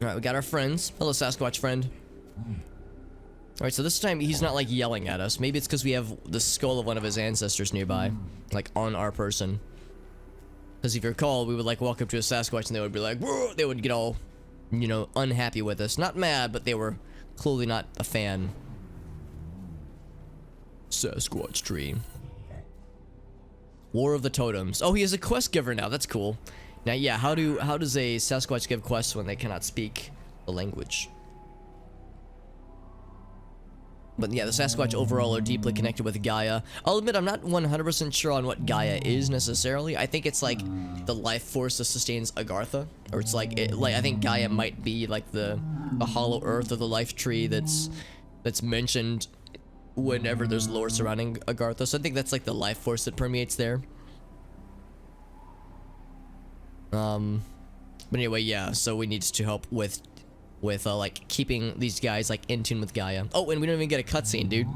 Alright, we got our friends. Hello, Sasquatch friend. Alright, so this time he's not like yelling at us. Maybe it's because we have the skull of one of his ancestors nearby. Like on our person. Because if you recall, we would like walk up to a Sasquatch and they would be like, whoa! They would get all, you know, unhappy with us. Not mad, but they were clearly not a fan. Sasquatch tree. War of the Totems. Oh, he is a quest giver now. That's cool. Now, yeah, how does a Sasquatch give quests when they cannot speak the language? But yeah, the Sasquatch overall are deeply connected with Gaia. I'll admit I'm not 100% sure on what Gaia is necessarily. I think it's like the life force that sustains Agartha, or it's like I think Gaia might be like the hollow earth or the life tree that's mentioned whenever there's lore surrounding Agartha. So I think that's like the life force that permeates there. But anyway, yeah. So we need to help with like keeping these guys like in tune with Gaia. Oh, and we don't even get a cutscene, dude.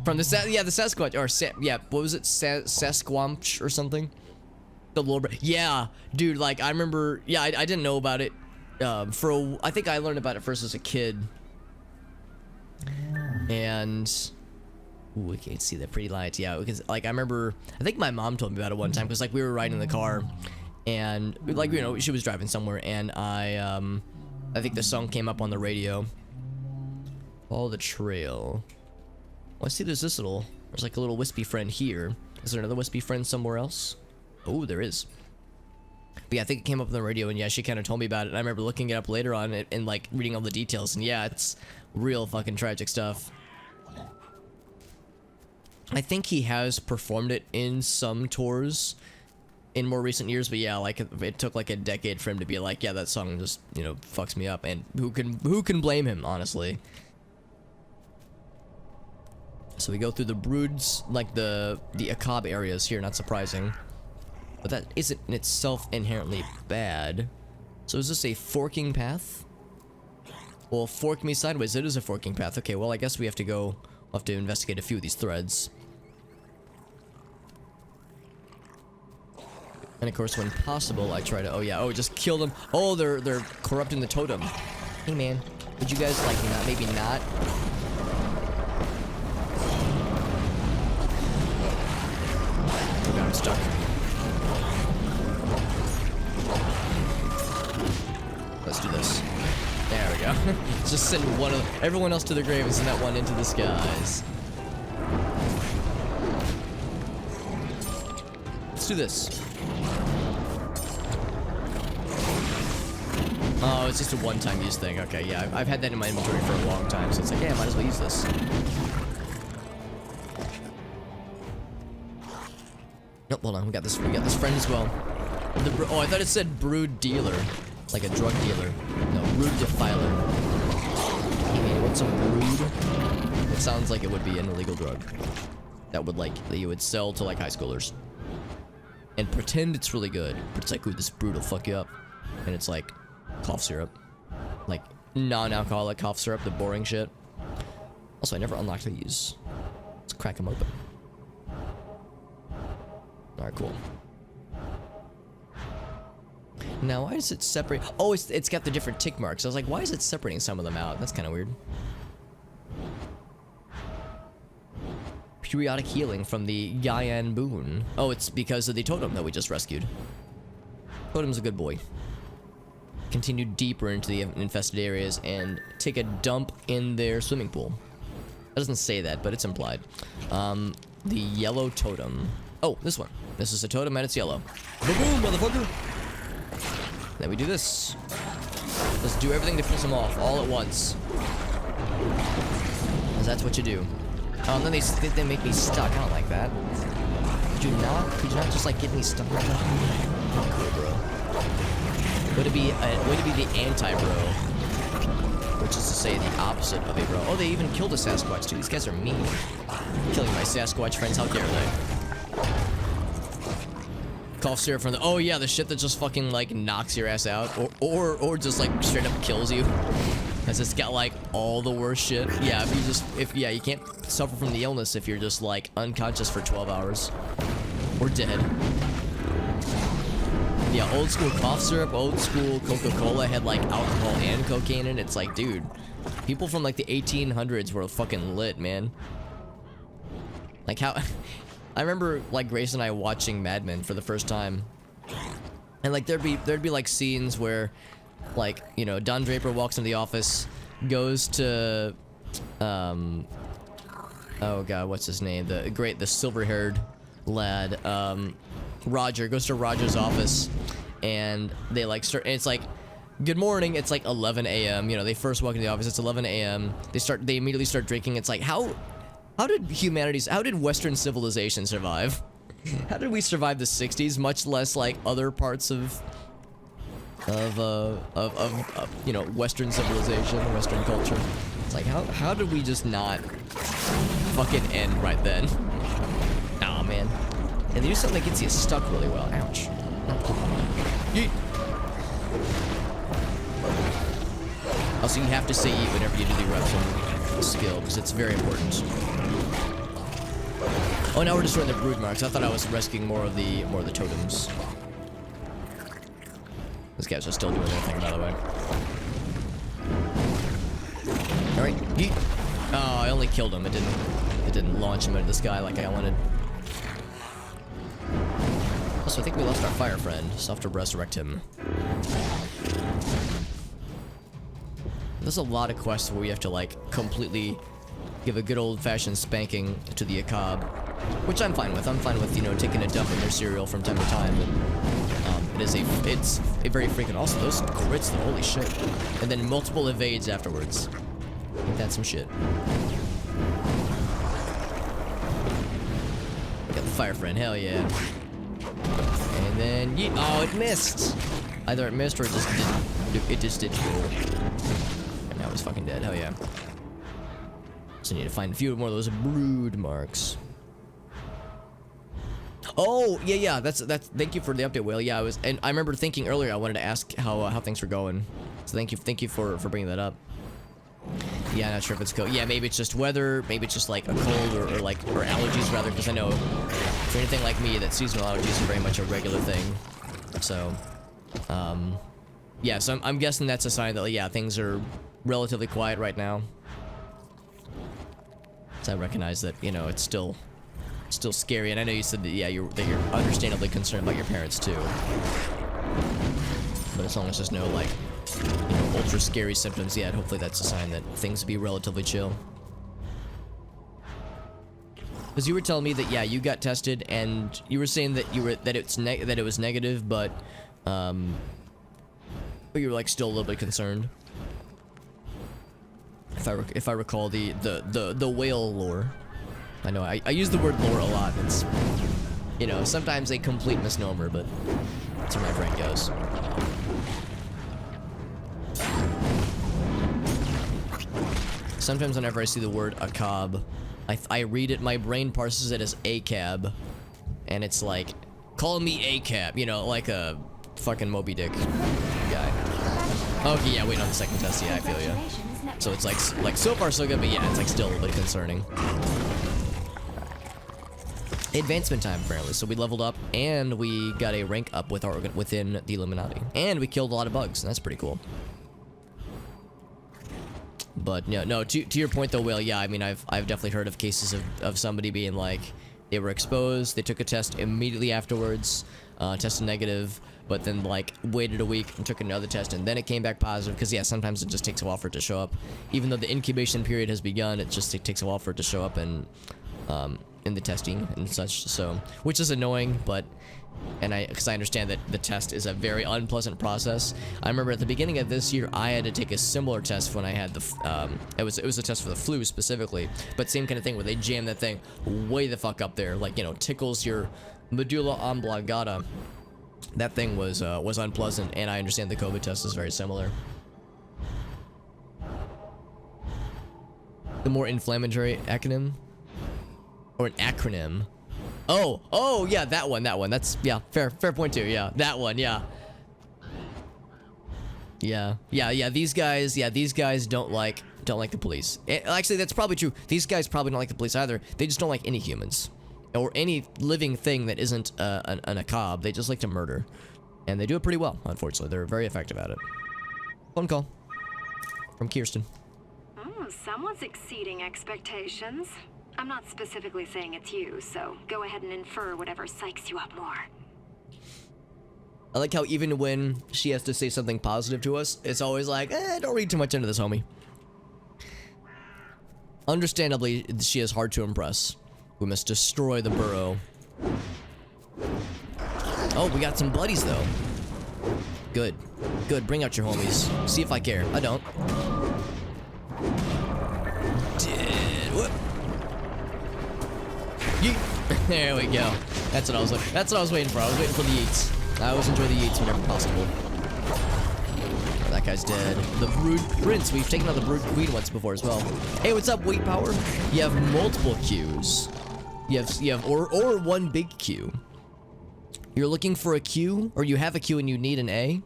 From the Sasquatch, or yeah, what was it, Sasquatch or something? The lore, yeah, dude. Like I remember, yeah, I didn't know about it. I think I learned about it first as a kid. And ooh, we can't see the pretty lights. Yeah, because like I remember, I think my mom told me about it one time because like we were riding in the car. And like, you know, she was driving somewhere and I think the song came up on the radio. Follow the trail. Well, I see there's like a little wispy friend here. Is there another wispy friend somewhere else? Oh, there is. But yeah, I think it came up on the radio and yeah, she kind of told me about it. And I remember looking it up later on and like reading all the details. And yeah, it's real fucking tragic stuff. I think he has performed it in some tours in more recent years, but yeah, like it took like a decade for him to be like, yeah, that song just, you know, fucks me up, and who can blame him, honestly. So we go through the broods, like the Akab areas here, not surprising, but that isn't in itself inherently bad. So is this a forking path? Well, fork me sideways. It is a forking path. Okay, well, I guess we have to investigate a few of these threads. And of course, when possible, I try to, just kill them. Oh, they're corrupting the totem. Hey man, would you guys like not, maybe not? Oh god, I'm stuck. Let's do this. There we go. Just send everyone else to their grave and send that one into the skies. Let's do this. Oh, it's just a one-time use thing. Okay, yeah, I've had that in my inventory for a long time, so it's like, yeah, I might as well use this. Nope, hold on, we got this friend as well. Oh, I thought it said brood dealer, like a drug dealer. No, brood defiler. Hey man, you want some brood? It sounds like it would be an illegal drug that you would sell to like high schoolers and pretend it's really good, but it's like, ooh, this brood will fuck you up, and it's like cough syrup, like non-alcoholic cough syrup, the boring shit. Also, I never unlocked these. Let's crack them open. Alright, cool. Now, why does it separate? Oh, it's got the different tick marks. I was like, why is it separating some of them out? That's kind of weird. Periodic healing from the Gaian boon. Oh, it's because of the totem that we just rescued. Totem's a good boy. Continue deeper into the infested areas and take a dump in their swimming pool. It doesn't say that, but it's implied. The yellow totem. Oh, this one. This is a totem and it's yellow. Boom, motherfucker! Then we do this. Let's do everything to piss them off all at once. Because that's what you do. Oh, and then they make me stuck. I don't like that. Could you not just like get me stuck like that? Oh, cool, bro. Way to be the anti-bro, which is to say the opposite of a bro. Oh, they even killed a Sasquatch too. These guys are mean. Killing my Sasquatch friends. How dare they? Cough syrup from the. Oh yeah, the shit that just fucking like knocks your ass out, or just like straight up kills you. Cause it's got like all the worst shit. Yeah, you can't suffer from the illness if you're just like unconscious for 12 hours or dead. Yeah, old school cough syrup, old school Coca-Cola had like alcohol and cocaine in it. It's like, dude, people from like the 1800s were fucking lit, man. Like how, I remember like Grace and I watching Mad Men for the first time, and like there'd be like scenes where, like, you know, Don Draper walks into the office, goes to, oh god, what's his name? The silver-haired lad, Roger, goes to Roger's office, and they like start, and it's like, good morning, it's like 11 a.m. You know, they first walk into the office, it's 11 a.m. They immediately start drinking. It's like, how did Western civilization survive? How did we survive the 60s, much less like other parts of you know, Western civilization, Western culture? It's like, how did we just not fucking end right then? Aw, man. And they do something that gets you stuck really well. Ouch. Yeet. Also, you have to say yeet whenever you do the eruption skill, because it's very important. Oh, now we're destroying the brood marks. I thought I was rescuing more of the totems. These guys are still doing their thing, by the way. All right, yeet. Oh, I only killed him. It didn't launch him into the sky like I wanted. Also, I think we lost our fire friend, so I'll have to resurrect him. There's a lot of quests where we have to like completely give a good old-fashioned spanking to the Akab, which I'm fine with. I'm fine with, you know, taking a dump in their cereal from time to time. But it's a very freaking. Also, those crits, though, holy shit! And then multiple evades afterwards. Ain't that some shit? Got the fire friend, hell yeah! And then oh, it missed. Either it missed or it just did roll. And now he's fucking dead. Hell yeah. So I need to find a few more of those brood marks. Oh, yeah, that's thank you for the update, Will. Yeah, and I remember thinking earlier I wanted to ask how things were going. So thank you for bringing that up. Yeah, not sure if it's cold. Yeah, maybe it's just weather, maybe it's just like a cold or allergies rather, because I know for anything like me that seasonal allergies are very much a regular thing. So yeah, so I'm guessing that's a sign that, like, yeah, things are relatively quiet right now. So I recognize that, you know, it's still scary, and I know you said that, yeah, you're understandably concerned about your parents too. But as long as there's no, like, you know, ultra scary symptoms yet, hopefully that's a sign that things will be relatively chill. Because you were telling me that, yeah, you got tested, and you were saying that it was negative, but you were like still a little bit concerned. If I recall the whale lore. I know I use the word lore a lot. It's, you know, sometimes a complete misnomer, but that's where my brain goes. Sometimes whenever I see the word Akab, I read it, my brain parses it as ACAB, and it's like, call me ACAB, you know, like a fucking Moby Dick guy. Okay, yeah, waiting on the second test, yeah, I feel ya. So it's like so far so good, but yeah, it's like still a little bit concerning. Advancement time, apparently. So we leveled up, and we got a rank up with within the Illuminati, and we killed a lot of bugs, and that's pretty cool. But no. To your point though, Will. Yeah, I mean, I've definitely heard of cases of somebody being like, they were exposed, they took a test immediately afterwards, tested negative, but then like waited a week and took another test, and then it came back positive. Because yeah, sometimes it just takes a while for it to show up, even though the incubation period has begun. It takes a while for it to show up and in the testing and such, so, which is annoying, but, because I understand that the test is a very unpleasant process. I remember at the beginning of this year, I had to take a similar test when I had it was a test for the flu specifically, but same kind of thing where they jam that thing way the fuck up there, like, you know, tickles your medulla oblongata. That thing was unpleasant, and I understand the COVID test is very similar. The more inflammatory acronym. Or an acronym. Oh, yeah, that one. That's, yeah, fair point too, yeah. That one, yeah. Yeah, these guys don't like the police. Actually, that's probably true. These guys probably don't like the police either. They just don't like any humans. Or any living thing that isn't an Akab. They just like to murder. And they do it pretty well, unfortunately. They're very effective at it. Phone call from Kirsten. Oh, someone's exceeding expectations. I'm not specifically saying it's you, so go ahead and infer whatever psychs you up more. I like how even when she has to say something positive to us, it's always like, don't read too much into this, homie. Understandably, she is hard to impress. We must destroy the burrow. Oh, we got some buddies, though. Good. Good, bring out your homies. See if I care. I don't. Whoop. Yeet. There we go. That's what I was looking. That's what I was waiting for. I was waiting for the yeets. I always enjoy the yeets whenever possible. Oh, that guy's dead. The Brood Prince. We've taken out the Brood Queen once before as well. Hey, what's up, Weight Power? You have multiple Qs. You have or one big Q. You're looking for a Q, or you have a Q and you need an A.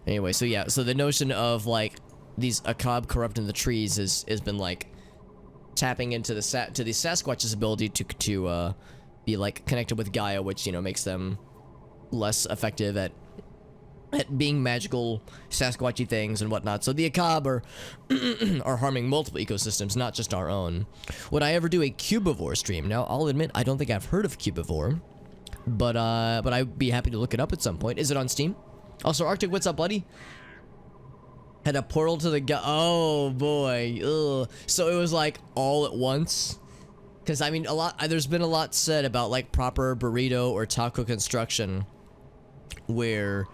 Anyway, so yeah, so the notion of like these Akab corrupting the trees has been like tapping into the Sasquatch's ability to be like connected with Gaia, which, you know, makes them less effective at being magical Sasquatchy things and whatnot. So the Akab are harming multiple ecosystems, not just our own. Would I ever do a Cubivore stream? Now, I'll admit I don't think I've heard of Cubivore, but I'd be happy to look it up at some point. Is it on Steam? Also, Arctic, what's up, buddy? Had a portal to the oh boy. Ugh. So it was like all at once. Because I mean, there's been a lot said about like proper burrito or taco construction, where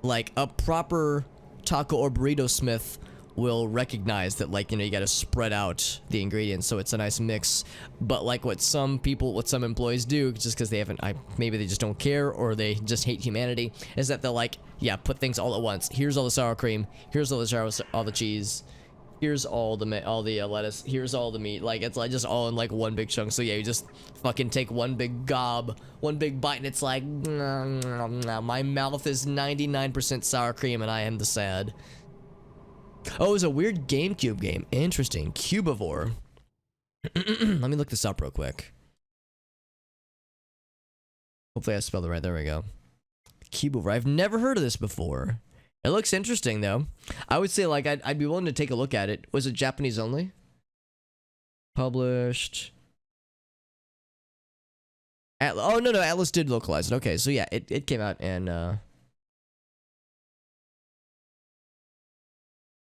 like a proper taco or burrito smith will recognize that, like, you know, you got to spread out the ingredients so it's a nice mix. But like what some employees do, just because they haven't, maybe they just don't care or they just hate humanity, is that they'll like, yeah, put things all at once. Here's all the sour cream. Here's all the cheese. Here's all the lettuce. Here's all the meat. Like, it's like just all in like one big chunk. So yeah, you just fucking take one big gob, one big bite, and it's like, my mouth is 99% sour cream, and I am the sad. Oh, it was a weird GameCube game. Interesting. Cubivore. Let me look this up real quick. Hopefully I spelled it right. There we go. Cubivore. I've never heard of this before. It looks interesting, though. I would say, like, I'd be willing to take a look at it. Was it Japanese only? Published. Oh, no, Atlas did localize it. Okay, so yeah, it came out and,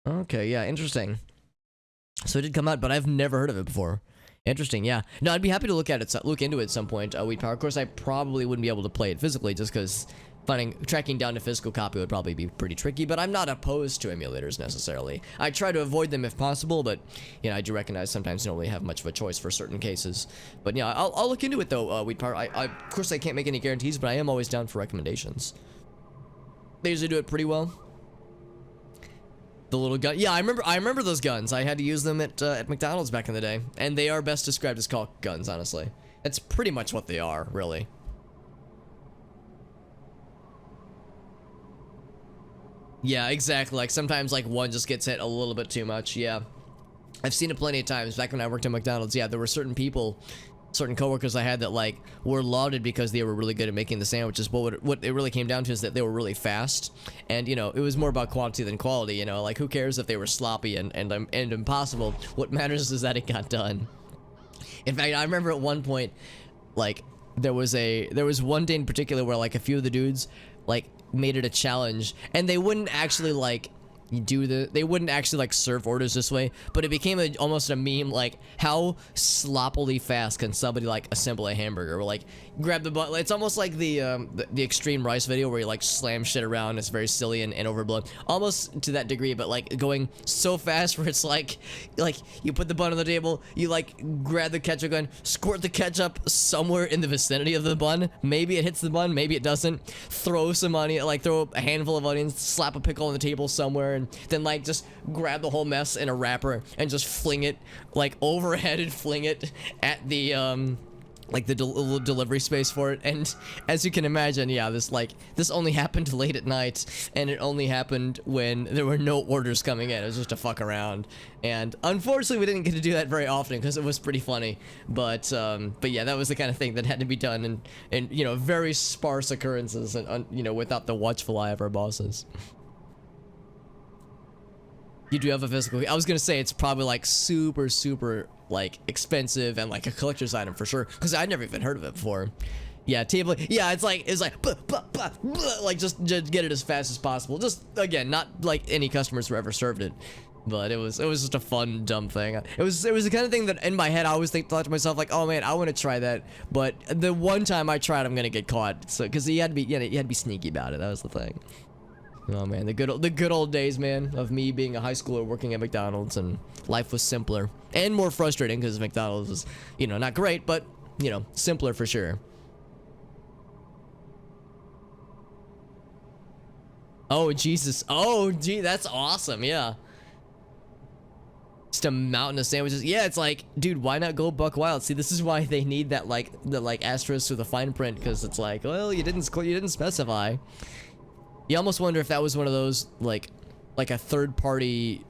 okay, yeah, interesting. So it did come out, but I've never heard of it before. Interesting, yeah. No, I'd be happy to look into it at some point. Weed Power. Of course, I probably wouldn't be able to play it physically, just because tracking down a physical copy would probably be pretty tricky. But I'm not opposed to emulators necessarily. I try to avoid them if possible, but you know, I do recognize sometimes you don't really have much of a choice for certain cases. But yeah, I'll look into it though. Weed Power. Of course, I can't make any guarantees, but I am always down for recommendations. They usually do it pretty well. The little gun. Yeah, I remember those guns. I had to use them at McDonald's back in the day. And they are best described as caulk guns, honestly. That's pretty much what they are, really. Yeah, exactly. Like, sometimes, like, one just gets hit a little bit too much. Yeah. I've seen it plenty of times. Back when I worked at McDonald's, yeah, there were certain people, certain coworkers I had that, like, were lauded because they were really good at making the sandwiches. But what it really came down to is that they were really fast. And, you know, it was more about quantity than quality, you know? Like, who cares if they were sloppy and impossible? What matters is that it got done. In fact, I remember at one point, like, there was one day in particular where, like, a few of the dudes, like, made it a challenge, and they wouldn't actually, like, they wouldn't actually like serve orders this way, but it became almost a meme, like, how sloppily fast can somebody like assemble a hamburger, or like grab the button. It's almost like the extreme rice video where you like slam shit around. It's very silly and overblown, almost to that degree, but like going so fast where it's like you put the bun on the table, you like grab the ketchup gun, squirt the ketchup somewhere in the vicinity of the bun, maybe it hits the bun, maybe it doesn't, throw some onion, like throw a handful of onions, slap a pickle on the table somewhere, and then like just grab the whole mess in a wrapper and just fling it like overhead and fling it at the like the little delivery space for it. And as you can imagine, yeah, this only happened late at night, and it only happened when there were no orders coming in. It was just to fuck around, and unfortunately we didn't get to do that very often because it was pretty funny. But yeah, that was the kind of thing that had to be done in you know, very sparse occurrences, and you know, without the watchful eye of our bosses. You do have a physical. I was gonna say it's probably like super like expensive and like a collector's item for sure, because I'd never even heard of it before. Yeah, table. Yeah, it's like like just get it as fast as possible. Just again, not like any customers who ever served it, but it was just a fun dumb thing. It was the kind of thing that in my head I always thought to myself like, oh man, I want to try that, but the one time I tried, I'm gonna get caught. So because you had to be sneaky about it. That was the thing. Oh man, the good old days, man, of me being a high schooler working at McDonald's, and life was simpler and more frustrating because McDonald's was, you know, not great, but you know, simpler for sure. Oh Jesus! Oh gee, that's awesome. Yeah. Just a mountain of sandwiches. Yeah, it's like, dude, why not go buck wild? See, this is why they need that the asterisk or the fine print, because it's like, well, you didn't specify. You almost wonder if that was one of those like a third party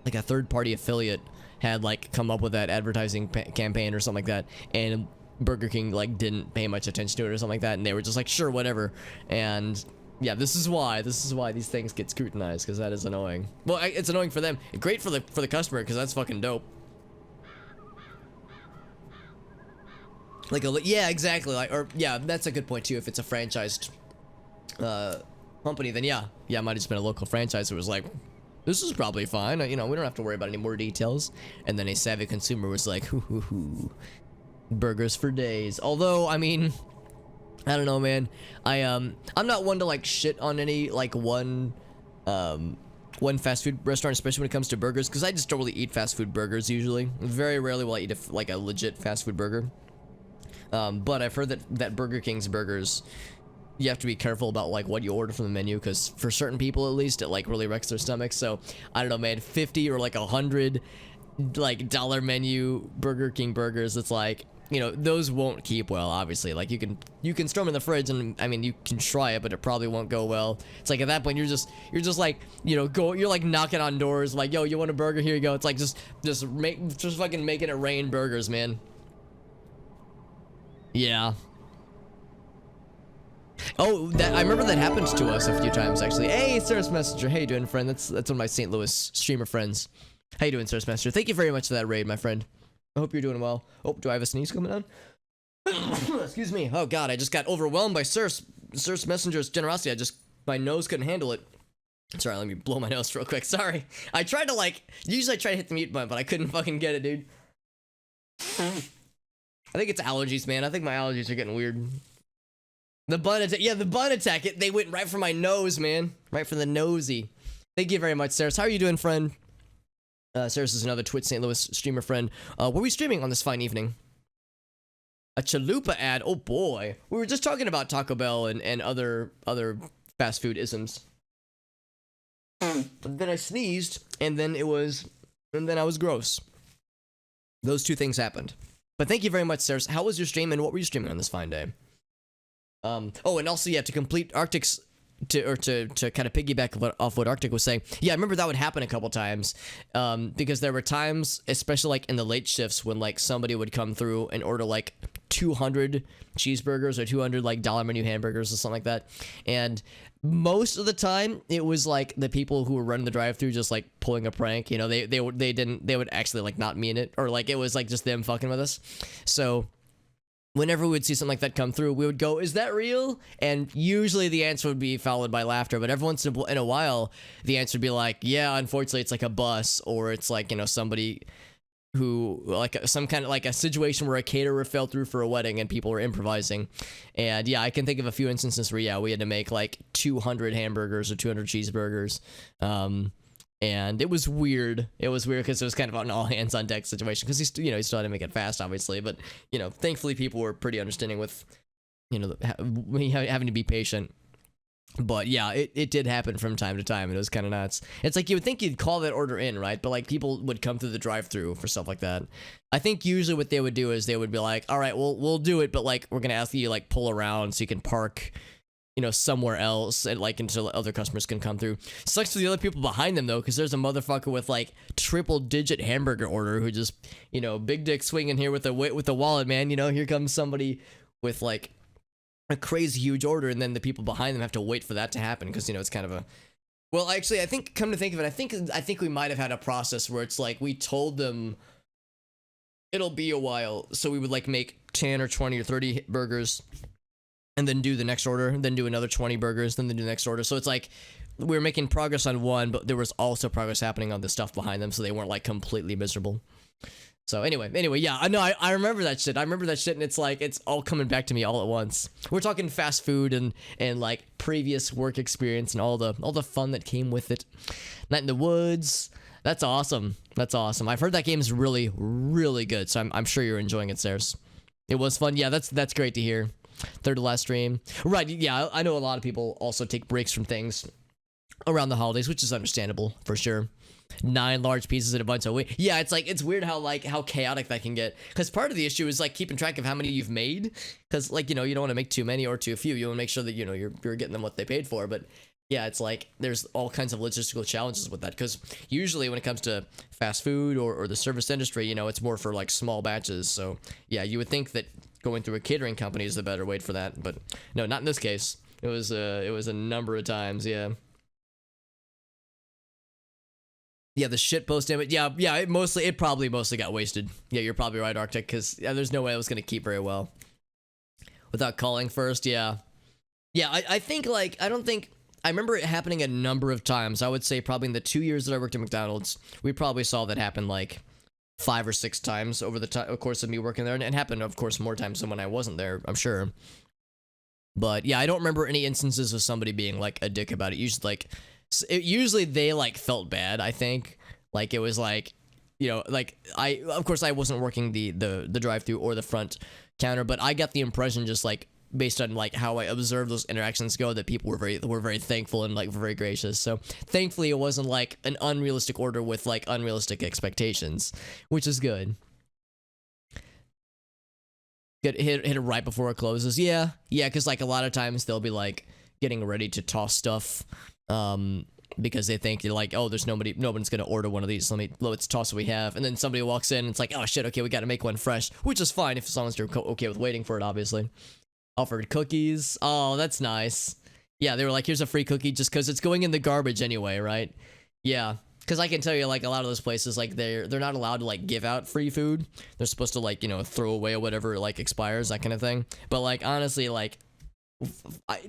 affiliate had like come up with that advertising campaign or something like that, and Burger King like didn't pay much attention to it or something like that, and they were just like, sure, whatever. And yeah, this is why these things get scrutinized, because that is annoying. Well, it's annoying for them. Great for the customer, because that's fucking dope. Like yeah, exactly. Like, or yeah, that's a good point too. If it's a franchised company, then yeah, it might have just been a local franchise who was like, this is probably fine, you know, we don't have to worry about any more details. And then a savvy consumer was like, hoo, burgers for days. Although, I mean, I don't know, man. I'm not one to like shit on any like one fast food restaurant, especially when it comes to burgers, because I just don't really eat fast food burgers usually. Very rarely will I eat like a legit fast food burger. But I've heard that Burger King's burgers, you have to be careful about like what you order from the menu, because for certain people at least, it like really wrecks their stomachs. So I don't know, man, 50 or like 100 like dollar menu Burger King burgers, it's like, you know, those won't keep well, obviously. Like you can store them in the fridge, and I mean, you can try it, but it probably won't go well. It's like at that point you're just like, you know, you're like knocking on doors like, yo, you want a burger? Here you go. It's like just fucking making it rain burgers, man. Yeah. Oh, I remember that happened to us a few times, actually. Hey, Service Messenger. How you doing, friend? That's one of my St. Louis streamer friends. How you doing, Service Messenger? Thank you very much for that raid, my friend. I hope you're doing well. Oh, do I have a sneeze coming on? Excuse me. Oh, God, I just got overwhelmed by Service Messenger's generosity. My nose couldn't handle it. Sorry, let me blow my nose real quick. Sorry. I tried to, usually I try to hit the mute button, but I couldn't fucking get it, dude. I think it's allergies, man. I think my allergies are getting weird. The bun attack. Yeah, the bun attack. They went right for my nose, man. Right for the nosy. Thank you very much, Saris. How are you doing, friend? Saris is another Twitch St. Louis streamer friend. What are we streaming on this fine evening? A chalupa ad. Oh, boy. We were just talking about Taco Bell and other fast food isms. But then I sneezed, and then I was gross. Those two things happened. But thank you very much, Saris. How was your stream, and what were you streaming on this fine day? Oh, and also, yeah, to complete Arctic's, to kind of piggyback off what Arctic was saying, yeah, I remember that would happen a couple times, because there were times, especially like in the late shifts, when like somebody would come through and order like 200 cheeseburgers or 200 like dollar menu hamburgers or something like that, and most of the time it was like the people who were running the drive-thru just like pulling a prank, you know, they would actually like not mean it, or like it was like just them fucking with us. So whenever we would see something like that come through, we would go, is that real? And usually the answer would be followed by laughter, but every once in a while, the answer would be like, yeah, unfortunately, it's like a bus, or it's like, you know, somebody who, like, some kind of, like, a situation where a caterer fell through for a wedding and people were improvising. And, yeah, I can think of a few instances where, yeah, we had to make, like, 200 hamburgers or 200 cheeseburgers. And it was weird. It was weird because it was kind of an all hands on deck situation, because he still had to make it fast, obviously. But, you know, thankfully people were pretty understanding with, you know, having to be patient. But yeah, it did happen from time to time, and it was kind of nuts. It's like you would think you'd call that order in, right? But like people would come through the drive-through for stuff like that. I think usually what they would do is they would be like, all right, we'll do it, but like we're gonna ask you to like pull around so you can park, somewhere else, and like until other customers can come through. Sucks for the other people behind them though, because there's a motherfucker with like triple-digit hamburger order who just, big dick swinging here with the wallet, man. Here comes somebody with like a crazy huge order, and then the people behind them have to wait for that to happen because it's kind of a. Well, actually, I think, come to think of it, I think we might have had a process where it's like we told them it'll be a while, so we would like make 10 or 20 or 30 burgers, and then do the next order, then do another 20 burgers, then do the next order. So it's like we were making progress on one, but there was also progress happening on the stuff behind them, so they weren't like completely miserable. So anyway, yeah, I know, I remember that shit. And it's like, it's all coming back to me all at once. We're talking fast food and like previous work experience and all the fun that came with it. Night in the Woods. That's awesome. I've heard that game is really, really good. So I'm sure you're enjoying it, Sares. It was fun. Yeah, that's great to hear. Third to last stream. Right, yeah, I know a lot of people also take breaks from things around the holidays, which is understandable for sure. 9 large pieces in a bunch of weight. Yeah, it's weird how chaotic that can get. Because part of the issue is like keeping track of how many you've made. Because like you don't want to make too many or too few. You want to make sure that you're getting them what they paid for. But yeah, it's like there's all kinds of logistical challenges with that. Because usually when it comes to fast food or the service industry, it's more for like small batches. So yeah, you would think that going through a catering company is the better way for that. But no, not in this case. It was a number of times. Yeah. Yeah, the shit post image. Yeah, it probably mostly got wasted. Yeah, you're probably right, Arctic, because there's no way it was gonna keep very well without calling first. Yeah, I think I don't think I remember it happening a number of times. I would say probably in the 2 years that I worked at McDonald's, we probably saw that happen like 5 or 6 times over the course of me working there, and it happened, of course, more times than when I wasn't there. I'm sure. But yeah, I don't remember any instances of somebody being like a dick about it. Usually they like felt bad. I think like it was like of course I wasn't working the drive-through or the front counter, but I got the impression just like based on like how I observed those interactions go that people were very thankful and like very gracious. So thankfully it wasn't like an unrealistic order with like unrealistic expectations, which is good. Hit it right before it closes. Yeah, because like a lot of times they'll be like getting ready to toss stuff because they think you're like, oh, nobody's gonna order one of these, so let's toss what we have. And then somebody walks in and it's like, oh shit, okay, we gotta make one fresh, which is fine as long as you're okay with waiting for it, obviously. Offered cookies. Oh, that's nice. Yeah, they were like, here's a free cookie just because it's going in the garbage anyway, right? Yeah, because I can tell you, like, a lot of those places, like, they're not allowed to, like, give out free food. They're supposed to, like, throw away whatever, like, expires, that kind of thing. But, like, honestly, like,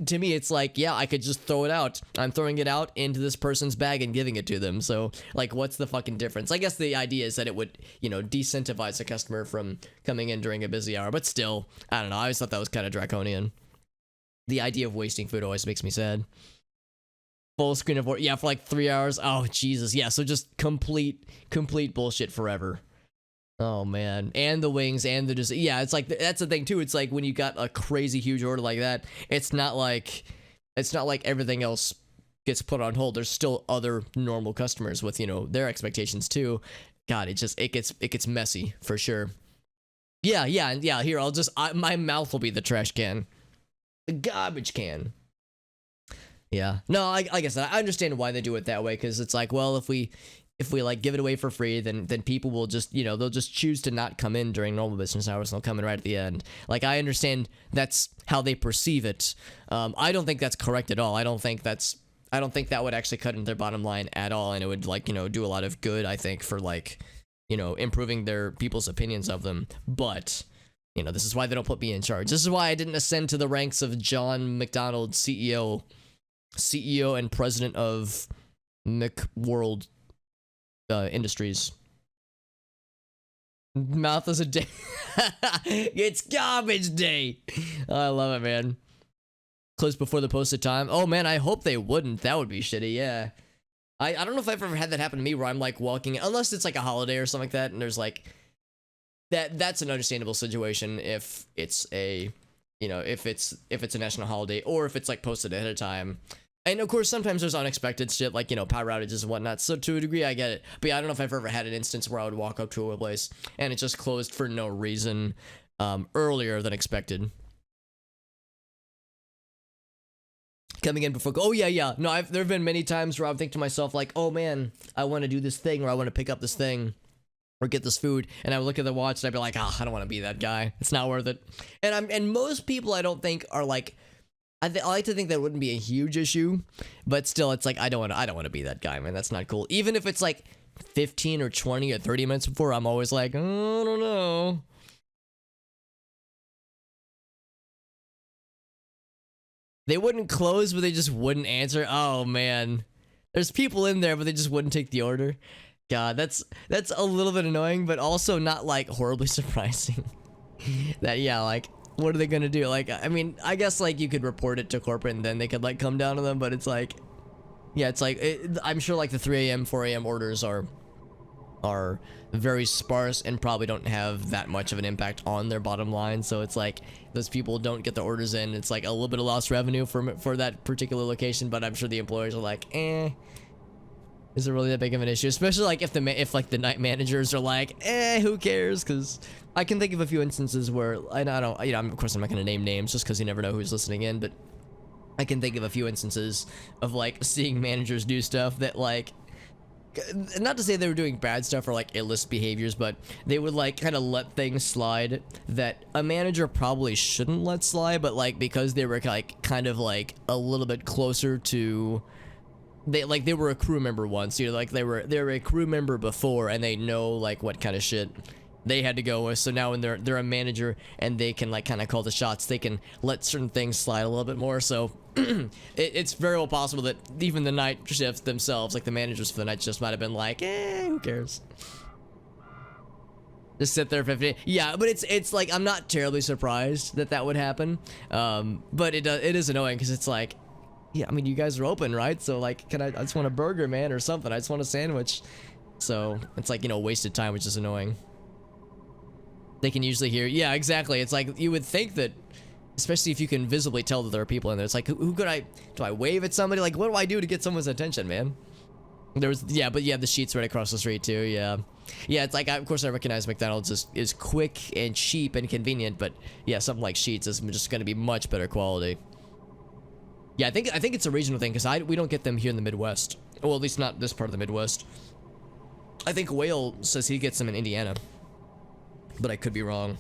to me, it's like, yeah, I could just throw it out. I'm throwing it out into this person's bag and giving it to them. So, like, what's the fucking difference? I guess the idea is that it would, decentivize a customer from coming in during a busy hour. But still, I don't know. I always thought that was kind of draconian. The idea of wasting food always makes me sad. Full screen of order. Yeah, for like 3 hours. Oh, Jesus. Yeah, so just complete bullshit forever. Oh, man. And the wings and the dessert. Yeah, it's like, that's the thing, too. It's like when you got a crazy huge order like that, it's not like everything else gets put on hold. There's still other normal customers with, their expectations, too. God, it gets messy, for sure. Yeah. Here, my mouth will be the trash can. The garbage can. Yeah. No, like I said, I understand why they do it that way, because it's like, well, if we like give it away for free, then people will just, they'll just choose to not come in during normal business hours and they'll come in right at the end. Like, I understand that's how they perceive it. I don't think that's correct at all. I don't think that would actually cut into their bottom line at all, and it would, like, do a lot of good, I think, for, like, improving their people's opinions of them. But this is why they don't put me in charge. This is why I didn't ascend to the ranks of John McDonald, CEO and president of McWorld Industries. Mouth is a day. It's garbage day. I love it, man. Close before the posted time. Oh man, I hope they wouldn't. That would be shitty. Yeah. I don't know if I've ever had that happen to me where I'm like walking, unless it's like a holiday or something like that, and there's like that's an understandable situation if it's a you know, if it's a national holiday or if it's like posted ahead of time. And of course, sometimes there's unexpected shit like, you know, power outages and whatnot. So to a degree, I get it. But yeah, I don't know if I've ever had an instance where I would walk up to a place and it just closed for no reason earlier than expected. Coming in before, oh yeah. No, there have been many times where I think to myself like, oh man, I want to do this thing or I want to pick up this thing or get this food, and I would look at the watch and I'd be like, I don't want to be that guy. It's not worth it. And most people I don't think are like. I like to think that wouldn't be a huge issue, but still, it's like I don't want to be that guy, man. That's not cool. Even if it's like 15 or 20 or 30 minutes before, I'm always like, oh, I don't know. They wouldn't close, but they just wouldn't answer. Oh man, there's people in there, but they just wouldn't take the order. God, that's a little bit annoying, but also not like horribly surprising. That yeah, like. What are they gonna do? Like, I mean, I guess like you could report it to corporate and then they could like come down to them, but it's like, yeah, it's like I'm sure like the 3 a.m., 4 a.m. orders are very sparse and probably don't have that much of an impact on their bottom line. So it's like those people don't get the orders in. It's like a little bit of lost revenue for that particular location, but I'm sure the employers are like, is it really that big of an issue? Especially like if the night managers are like, who cares? Because I can think of a few instances where I don't, you know, of course I'm not gonna name names just because you never know who's listening in, but I can think of a few instances of like seeing managers do stuff that like, not to say they were doing bad stuff or like illicit behaviors, but they would like kind of let things slide that a manager probably shouldn't let slide, but like because they were like kind of like a little bit closer to. They were a crew member once, you know, like they were a crew member before and they know like what kind of shit they had to go with. So now when they're a manager and they can like kind of call the shots, they can let certain things slide a little bit more. So it's very well possible that even the night shifts themselves, like the managers for the night shifts might have been like, who cares? Just sit there 50. Yeah, but it's like I'm not terribly surprised that would happen. But it is annoying because it's like, yeah, I mean, you guys are open, right? So like, I just want a burger, man, or something. I just want a sandwich. So it's like, you know, wasted time, which is annoying. They can usually hear, yeah, exactly. It's like you would think that, especially if you can visibly tell that there are people in there. It's like, who could do I wave at somebody? Like, what do I do to get someone's attention, man? Yeah, but yeah, the sheets right across the street too. Yeah, it's like, of course I recognize McDonald's is quick and cheap and convenient, but yeah, something like Sheets is just going to be much better quality. Yeah, I think it's a regional thing because we don't get them here in the Midwest. Well, at least not this part of the Midwest. I think Whale says he gets them in Indiana, but I could be wrong.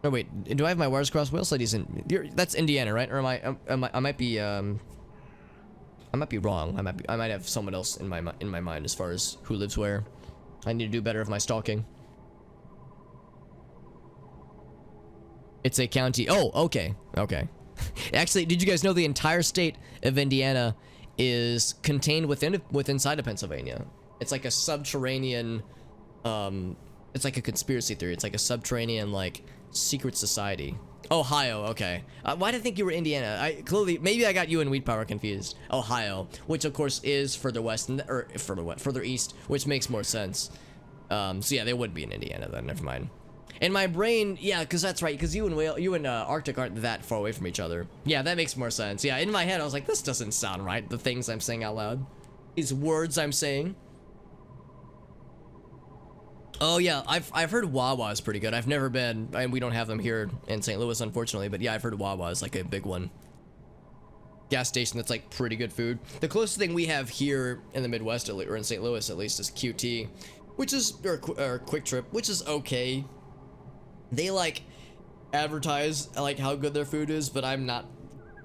Oh wait, do I have my wires crossed? Whale said he's in. That's Indiana, right? Or I might be wrong. I might have someone else in my mind as far as who lives where. I need to do better with my stalking. It's a county. Oh, okay. Actually, did you guys know the entire state of Indiana is contained inside of Pennsylvania? It's like a subterranean, it's like a conspiracy theory. It's like a subterranean, like, secret society. Ohio, okay. Why did I think you were Indiana? Maybe I got you and Wheat Power confused. Ohio, which of course is further west, or further east, which makes more sense. So yeah, they would be in Indiana then, never mind. In my brain, yeah, because that's right, because you and Arctic aren't that far away from each other. Yeah, that makes more sense. Yeah, in my head, I was like, this doesn't sound right, the things I'm saying out loud. These words I'm saying. Oh yeah, I've heard Wawa is pretty good. I've never been, and we don't have them here in St. Louis, unfortunately, but yeah, I've heard Wawa is like a big one. Gas station that's like pretty good food. The closest thing we have here in the Midwest, or in St. Louis at least, is QT, which is, or Quick Trip, which is okay. They like advertise like how good their food is, but I'm not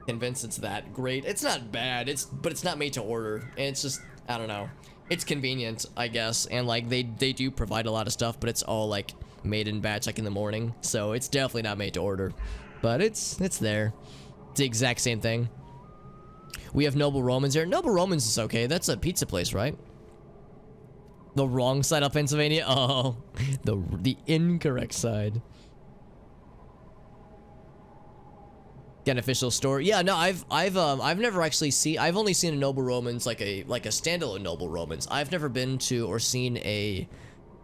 convinced it's that great. It's not bad, but it's not made to order, and it's just, I don't know. It's convenient, I guess, and like they do provide a lot of stuff, but it's all like made in batch, like in the morning, so it's definitely not made to order. But it's there. It's the exact same thing. We have Noble Romans here. Noble Romans is okay. That's a pizza place, right? The wrong side of Pennsylvania. Oh, the incorrect side. An official store. Yeah, no, I've never actually seen. I've only seen a Noble Romans, like a standalone Noble Romans. I've never been to or seen a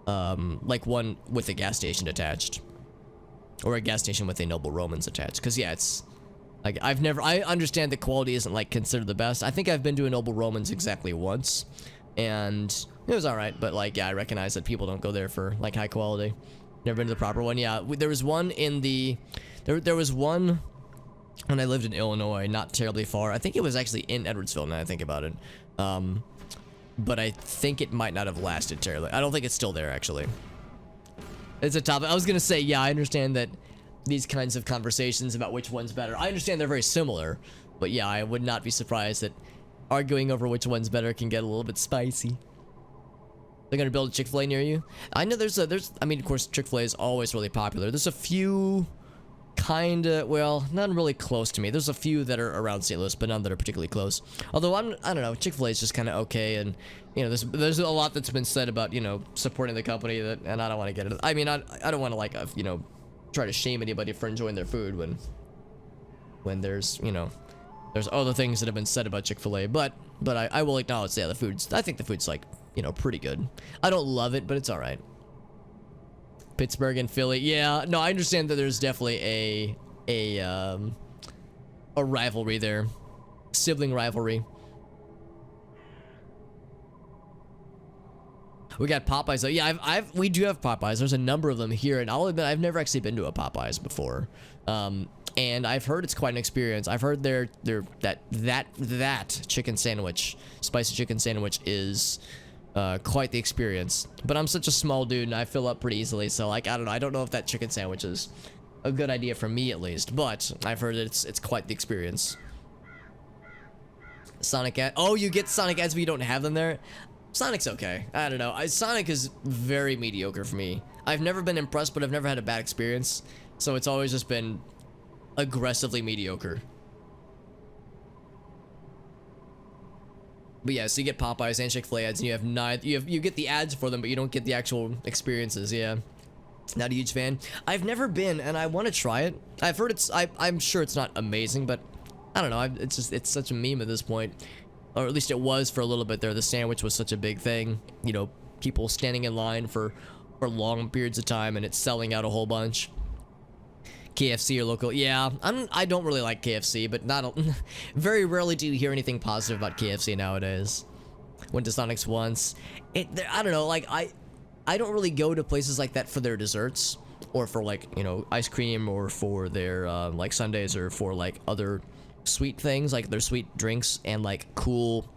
like one with a gas station attached. or a gas station with a Noble Romans attached. Because yeah, it's like I understand the quality isn't like considered the best. I think I've been to a Noble Romans exactly once, and it was all right. But like yeah, I recognize that people don't go there for like high quality. Never been to the proper one. Yeah, there was one in the there was one when I lived in Illinois, not terribly far. I think it was actually in Edwardsville now I think about it. But I think it might not have lasted terribly. I don't think it's still there actually. It's a topic. I was gonna say, yeah, I understand that these kinds of conversations about which one's better, I understand they're very similar, but yeah, I would not be surprised that arguing over which one's better can get a little bit spicy. They're gonna build a Chick-fil-A near you. I know I mean, of course, Chick-fil-A is always really popular. There's a few kinda, well, none really close to me. There's a few that are around St. Louis, but none that are particularly close. Although I don't know, Chick-fil-A is just kind of okay, and you know, there's a lot that's been said about, you know, supporting the company that, and I don't want to get it. I mean, I don't want to like, you know, try to shame anybody for enjoying their food when there's, you know, there's other things that have been said about Chick-fil-A, but I will acknowledge, yeah, I think the food's like, you know, pretty good. I don't love it, but it's all right. Pittsburgh and Philly, yeah, no, I understand that there's definitely a rivalry there, sibling rivalry. We got Popeyes though. Yeah, we do have Popeyes. There's a number of them here, and I'll admit I've never actually been to a Popeyes before. And I've heard it's quite an experience. I've heard that chicken sandwich, spicy chicken sandwich, is quite the experience. But I'm such a small dude, and I fill up pretty easily. So like, I don't know. I don't know if that chicken sandwich is a good idea for me at least. But I've heard it's quite the experience. Sonic ad. Oh, you get Sonic ads, but you don't have them there. Sonic's okay. I don't know. Sonic is very mediocre for me. I've never been impressed, but I've never had a bad experience. So it's always just been aggressively mediocre. But yeah, so you get Popeyes and Chick-fil-A ads, and you have you get the ads for them, but you don't get the actual experiences. Yeah, not a huge fan. I've never been, and I want to try it. I've heard I'm sure it's not amazing, but I don't know. It's such a meme at this point. Or at least it was for a little bit there. The sandwich was such a big thing. You know, people standing in line for long periods of time, and it's selling out a whole bunch. KFC or local, yeah. I don't really like KFC, but very rarely do you hear anything positive about KFC nowadays. Went to Sonic's once. I don't know. Like I don't really go to places like that for their desserts, or for like, you know, ice cream, or for their like sundaes, or for like other sweet things, like their sweet drinks and like cool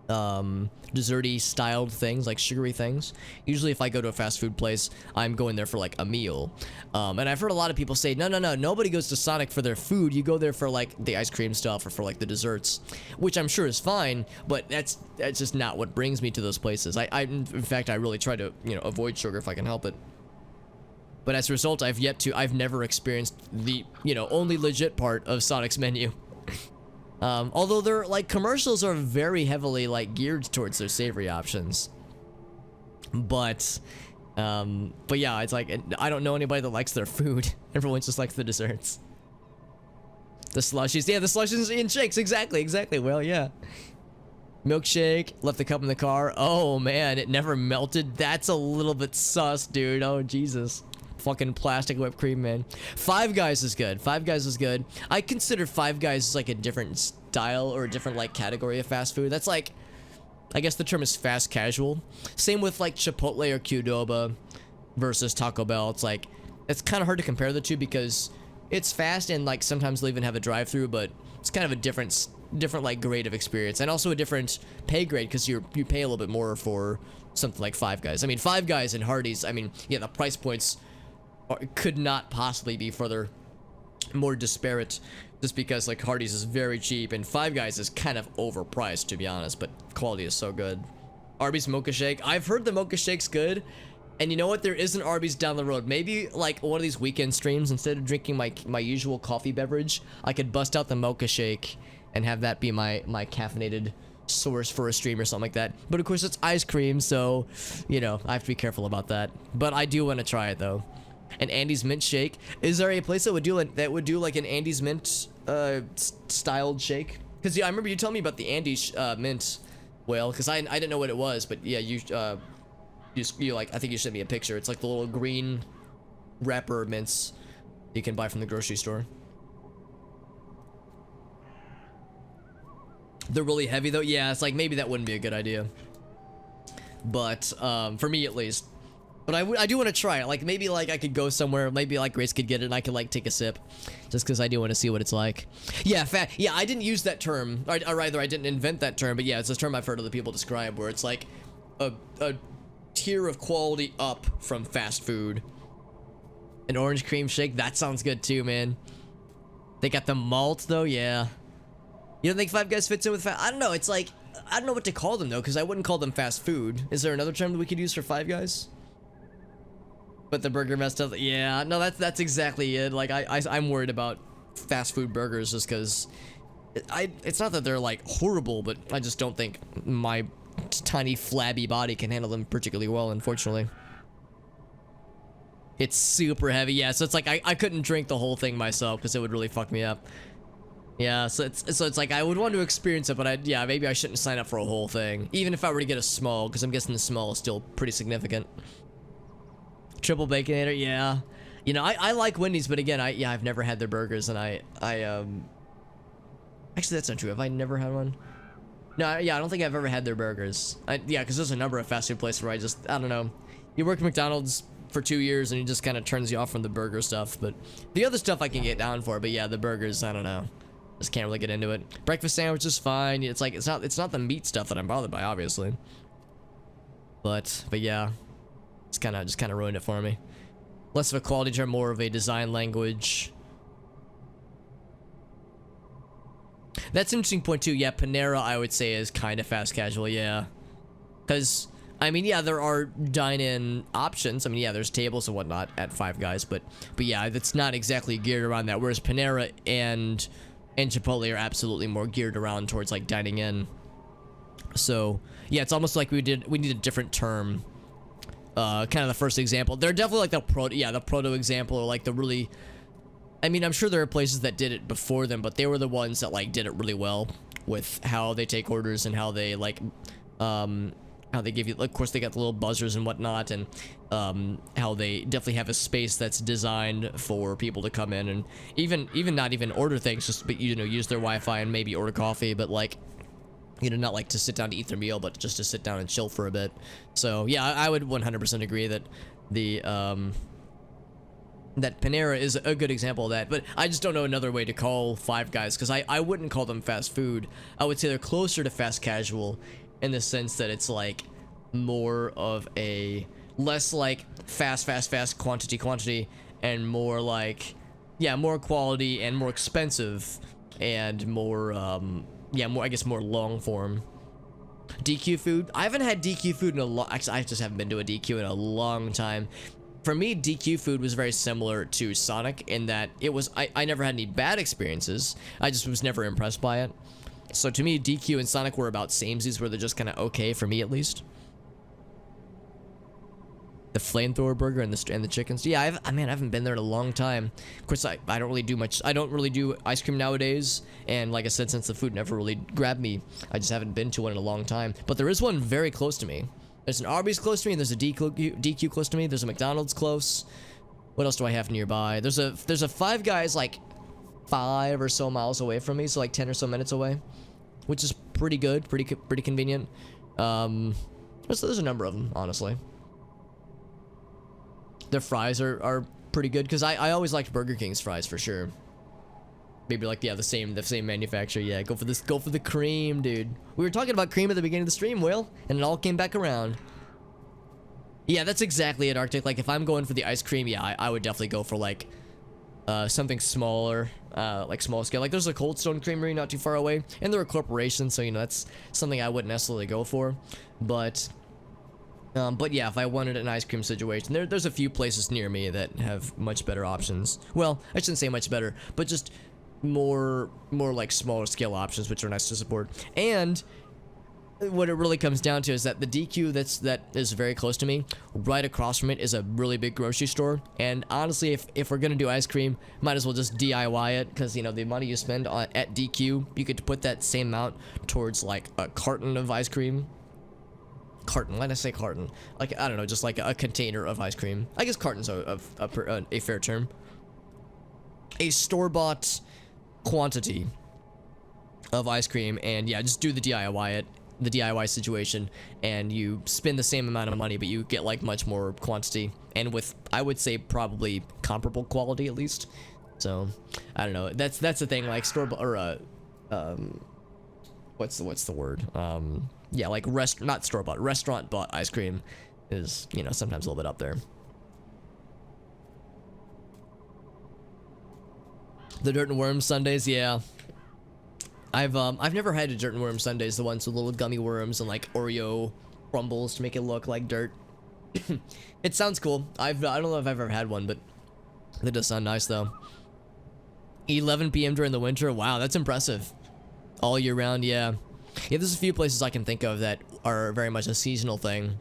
desserty styled things, like sugary things. Usually if I go to a fast food place, I'm going there for like a meal. And I've heard a lot of people say, no, nobody goes to Sonic for their food. You go there for like the ice cream stuff, or for like the desserts, which I'm sure is fine, but that's just not what brings me to those places. In fact, I really try to, you know, avoid sugar if I can help it. But as a result, I've never experienced the, you know, only legit part of Sonic's menu. Although their like commercials are very heavily like geared towards their savory options. But yeah, it's like, I don't know anybody that likes their food. Everyone just likes the desserts. The slushies, yeah, the slushies and shakes, exactly. Well, yeah. Milkshake, left the cup in the car. Oh man, it never melted. That's a little bit sus, dude. Oh Jesus. Fucking plastic whipped cream, man. Five Guys is good. I consider Five Guys as like a different style, or a different like category of fast food. That's like, I guess the term is fast casual. Same with like Chipotle or Qdoba versus Taco Bell. It's like, it's kind of hard to compare the two because it's fast, and like sometimes they'll even have a drive-through, but it's kind of a different like grade of experience, and also a different pay grade because you pay a little bit more for something like Five Guys. I mean, Five Guys and Hardee's, I mean, yeah, the price points could not possibly be further more disparate, just because like Hardee's is very cheap and Five Guys is kind of overpriced, to be honest, but quality is so good. Arby's Mocha Shake, I've heard the Mocha Shake's good, and you know what, there is an Arby's down the road. Maybe like one of these weekend streams, instead of drinking my usual coffee beverage, I could bust out the Mocha Shake and have that be my caffeinated source for a stream or something like that. But of course it's ice cream, so you know, I have to be careful about that, but I do want to try it though. An Andy's Mint Shake. Is there a place that would do like an Andy's Mint styled shake? Because yeah, I remember you telling me about the Andy's Mint. Well, because I didn't know what it was, but yeah, you like, I think you sent me a picture. It's like the little green wrapper mints you can buy from the grocery store. They're really heavy though. Yeah, it's like maybe that wouldn't be a good idea. But for me at least. But I do want to try it. Like maybe like I could go somewhere. Maybe like Grace could get it and I could like take a sip, just because I do want to see what it's like. Yeah, yeah. I didn't use that term, or rather, I didn't invent that term. But yeah, it's a term I've heard other people describe, where it's like a tier of quality up from fast food. An orange cream shake. That sounds good too, man. They got the malt though. Yeah. You don't think Five Guys fits in with fast? I don't know. It's like I don't know what to call them though, because I wouldn't call them fast food. Is there another term that we could use for Five Guys? But the burger messed up. Yeah, no, that's exactly it. Like I'm worried about fast food burgers just because it's not that they're like horrible, but I just don't think my tiny flabby body can handle them particularly well, unfortunately. It's super heavy. Yeah, so it's like I couldn't drink the whole thing myself because it would really fuck me up. Yeah, so it's like I would want to experience it, but yeah, maybe I shouldn't sign up for a whole thing, even if I were to get a small, because I'm guessing the small is still pretty significant. Triple Baconator, yeah. You know, I like Wendy's, but again, I've never had their burgers, and actually that's not true. Have I never had one? No, yeah, I don't think I've ever had their burgers. Yeah, because there's a number of fast food places where I don't know. You work at McDonald's for 2 years, and it just kind of turns you off from the burger stuff, but the other stuff I can get down for, but yeah, the burgers, I don't know. Just can't really get into it. Breakfast sandwich is fine. It's like it's not the meat stuff that I'm bothered by, obviously. But yeah, it's just kind of ruined it for me. Less of a quality term, more of a design language. That's an interesting point too. Yeah, Panera I would say is kind of fast casual. Yeah, because I mean, yeah, there are dine-in options. I mean, yeah, there's tables and whatnot at Five Guys, but yeah, that's not exactly geared around that. Whereas Panera and Chipotle are absolutely more geared around towards like dining in. So yeah, it's almost like we need a different term. Kind of the first example. They're definitely like the proto example, or like the really. I mean, I'm sure there are places that did it before them, but they were the ones that like did it really well with how they take orders and how they like, how they give you. Of course, they got the little buzzers and whatnot, and how they definitely have a space that's designed for people to come in and even not even order things, just but use their Wi-Fi and maybe order coffee, but like. Not like to sit down to eat their meal, but just to sit down and chill for a bit. So yeah, I would 100% agree that that Panera is a good example of that. But I just don't know another way to call Five Guys, because I wouldn't call them fast food. I would say they're closer to fast casual in the sense that it's like more of a less like fast quantity, and more like more quality and more expensive and more I guess more long form. DQ food. I haven't had DQ food in a long. Actually, I just haven't been to a DQ in a long time. For me, DQ food was very similar to Sonic in that it was. I never had any bad experiences. I just was never impressed by it. So to me, DQ and Sonic were about samesies, where they're just kind of okay for me at least. The flamethrower burger and the chickens. Yeah, I haven't been there in a long time. Of course, I don't really do much. I don't really do ice cream nowadays. And like I said, since the food never really grabbed me, I just haven't been to one in a long time. But there is one very close to me. There's an Arby's close to me. There's a DQ close to me. There's a McDonald's close. What else do I have nearby? There's a Five Guys like 5 or so miles away from me, so like 10 or so minutes away, which is pretty good, pretty convenient. There's a number of them, honestly. Their fries are pretty good, because I always liked Burger King's fries for sure. Maybe like the same manufacturer. Yeah, go for the cream, dude. We were talking about cream at the beginning of the stream, Will, and it all came back around. Yeah, that's exactly it, Arctic. Like if I'm going for the ice cream, yeah, I would definitely go for like something smaller, like small scale. Like there's a Cold Stone Creamery not too far away, and they're a corporation, so that's something I wouldn't necessarily go for, but yeah, if I wanted an ice cream situation, there's a few places near me that have much better options. Well, I shouldn't say much better, but just more like smaller scale options, which are nice to support. And what it really comes down to is that the DQ that is very close to me, right across from it is a really big grocery store. And honestly, if we're gonna do ice cream, might as well just DIY it, because the money you spend at DQ, you could put that same amount towards like a carton of ice cream. Carton, why did I say carton? Like, I don't know, just like a container of ice cream. I guess carton's a fair term. a store-bought quantity of ice cream, and yeah, just do the DIY situation, and you spend the same amount of money, but you get like much more quantity, and with, I would say, probably comparable quality at least. So I don't know, that's the thing, like store or what's the word, yeah, like not store bought, restaurant bought ice cream is, you know, sometimes a little bit up there. The dirt and worm sundaes, yeah. I've never had a dirt and worm sundaes, the ones with little gummy worms and like Oreo crumbles to make it look like dirt. It sounds cool. I don't know if I've ever had one, but it does sound nice though. 11 p.m. during the winter. Wow, that's impressive. All year round, yeah. Yeah, there's a few places I can think of that are very much a seasonal thing.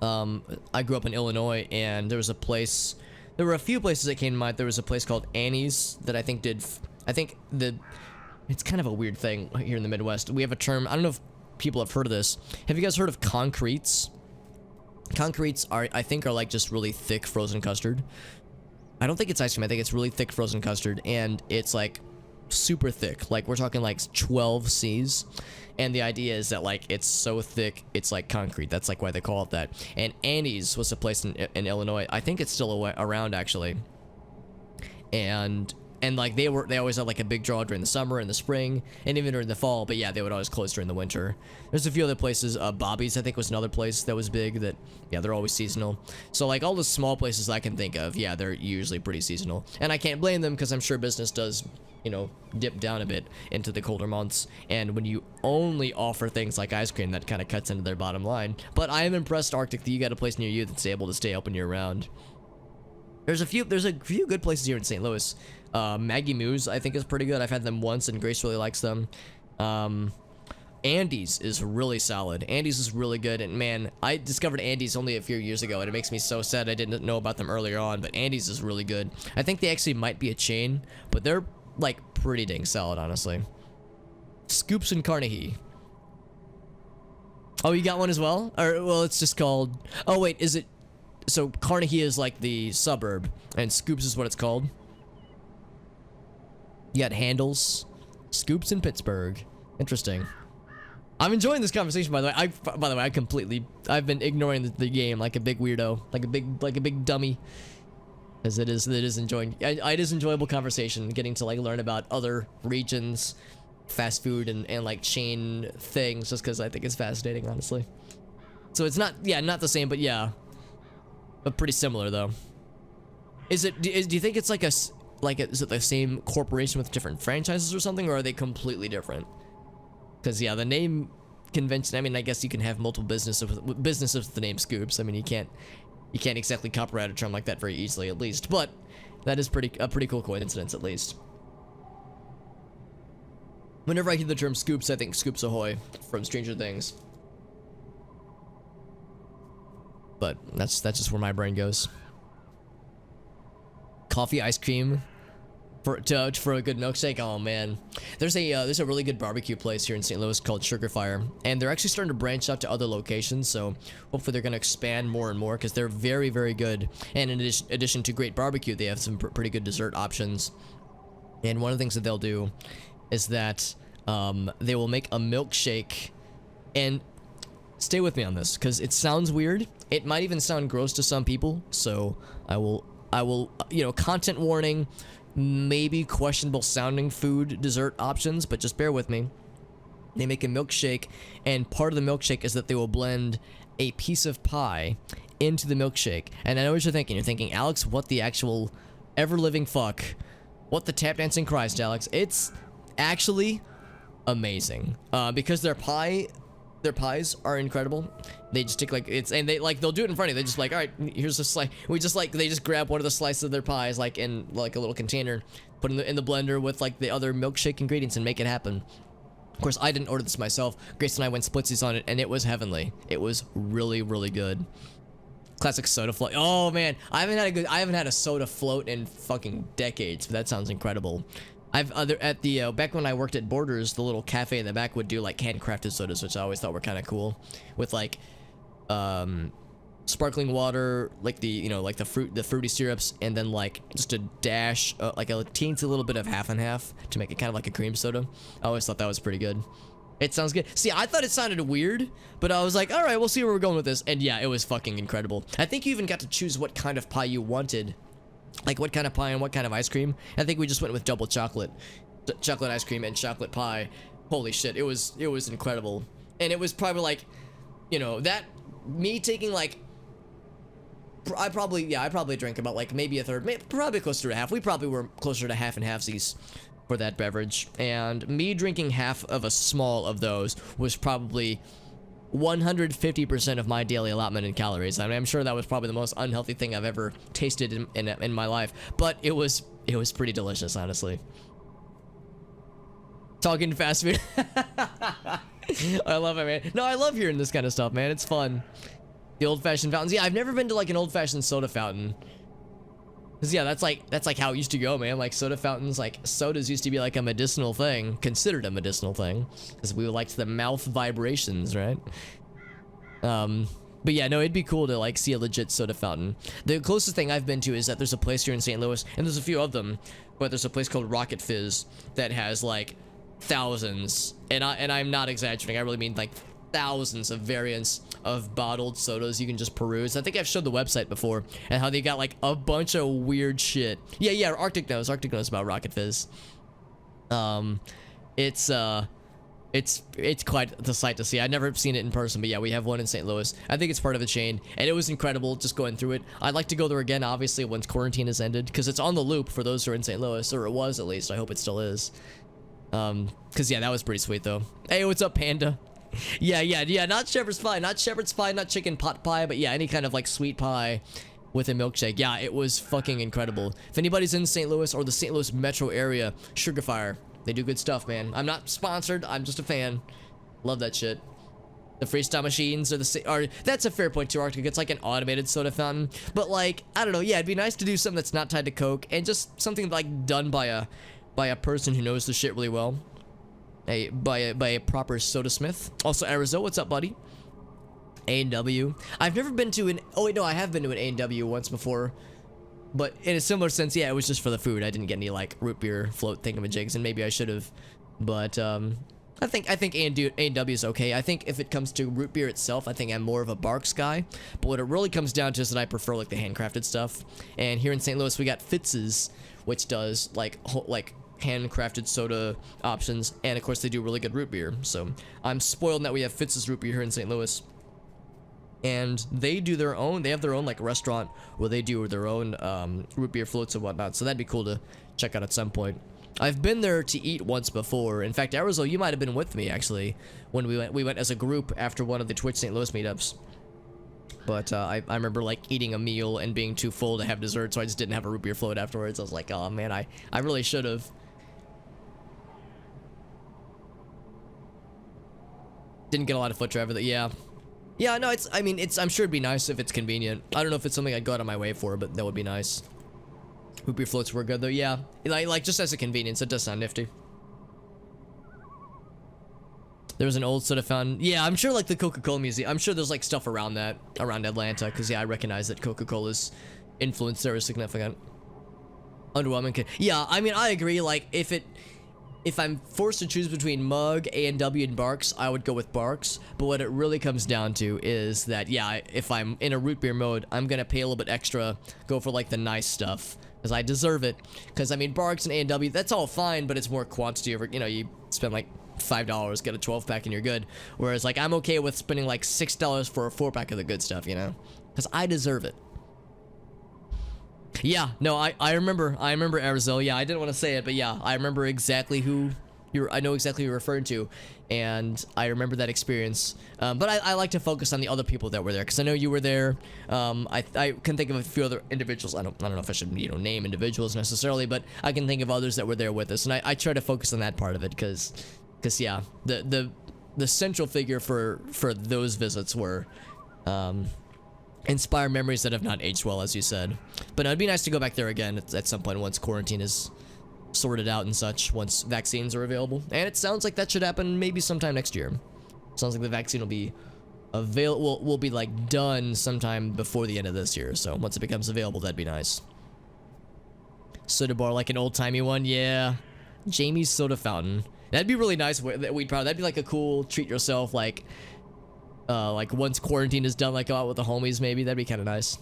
I grew up in Illinois, and there was a place. There were a few places that came to mind. There was a place called Annie's that I think did. It's kind of a weird thing here in the Midwest. We have a term. I don't know if people have heard of this. Have you guys heard of concretes? Concretes I think, are like just really thick frozen custard. I don't think it's ice cream. I think it's really thick frozen custard, and it's like super thick. Like we're talking like 12 C's. And the idea is that like it's so thick, it's like concrete. That's like why they call it that. And Annie's was a place in Illinois. I think it's still around actually. And like they always had like a big draw during the summer and the spring and even during the fall, but yeah, they would always close during the winter. There's a few other places. Bobby's I think was another place that was big that, yeah, they're always seasonal. So like all the small places I can think of, yeah, they're usually pretty seasonal. And I can't blame them, because I'm sure business does, you know, dip down a bit into the colder months, and when you only offer things like ice cream, that kind of cuts into their bottom line. But I am impressed, Arctic, that you got a place near you that's able to stay open year round. There's a few good places here in St. Louis. Maggie Moo's I think is pretty good. I've had them once and Grace really likes them. Andy's is really solid. Andy's is really good, and man, I discovered Andy's only a few years ago, and it makes me so sad I didn't know about them earlier on, but Andy's is really good. I think they actually might be a chain, but they're like pretty dang solid, honestly. Scoops in Carnegie. Oh, you got one as well? Or, well, it's just called, oh wait, is it, so Carnegie is like the suburb, and Scoops is what it's called. You got Handles, Scoops in Pittsburgh. Interesting. I'm enjoying this conversation, by the way. I've been ignoring the game like a big weirdo, like a big dummy. As it is enjoyable conversation, getting to like learn about other regions, fast food and like chain things, just because I think it's fascinating, honestly. So it's not, yeah, not the same, but yeah, but pretty similar though. Do you think it's like is it the same corporation with different franchises or something, or are they completely different? Because yeah, the name convention, I mean, I guess you can have multiple businesses with the name Scoops. I mean, you can't exactly copyright a term like that very easily, at least, but that is a pretty cool coincidence, at least. Whenever I hear the term Scoops, I think Scoops Ahoy from Stranger Things. But that's just where my brain goes. Coffee, ice cream, for a good milkshake. Oh man, there's a really good barbecue place here in St. Louis called Sugar Fire, and they're actually starting to branch out to other locations. So hopefully they're going to expand more and more, because they're very, very good. And in addition to great barbecue, they have some pretty good dessert options. And one of the things that they'll do is that they will make a milkshake. And stay with me on this, because it sounds weird. It might even sound gross to some people. So I will, you know, content warning. Maybe questionable sounding food dessert options, but just bear with me. They make a milkshake, and part of the milkshake is that they will blend a piece of pie into the milkshake. And I know what you're thinking. You're thinking, Alex, what the actual ever-living fuck? What the tap-dancing Christ, Alex? It's actually amazing. Because their pies are incredible. They just take they'll do it in front of you. They just like, all right, here's a slice. They just grab one of the slices of their pies, like in like a little container, put in the blender with like the other milkshake ingredients, and make it happen. Of course, I didn't order this myself. Grace and I went splitsies on it, and it was heavenly. It was really, really good. Classic soda float. Oh man, I haven't had a soda float in fucking decades. But that sounds incredible. Back when I worked at Borders, the little cafe in the back would do like handcrafted sodas, which I always thought were kind of cool, with like sparkling water, like the, you know, like the fruity syrups, and then like just a dash, like a teensy little bit of half and half to make it kind of like a cream soda. I always thought that was pretty good. It sounds good. See, I thought it sounded weird, but I was like, all right, we'll see where we're going with this. And yeah, it was fucking incredible. I think you even got to choose what kind of pie you wanted, like what kind of pie and what kind of ice cream. I think we just went with double chocolate ice cream and chocolate pie. Holy shit, it was incredible. And it was probably like, you know, that me taking like, I probably drank about like maybe a third, probably closer to a half. We probably were closer to half and halfsies for that beverage, and me drinking half of a small of those was probably 150% of my daily allotment in calories. I mean, I'm sure that was probably the most unhealthy thing I've ever tasted in my life, but it was pretty delicious, honestly. Talking fast food. I love it, man. No, I love hearing this kind of stuff, man. It's fun. The old-fashioned fountains. Yeah, I've never been to like an old-fashioned soda fountain. Cause yeah, that's like how it used to go, man. Like soda fountains, like sodas used to be like a medicinal thing, considered a medicinal thing, because we liked the mouth vibrations, right? But yeah, no, it'd be cool to like see a legit soda fountain. The closest thing I've been to is that there's a place here in St. Louis, and there's a few of them, but there's a place called Rocket Fizz that has like thousands, and I'm not exaggerating. I really mean like thousands of variants of bottled sodas you can just peruse. I think I've showed the website before and how they got like a bunch of weird shit. Yeah, Arctic knows about Rocket Fizz. It's quite the sight to see. I've never seen it in person, but yeah, we have one in St. Louis. I think it's part of a chain, and it was incredible just going through it. I'd like to go there again, obviously, once quarantine has ended, because it's on the loop for those who are in St. Louis, or it was at least. I hope it still is. Because yeah, that was pretty sweet though. Hey, what's up, Panda? Yeah, not shepherd's pie, not chicken pot pie, but yeah, any kind of like sweet pie with a milkshake. Yeah, it was fucking incredible. If anybody's in St. Louis or the St. Louis metro area, Sugar Fire, they do good stuff, man. I'm not sponsored, I'm just a fan. Love that shit. The freestyle machines are that's a fair point too, Arctic. It's like an automated soda fountain, but like, I don't know, yeah, it'd be nice to do something that's not tied to Coke and just something like done by a person who knows the shit really well. By a proper soda smith. Also, Arizona, what's up, buddy? A&W. I've never been to an... Oh, wait, no, I have been to an A&W once before. But in a similar sense, yeah, it was just for the food. I didn't get any, like, root beer float thingamajigs, and maybe I should have. But, I think A&W is okay. I think if it comes to root beer itself, I think I'm more of a Barks guy. But what it really comes down to is that I prefer, like, the handcrafted stuff. And here in St. Louis, we got Fitz's, which does, like handcrafted soda options, and of course they do really good root beer. So I'm spoiled that we have Fitz's root beer here in St. Louis, and they have their own like restaurant where they do their own root beer floats and whatnot. So that'd be cool to check out at some point. I've been there to eat once before. In fact, Arizona, you might have been with me actually when we went as a group after one of the Twitch St. Louis meetups. But I remember like eating a meal and being too full to have dessert, so I just didn't have a root beer float afterwards. I was like, oh man, I really should have. Didn't get a lot of foot traffic. Yeah, no, I'm sure it'd be nice if it's convenient. I don't know if it's something I'd go out of my way for, but that would be nice. Root beer floats were good though. Yeah, like just as a convenience, it does sound nifty. There was an old soda fountain. Yeah, I'm sure like the Coca-Cola Museum. I'm sure there's like stuff around Atlanta, because yeah, I recognize that Coca-Cola's influence there is significant. Underwhelming. Yeah, I mean, I agree. Like if I'm forced to choose between Mug, A&W, and Barks, I would go with Barks. But what it really comes down to is that, yeah, if I'm in a root beer mode, I'm gonna pay a little bit extra, go for like the nice stuff, because I deserve it. Because I mean, Barks and A&W, that's all fine, but it's more quantity over, you know, you spend like $5, get a 12-pack and you're good. Whereas like, I'm okay with spending like $6 for a 4-pack of the good stuff, you know, because I deserve it. Yeah, no, I remember Arizona. Yeah, I didn't want to say it, but yeah, I remember exactly I know exactly who you're referring to, and I remember that experience. But I like to focus on the other people that were there, because I know you were there. I can think of a few other individuals. I don't know if I should, you know, name individuals necessarily, but I can think of others that were there with us, and I try to focus on that part of it, because yeah, the central figure for those visits were inspire memories that have not aged well, as you said. But it'd be nice to go back there again at some point once quarantine is sorted out and such, once vaccines are available. And it sounds like that should happen maybe sometime next year. Sounds like the vaccine will be will be like done sometime before the end of this year. So once it becomes available, that'd be nice. Soda bar, like an old-timey one, yeah. Jamie's soda fountain. That'd be really nice. That'd be like a cool treat yourself, like once quarantine is done, like go out with the homies maybe. That'd be kind of nice.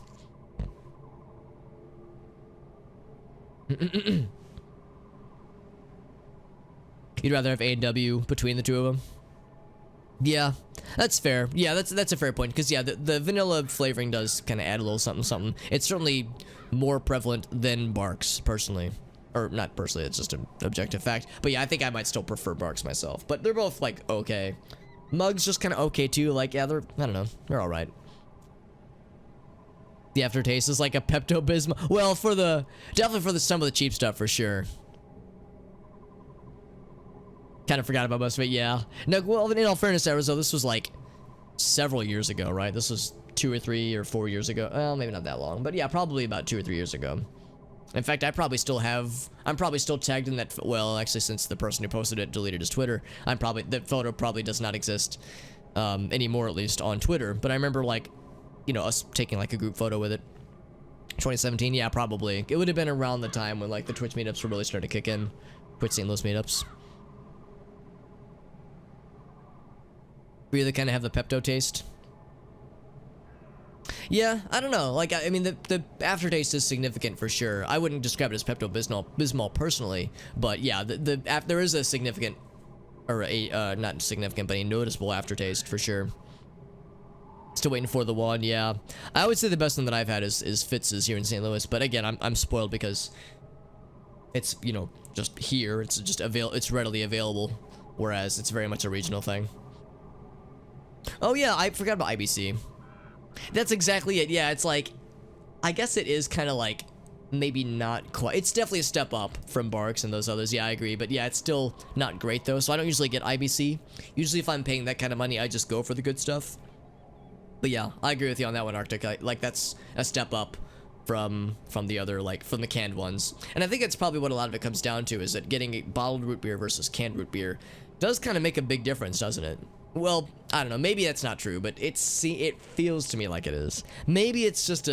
You'd rather have A&W between the two of them? Yeah, that's fair. Yeah, that's a fair point. Because yeah, the vanilla flavoring does kind of add a little something something. It's certainly more prevalent than Barks, personally. Or not personally, it's just an objective fact. But yeah, I think I might still prefer Barks myself. But they're both like okay. Mug's just kind of okay too. Like yeah, I don't know, they're all right. The aftertaste is like a Pepto-Bismol. Well, definitely for some of the cheap stuff for sure. Kind of forgot about most of it, yeah. No, well, in all fairness, Arizona, this was like several years ago, right? This was 2 or 3 or 4 years ago. Well, maybe not that long, but yeah, probably about 2 or 3 years ago. In fact, I'm probably still tagged in that, well, actually, since the person who posted it deleted his Twitter, that photo probably does not exist anymore, at least on Twitter. But I remember, like, you know, us taking like a group photo with it. 2017, yeah, probably. It would have been around the time when like the Twitch meetups were really starting to kick in. Twitch St. Louis meetups. Really kind of have the Pepto taste. Yeah, I don't know. Like, I mean, the aftertaste is significant for sure. I wouldn't describe it as Pepto-Bismol personally, but yeah, there is a significant, or a not significant, but a noticeable aftertaste for sure. Still waiting for the one, yeah. I would say the best one that I've had is Fitz's here in St. Louis, but again, I'm spoiled because it's, you know, just here. It's just it's readily available, whereas it's very much a regional thing. Oh yeah, I forgot about IBC. That's exactly it. Yeah, it's like, I guess it is kind of like, maybe not quite. It's definitely a step up from Barks and those others. Yeah, I agree. But yeah, it's still not great though. So I don't usually get IBC. Usually if I'm paying that kind of money, I just go for the good stuff. But yeah, I agree with you on that one, Arctic. Like that's a step up from the other, like from the canned ones. And I think that's probably what a lot of it comes down to, is that getting a bottled root beer versus canned root beer does kind of make a big difference, doesn't it? Well, I don't know, maybe that's not true, but it feels to me like it is. Maybe it's just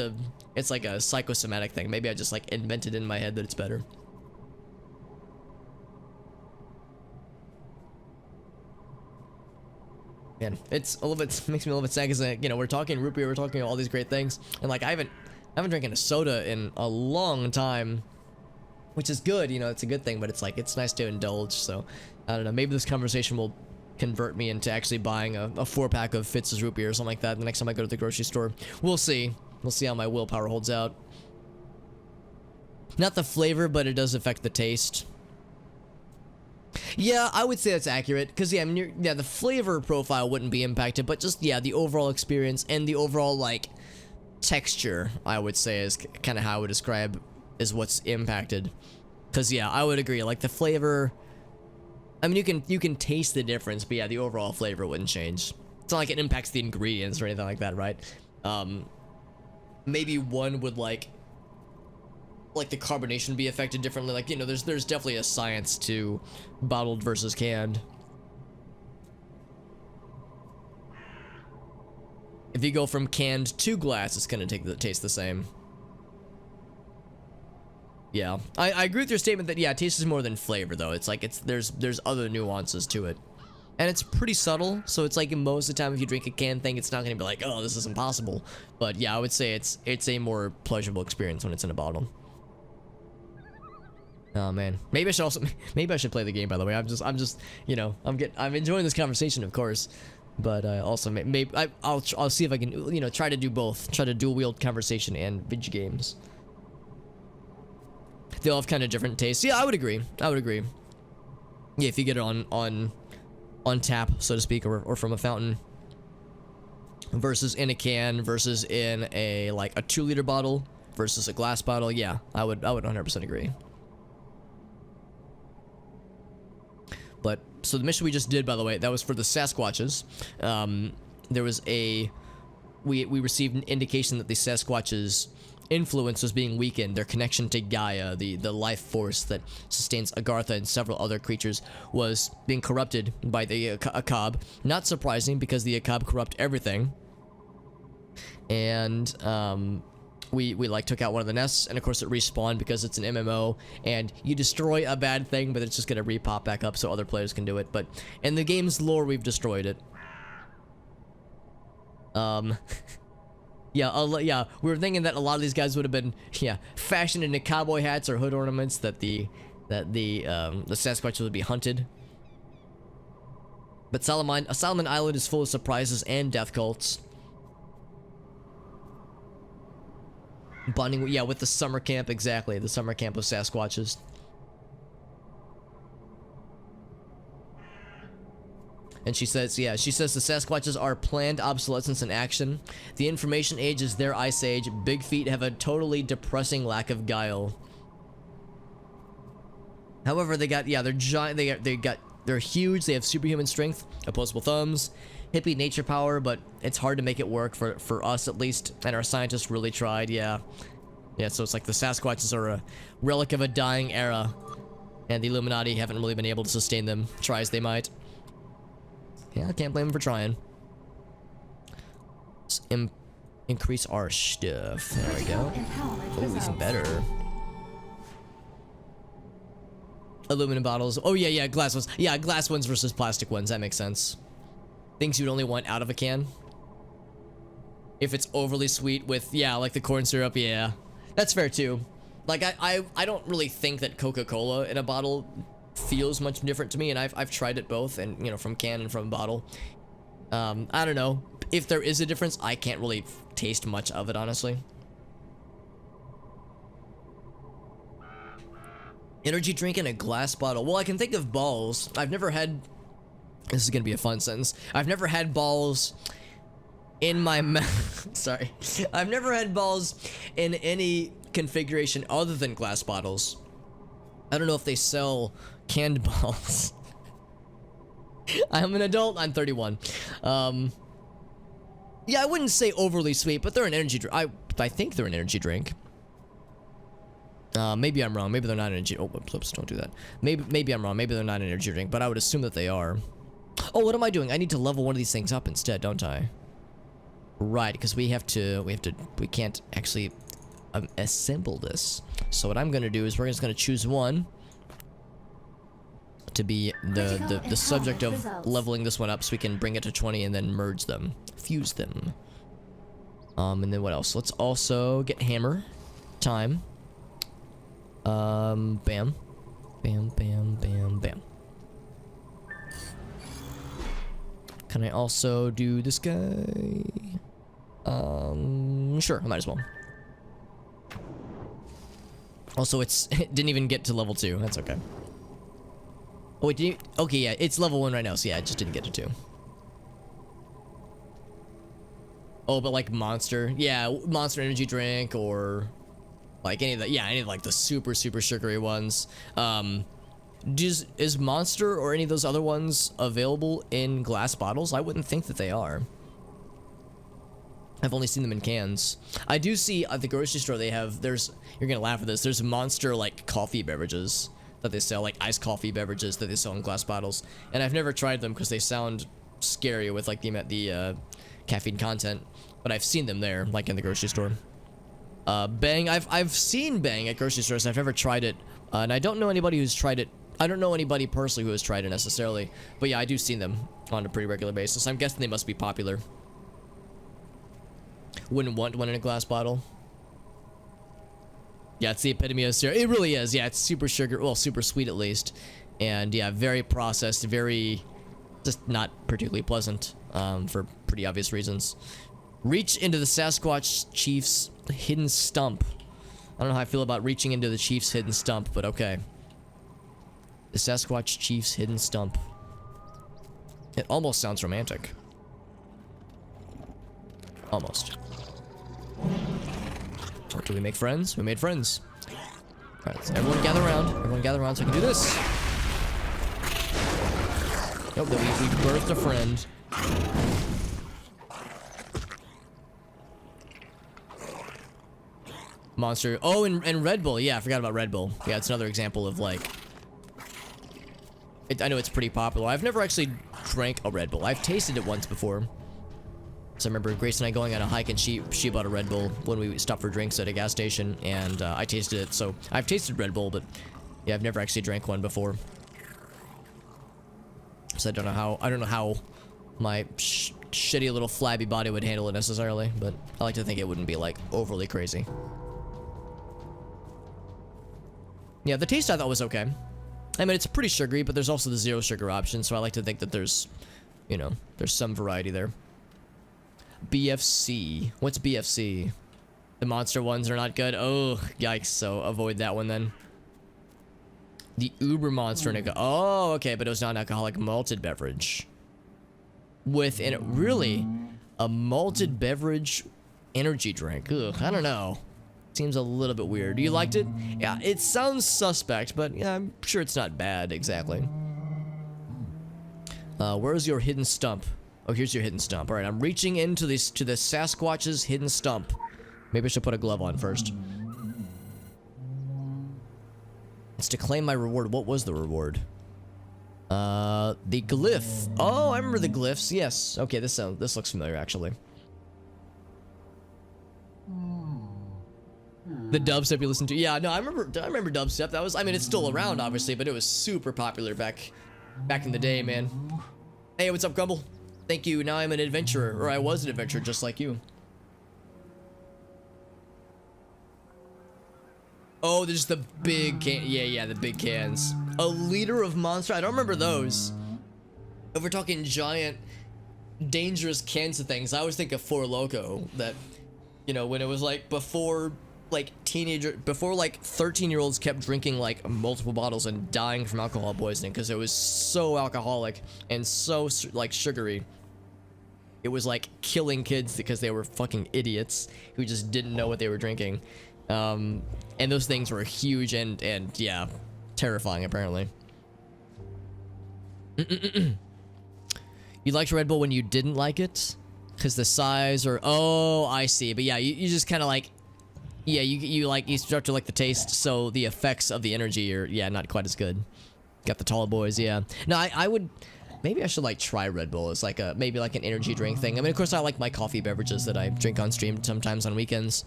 it's like a psychosomatic thing. Maybe I just like invented in my head that it's better. Man, it's a little bit, makes me a little bit sad because, you know, we're talking root beer, we're talking all these great things, and like I haven't drinking a soda in a long time, which is good, you know, it's a good thing, but it's like, it's nice to indulge. So I don't know, maybe this conversation will convert me into actually buying a 4-pack of Fitz's root beer or something like that the next time I go to the grocery store. We'll see how my willpower holds out. Not the flavor, but it does affect the taste. Yeah, I would say that's accurate, because yeah, I mean, the flavor profile wouldn't be impacted, but just yeah, the overall experience and the overall like texture, I would say, is kind of how I would describe is what's impacted. Because yeah, I would agree, like the flavor, I mean, you can taste the difference, but yeah, the overall flavor wouldn't change. It's not like it impacts the ingredients or anything like that, right? Maybe one would like the carbonation be affected differently. Like, you know, there's definitely a science to bottled versus canned. If you go from canned to glass, it's gonna taste the same. Yeah, I agree with your statement that yeah, taste is more than flavor though. It's like there's other nuances to it, and it's pretty subtle. So it's like most of the time, if you drink a canned thing, it's not gonna be like, oh, this is impossible. But yeah, I would say it's a more pleasurable experience when it's in a bottle. Oh man, maybe I should play the game. By the way, I'm just you know, I'm enjoying this conversation, of course, but also maybe I'll see if I can, you know, try to do both, try to dual wield conversation and video games. They all have kind of different tastes. Yeah, I would agree. Yeah, if you get it on tap, so to speak, or from a fountain, versus in a can, versus in a like a 2-liter bottle versus a glass bottle. Yeah, I would 100% agree. But so the mission we just did, by the way, that was for the Sasquatches. There was we received an indication that the Sasquatches influence was being weakened. Their connection to Gaia, the life force that sustains Agartha and several other creatures, was being corrupted by the Akab. Not surprising, because the Akab corrupt everything. And we like took out one of the nests, and of course it respawned because it's an MMO, and you destroy a bad thing, but it's just gonna repop back up so other players can do it. But in the game's lore, we've destroyed it. Yeah, we were thinking that a lot of these guys would have been, fashioned into cowboy hats or hood ornaments, that the Sasquatches would be hunted. But Solomon Island is full of surprises and death cults. Bonding, with the summer camp, exactly, the summer camp of Sasquatches. And she says the Sasquatches are planned obsolescence in action. The information age is their ice age. Big feet have a totally depressing lack of guile. However, they got, they're giant, they're huge, they have superhuman strength, opposable thumbs, hippie nature power, but it's hard to make it work for us at least, and our scientists really tried, Yeah, so it's like the Sasquatches are a relic of a dying era, and the Illuminati haven't really been able to sustain them, try as they might. Yeah, I can't blame them for trying. Let's increase our stuff. There we go. Oh, even better. Aluminum bottles. Oh, yeah, glass ones. Yeah, glass ones versus plastic ones. That makes sense. Things you'd only want out of a can. If it's overly sweet with, like the corn syrup, yeah. That's fair, too. Like, I don't really think that Coca-Cola in a bottle feels much different to me, and I've tried it both, and from can and from bottle. I don't know if there is a difference. I can't really taste much of it, honestly. Energy drink in a glass bottle. Well, I can think of balls. I've never had, this is gonna be a fun sentence, I've never had balls in my mouth. Sorry, I've never had balls in any configuration other than glass bottles. I don't know if they sell canned balls. I'm an adult. I'm 31. Yeah, I wouldn't say overly sweet, but they're an energy drink. I think they're an energy drink. Maybe I'm wrong. Maybe they're not an energy. Oh, whoops! Don't do that. Maybe I'm wrong. Maybe they're not an energy drink, but I would assume that they are. Oh, what am I doing? I need to level one of these things up instead, don't I? Right, because we can't actually assemble this. So what I'm gonna do is we're just gonna choose one to be the subject of leveling this one up, so we can bring it to 20 and then merge them, fuse them. And then what else? Let's also get hammer time. Bam, bam, bam, bam, bam. Can I also do this guy? Sure, I might as well. Also, it didn't even get to level 2. That's okay. Oh, wait, okay, yeah, it's level 1 right now, so yeah, it just didn't get to 2. Oh, but like Monster. Yeah, Monster energy drink, or like any of the, any of like the super sugary ones. Is Monster or any of those other ones available in glass bottles? I wouldn't think that they are. I've only seen them in cans. I do see at the grocery store they have, you're gonna laugh at this, there's Monster like coffee beverages that they sell, like iced coffee beverages that they sell in glass bottles, and I've never tried them because they sound scary with like the caffeine content, but I've seen them there, like in the grocery store. Bang, I've seen Bang at grocery stores. I've never tried it, and I don't know anybody who's tried it. I don't know anybody personally who has tried it necessarily, but yeah, I do see them on a pretty regular basis. I'm guessing they must be popular. Wouldn't want one in a glass bottle. Yeah, it's the epitome of syrup. It really is. Yeah, it's super sugar, well, super sweet at least, and yeah, very processed, very just not particularly pleasant, for pretty obvious reasons. Reach into the Sasquatch Chief's hidden stump. I don't know how I feel about reaching into the Chief's hidden stump, but okay. The Sasquatch Chief's hidden stump. It almost sounds romantic. Almost. Oh, do we make friends? We made friends. Alright, let's everyone gather around. Everyone gather around so I can do this. Nope, we birthed a friend. Monster. Oh, and Red Bull. Yeah, I forgot about Red Bull. Yeah, it's another example of like... I know it's pretty popular. I've never actually drank a Red Bull. I've tasted it once before. So I remember Grace and I going on a hike, and she bought a Red Bull when we stopped for drinks at a gas station, and I tasted it. So I've tasted Red Bull, but yeah, I've never actually drank one before. So I don't know how my shitty little flabby body would handle it necessarily, but I like to think it wouldn't be like overly crazy. Yeah, the taste I thought was okay. I mean, it's pretty sugary, but there's also the zero sugar option, so I like to think that there's, you know, there's some variety there. BFC. What's BFC? The monster ones are not good. Oh, yikes. So avoid that one then. The Uber Monster. Oh, okay, but it was non-alcoholic malted beverage. With in it, really, a malted beverage energy drink. Ugh, I don't know. Seems a little bit weird. You liked it? Yeah, it sounds suspect, but yeah, I'm sure it's not bad exactly. Where's your hidden stump? Oh, here's your hidden stump. All right, I'm reaching into this to the Sasquatch's hidden stump. Maybe I should put a glove on first. It's to claim my reward. What was the reward? The glyph. Oh, I remember the glyphs. Yes. Okay, this looks familiar actually. The dubstep you listen to. Yeah, no, I remember dubstep. That was, I mean, it's still around obviously, but it was super popular back in the day, man. Hey, what's up, Grumble? Thank you. Now I'm an adventurer, or I was an adventurer just like you. Oh, there's the big can. Yeah, the big cans. A liter of Monster. I don't remember those. If we're talking giant, dangerous cans of things, I always think of Four Loko. That, you know, when it was like before, like 13-year-olds kept drinking like multiple bottles and dying from alcohol poisoning because it was so alcoholic and so like sugary. It was like killing kids because they were fucking idiots who just didn't know what they were drinking. And those things were huge and yeah, terrifying apparently. You liked Red Bull when you didn't like it? Because the size or... Oh, I see. But yeah, you just kind of like... Yeah, you start to like the taste, so the effects of the energy are, yeah, not quite as good. Got the tall boys, yeah. No, I would... Maybe I should like try Red Bull as like maybe like an energy drink thing. I mean, of course I like my coffee beverages that I drink on stream sometimes on weekends,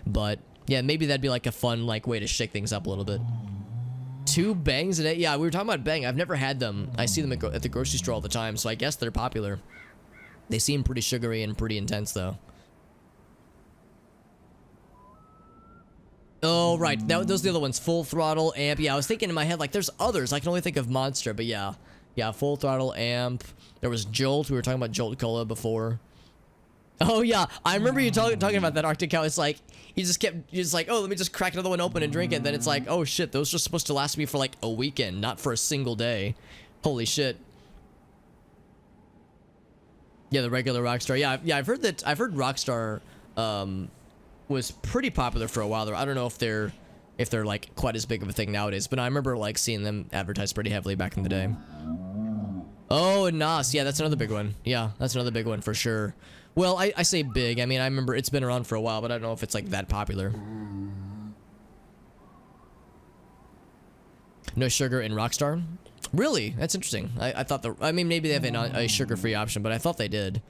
but yeah, maybe that'd be like a fun like way to shake things up a little bit. 2 bangs a day? Yeah, we were talking about bang. I've never had them. I see them at the grocery store all the time, so I guess they're popular. They seem pretty sugary and pretty intense though. Oh, right. Those are the other ones. Full Throttle, Amp. Yeah, I was thinking in my head, like, there's others. I can only think of Monster, but yeah. Yeah, Full Throttle, Amp. There was Jolt. We were talking about Jolt Cola before. Oh, yeah. I remember you talking about that Arctic Cow. It's like, you're just like, oh, let me just crack another one open and drink it. And then it's like, oh, shit, those are supposed to last me for, like, a weekend, not for a single day. Holy shit. Yeah, the regular Rockstar. Yeah, I've heard Rockstar, was pretty popular for a while there. I don't know if they're like quite as big of a thing nowadays, but I remember like seeing them advertised pretty heavily back in the day. Oh, and Nas. Yeah, that's another big one. Yeah, that's another big one for sure. Well, I say big. I mean, I remember it's been around for a while, but I don't know if it's like that popular. No sugar in Rockstar? Really? That's interesting. I thought I mean, maybe they have a sugar-free option, but I thought they did.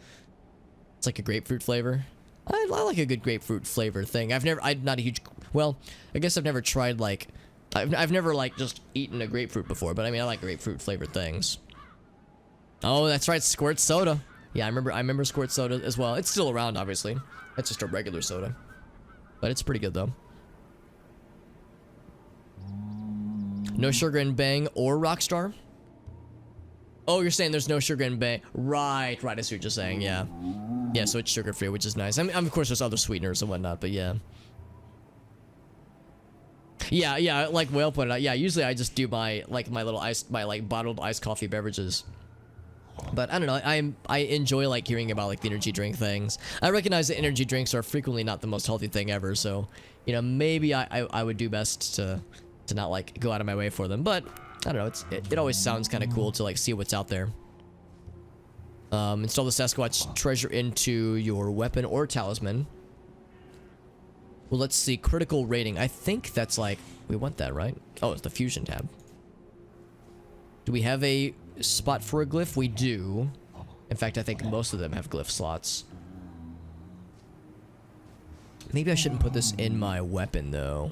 It's like a grapefruit flavor. I like a good grapefruit flavor thing. I'm not a huge, well, I guess I've never tried like, I've never like just eaten a grapefruit before, but I mean, I like grapefruit flavored things. Oh, that's right, Squirt Soda. Yeah, I remember Squirt Soda as well. It's still around, obviously. That's just a regular soda, but it's pretty good though. No sugar in Bang or Rockstar? Oh, you're saying there's no sugar in Bang. Right, I see what you're saying, yeah. Yeah, so it's sugar-free, which is nice. I mean, of course, there's other sweeteners and whatnot, but yeah. Yeah, like Whale pointed out, yeah, usually I just do my little bottled iced coffee beverages. But I don't know, I enjoy like hearing about like the energy drink things. I recognize that energy drinks are frequently not the most healthy thing ever, so, you know, maybe I would do best to not like go out of my way for them, but I don't know, it always sounds kind of cool to like see what's out there. Install the Sasquatch treasure into your weapon or talisman. Well, let's see. Critical rating. I think that's like... We want that, right? Oh, it's the fusion tab. Do we have a spot for a glyph? We do. In fact, I think most of them have glyph slots. Maybe I shouldn't put this in my weapon, though.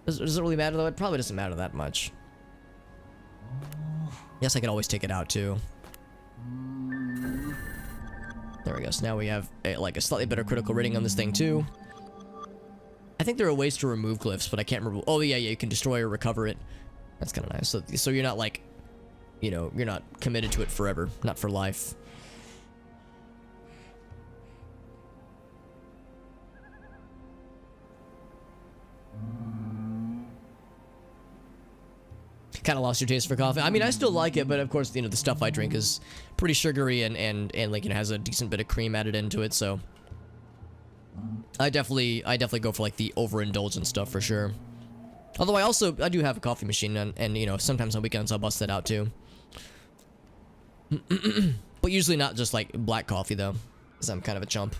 Does it really matter, though? It probably doesn't matter that much. Yes, I could always take it out, too. There we go. So now we have like a slightly better critical rating on this thing, too. I think there are ways to remove glyphs, but I can't remember. Oh, yeah, you can destroy or recover it. That's kind of nice. So you're not like, you know, you're not committed to it forever. Not for life. Kind of lost your taste for coffee. I mean, I still like it, but of course, you know, the stuff I drink is pretty sugary and like, you know, has a decent bit of cream added into it, so I definitely go for like the overindulgent stuff for sure. Although I do have a coffee machine and you know, sometimes on weekends I'll bust that out too. But usually not just like black coffee though, because I'm kind of a chump.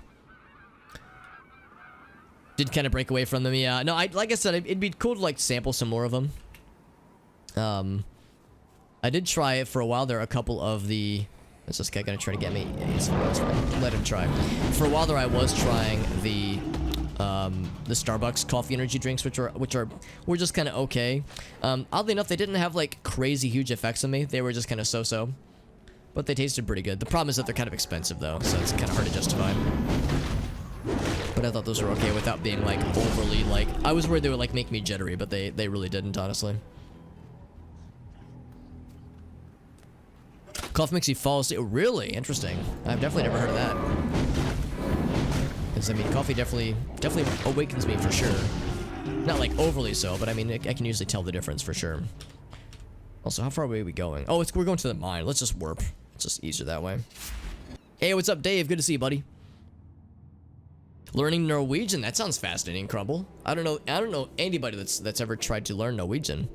Did kind of break away from them, yeah. No, like I said, it'd be cool to like sample some more of them. I did try it for a while. There are a couple of the... Is this guy gonna try to get me? Yeah, he's fine. Let him try. For a while there, I was trying the Starbucks coffee energy drinks, which were just kind of okay. Oddly enough, they didn't have like crazy huge effects on me. They were just kind of so-so, but they tasted pretty good. The problem is that they're kind of expensive though, so it's kind of hard to justify. But I thought those were okay without being like overly like... I was worried they would like make me jittery, but they really didn't, honestly. Coffee makes you fall asleep. Really? Interesting. I've definitely never heard of that. Because, I mean, coffee definitely awakens me for sure. Not, like, overly so, but, I mean, I can usually tell the difference for sure. Also, how far away are we going? Oh, we're going to the mine. Let's just warp. It's just easier that way. Hey, what's up, Dave? Good to see you, buddy. Learning Norwegian? That sounds fascinating, Crumble. I don't know anybody that's ever tried to learn Norwegian.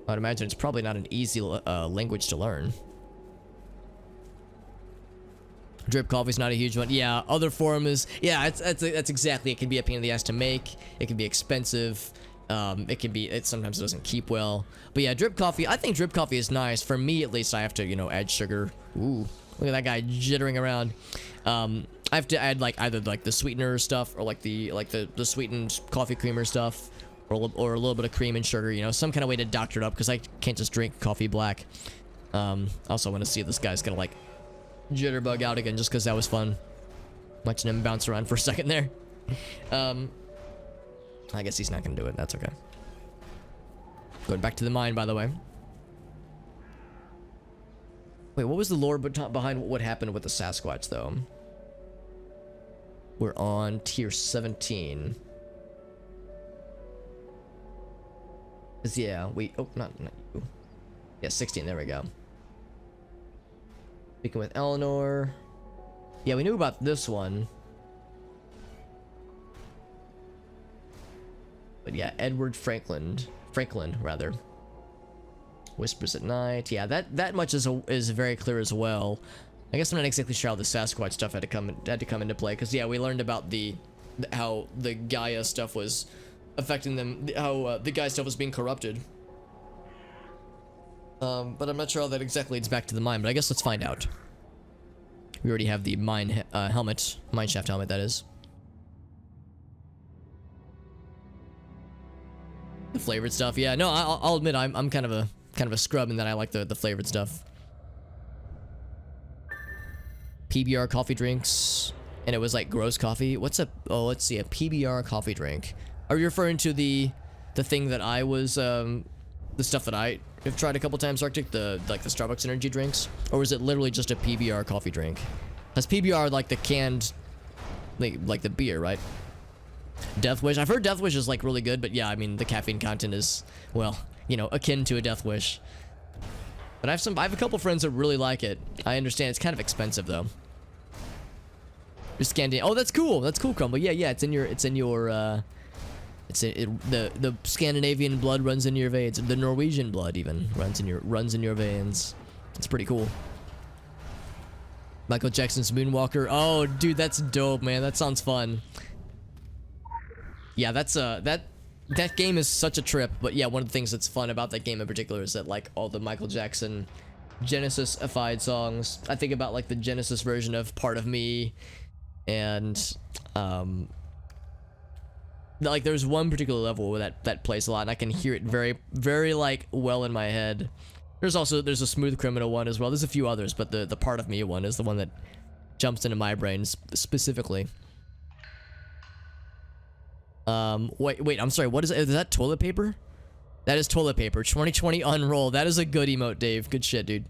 I'd imagine it's probably not an easy language to learn. Drip coffee's not a huge one. Yeah, other form is... Yeah, that's exactly. It can be a pain in the ass to make. It can be expensive. It sometimes doesn't keep well. But yeah, drip coffee, I think drip coffee is nice. For me, at least, I have to, you know, add sugar. Ooh, look at that guy jittering around. I have to add, like, either, like, the sweetener stuff or, like, the sweetened coffee creamer stuff or a little bit of cream and sugar, you know, some kind of way to doctor it up because I can't just drink coffee black. Also, I want to see if this guy's gonna, like, jitterbug out again just because that was fun. Watching him bounce around for a second there. I guess he's not gonna do it. That's okay. Going back to the mine, by the way. Wait, what was the lore behind what happened with the Sasquatch, though? We're on tier 17. Yeah, oh, not you. Yeah, 16, there we go. Speaking with Eleanor. Yeah, we knew about this one. But yeah, Edward Franklin, rather. Whispers at night. Yeah, that much is very clear as well. I guess I'm not exactly sure how the Sasquatch stuff had to come into play, because yeah, we learned about how the Gaia stuff was affecting them, how the Gaia stuff was being corrupted. But I'm not sure how that exactly leads back to the mine, but I guess let's find out. We already have the mine helmet, mine shaft helmet, that is. The flavored stuff, yeah. No, I'll admit I'm kind of a scrub in that I like the flavored stuff. PBR coffee drinks, and it was like gross coffee. What's a... Oh, let's see, a PBR coffee drink. Are you referring to the thing that I was the stuff that I have tried a couple times, Arctic, the Starbucks energy drinks, or is it literally just a PBR coffee drink? That's PBR like the canned, like the beer, right? Death Wish. I've heard Death Wish is like really good, but yeah, I mean the caffeine content is, well, you know, akin to a Death Wish. But I have a couple friends that really like it. I understand it's kind of expensive though. Just Scandinavian. Oh, that's cool. That's cool, Crumble. Yeah, it's in your the Scandinavian blood runs in your veins. The Norwegian blood even runs in your veins. It's pretty cool. Michael Jackson's Moonwalker. Oh, dude, that's dope, man. That sounds fun. Yeah, that's that game is such a trip. But yeah, one of the things that's fun about that game in particular is that like all the Michael Jackson Genesis-ified songs. I think about like the Genesis version of Part of Me, and like there's one particular level where that plays a lot, and I can hear it very, very like well in my head. There's a Smooth Criminal one as well. There's a few others, but the Part of Me one is the one that jumps into my brain specifically. Wait, I'm sorry. What is it? Is that toilet paper? That is toilet paper. 2020 Unroll. That is a good emote, Dave. Good shit, dude.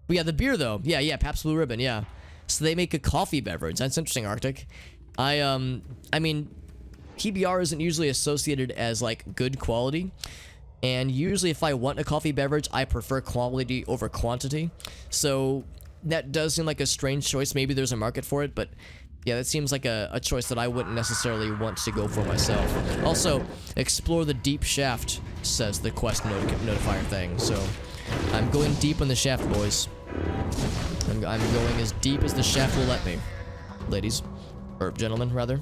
But yeah, the beer though. Yeah, Pabst Blue Ribbon. Yeah. So they make a coffee beverage. That's interesting, Arctic. I mean, PBR isn't usually associated as like good quality, and usually if I want a coffee beverage, I prefer quality over quantity. So that does seem like a strange choice. Maybe there's a market for it, but yeah, that seems like a choice that I wouldn't necessarily want to go for myself. Also, explore the deep shaft, says the quest notifier thing. So I'm going deep in the shaft, boys. I'm going as deep as the shaft will let me, ladies, or gentlemen, rather.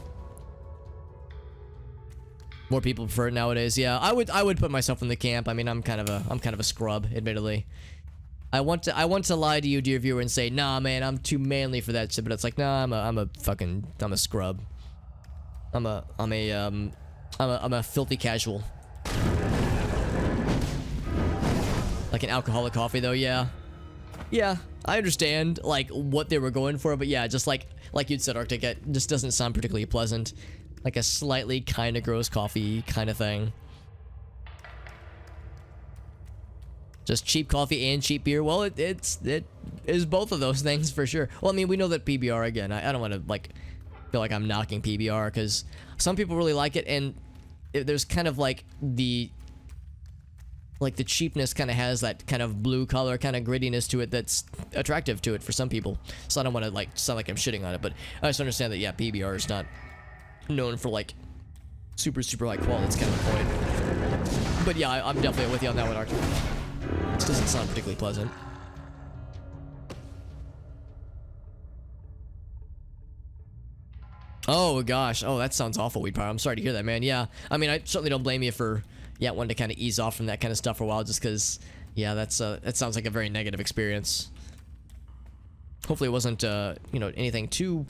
More people prefer it nowadays. Yeah, I would put myself in the camp. I mean, I'm kind of a scrub, admittedly. I want to lie to you, dear viewer, and say, nah, man, I'm too manly for that shit. But it's like, nah, I'm a scrub. I'm a filthy casual. Like an alcoholic coffee, though. Yeah, I understand like what they were going for, but yeah, just like you'd said, Arctic, it just doesn't sound particularly pleasant. Like a slightly kind of gross coffee kind of thing. Just cheap coffee and cheap beer. Well, it is both of those things for sure. Well, I mean, we know that PBR, again, I don't want to like feel like I'm knocking PBR, because some people really like it, and there's kind of like the cheapness kind of has that kind of blue collar kind of grittiness to it that's attractive to it for some people. So I don't want to like sound like I'm shitting on it, but I just understand that, yeah, PBR is not known for like super high quality. That's kind of the point. But yeah, I'm definitely with you on that one, Arctic. This doesn't sound particularly pleasant. Oh gosh, oh that sounds awful, Weed Power. I'm sorry to hear that, man. Yeah, I mean, I certainly don't blame you for wanting to kind of ease off from that kind of stuff for a while, just because yeah, that sounds like a very negative experience. Hopefully it wasn't anything too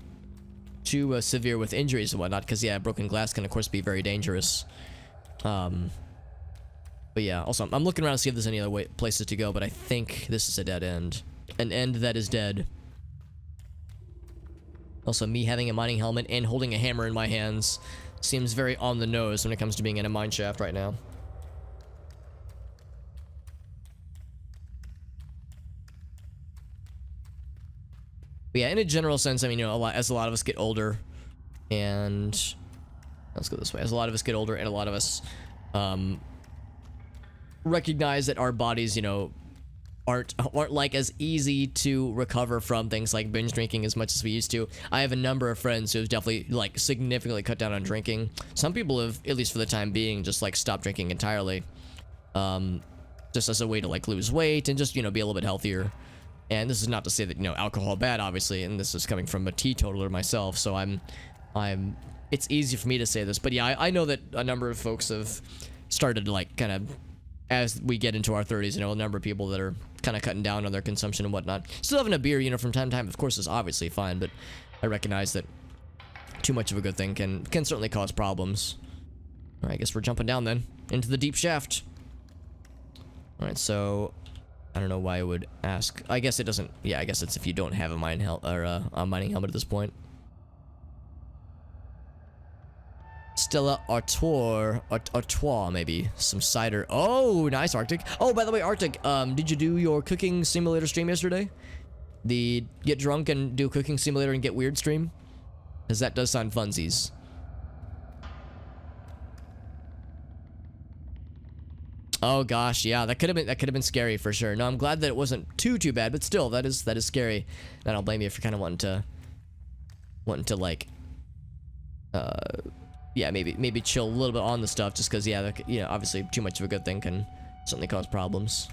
severe with injuries and whatnot, because yeah, broken glass can of course be very dangerous. But yeah, also I'm looking around to see if there's any other places to go, but I think this is a dead end. An end that is dead. Also, me having a mining helmet and holding a hammer in my hands seems very on the nose when it comes to being in a mine shaft right now. But yeah, in a general sense, I mean, as a lot of us get older, and let's go this way. As a lot of us get older, and a lot of us recognize that our bodies, aren't like as easy to recover from things like binge drinking as much as we used to. I have a number of friends who have definitely like significantly cut down on drinking. Some people have, at least for the time being, just like stopped drinking entirely, just as a way to like lose weight and just be a little bit healthier. And this is not to say that alcohol bad, obviously, and this is coming from a teetotaler myself, so it's easy for me to say this, but yeah, I know that a number of folks have started to like kind of, as we get into our 30s, a number of people that are kind of cutting down on their consumption and whatnot. Still having a beer, from time to time, of course, is obviously fine, but I recognize that too much of a good thing can certainly cause problems. All right, I guess we're jumping down then into the deep shaft. All right, so I don't know why I would ask. I guess it doesn't. Yeah, I guess it's if you don't have a mining helmet at this point. Stella Artois, maybe. Some cider. Oh, nice, Arctic. Oh, by the way, Arctic, did you do your cooking simulator stream yesterday? The get drunk and do cooking simulator and get weird stream? Because that does sound funsies. Oh gosh, yeah, that could have been scary for sure. No, I'm glad that it wasn't too bad, but still, that is scary. I don't blame you for kind of wanting to like, yeah, maybe chill a little bit on the stuff, just because, yeah, obviously too much of a good thing can certainly cause problems.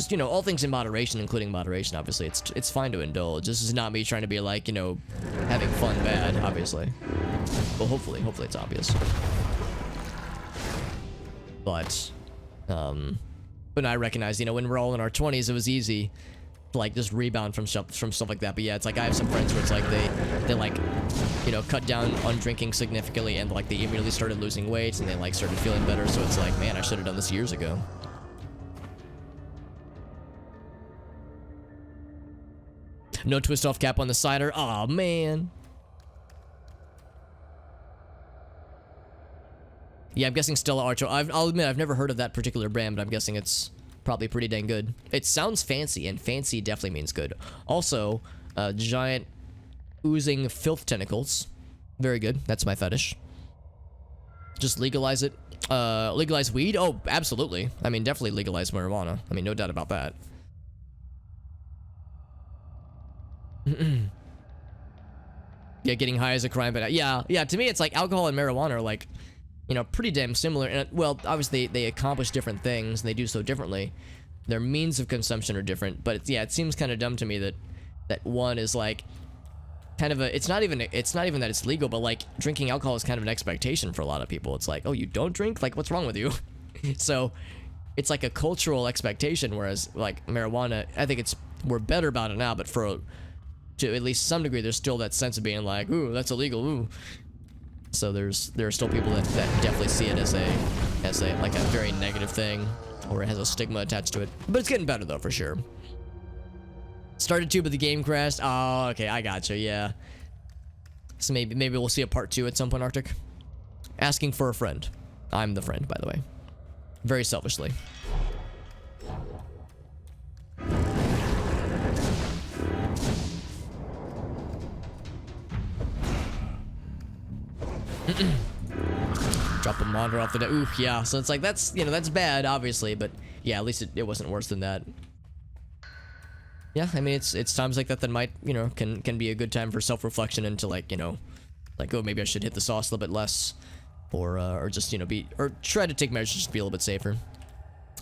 Just, you know, all things in moderation, including moderation, obviously. It's fine to indulge. This is not me trying to be like, you know, having fun bad, obviously. Well, hopefully it's obvious. But I recognize, you know, when we're all in our 20s, it was easy to, like, just rebound from stuff like that. But yeah, it's like I have some friends where it's like they like, you know, cut down on drinking significantly, and like they immediately started losing weight, and they like started feeling better. So it's like, man, I should have done this years ago. No twist off cap on the cider. Aw, man. Yeah, I'm guessing Stella Artois. I'll admit, I've never heard of that particular brand, but I'm guessing it's probably pretty dang good. It sounds fancy, and fancy definitely means good. Also, giant oozing filth tentacles. Very good. That's my fetish. Just legalize it. Legalize weed? Oh, absolutely. I mean, definitely legalize marijuana. I mean, no doubt about that. Yeah, getting high is a crime, but yeah, to me, it's like alcohol and marijuana are like, you know, pretty damn similar. And well, obviously they accomplish different things and they do so differently. Their means of consumption are different, but yeah, it seems kind of dumb to me that one is like kind of a, it's not even that it's legal, but like drinking alcohol is kind of an expectation for a lot of people. It's like, oh, you don't drink? Like, what's wrong with you? So it's like a cultural expectation, whereas like marijuana, I think we're better about it now, but to at least some degree, there's still that sense of being like, ooh, that's illegal, ooh. So there are still people that definitely see it as a like a very negative thing, or it has a stigma attached to it. But it's getting better though, for sure. Started 2, but the game crashed. Oh, okay, I gotcha, yeah. So maybe we'll see a part 2 at some point, Arctic. Asking for a friend. I'm the friend, by the way. Very selfishly. Drop a monitor off the ooh, yeah. So it's like, that's, you know, that's bad, obviously, but yeah, at least it wasn't worse than that. Yeah, I mean, it's times like that might, you know, can be a good time for self-reflection, and to, like, you know, like, oh, maybe I should hit the sauce a little bit less, or just, you know, try to take measures to be a little bit safer.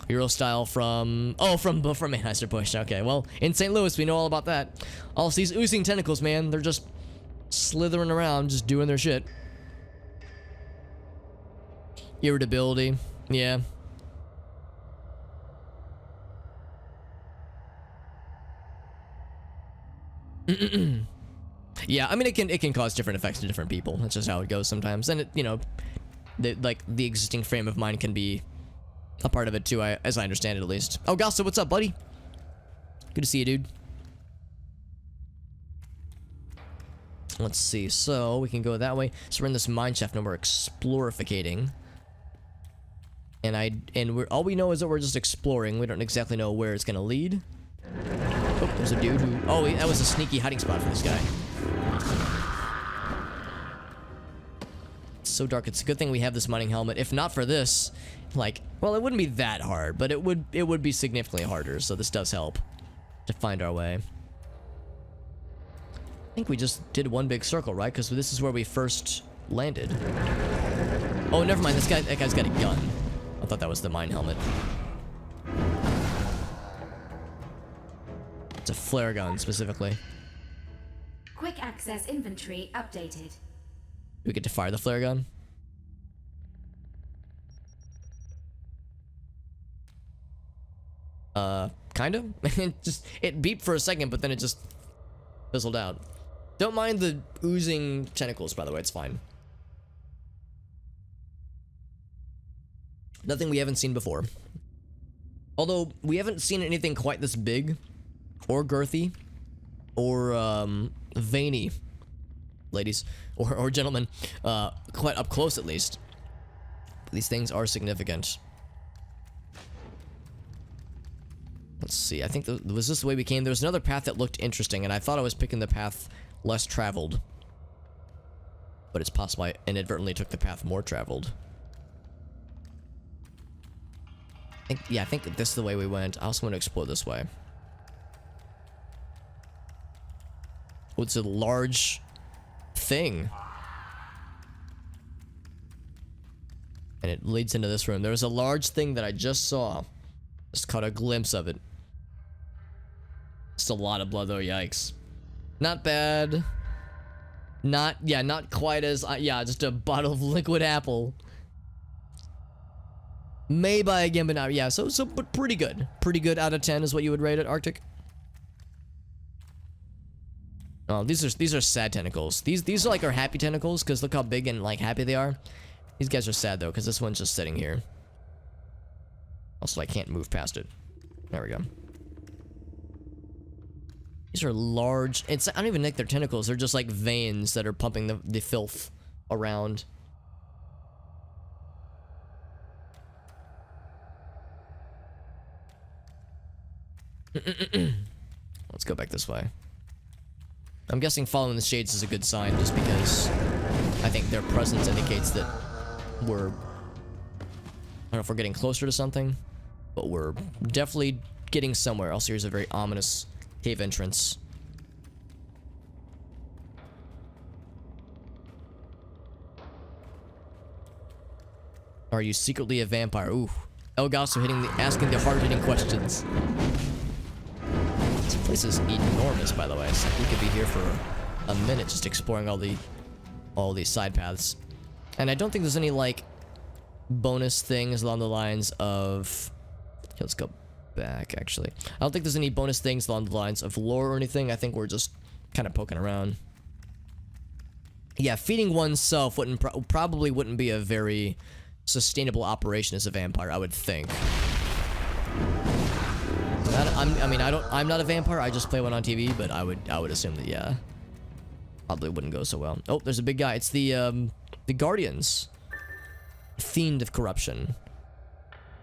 Hero style from Anheuser-Busch. Okay, well, in St. Louis, we know all about that. All these oozing tentacles, man, they're just slithering around, just doing their shit. Irritability, yeah. Yeah, I mean, it can cause different effects to different people. That's just how it goes sometimes. And it, you know, the existing frame of mind can be a part of it too, as I understand it, at least. Oh, Gosta, what's up, buddy? Good to see you, dude. Let's see. So we can go that way. So we're in this mine shaft, and we're explorificating. And all we know is that we're just exploring. We don't exactly know where it's gonna lead. Oh, there's a dude who... Oh, that was a sneaky hiding spot for this guy. It's so dark. It's a good thing we have this mining helmet. If not for this, like... Well, it wouldn't be that hard, but it would be significantly harder, so this does help to find our way. I think we just did one big circle, right? Because this is where we first landed. Oh, never mind. That guy's got a gun. I thought that was the mine helmet. It's a flare gun, specifically. Quick access inventory updated. Do we get to fire the flare gun? Kind of. It beeped for a second, but then it just fizzled out. Don't mind the oozing tentacles, by the way. It's fine. Nothing we haven't seen before. Although, we haven't seen anything quite this big, or girthy, or, veiny, ladies, or gentlemen, quite up close at least. These things are significant. Let's see, I think was this the way we came? There was another path that looked interesting, and I thought I was picking the path less traveled. But it's possible I inadvertently took the path more traveled. I think this is the way we went. I also want to explore this way. Oh, it's a large thing. And it leads into this room. There's a large thing that I just saw. Just caught a glimpse of it. It's a lot of blood though, yikes. Not bad. Not quite as, just a bottle of liquid apple. May buy again, but not, but pretty good. Pretty good out of 10 is what you would rate it, Arctic. Oh, these are sad tentacles. These are like our happy tentacles, because look how big and like happy they are. These guys are sad though, because this one's just sitting here. Also, I can't move past it. There we go. These are large. I don't even think they're tentacles. They're just like veins that are pumping the filth around. Let's go back this way. I'm guessing following the shades is a good sign, just because I think their presence indicates that we're, I don't know if we're getting closer to something, but we're definitely getting somewhere. Also, here's a very ominous cave entrance. Are you secretly a vampire? Ooh. Elgaso asking the hard-hitting questions. This place is enormous, by the way. So we could be here for a minute just exploring all these side paths. And I don't think there's any like bonus things along the lines of, let's go back actually. I don't think there's any bonus things along the lines of lore or anything. I think we're just kind of poking around. Yeah, feeding oneself probably wouldn't be a very sustainable operation as a vampire, I would think. I'm not a vampire. I just play one on TV, but I would assume that, yeah, probably wouldn't go so well. Oh, there's a big guy. It's the Guardians, Fiend of Corruption.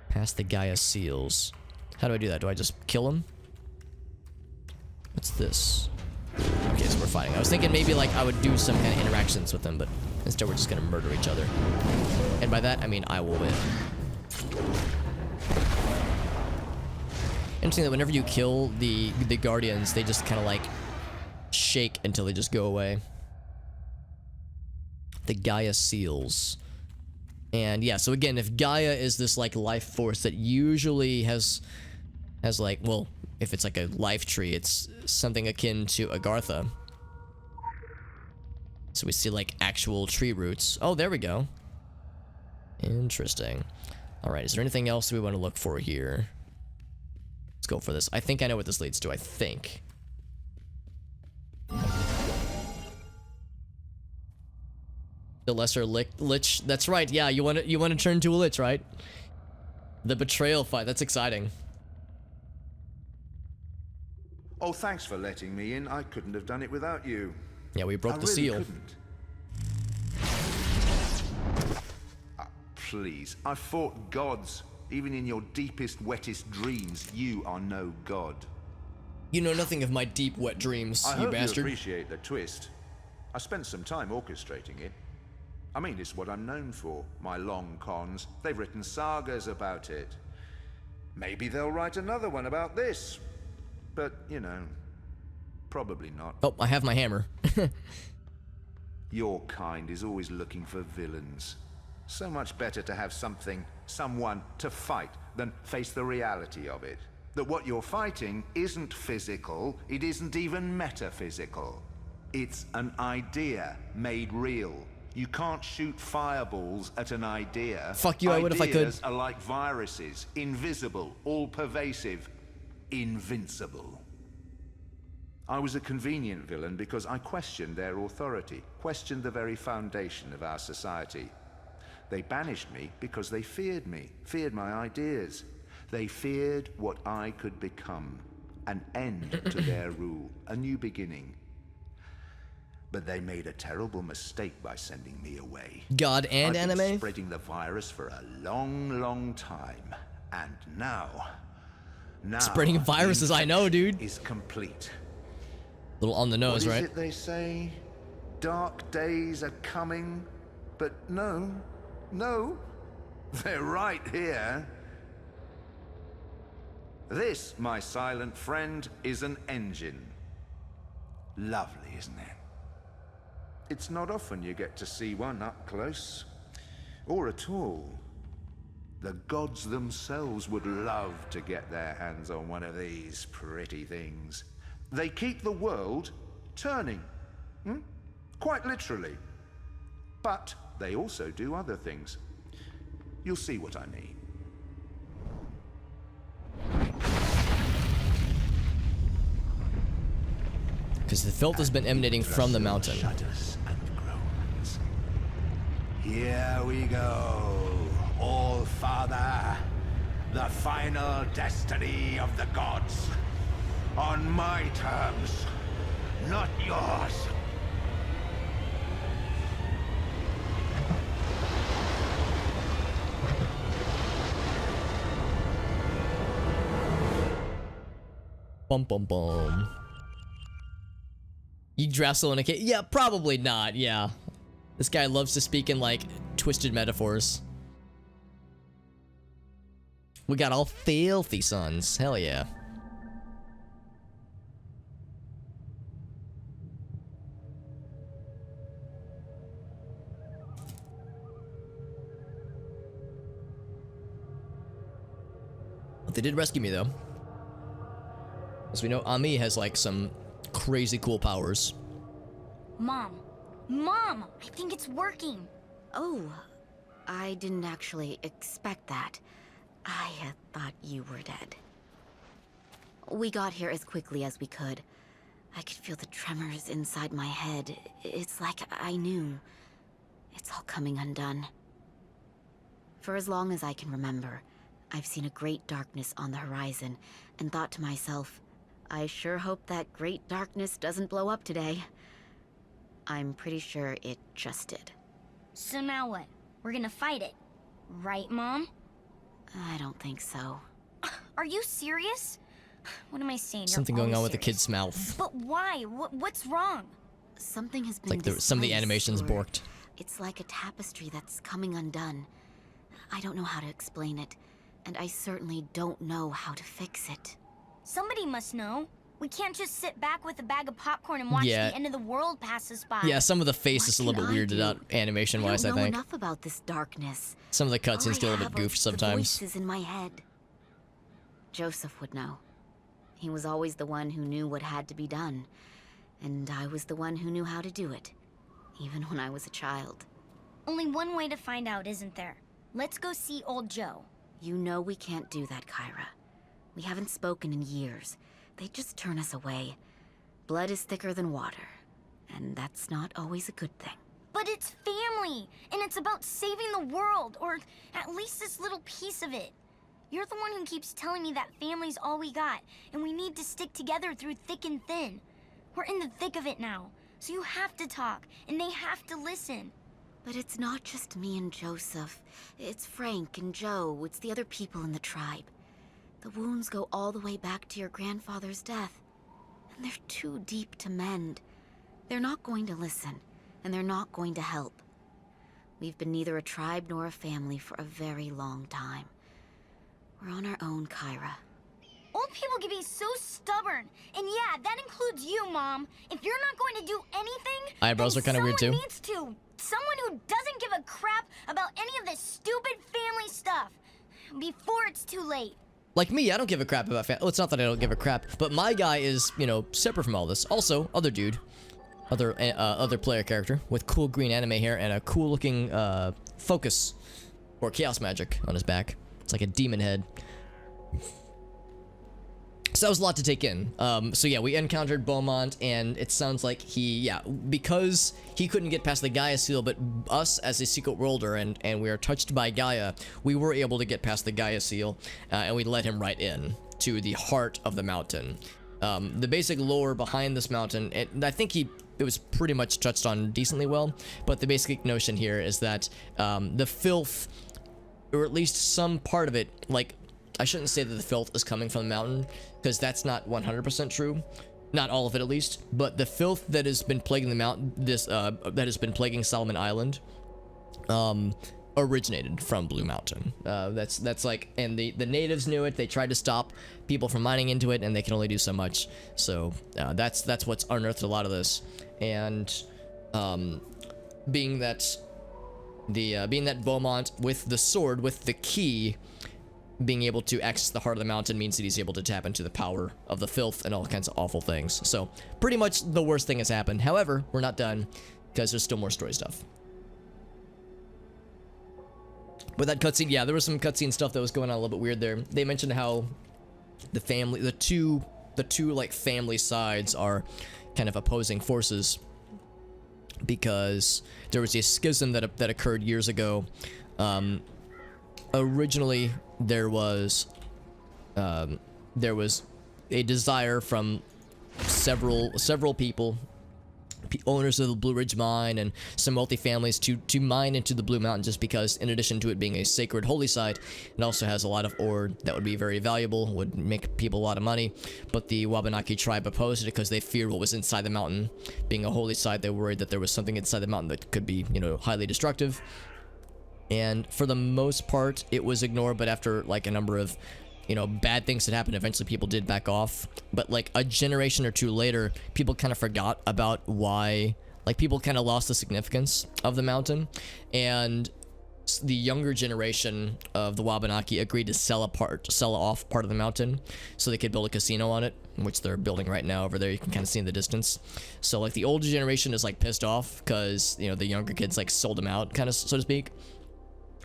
Past the Gaia Seals. How do I do that? Do I just kill him? What's this? Okay, so we're fighting. I was thinking maybe like I would do some kind of interactions with them, but instead we're just gonna murder each other. And by that I mean I will win. Interesting that whenever you kill the Guardians, they just kind of like shake until they just go away. The Gaia Seals. And yeah, so again, if Gaia is this like life force that usually has like, well, if it's like a life tree, it's something akin to Agartha. So we see like actual tree roots. Oh, there we go. Interesting. All right, is there anything else we want to look for here? Let's go for this. I think I know what this leads to, I think. The lesser lich. That's right. Yeah, you want to turn to a lich, right? The betrayal fight. That's exciting. Oh, thanks for letting me in. I couldn't have done it without you. Yeah, we broke the really seal. Couldn't. Please, I fought gods. Even in your deepest, wettest dreams, you are no god. You know nothing of my deep, wet dreams, you bastard. I hope you appreciate the twist. I spent some time orchestrating it. I mean, it's what I'm known for. My long cons. They've written sagas about it. Maybe they'll write another one about this. But, you know, probably not. Oh, I have my hammer. Your kind is always looking for villains. So much better to have someone to fight than face the reality of it. That what you're fighting isn't physical, it isn't even metaphysical. It's an idea made real. You can't shoot fireballs at an idea. Fuck you, I would if I could. Ideas are like viruses, invisible, all-pervasive, invincible. I was a convenient villain because I questioned their authority, questioned the very foundation of our society. They banished me because they feared me, feared my ideas. They feared what I could become, an end to their rule, a new beginning. But they made a terrible mistake by sending me away. God and I've been anime? spreading the virus for a long, long time. And now spreading viruses, I know, dude. Is complete. A little on the nose, right? What is it they say? Dark days are coming, but no, they're right here. This, my silent friend, is an engine. Lovely, isn't it? It's not often you get to see one up close, or at all. The gods themselves would love to get their hands on one of these pretty things. They keep the world turning. Quite literally. But they also do other things. You'll see what I mean. Because the filth has been emanating from the mountain. Shudders and groans. Here we go, All Father. The final destiny of the gods. On my terms, not yours. Bum bum bum. Yggdrasil in a cave? Yeah, probably not, yeah. This guy loves to speak in, like, twisted metaphors. We got all filthy sons. Hell yeah. But they did rescue me, though. As we know, Ami has, like, some crazy cool powers. Mom! Mom! I think it's working! Oh, I didn't actually expect that. I had thought you were dead. We got here as quickly as we could. I could feel the tremors inside my head. It's like I knew. It's all coming undone. For as long as I can remember, I've seen a great darkness on the horizon and thought to myself, I sure hope that great darkness doesn't blow up today. I'm pretty sure it just did. So now what? We're gonna fight it. Right, Mom? I don't think so. Are you serious? What am I saying? Something You're going on always with the serious. kid's mouth. But why? What's wrong? Something has been Like some of the displaced, animations or borked. It's like a tapestry that's coming undone. I don't know how to explain it, and I certainly don't know how to fix it. Somebody must know. We can't just sit back with a bag of popcorn and watch Yeah. the end of the world pass us by. Yeah, some of the face What is a little can bit I weirded do? out animation-wise, I I don't know think. enough about this darkness. Some of the All cutscenes I get a little have bit are goofed the sometimes. voices in my head. Joseph would know. He was always the one who knew what had to be done, and I was the one who knew how to do it, even when I was a child. Only one way to find out, isn't there? Let's go see old Joe. You know we can't do that, Kyra. We haven't spoken in years. They just turn us away. Blood is thicker than water, and that's not always a good thing. But it's family, and it's about saving the world, or at least this little piece of it. You're the one who keeps telling me that family's all we got, and we need to stick together through thick and thin. We're in the thick of it now, so you have to talk, and they have to listen. But it's not just me and Joseph. It's Frank and Joe. It's the other people in the tribe. The wounds go all the way back to your grandfather's death, and they're too deep to mend. They're not going to listen, and they're not going to help. We've been neither a tribe nor a family for a very long time. We're on our own, Kyra. Old people can be so stubborn, and yeah, that includes you, Mom. If you're not going to do anything, Eyebrows then are kinda weird, someone too. needs to. Someone who doesn't give a crap about any of this stupid family stuff. Before it's too late. Like me, I don't give a crap about well, it's not that I don't give a crap, but my guy is, you know, separate from all this. Also, other dude. Other player character with cool green anime hair and a cool looking focus or chaos magic on his back. It's like a demon head. So that was a lot to take in. So yeah, we encountered Beaumont, and it sounds like because he couldn't get past the Gaia Seal, but us as a secret worlder, and we are touched by Gaia, we were able to get past the Gaia Seal, and we let him right in to the heart of the mountain. The basic lore behind this mountain, and I think it was pretty much touched on decently well, but the basic notion here is that the filth, or at least some part of it, like, I shouldn't say that the filth is coming from the mountain, because that's not 100% true. Not all of it, at least. But the filth that has been plaguing the mountain, that has been plaguing Solomon Island, originated from Blue Mountain. That's like, and the natives knew it. They tried to stop people from mining into it, and they can only do so much. So that's what's unearthed a lot of this. And being that Beaumont with the sword, with the key, being able to access the heart of the mountain means that he's able to tap into the power of the filth and all kinds of awful things. So pretty much the worst thing has happened. However, we're not done because there's still more story stuff. But that cutscene, yeah, there was some cutscene stuff that was going on a little bit weird there. They mentioned how the family, the two like family sides are kind of opposing forces because there was a schism that occurred years ago. Originally, there was a desire from several people, owners of the Blue Ridge mine and some wealthy families to mine into the Blue Mountain, just because in addition to it being a sacred holy site, it also has a lot of ore that would be very valuable, would make people a lot of money. But the Wabanaki tribe opposed it because they feared what was inside the mountain. Being a holy site, they were worried that there was something inside the mountain that could be, you know, highly destructive. And for the most part, it was ignored, but after like a number of, you know, bad things that happened, eventually people did back off. But like a generation or two later, people kind of forgot about why, like people kind of lost the significance of the mountain. And the younger generation of the Wabanaki agreed to sell off part of the mountain so they could build a casino on it, which they're building right now over there. You can kind of see in the distance. So like the older generation is like pissed off because, you know, the younger kids like sold them out, kind of, so to speak.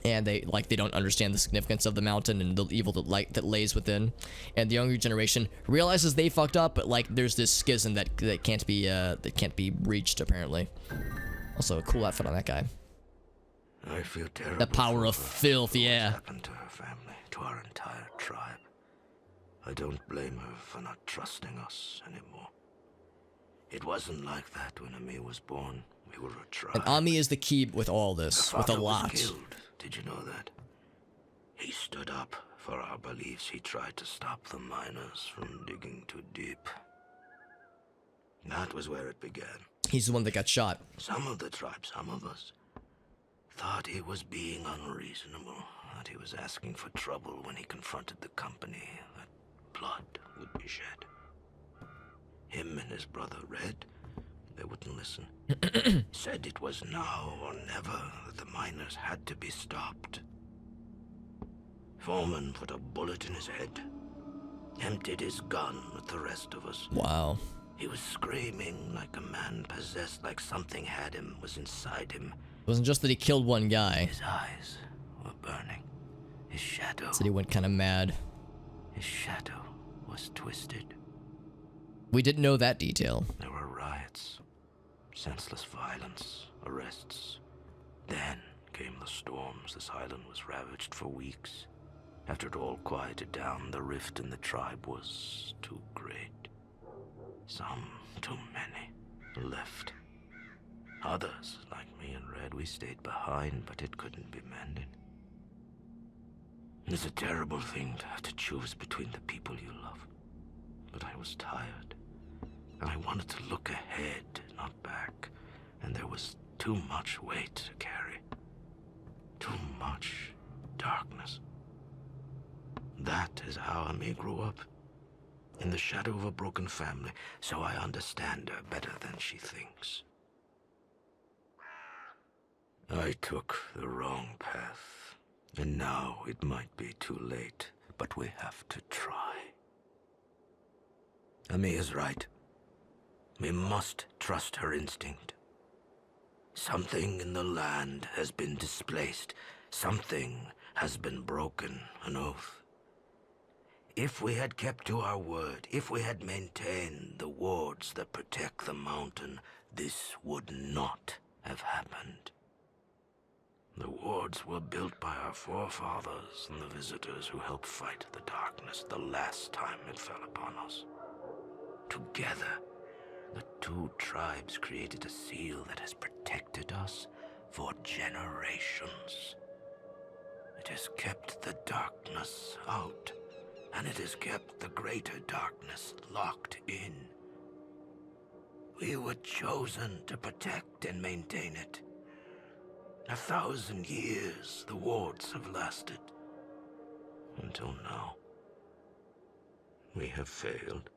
And they don't understand the significance of the mountain and the evil that lays within. And the younger generation realizes they fucked up, but like there's this schism that can't be reached apparently. Also, a cool outfit on that guy. I feel terrible. The power of filth, yeah. Happened to her family, to our entire tribe. I don't blame her for not trusting us anymore. It wasn't like that when Ami was born. We were a tribe. And Ami is the key with all this, with a lot. Was killed. Did you know that? He stood up for our beliefs. He tried to stop the miners from digging too deep. That was where it began. He's the one that got shot. Some of the tribe, some of us, thought he was being unreasonable, that he was asking for trouble when he confronted the company, that blood would be shed. Him and his brother Red, they wouldn't listen. Said it was now or never, that the miners had to be stopped. Foreman put a bullet in his head, emptied his gun with the rest of us. Wow. He was screaming like a man possessed, like something had him, was inside him. It wasn't just that he killed one guy. His eyes were burning. His shadow. So he went kind of mad. His shadow was twisted. We didn't know that detail. There were riots, senseless violence, arrests. Then came the storms. This island was ravaged for weeks. After it all quieted down, the rift in the tribe was too great. Some, too many, left. Others, like me and Red, we stayed behind, but it couldn't be mended. It's a terrible thing to have to choose between the people you love. But I was tired, and I wanted to look ahead, not back. And there was too much weight to carry. Too much darkness. That is how Ami grew up. In the shadow of a broken family, so I understand her better than she thinks. I took the wrong path, and now it might be too late, but we have to try. Ami is right. We must trust her instinct. Something in the land has been displaced. Something has been broken, an oath. If we had kept to our word, if we had maintained the wards that protect the mountain, this would not have happened. The wards were built by our forefathers and the visitors who helped fight the darkness the last time it fell upon us. Together, the two tribes created a seal that has protected us for generations. It has kept the darkness out, and it has kept the greater darkness locked in. We were chosen to protect and maintain it. 1,000 years the wards have lasted. Until now. We have failed.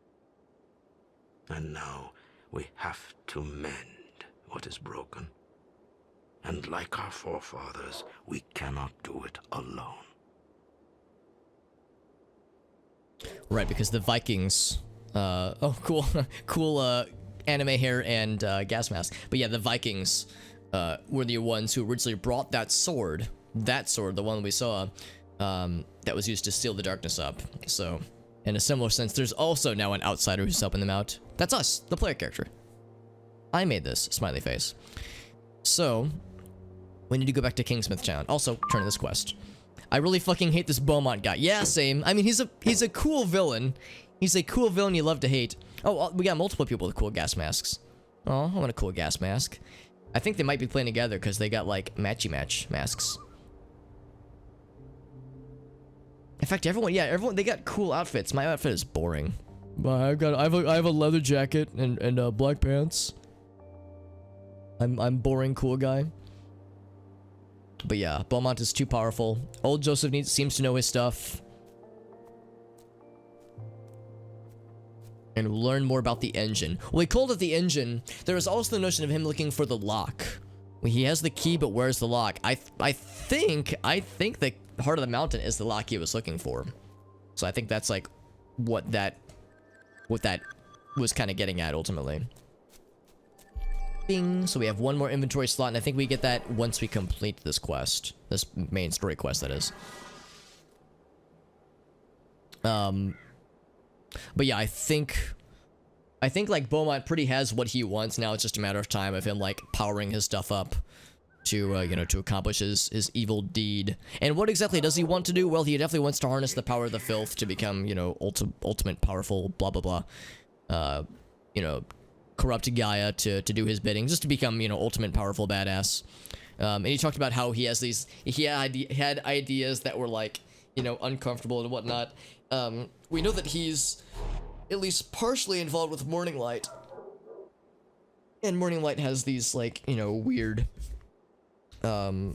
And now we have to mend what is broken. And like our forefathers, we cannot do it alone. Right, because the Vikings. Oh, cool, cool. Anime hair and gas mask. But yeah, the Vikings were the ones who originally brought that sword, the one we saw, that was used to seal the darkness up. So, in a similar sense, there's also now an outsider who's helping them out. That's us, the player character. I made this, smiley face. So, we need to go back to Kingsmith Town. Also, turn in this quest. I really fucking hate this Beaumont guy. Yeah, same. I mean, he's a cool villain. He's a cool villain you love to hate. Oh, we got multiple people with cool gas masks. Oh, I want a cool gas mask. I think they might be playing together because they got like matchy-match masks. In fact, everyone, they got cool outfits. My outfit is boring. I have a leather jacket and black pants. I'm boring cool guy. But yeah, Beaumont is too powerful. Old Joseph seems to know his stuff. And learn more about the engine. Well, he called it the engine. There was also the notion of him looking for the lock. Well, he has the key, but where's the lock? I think the heart of the mountain is the lock he was looking for. So I think that's like what that was kind of getting at ultimately. Bing. So we have one more inventory slot, and I think we get that once we complete this quest. This main story quest, that is. But yeah, I think like Beaumont pretty has what he wants now. It's just a matter of time of him like powering his stuff up to you know, to accomplish his evil deed. And what exactly does he want to do? Well, he definitely wants to harness the power of the filth to become, you know, ultimate powerful blah blah blah. You know, corrupt Gaia to do his bidding, just to become, you know, ultimate powerful badass. And he talked about how he had ideas that were like, you know, uncomfortable and whatnot. We know that he's at least partially involved with Morning Light. And Morning Light has these, like, you know, weird, what's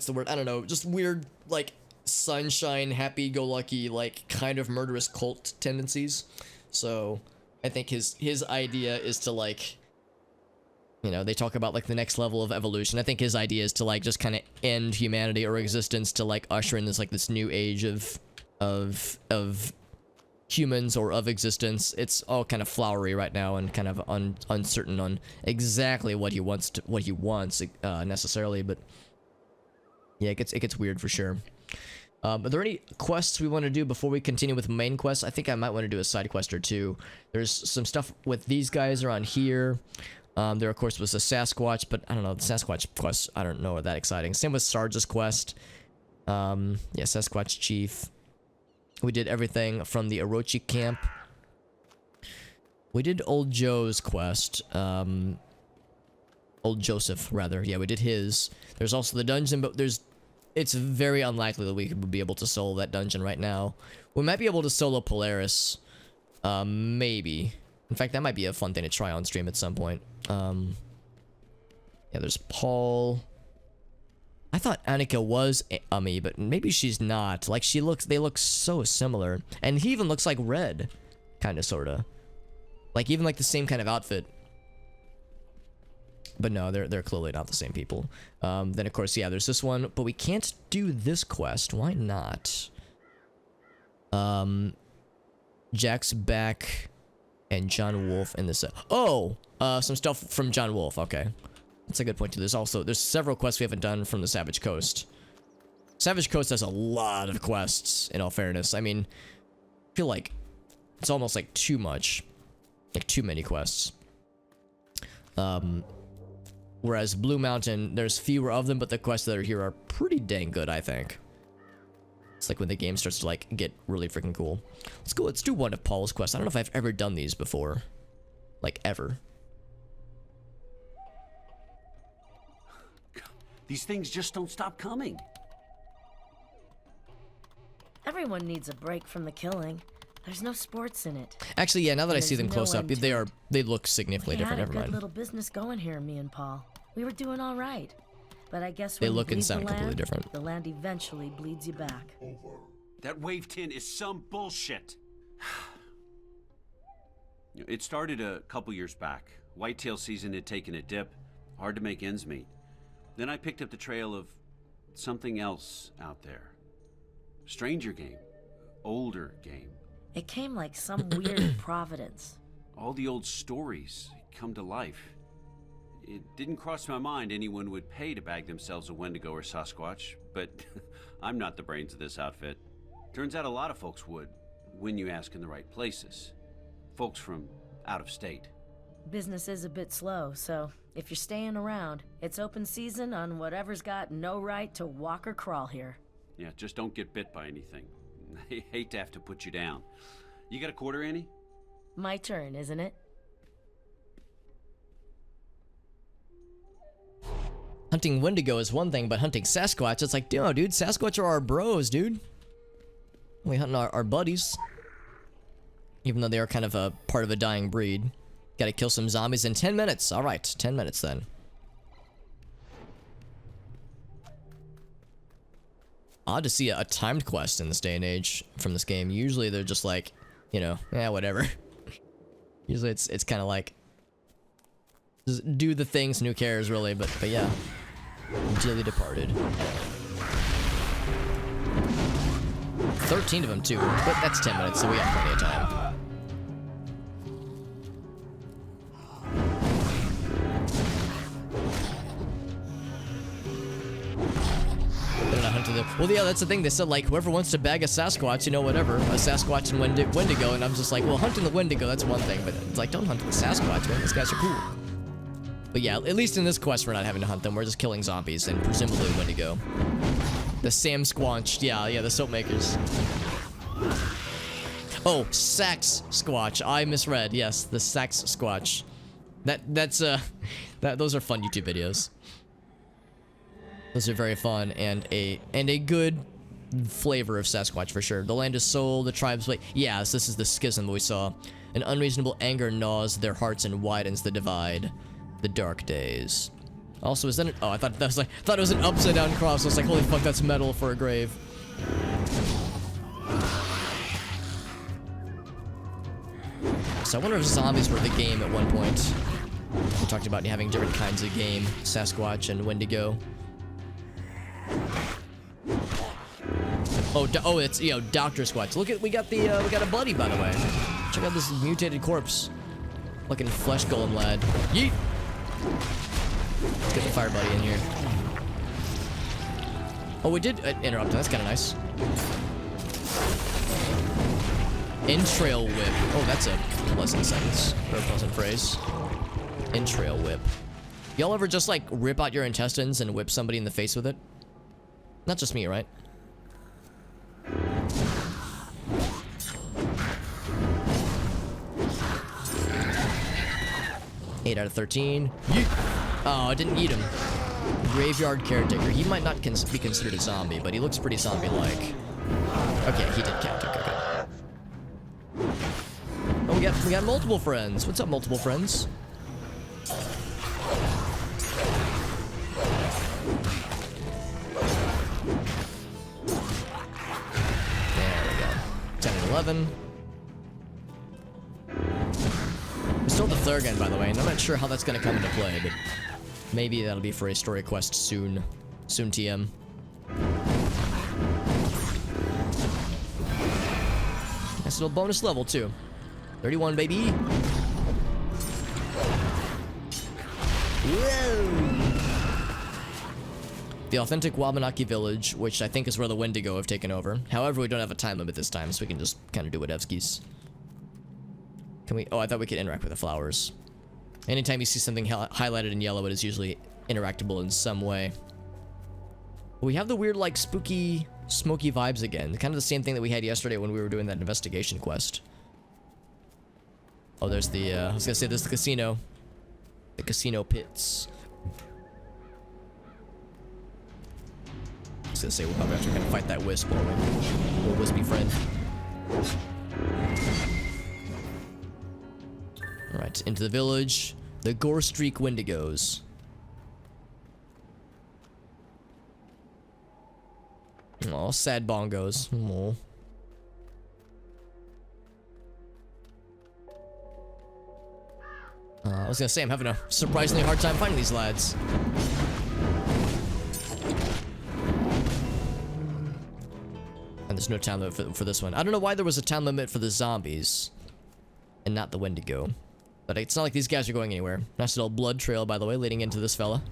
the word? I don't know, just weird, like, sunshine, happy-go-lucky, like, kind of murderous cult tendencies. So, I think his idea is to, like, you know, they talk about, like, the next level of evolution. I think his idea is to, like, just kind of end humanity or existence to, like, usher in this, like, this new age of humans or of existence. It's all kind of flowery right now and kind of uncertain on exactly what he wants necessarily, but yeah, it gets weird for sure. Are there any quests we want to do before we continue with main quests? I think I might want to do a side quest or two. There's some stuff with these guys around here. There, of course, was a Sasquatch, but I don't know, the Sasquatch quest, I don't know, are that exciting. Same with Sarge's quest. Yeah, Sasquatch Chief. We did everything from the Orochi camp. We did Old Joe's quest. Old Joseph, rather. Yeah, we did his. There's also the dungeon, but it's very unlikely that we would be able to solo that dungeon right now. We might be able to solo Polaris. Maybe. In fact, that might be a fun thing to try on stream at some point. Yeah, there's Paul. I thought Annika was Ummi, but maybe she's not. Like, they look so similar. And he even looks like Red. Kinda, sorta. Like, even like the same kind of outfit. But no, they're clearly not the same people. Then, of course, yeah, there's this one. But we can't do this quest. Why not? Jack's back. And John Wolf in this. Some stuff from John Wolf. Okay. That's a good point too. There's several quests we haven't done from the Savage Coast. Savage Coast has a lot of quests, in all fairness. I mean, I feel like it's almost like too much. Like too many quests. Whereas Blue Mountain, there's fewer of them, but the quests that are here are pretty dang good, I think. It's like when the game starts to like get really freaking cool. Let's do one of Paul's quests. I don't know if I've ever done these before. Like, ever. These things just don't stop coming. Everyone needs a break from the killing. There's no sports in it. Actually, yeah, now that I see them close up, they look significantly different. Never We had a mind. good little business going here, me and Paul. We were doing all right. But I guess They when you look and bleed sound the completely land, different. The land eventually bleeds you back. That wave 10 is some bullshit. It started a couple years back. Whitetail season had taken a dip. Hard to make ends meet. Then I picked up the trail of something else out there. Stranger game. Older game. It came like some weird providence. All the old stories come to life. It didn't cross my mind anyone would pay to bag themselves a Wendigo or Sasquatch, but I'm not the brains of this outfit. Turns out a lot of folks would, when you ask in the right places. Folks from out of state. Business is a bit slow, so if you're staying around, it's open season on whatever's got no right to walk or crawl here. Yeah, just don't get bit by anything. I hate to have to put you down. You got a quarter, Annie? My turn, isn't it? Hunting Wendigo is one thing, but hunting Sasquatch, it's like, dude, Sasquatch are our bros, dude. We hunting our buddies. Even though they are kind of a part of a dying breed. Gotta kill some zombies in 10 minutes. Alright, 10 minutes then. Odd to see a timed quest in this day and age from this game. Usually they're just like, you know, yeah, whatever. Usually it's kind of like, just do the things and who cares really, but yeah. Dearly departed. 13 of them too, but that's 10 minutes, so we have plenty of time. They're not hunting them. Well, yeah, that's the thing. They said, like, whoever wants to bag a Sasquatch, you know, whatever. A Sasquatch and Wendigo. And I'm just like, well, hunting the Wendigo, that's one thing. But it's like, don't hunt the Sasquatch, man. These guys are cool. But yeah, at least in this quest, we're not having to hunt them. We're just killing zombies and presumably Wendigo. The Sam Squanch. Yeah, the soap makers. Oh, Sax Squatch. I misread. Yes, the Sax Squatch. Those are fun YouTube videos. Those are very fun and a good flavor of Sasquatch for sure. The land is sold, the tribes wait. Yes, this is the schism we saw. An unreasonable anger gnaws their hearts and widens the divide. The dark days. Also, is that an, oh, I thought it was an upside down cross. I was like, holy fuck, that's metal for a grave. So I wonder if zombies were the game at one point. We talked about having different kinds of game, Sasquatch and Wendigo. Oh, it's, you know, Dr. Squatch. Look at, we got a buddy, by the way. Check out this mutated corpse. Looking flesh golem lad. Yeet! Let's get the fire buddy in here. Oh, we did interrupt. That's kind of nice. Entrail whip. Oh, that's a pleasant sentence. Or a pleasant phrase. Entrail whip. Y'all ever just, like, rip out your intestines and whip somebody in the face with it? Not just me, right? Eight out of 13. Yeet. Oh, I didn't eat him. Graveyard caretaker. He might not be considered a zombie, but he looks pretty zombie-like. Okay, he did count. Okay. Oh, we got multiple friends. What's up, multiple friends? There we go. 10 and 11. We stole the Thurgan, by the way, and I'm not sure how that's going to come into play, but maybe that'll be for a story quest soon. Soon, TM. Nice little bonus level, too. 31, baby. Whoa. The authentic Wabanaki village, which I think is where the Wendigo have taken over. However, we don't have a time limit this time, so we can just kind of do whatevskis. Can we? Oh, I thought we could interact with the flowers. Anytime you see something highlighted in yellow, it is usually interactable in some way. We have the weird, like, spooky, smoky vibes again. Kind of the same thing that we had yesterday when we were doing that investigation quest. Oh, there's the, I was gonna say, there's the casino. The casino pits. I was gonna say, we'll probably have to kind of fight that wisp, won't we? Little wispy friend. Alright, into the village. The Gore Streak Wendigos. Aw, sad bongos. Aww. I was gonna say, I'm having a surprisingly hard time finding these lads. And there's no time limit for this one. I don't know why there was a time limit for the zombies and not the Wendigo. But it's not like these guys are going anywhere. Nice little blood trail, by the way, leading into this fella.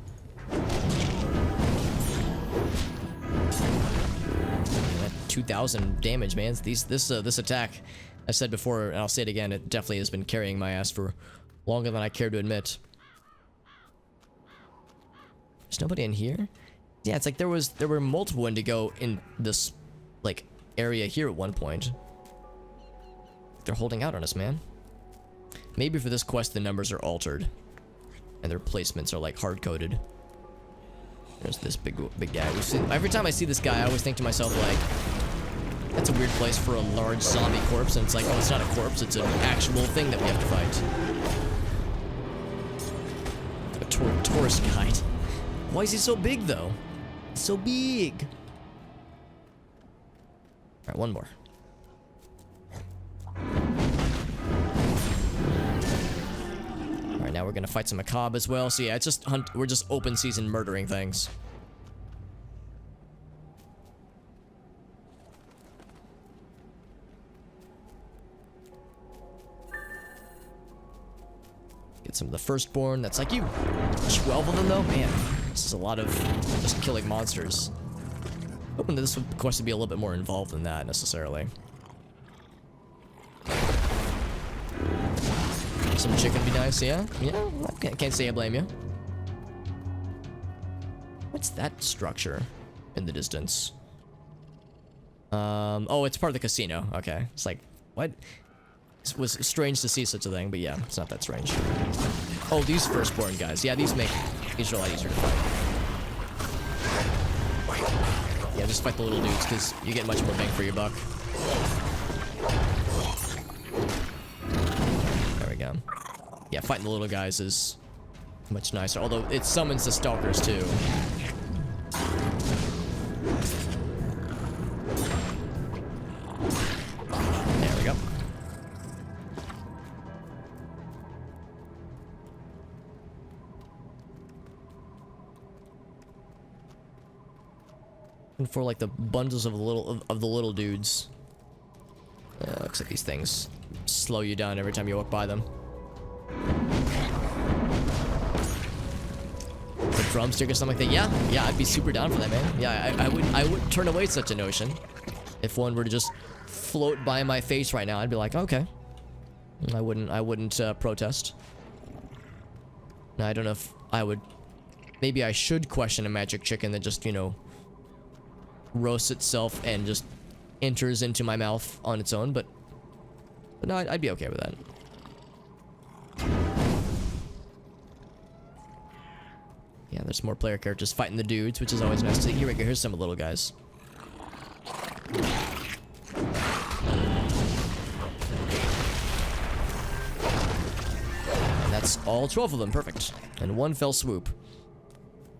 2,000 damage, man. This attack, I said before, and I'll say it again, it definitely has been carrying my ass for longer than I care to admit. There's nobody in here? Yeah, it's like there were multiple Wendigo in this, like, area here at one point. They're holding out on us, man. Maybe for this quest the numbers are altered. And their placements are, like, hard-coded. There's this big guy. Every time I see this guy, I always think to myself, like, that's a weird place for a large zombie corpse, and it's like, oh, it's not a corpse, it's an actual thing that we have to fight. A tourist guide. Why is he so big, though? He's so big. Alright, one more. Alright, now we're gonna fight some macabre as well. So yeah, it's just we're just open season murdering things. Get some of the firstborn. That's like you. 12 of them though? Man, this is a lot of just killing monsters. Hoping that this would, of course, would be a little bit more involved than that necessarily. Some chicken would be nice, yeah? Yeah, can't say I blame you. What's that structure in the distance? Oh, it's part of the casino. Okay. It's like, what? It was strange to see such a thing, but yeah, it's not that strange. Oh, these firstborn guys. Yeah, these are a lot easier to fight. Yeah, just fight the little dudes, because you get much more bang for your buck. There we go. Yeah, fighting the little guys is much nicer, although it summons the stalkers, too. There we go. And for like the bundles of the little dudes. Looks like these things slow you down every time you walk by them. The drumstick or something like that. Yeah, I'd be super down for that, man. Yeah, I wouldn't turn away such a notion. If one were to just float by my face right now, I'd be like, okay. I wouldn't protest. Now I don't know if I would. Maybe I should question a magic chicken that just, you know, roasts itself and just enters into my mouth on its own, but no, I'd be okay with that. Yeah, there's more player characters fighting the dudes, which is always nice to see. Here we go, here's some of the little guys. And that's all 12 of them, perfect. In one fell swoop.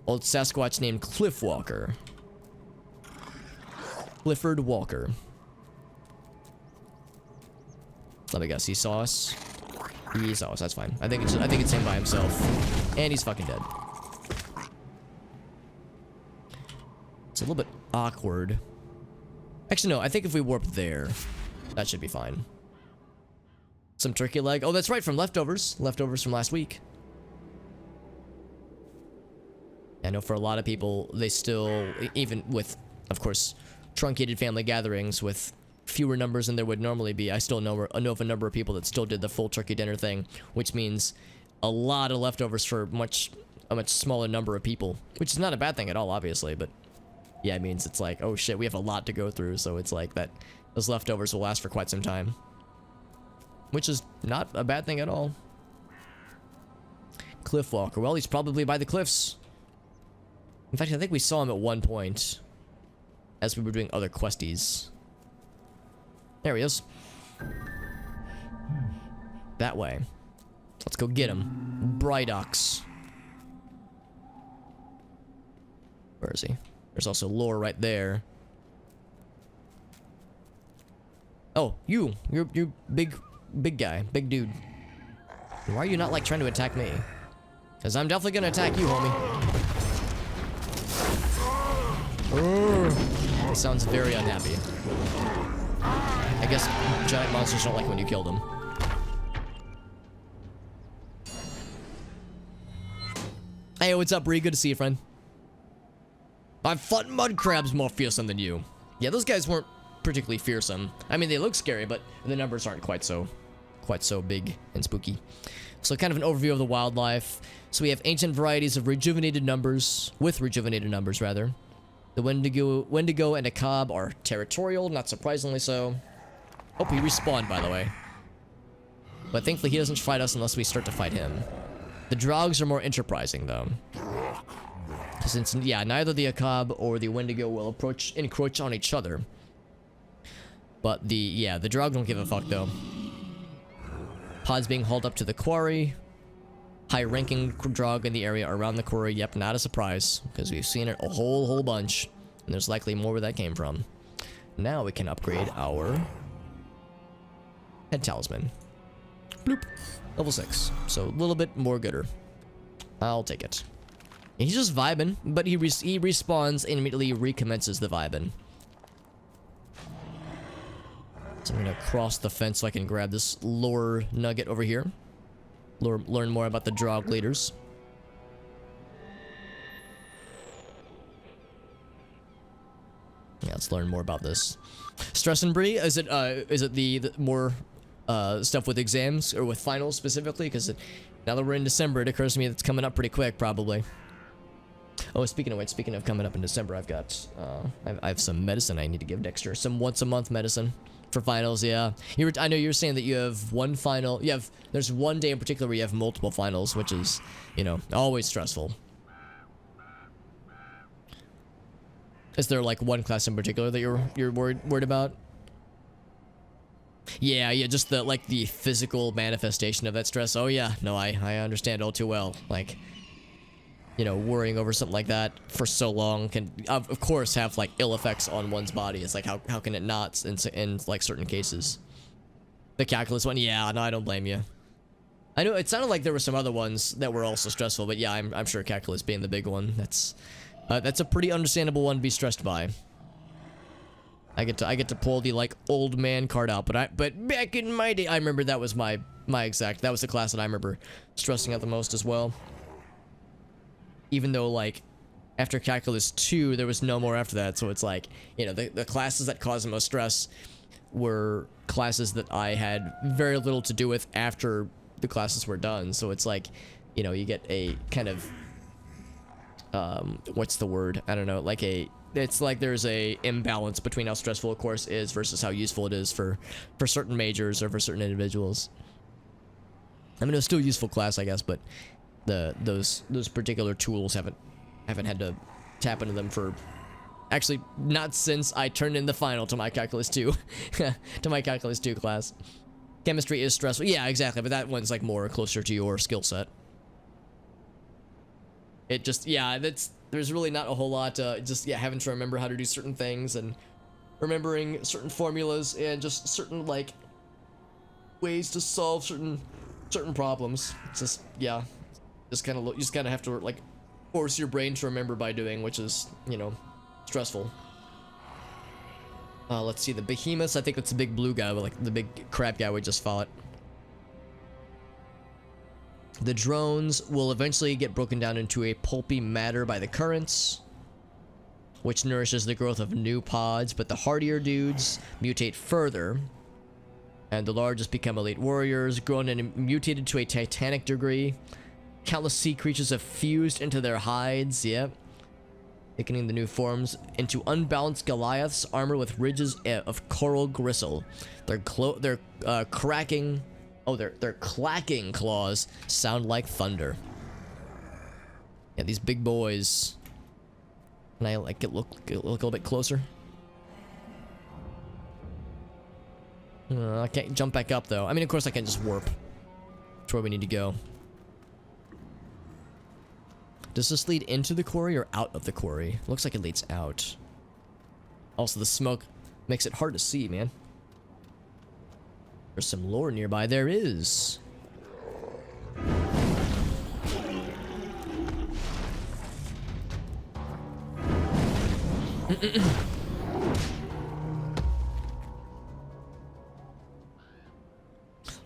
Old Sasquatch named Cliffwalker. Clifford Walker. Let me guess, he saw us? He saw us, that's fine. I think it's him by himself. And he's fucking dead. It's a little bit awkward. Actually, no, I think if we warp there, that should be fine. Some turkey leg. Oh, that's right, from leftovers. Leftovers from last week. I know for a lot of people, they still, even with, of course, truncated family gatherings with fewer numbers than there would normally be, I still know of a number of people that still did the full turkey dinner thing, which means a lot of leftovers for a much smaller number of people, which is not a bad thing at all, obviously, but yeah, it means it's like, oh shit, we have a lot to go through, so it's like that those leftovers will last for quite some time, which is not a bad thing at all. Cliffwalker, well, he's probably by the cliffs. In fact, I think we saw him at one point as we were doing other questies. There he is. That way. Let's go get him. Brydox. Where is he? There's also lore right there. Oh, you're big guy, big dude. Why are you not like trying to attack me? Because I'm definitely gonna attack you, homie. sounds very unhappy. I guess giant monsters don't like when you kill them. Hey, what's up, Bree? Good to see you, friend. I've fought mud crabs more fearsome than you. Yeah, those guys weren't particularly fearsome. I mean, they look scary, but the numbers aren't quite so big and spooky. So kind of an overview of the wildlife. So we have ancient varieties of rejuvenated numbers, rather. The Wendigo and a Cobb are territorial, not surprisingly so. Oh, he respawned, by the way. But thankfully he doesn't fight us unless we start to fight him. The Drogs are more enterprising, though. Since, yeah, neither the Akab or the Wendigo will encroach on each other. But the Drog don't give a fuck, though. Pods being hauled up to the quarry. High-ranking Drog in the area around the quarry. Yep, not a surprise, because we've seen it a whole bunch. And there's likely more where that came from. Now we can upgrade our head talisman. Bloop. Level 6. So a little bit more gooder. I'll take it. He's just vibing, but he respawns and immediately recommences the vibing. So I'm gonna cross the fence so I can grab this lore nugget over here. Learn more about the Drog leaders. Yeah, let's learn more about this. Stress and Bree, is it the more stuff with exams or with finals specifically? Because now that we're in December, it occurs to me that's coming up pretty quick, probably. Oh, speaking of coming up in December, I've got I have some medicine I need to give Dexter. Some once a month medicine for finals. Yeah, I know you're saying that you have one final. There's one day in particular where you have multiple finals, which is, you know, always stressful. Is there like one class in particular that you're worried about? Yeah, just the physical manifestation of that stress. Oh yeah, no, I understand all too well. Like, you know, worrying over something like that for so long can, of course, have like ill effects on one's body. It's like, how can it not in like certain cases? The calculus one, yeah, no, I don't blame you. I know it sounded like there were some other ones that were also stressful, but yeah, I'm sure calculus being the big one. That's a pretty understandable one to be stressed by. I get to pull the like old man card out, but back in my day, I remember that was that was the class that I remember stressing out the most as well. Even though, like, after Calculus 2, there was no more after that, so it's like, you know, the classes that caused the most stress were classes that I had very little to do with after the classes were done, so it's like, you know, you get a kind of, what's the word? I don't know, like it's like there's a imbalance between how stressful a course is versus how useful it is for certain majors or for certain individuals. I mean, it was still a useful class, I guess, but those particular tools haven't had to tap into them for, actually, not since I turned in the final to my Calculus 2 to my Calculus 2 class. Chemistry is stressful, yeah, exactly, but that one's like more closer to your skill set. It just, yeah, there's really not a whole lot, having to remember how to do certain things and remembering certain formulas and just certain like ways to solve certain problems. It's just, yeah. You just kind of have to like force your brain to remember by doing, which is, you know, stressful. Let's see, the behemoths. I think that's the big blue guy, like the big crab guy we just fought. The drones will eventually get broken down into a pulpy matter by the currents, which nourishes the growth of new pods, but the hardier dudes mutate further, and the largest become elite warriors, grown and mutated to a titanic degree. Countless sea creatures have fused into their hides, yep. Thickening the new forms into unbalanced Goliaths armored with ridges of coral gristle. Their clacking claws sound like thunder. Yeah, these big boys. Can I like look a little bit closer? I can't jump back up though. I mean, of course I can just warp to where we need to go. Does this lead into the quarry or out of the quarry? Looks like it leads out. Also, the smoke makes it hard to see, man. There's some lore nearby. There is.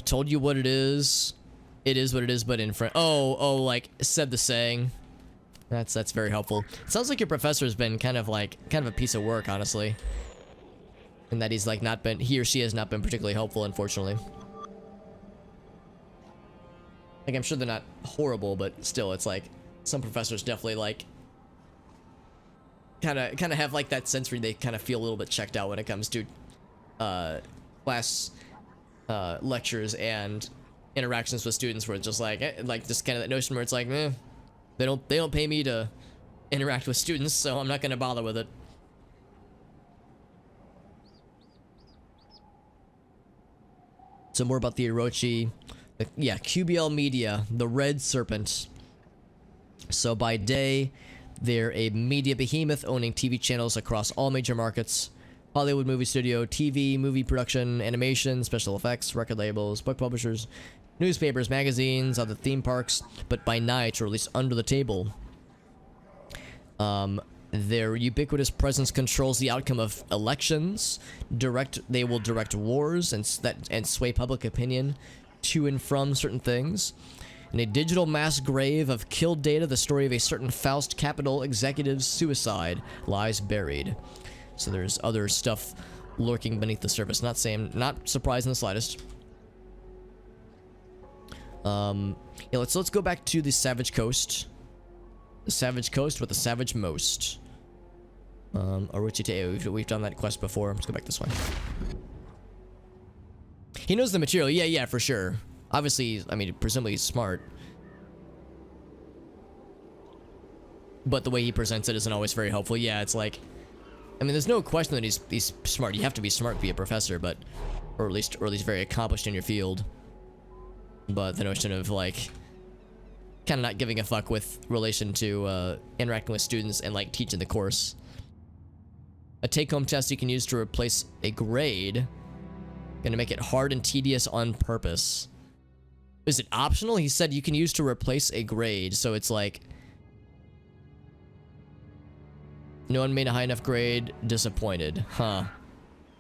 Told you what it is. It is what it is, but in front. Oh, like said the saying. That's very helpful. It sounds like your professor has been kind of a piece of work, honestly. And that he's like he or she has not been particularly helpful, unfortunately. Like, I'm sure they're not horrible, but still, it's like some professors definitely like kind of have like that sense where they kind of feel a little bit checked out when it comes to class lectures and interactions with students, where it's just like just kind of that notion where it's like, they don't pay me to interact with students, so I'm not gonna bother with it. So more about the Orochi. Yeah, QBL Media, the Red Serpent. So by day, they're a media behemoth owning TV channels across all major markets. Hollywood movie studio, TV, movie production, animation, special effects, record labels, book publishers, newspapers, magazines, other theme parks, but by night, or at least under the table. Their ubiquitous presence controls the outcome of elections. They will direct wars and sway public opinion to and from certain things. In a digital mass grave of killed data, the story of a certain Faust Capital executive's suicide lies buried. So there's other stuff lurking beneath the surface. Not surprised in the slightest. Yeah, let's go back to the Savage Coast. The Savage Coast with the Savage Most. Orochi, we've done that quest before. Let's go back this way. He knows the material. Yeah, for sure. Obviously, I mean, presumably he's smart. But the way he presents it isn't always very helpful. Yeah, it's like, I mean, there's no question that he's smart. You have to be smart to be a professor, but or at least very accomplished in your field. But the notion of like kind of not giving a fuck with relation to interacting with students and like teaching the course. A take-home test you can use to replace a grade. Gonna make it hard and tedious on purpose. Is it optional? He said you can use to replace a grade, so it's like no one made a high enough grade, disappointed. Huh.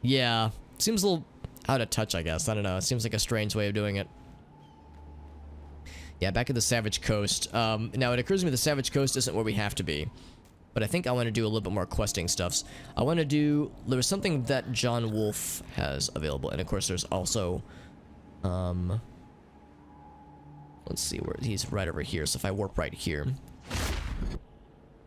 Yeah. Seems a little out of touch, I guess. I don't know. It seems like a strange way of doing it. Yeah, back at the Savage Coast. Now, it occurs to me the Savage Coast isn't where we have to be. But I think I want to do a little bit more questing stuffs. I want to do... There was something that John Wolfe has available. And, of course, there's also... Let's see where... He's right over here. So if I warp right here...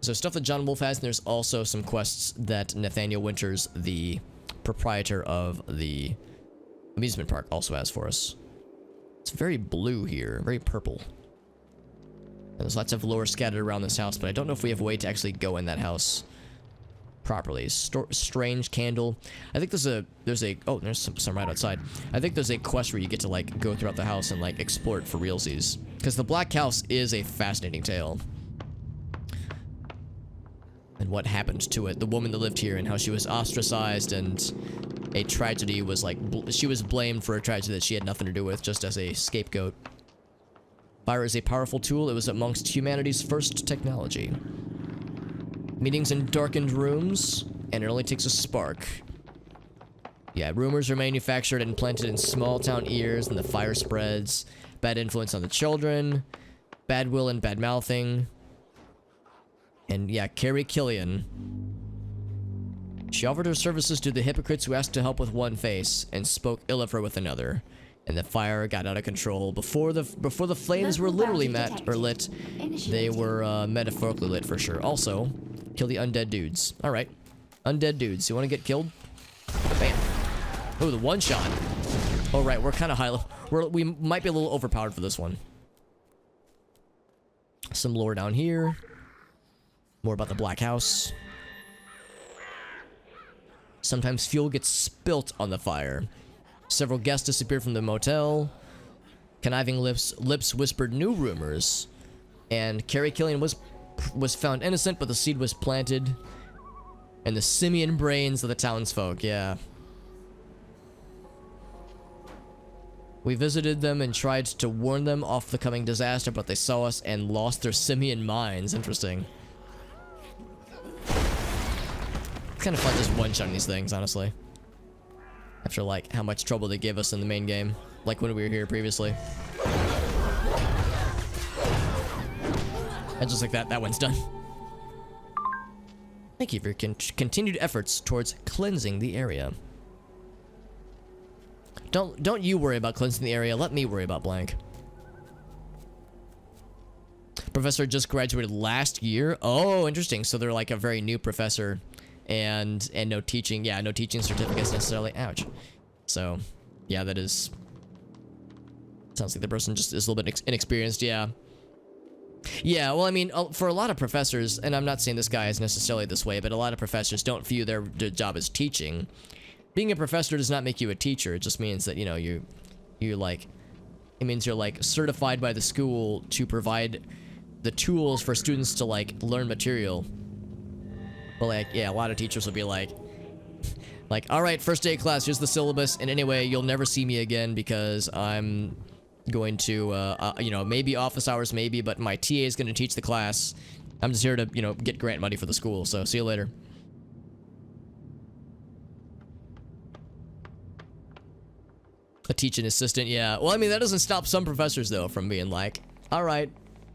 So stuff that John Wolfe has, and there's also some quests that Nathaniel Winters, the proprietor of the amusement park, also has for us. It's very blue here, very purple. And there's lots of lore scattered around this house, but I don't know if we have a way to actually go in that house properly. Strange candle. I think there's a oh, there's some right outside. I think there's a quest where you get to like go throughout the house and like explore it for realsies. Because the Black House is a fascinating tale. And what happened to it, the woman that lived here and how she was ostracized, and a tragedy was like, she was blamed for a tragedy that she had nothing to do with, just as a scapegoat. Fire is a powerful tool. It was amongst humanity's first technology. Meetings in darkened rooms, and it only takes a spark. Yeah, rumors are manufactured and planted in small town ears, and the fire spreads. Bad influence on the children, bad will and bad mouthing. And yeah, Carrie Killian. She offered her services to the hypocrites who asked to help with one face and spoke ill of her with another. And the fire got out of control. Before the flames were literally lit, they were metaphorically lit for sure. Also, kill the undead dudes. All right, undead dudes. You want to get killed? Bam. Oh, the one shot. All right, we're kind of high. We might be a little overpowered for this one. Some lore down here. More about the Black House. Sometimes fuel gets spilt on the fire. Several guests disappeared from the motel. Conniving lips whispered new rumors. And Carrie Killian was found innocent, but the seed was planted. And the simian brains of the townsfolk, yeah. We visited them and tried to warn them off the coming disaster, but they saw us and lost their simian minds. Interesting. kind of fun just one-shotting these things, honestly. After, like, how much trouble they gave us in the main game. Like when we were here previously. And just like that, that one's done. Thank you for your continued efforts towards cleansing the area. Don't you worry about cleansing the area. Let me worry about blank. Professor just graduated last year. Oh, interesting. So they're like a very new professor, and no teaching. Yeah, no teaching certificates necessarily. Ouch. So, yeah, that is. Sounds like the person just is a little bit inexperienced. Yeah. Yeah, well, I mean, for a lot of professors, and I'm not saying this guy is necessarily this way, but a lot of professors don't view their job as teaching. Being a professor does not make you a teacher. It just means that, you know, you're like, it means you're like certified by the school to provide the tools for students to like learn material. But like, yeah, a lot of teachers will be like, all right, first day of class, here's the syllabus, and anyway, you'll never see me again because I'm going to, you know, maybe office hours, maybe, but my TA is going to teach the class. I'm just here to, you know, get grant money for the school, so see you later. A teaching assistant, yeah. Well, I mean, that doesn't stop some professors, though, from being like, all right,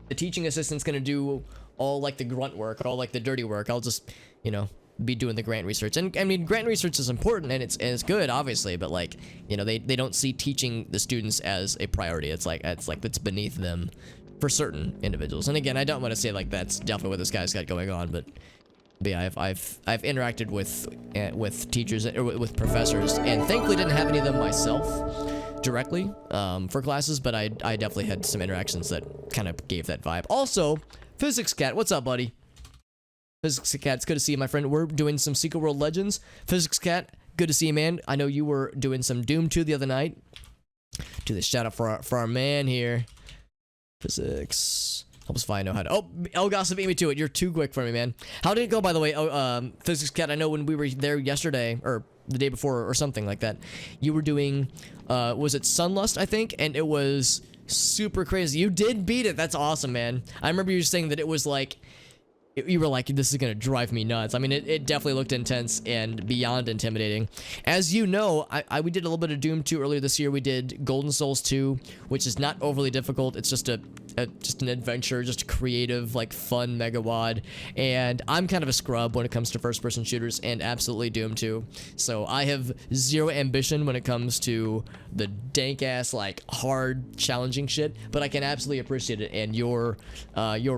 the teaching assistant's going to do all, like, the grunt work, all, like, the dirty work. I'll just, you know, be doing the grant research. And I mean, grant research is important and it's good, obviously, but like, you know, they don't see teaching the students as a priority. It's like it's beneath them for certain individuals. And again, I don't want to say like that's definitely what this guy's got going on, but yeah, I've interacted with teachers or with professors, and thankfully didn't have any of them myself directly for classes, but I definitely had some interactions that kind of gave that vibe. Also, Physics Cat, what's up, buddy? Physics Cat, it's good to see you, my friend. We're doing some Secret World Legends. Physics Cat, good to see you, man. I know you were doing some Doom 2 the other night. Do this shout out for our man here. Physics. Help us find out how to. Oh, Elgas beat me to it. You're too quick for me, man. How did it go, by the way? Oh, Physics Cat, I know when we were there yesterday, or the day before, or something like that, you were doing, was it Sunlust, I think? And it was super crazy. You did beat it. That's awesome, man. I remember you saying that it was like, you were like, this is gonna drive me nuts. I mean, it definitely looked intense and beyond intimidating. As you know, we did a little bit of Doom 2 earlier this year. We did Golden Souls 2, which is not overly difficult. It's just just an adventure, just a creative, like, fun megawad. And I'm kind of a scrub when it comes to first-person shooters, and absolutely Doom 2. So I have zero ambition when it comes to the dank-ass, like, hard, challenging shit, but I can absolutely appreciate it, and your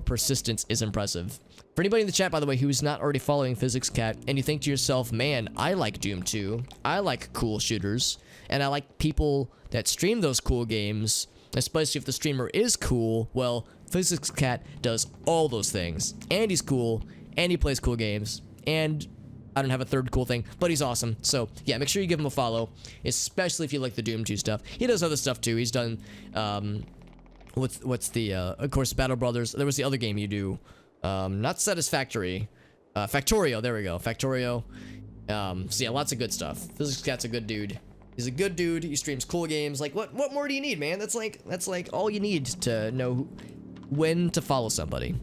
persistence is impressive. For anybody in the chat, by the way, who's not already following Physics Cat, and you think to yourself, man, I like Doom 2, I like cool shooters, and I like people that stream those cool games, especially if the streamer is cool, well, Physics Cat does all those things. And he's cool, and he plays cool games, and I don't have a third cool thing, but he's awesome. So, yeah, make sure you give him a follow, especially if you like the Doom 2 stuff. He does other stuff, too. He's done, what's the, of course, Battle Brothers. There was the other game you do. Not Satisfactory. Factorio, there we go. Factorio. So yeah, lots of good stuff. Physics Cat's a good dude. He's a good dude. He streams cool games. Like, what more do you need, man? That's like all you need to know when to follow somebody.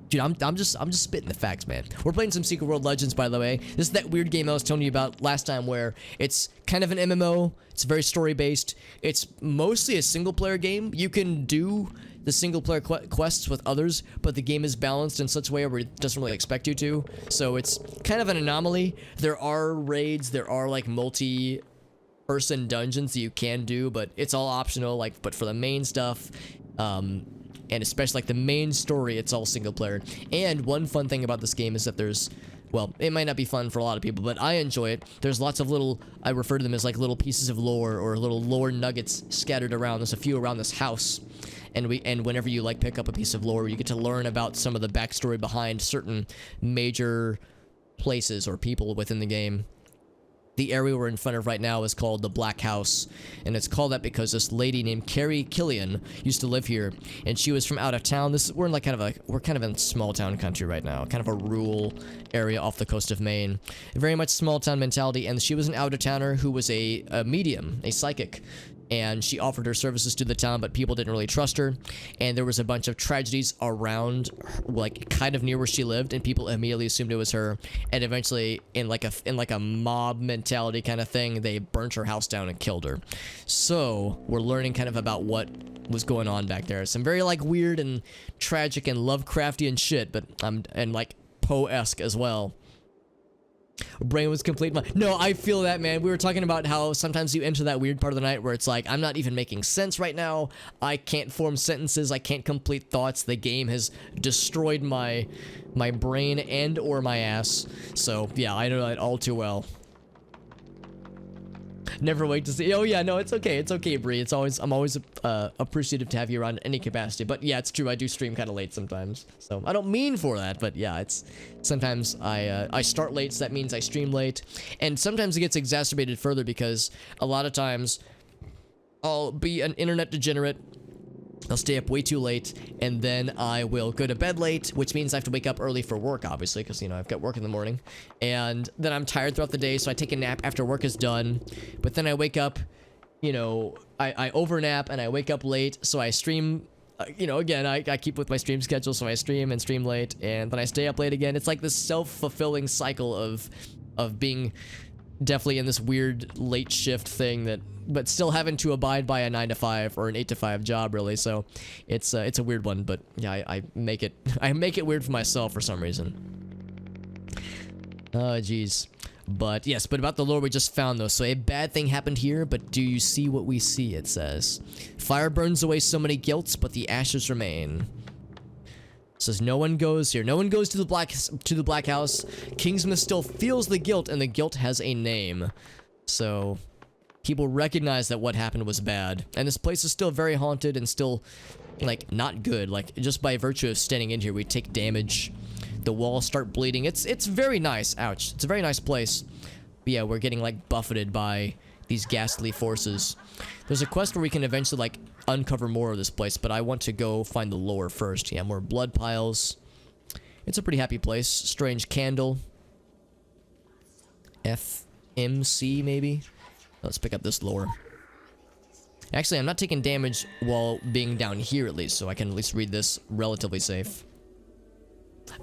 Dude, I'm just spitting the facts, man. We're playing some Secret World Legends, by the way. This is that weird game I was telling you about last time where it's kind of an MMO. It's very story-based. It's mostly a single-player game. You can do the single-player quests with others, but the game is balanced in such a way where it doesn't really expect you to. So it's kind of an anomaly. There are raids. There are, like, multi-person dungeons that you can do, but it's all optional. Like, but for the main stuff, and especially like the main story, it's all single player. And one fun thing about this game is that there's, well, it might not be fun for a lot of people, but I enjoy it. There's lots of little, I refer to them as like little pieces of lore or little lore nuggets scattered around. There's a few around this house. And whenever you like pick up a piece of lore, you get to learn about some of the backstory behind certain major places or people within the game. The area we're in front of right now is called the Black House, and it's called that because this lady named Carrie Killian used to live here, and she was from out of town. We're kind of in small town country right now, kind of a rural area off the coast of Maine. Very much small town mentality, and she was an out of towner who was a medium, a psychic, and she offered her services to the town, but people didn't really trust her, and there was a bunch of tragedies around, like kind of near where she lived, and people immediately assumed it was her, and eventually in like a mob mentality kind of thing, they burnt her house down and killed her. So we're learning kind of about what was going on back there. Some very like weird and tragic and Lovecraftian shit, but and like Poe-esque as well. Brain was complete. No, I feel that, man. We were talking about how sometimes you enter that weird part of the night where it's like, I'm not even making sense right now. I can't form sentences. I can't complete thoughts. The game has destroyed my brain and or my ass. So yeah, I know that all too well. Never wait to see. Oh yeah, no, it's okay. It's okay, Bree. I'm always appreciative to have you around in any capacity. But yeah, it's true. I do stream kind of late sometimes. So I don't mean for that, but yeah, it's sometimes I start late, so that means I stream late, and sometimes it gets exacerbated further because a lot of times I'll be an internet degenerate. I'll stay up way too late, and then I will go to bed late, which means I have to wake up early for work, obviously, because, you know, I've got work in the morning. And then I'm tired throughout the day, so I take a nap after work is done. But then I wake up, you know, I overnap, and I wake up late, so I stream, you know, again, I keep with my stream schedule, so I stream and stream late, and then I stay up late again. It's like this self-fulfilling cycle of being definitely in this weird late shift thing but still having to abide by a 9 to 5 or an 8 to 5 job, really. So it's a weird one, but yeah, I make it weird for myself for some reason. Oh geez. But yes, but about the lore we just found though. So a bad thing happened here, but do you see what we see? It says, fire burns away so many guilts, but the ashes remain. Says no one goes here. No one goes to the black house. Kingsmith still feels the guilt, and the guilt has a name. So people recognize that what happened was bad, and this place is still very haunted and still like not good. Like just by virtue of standing in here, we take damage. The walls start bleeding. It's very nice. Ouch. It's a very nice place. But yeah, we're getting like buffeted by these ghastly forces. There's a quest where we can eventually like uncover more of this place, but I want to go find the lore first. Yeah, more blood piles. It's a pretty happy place. Strange candle. FMC maybe? Let's pick up this lore. Actually, I'm not taking damage while being down here at least, so I can at least read this relatively safe.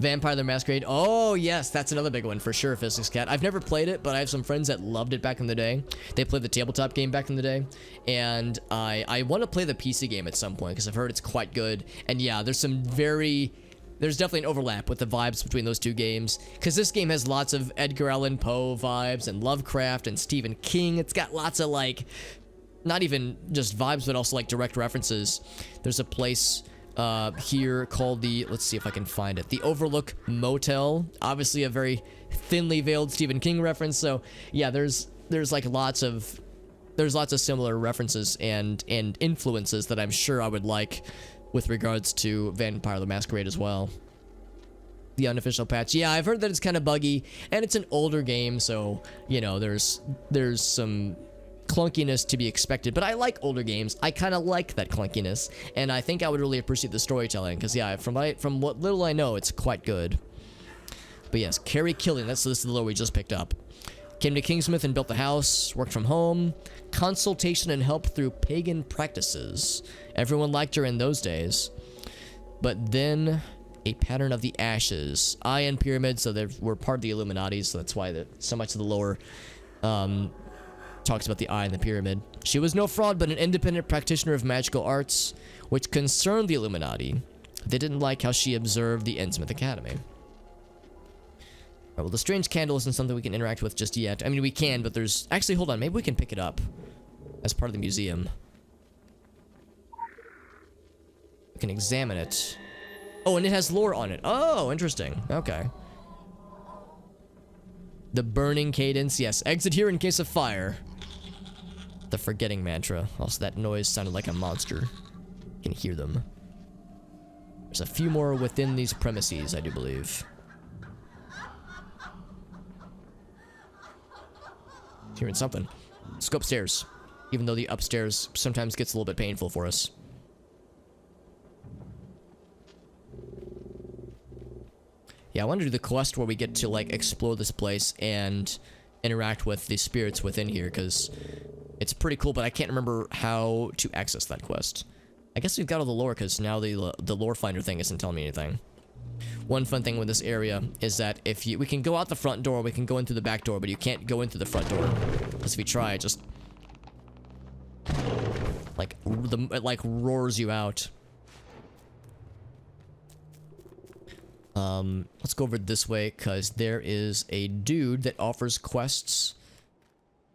Vampire the Masquerade. Oh, yes, that's another big one for sure, Physics Cat. I've never played it, but I have some friends that loved it back in the day. They played the tabletop game back in the day, and I want to play the PC game at some point because I've heard it's quite good. And yeah, there's definitely an overlap with the vibes between those two games, because this game has lots of Edgar Allan Poe vibes and Lovecraft and Stephen King. It's got lots of like, not even just vibes, but also like direct references. There's a place here called let's see if I can find it, the Overlook Motel. Obviously a very thinly veiled Stephen King reference. So yeah, there's like lots of similar references and influences that I'm sure I would like with regards to Vampire the Masquerade as well. The unofficial patch. Yeah, I've heard that it's kind of buggy, and it's an older game, so, you know, there's some clunkiness to be expected, but I like older games. I kind of like that clunkiness, and I think I would really appreciate the storytelling, because, yeah, from what little I know, it's quite good. But yes, Carrie Killing, this is the lore we just picked up. Came to Kingsmith and built the house, worked from home, consultation and help through pagan practices. Everyone liked her in those days. But then, a pattern of the ashes. Eye and pyramid, so they were part of the Illuminati, so that's why so much of the lore talks about the eye and the pyramid. She was no fraud, but an independent practitioner of magical arts, which concerned the Illuminati. They didn't like how she observed the Innsmouth Academy. Well, the strange candle isn't something we can interact with just yet. I mean, we can, but there's... Actually, hold on. Maybe we can pick it up as part of the museum. We can examine it. Oh, and it has lore on it. Oh, interesting. Okay. The burning cadence. Yes, exit here in case of fire. The forgetting mantra. Also, that noise sounded like a monster. You can hear them. There's a few more within these premises, I do believe. Hearing something. Let's go upstairs. Even though the upstairs sometimes gets a little bit painful for us. Yeah, I want to do the quest where we get to, like, explore this place and interact with the spirits within here, because it's pretty cool, but I can't remember how to access that quest. I guess we've got all the lore, because now the lore finder thing isn't telling me anything. One fun thing with this area is that we can go out the front door, we can go in through the back door, but you can't go into the front door. Because if you try, it just it like roars you out. Let's go over this way, because there is a dude that offers quests.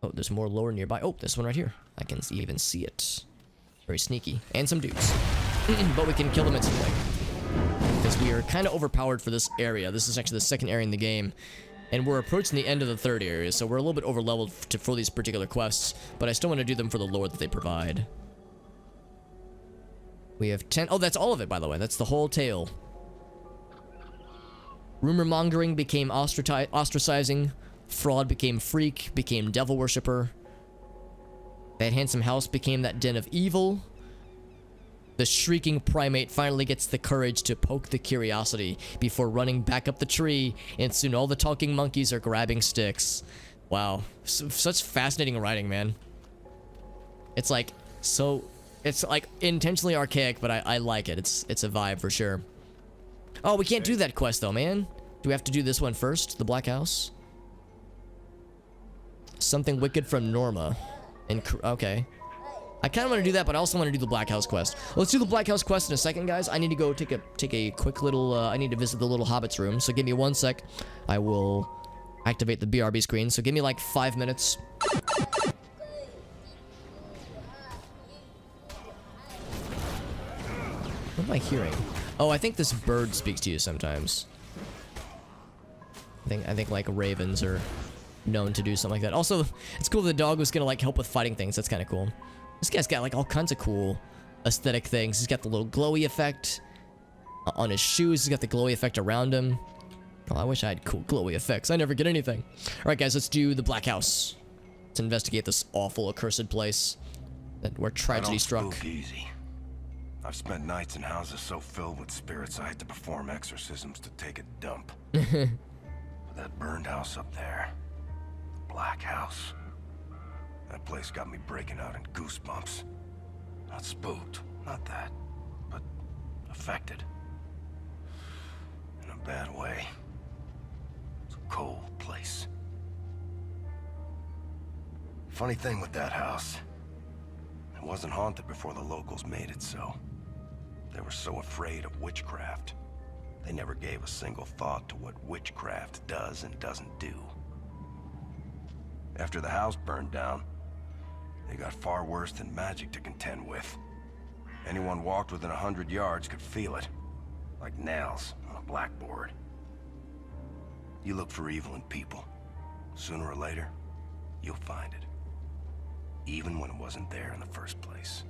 Oh, there's more lore nearby. Oh, this one right here. I can even see it. Very sneaky. And some dudes. But we can kill them instantly. Because we are kind of overpowered for this area. This is actually the second area in the game. And we're approaching the end of the third area, so we're a little bit over-leveled for these particular quests. But I still want to do them for the lore that they provide. We have 10... Oh, that's all of it, by the way. That's the whole tale. Rumor mongering became ostracizing. Fraud became freak, became devil worshipper. That handsome house became that den of evil. The shrieking primate finally gets the courage to poke the curiosity before running back up the tree, and soon all the talking monkeys are grabbing sticks. Wow, such fascinating writing, man. It's like intentionally archaic, but I like it. It's a vibe for sure. Oh, we can't do that quest though, man. Do we have to do this one first? The Black House? Something wicked from Norma. Okay. I kind of want to do that, but I also want to do the Black House quest. Let's do the Black House quest in a second, guys. I need to go take a quick little, I need to visit the little Hobbit's room. So give me 1 sec. I will activate the BRB screen. So give me like 5 minutes. What am I hearing? Oh, I think this bird speaks to you sometimes. I think like ravens are known to do something like that. Also, it's cool the dog was gonna like help with fighting things. That's kind of cool. This guy's got like all kinds of cool aesthetic things. He's got the little glowy effect on his shoes. He's got the glowy effect around him. Oh, I wish I had cool glowy effects. I never get anything. All right, guys, let's do the Black House. Let's investigate this awful, accursed place where tragedy struck. Spook easy. I've spent nights in houses so filled with spirits I had to perform exorcisms to take a dump. But that burned house up there, the Black House, that place got me breaking out in goosebumps. Not spooked, not that, but affected. In a bad way. It's a cold place. Funny thing with that house, it wasn't haunted before the locals made it so. They were so afraid of witchcraft. They never gave a single thought to what witchcraft does and doesn't do. After the house burned down, they got far worse than magic to contend with. Anyone walked within 100 yards could feel it, like nails on a blackboard. You look for evil in people. Sooner or later, you'll find it. Even when it wasn't there in the first place.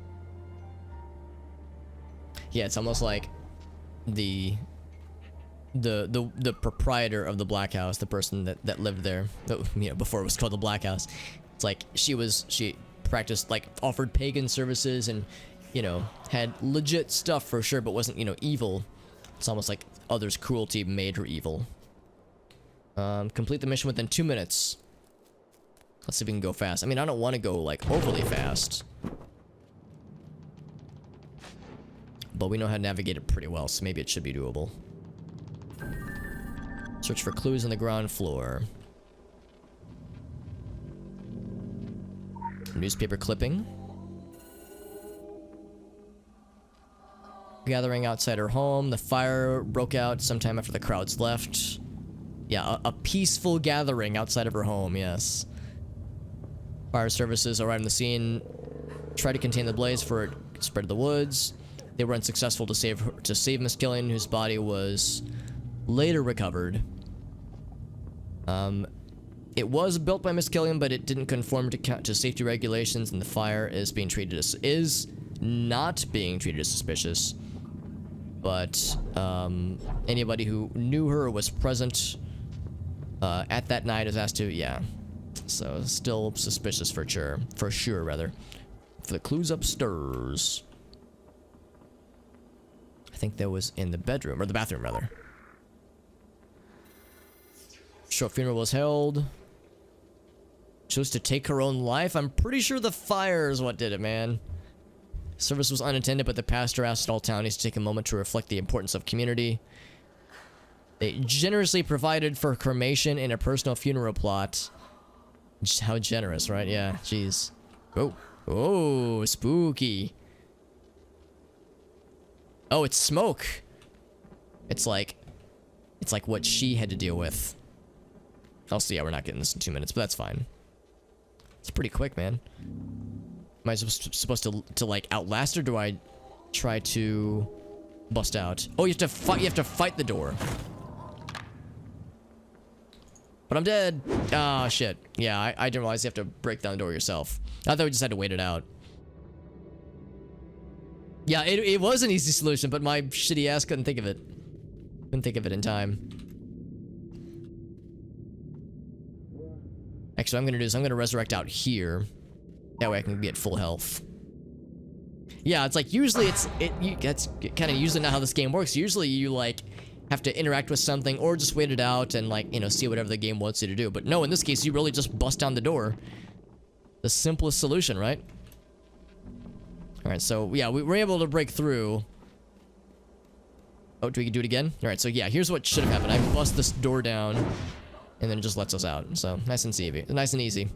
Yeah, it's almost like the proprietor of the Black House, the person that lived there, before it was called the Black House. It's like she practiced, like, offered pagan services and, had legit stuff for sure, but wasn't, evil. It's almost like others' cruelty made her evil. Complete the mission within 2 minutes. Let's see if we can go fast. I mean, I don't want to go, like, overly fast. But we know how to navigate it pretty well, so maybe it should be doable. Search for clues on the ground floor. Newspaper clipping. Gathering outside her home. The fire broke out sometime after the crowds left. Yeah, a peaceful gathering outside of her home, yes. Fire services arrived on the scene. Tried to contain the blaze before it spread to the woods. They were unsuccessful to save Miss Killian, whose body was later recovered. It was built by Miss Killian, but it didn't conform to safety regulations, and the fire is not being treated as suspicious. But anybody who knew her or was present at that night is asked to, yeah. So still suspicious for sure. For the clues upstairs. I think that was in the bedroom, or the bathroom rather. Short funeral was held. chose to take her own life. I'm pretty sure the fire is what did it, man. Service was unattended, but the pastor asked all townies to take a moment to reflect the importance of community. They generously provided for cremation and a personal funeral plot. How generous, right? Yeah, jeez. Oh, oh, spooky. Oh, it's smoke. It's like what she had to deal with. Also, yeah, we're not getting this in 2 minutes, but that's fine. It's pretty quick, man. Am I supposed to like outlast her? Do I try to bust out? Oh, you have to fight. You have to fight the door. But I'm dead. Ah, shit. Yeah, I didn't realize you have to break down the door yourself. I thought we just had to wait it out. Yeah, it was an easy solution, but my shitty ass couldn't think of it. Couldn't think of it in time. Actually, what I'm gonna do is I'm gonna resurrect out here. That way I can be at full health. Yeah, it's like usually that's kind of usually not how this game works. Usually you like have to interact with something or just wait it out and like, you know, see whatever the game wants you to do. But no, in this case, you really just bust down the door. The simplest solution, right? All right, so yeah, we were able to break through. Oh, do we do it again? All right, so yeah, here's what should have happened. I bust this door down and then it just lets us out. So nice and easy. Nice and easy.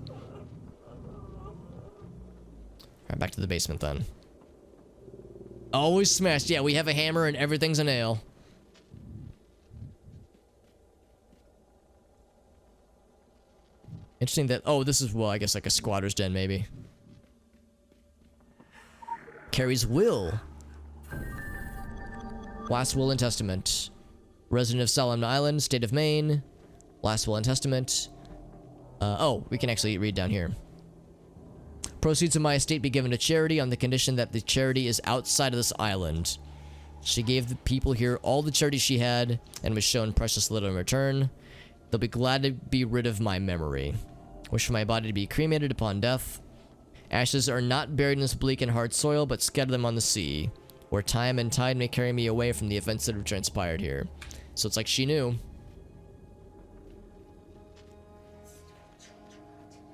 All right, back to the basement then. Always smashed. Yeah, we have a hammer and everything's a nail. Interesting that, oh, this is, well, I guess like a squatter's den, maybe. Carrie's will. Last will and testament. Resident of Solomon Island, state of Maine. Last will and testament. Oh, we can actually read down here. Proceeds of my estate be given to charity on the condition that the charity is outside of this island. She gave the people here all the charity she had and was shown precious little in return. They'll be glad to be rid of my memory. Wish for my body to be cremated upon death. Ashes are not buried in this bleak and hard soil, but scatter them on the sea, where time and tide may carry me away from the events that have transpired here. So it's like she knew.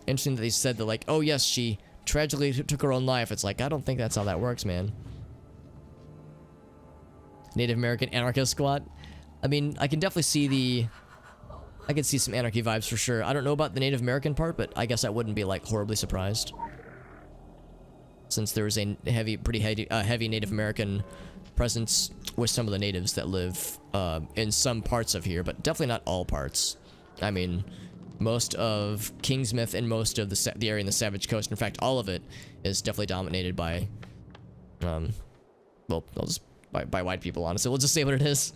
Interesting that they said that, like, oh yes, she tragically took her own life. It's like, I don't think that's how that works, man. Native American anarchist squad. I mean, I can definitely see the... I can see some anarchy vibes for sure. I don't know about the Native American part, but I guess I wouldn't be, like, horribly surprised. Since there is a pretty heavy Native American presence with some of the natives that live in some parts of here, but definitely not all parts. I mean, most of Kingsmouth and most of the area in the Savage Coast, in fact, all of it is definitely dominated by, well, I'll just by white people. Honestly, we'll just say what it is.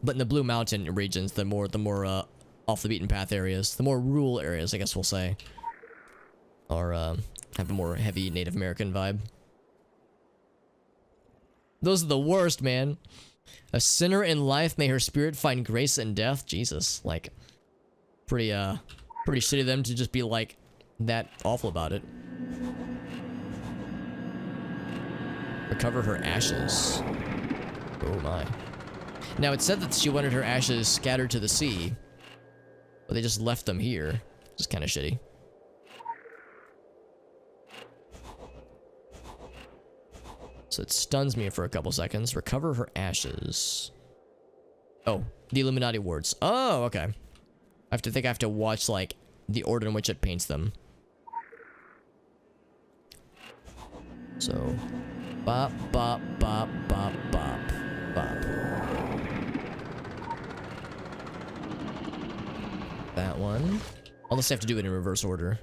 But in the Blue Mountain regions, the more off the beaten path areas, the more rural areas, I guess we'll say, are have a more heavy Native American vibe. Those are the worst, man. A sinner in life, may her spirit find grace in death. Jesus, like, pretty shitty of them to just be like that awful about it. Recover her ashes. Oh my. Now it said that she wanted her ashes scattered to the sea, but they just left them here, which is kind of shitty. So it stuns me for a couple seconds. Recover her ashes. Oh, the Illuminati wards. Oh, okay. I have to watch, like, the order in which it paints them. So, bop, bop, bop, bop, bop, bop. That one. Unless I have to do it in reverse order.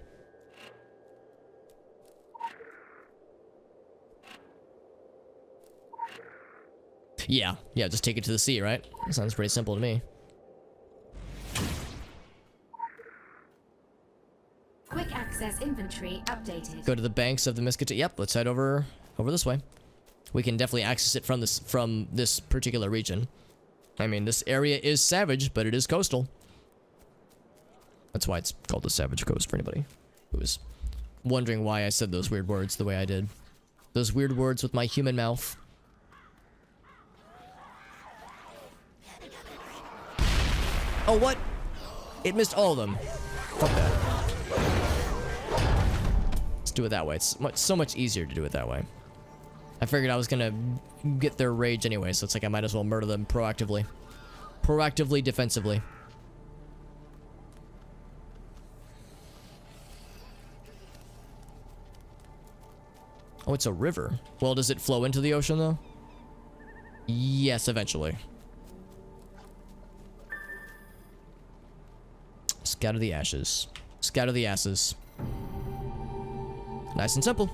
Yeah, just take it to the sea, right? Sounds pretty simple to me. Quick access inventory updated. Go to the banks of the Miskatonic. Yep, let's head over this way. We can definitely access it from this particular region. I mean, this area is savage, but it is coastal. That's why it's called the Savage Coast for anybody who was wondering why I said those weird words the way I did. Those weird words with my human mouth. Oh, what? It missed all of them. Fuck that. do it that way. It's so much easier to do it that way. I figured I was gonna get their rage anyway, so it's like I might as well murder them proactively. Proactively, defensively. Oh, it's a river. Well, does it flow into the ocean, though? Yes, eventually. Scatter the ashes. Scatter the asses. Nice and simple.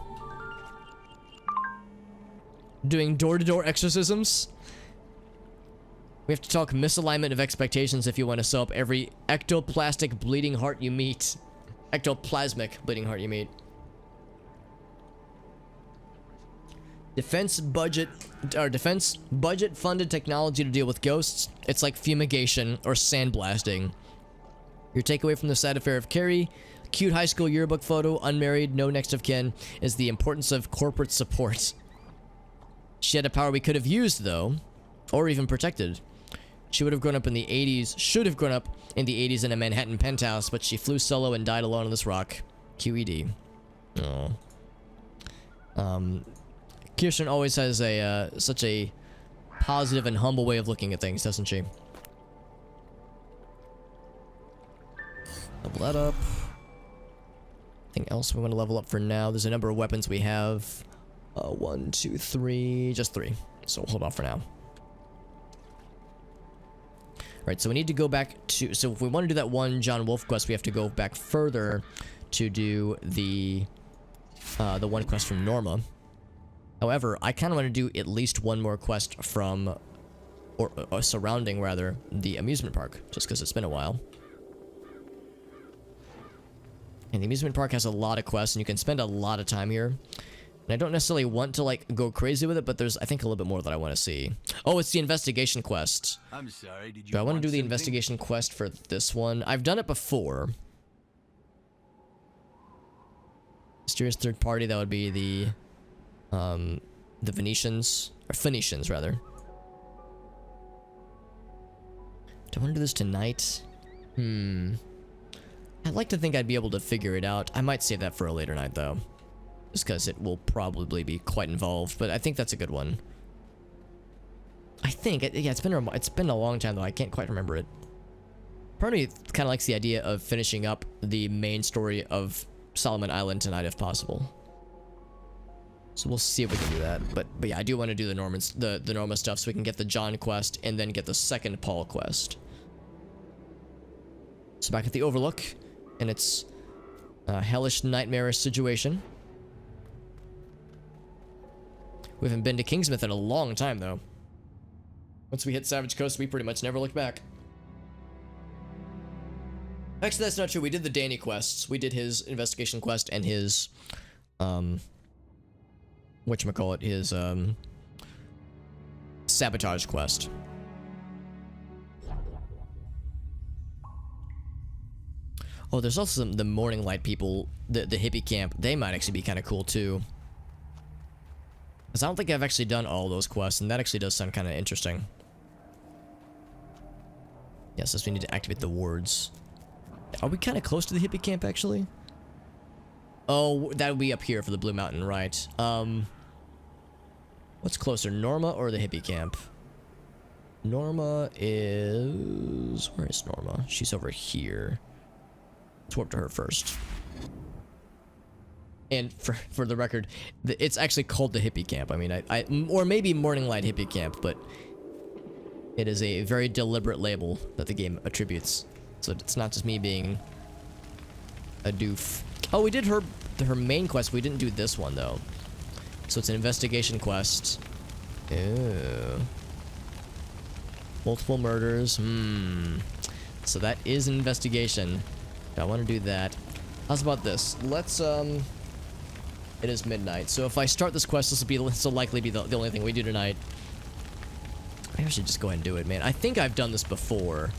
Doing door-to-door exorcisms. We have to talk misalignment of expectations if you want to sew up every ectoplastic bleeding heart you meet. Ectoplasmic bleeding heart you meet. Defense budget funded technology to deal with ghosts. It's like fumigation or sandblasting. Your takeaway from the sad affair of Carrie, cute high school yearbook photo, unmarried, no next of kin, is the importance of corporate support. She had a power we could have used, though, or even protected. She would have grown up in the 80s, should have grown up in the 80s in a Manhattan penthouse, but she flew solo and died alone on this rock. QED. Oh. Kirsten always has a such a positive and humble way of looking at things, doesn't she? Level that up. Anything else we want to level up for now? There's a number of weapons we have. 1, 2, 3, just 3. So we'll hold off for now. Alright, so we need to go back to... So if we want to do that one John Wolfe quest, we have to go back further to do the one quest from Norma. However, I kind of want to do at least one more quest from... or surrounding, rather, the amusement park. Just because it's been a while. And the amusement park has a lot of quests, and you can spend a lot of time here. And I don't necessarily want to, like, go crazy with it, but there's, I think, a little bit more that I want to see. Oh, it's the investigation quest. I'm sorry, did you Do I want to do the something? investigation quest for this one? I've done it before. Mysterious third party, that would be the Venetians, or Phoenicians, rather. Do I want to do this tonight? I'd like to think I'd be able to figure it out. I might save that for a later night, though. Just because it will probably be quite involved, but I think that's a good one. I think, yeah, it's been a long time, though. I can't quite remember it. Part of me kind of likes the idea of finishing up the main story of Solomon Island tonight, if possible. So we'll see if we can do that. But yeah, I do want to do the Norma stuff so we can get the John quest and then get the second Paul quest. So back at the Overlook, and it's a hellish, nightmarish situation. We haven't been to Kingsmouth in a long time, though. Once we hit Savage Coast, we pretty much never looked back. Actually, that's not true. We did the Danny quests. We did his investigation quest and his, whatchamacallit, his, sabotage quest. Oh, there's also the Morning Light people, the hippie camp. They might actually be kind of cool, too. Because I don't think I've actually done all those quests, and that actually does sound kind of interesting. Yes, we need to activate the wards. Are we kind of close to the hippie camp, actually? Oh, that would be up here for the Blue Mountain, right. What's closer, Norma or the hippie camp? Norma is... Where is Norma? She's over here. Let's warp to her first. And for the record, it's actually called the hippie camp. I mean, or maybe Morning Light hippie camp, but it is a very deliberate label that the game attributes. So it's not just me being a doof. Oh, we did her main quest. We didn't do this one, though. So it's an investigation quest. Ew. Multiple murders. So that is an investigation. I want to do that. How's about this? Let's, it is midnight, so if I start this quest, this will likely be the only thing we do tonight. Maybe I should just go ahead and do it, man. I think I've done this before.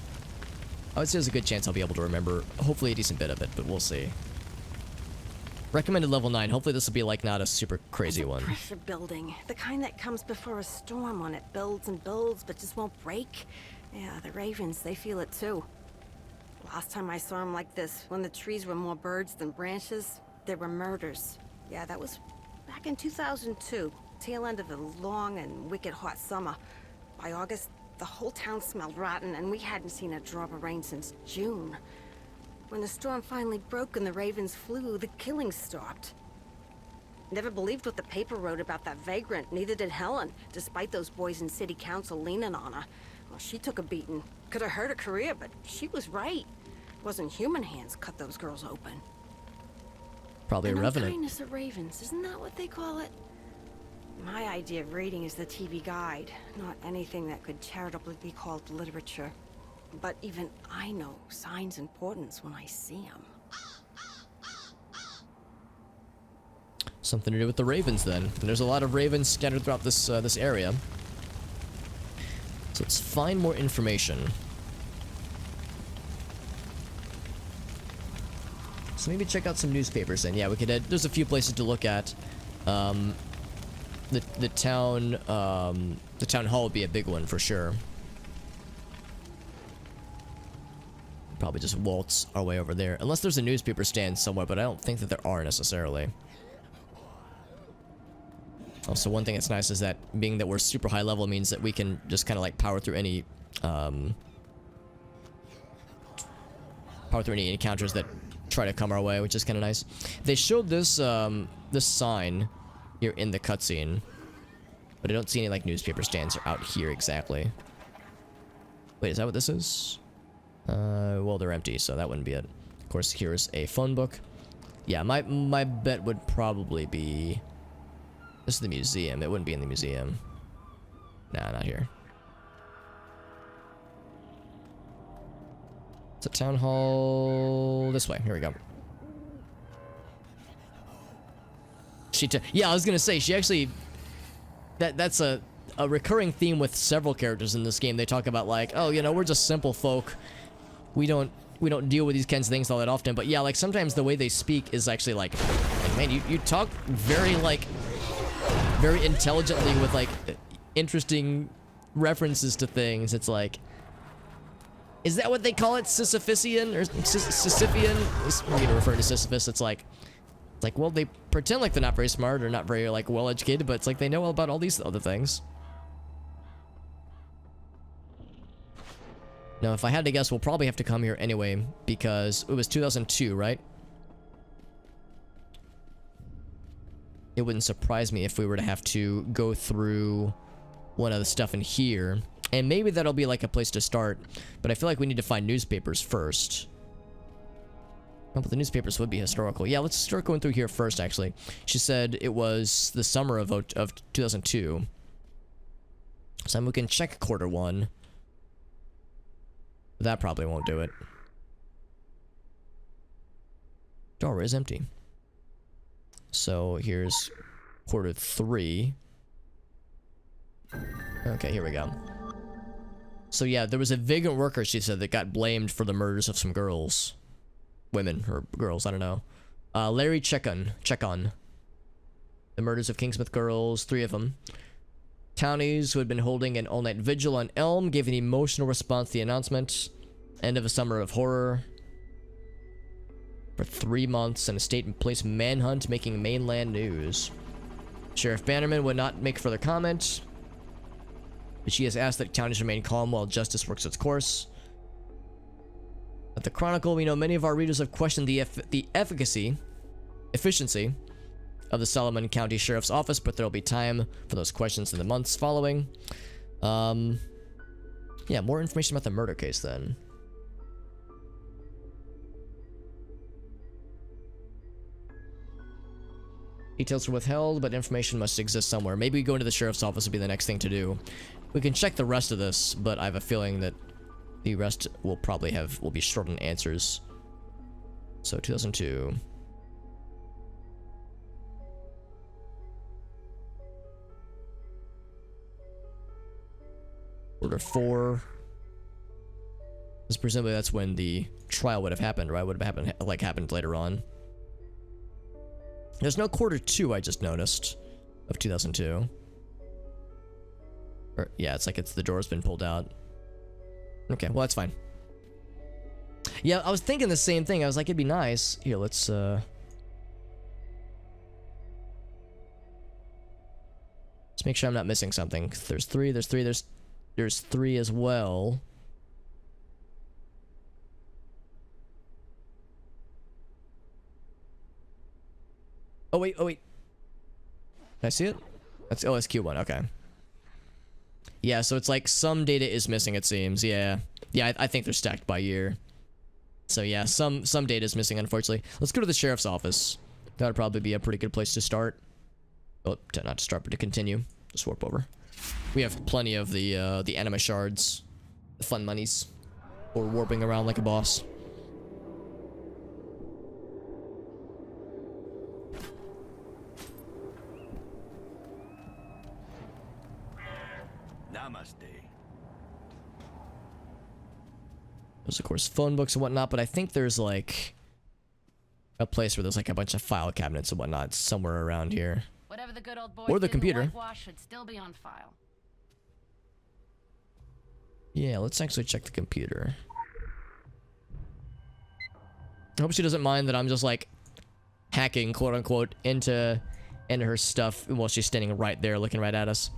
I would say there's a good chance I'll be able to remember, hopefully a decent bit of it, but we'll see. Recommended level 9. Hopefully this will be, like, not a super crazy one. Pressure building. The kind that comes before a storm when it builds and builds, but just won't break. Yeah, the ravens, they feel it too. Last time I saw them like this, when the trees were more birds than branches, there were murders. Yeah, that was back in 2002. Tail end of a long and wicked hot summer. By August, the whole town smelled rotten, and we hadn't seen a drop of rain since June. When the storm finally broke and the ravens flew, the killing stopped. Never believed what the paper wrote about that vagrant, neither did Helen, despite those boys in city council leaning on her. Well, she took a beating. Could have hurt her career, but she was right. Wasn't human hands cut those girls open. Probably a revenant. Kindness of ravens, isn't that what they call it? My idea of reading is the TV guide, not anything that could charitably be called literature. But even I know signs and portents when I see them. Something to do with the ravens, then. And there's a lot of ravens scattered throughout this this area. So let's find more information. So maybe check out some newspapers then. Yeah, we could head. There's a few places to look at. The town hall would be a big one for sure. Probably just waltz our way over there, unless there's a newspaper stand somewhere, but I don't think that there are necessarily. Also, one thing that's nice is that being that we're super high level means that we can just kind of like power through any encounters that try to come our way, which is kind of nice. They showed this this sign here in the cutscene, but I don't see any like newspaper stands out here exactly. Wait, is that what this is? Well, they're empty, so that wouldn't be it. Of course, here's a phone book. Yeah, my bet would probably be this is the museum. It wouldn't be in the museum. Nah, not here. It's a town hall this way. Here we go. Yeah, I was gonna say she actually. That's a recurring theme with several characters in this game. They talk about like, oh, you know, we're just simple folk. We don't deal with these kinds of things all that often. But yeah, like sometimes the way they speak is actually like man, you talk very like very intelligently with like interesting references to things. It's like, is that what they call it? Sisyphean or Sisyphean? You know, referring to Sisyphus, it's like, well, they pretend like they're not very smart or not very like well educated, but it's like they know all about all these other things. Now, if I had to guess, we'll probably have to come here anyway because it was 2002, right? It wouldn't surprise me if we were to have to go through one of the stuff in here. And maybe that'll be like a place to start. But I feel like we need to find newspapers first. Oh, but the newspapers would be historical. Yeah, let's start going through here first, actually. She said it was the summer of 2002. So we can check quarter one. That probably won't do it. Door is empty. So here's quarter three. Okay, here we go. So yeah, there was a vagrant worker, she said, that got blamed for the murders of some girls. Women, or girls, I don't know. Larry Chekon. The murders of Kingsmith girls, 3 of them. Townies who had been holding an all-night vigil on Elm gave an emotional response to the announcement. End of a summer of horror. For 3 months, and a state and police manhunt making mainland news. Sheriff Bannerman would not make further comment, but she has asked that counties remain calm while justice works its course. At the Chronicle, we know many of our readers have questioned the efficiency of the Solomon County Sheriff's Office, but there will be time for those questions in the months following. Yeah, more information about the murder case then. Details are withheld, but information must exist somewhere. Maybe going to the sheriff's office would be the next thing to do. We can check the rest of this, but I have a feeling that the rest will probably will be short on answers. So 2002. Order 4. Because presumably that's when the trial would have happened, right? Would have happened later on. There's no quarter 2, I just noticed, of 2002. Or, yeah, it's like the door's been pulled out. Okay, well, that's fine. Yeah, I was thinking the same thing. I was like, it'd be nice. Here, let's Let's make sure I'm not missing something. There's three, there's three as well. Oh wait. Can I see it? That's OSQ1, okay. Yeah, so it's like some data is missing, it seems. Yeah, I think they're stacked by year. So yeah, some data is missing, unfortunately. Let's go to the sheriff's office. That would probably be a pretty good place to start. Oh, not to start, but to continue. Just warp over. We have plenty of the anima shards, the fun monies, or warping around like a boss. Namaste. There's of course phone books and whatnot, but I think there's like a place where there's like a bunch of file cabinets and whatnot somewhere around here. Whatever the good old boy Or the computer. whitewash should still be on file. Yeah, let's actually check the computer. I hope she doesn't mind that I'm just like hacking, quote unquote, into her stuff while she's standing right there looking right at us.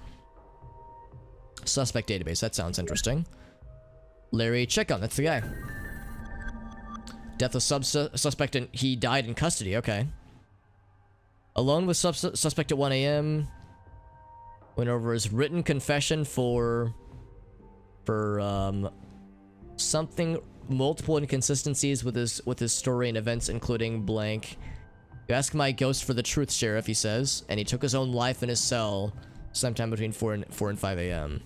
Suspect database, that sounds interesting. Larry Checkham, that's the guy. Death of suspect and he died in custody, okay. Alone with suspect at 1 a.m. Went over his written confession for something, multiple inconsistencies with his story and events, including blank. You ask my ghost for the truth, Sheriff, he says, and he took his own life in his cell sometime between 4 and 5 a.m.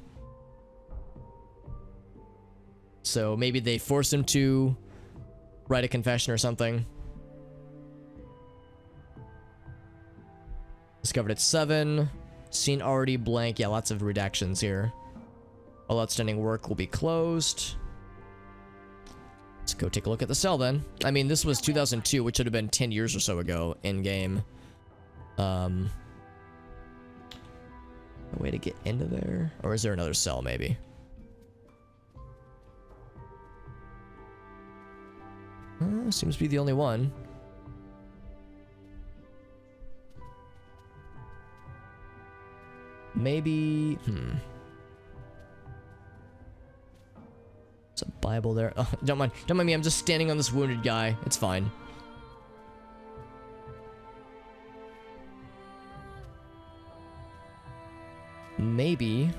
So maybe they forced him to write a confession or something. Discovered at 7. Scene already blank. Yeah, lots of redactions here. All outstanding work will be closed. Let's go take a look at the cell then. I mean, this was 2002, which should have been 10 years or so ago in game. A way to get into there? Or is there another cell maybe? Seems to be the only one. Maybe, There's a Bible there. Oh, don't mind me, I'm just standing on this wounded guy. It's fine. Maybe.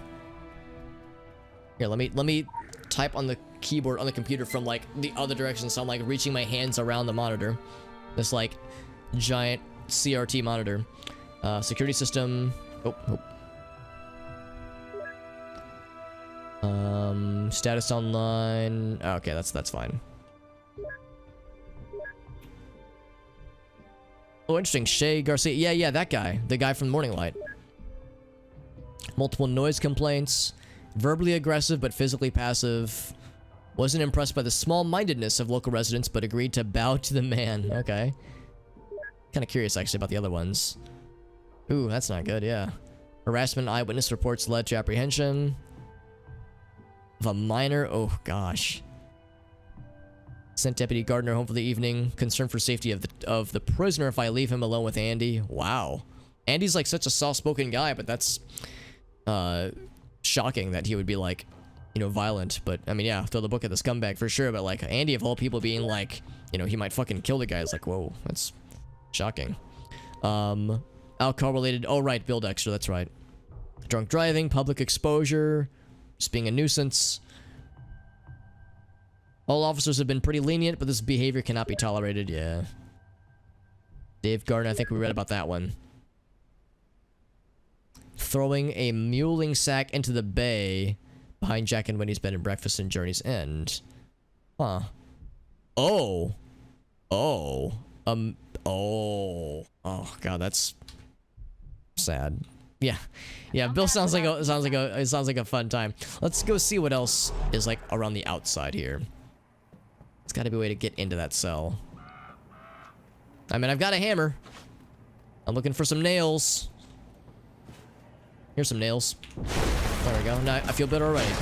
Here, let me type on the keyboard on the computer from like the other direction, so I'm like reaching my hands around the monitor. This like giant CRT monitor. Security system. Status online. Okay, that's fine. Oh, interesting. Shay Garcia. Yeah, that guy. The guy from Morning Light. Multiple noise complaints. Verbally aggressive but physically passive. Wasn't impressed by the small-mindedness of local residents, but agreed to bow to the man. Okay. Kind of curious, actually, about the other ones. Ooh, that's not good, yeah. Harassment eyewitness reports led to apprehension of a minor. Oh, gosh. Sent Deputy Gardner home for the evening. Concerned for safety of the prisoner if I leave him alone with Andy. Wow. Andy's like such a soft-spoken guy, but that's shocking that he would be like, you know, violent. But I mean, yeah, throw the book at the scumbag for sure. But like Andy of all people being like, you know, he might fucking kill the guy. It's like, whoa, that's shocking. Alcohol related. Oh right, Bill Dexter. That's right. Drunk driving, public exposure, just being a nuisance. All officers have been pretty lenient, but this behavior cannot be tolerated. Yeah. Dave Gardner, I think we read about that one. Throwing a muling sack into the bay behind Jack and Winnie's bed and breakfast in Journey's End. Huh. Oh. God, that's sad. Yeah. Bill sounds like a fun time. Let's go see what else is like around the outside here. It's got to be a way to get into that cell. I mean, I've got a hammer. I'm looking for some nails. Here's some nails. There we go. Now I feel better already.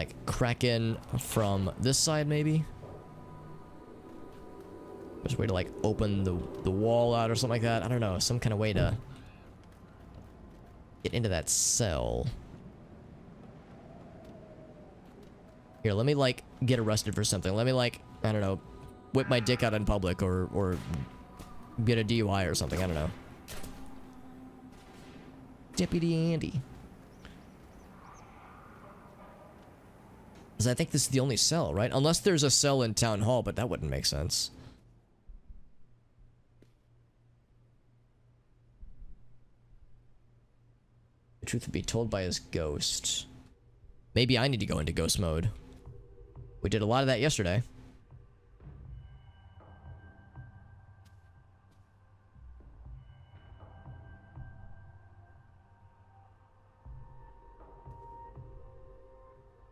like crack in from this side maybe. There's a way to like open the wall out or something like that. I don't know, some kind of way to get into that cell. Here, let me like get arrested for something. Let me like, I don't know, whip my dick out in public or get a DUI or something. I don't know. Deputy Andy. Because I think this is the only cell, right? Unless there's a cell in Town Hall, but that wouldn't make sense. The truth would be told by his ghost. Maybe I need to go into ghost mode. We did a lot of that yesterday.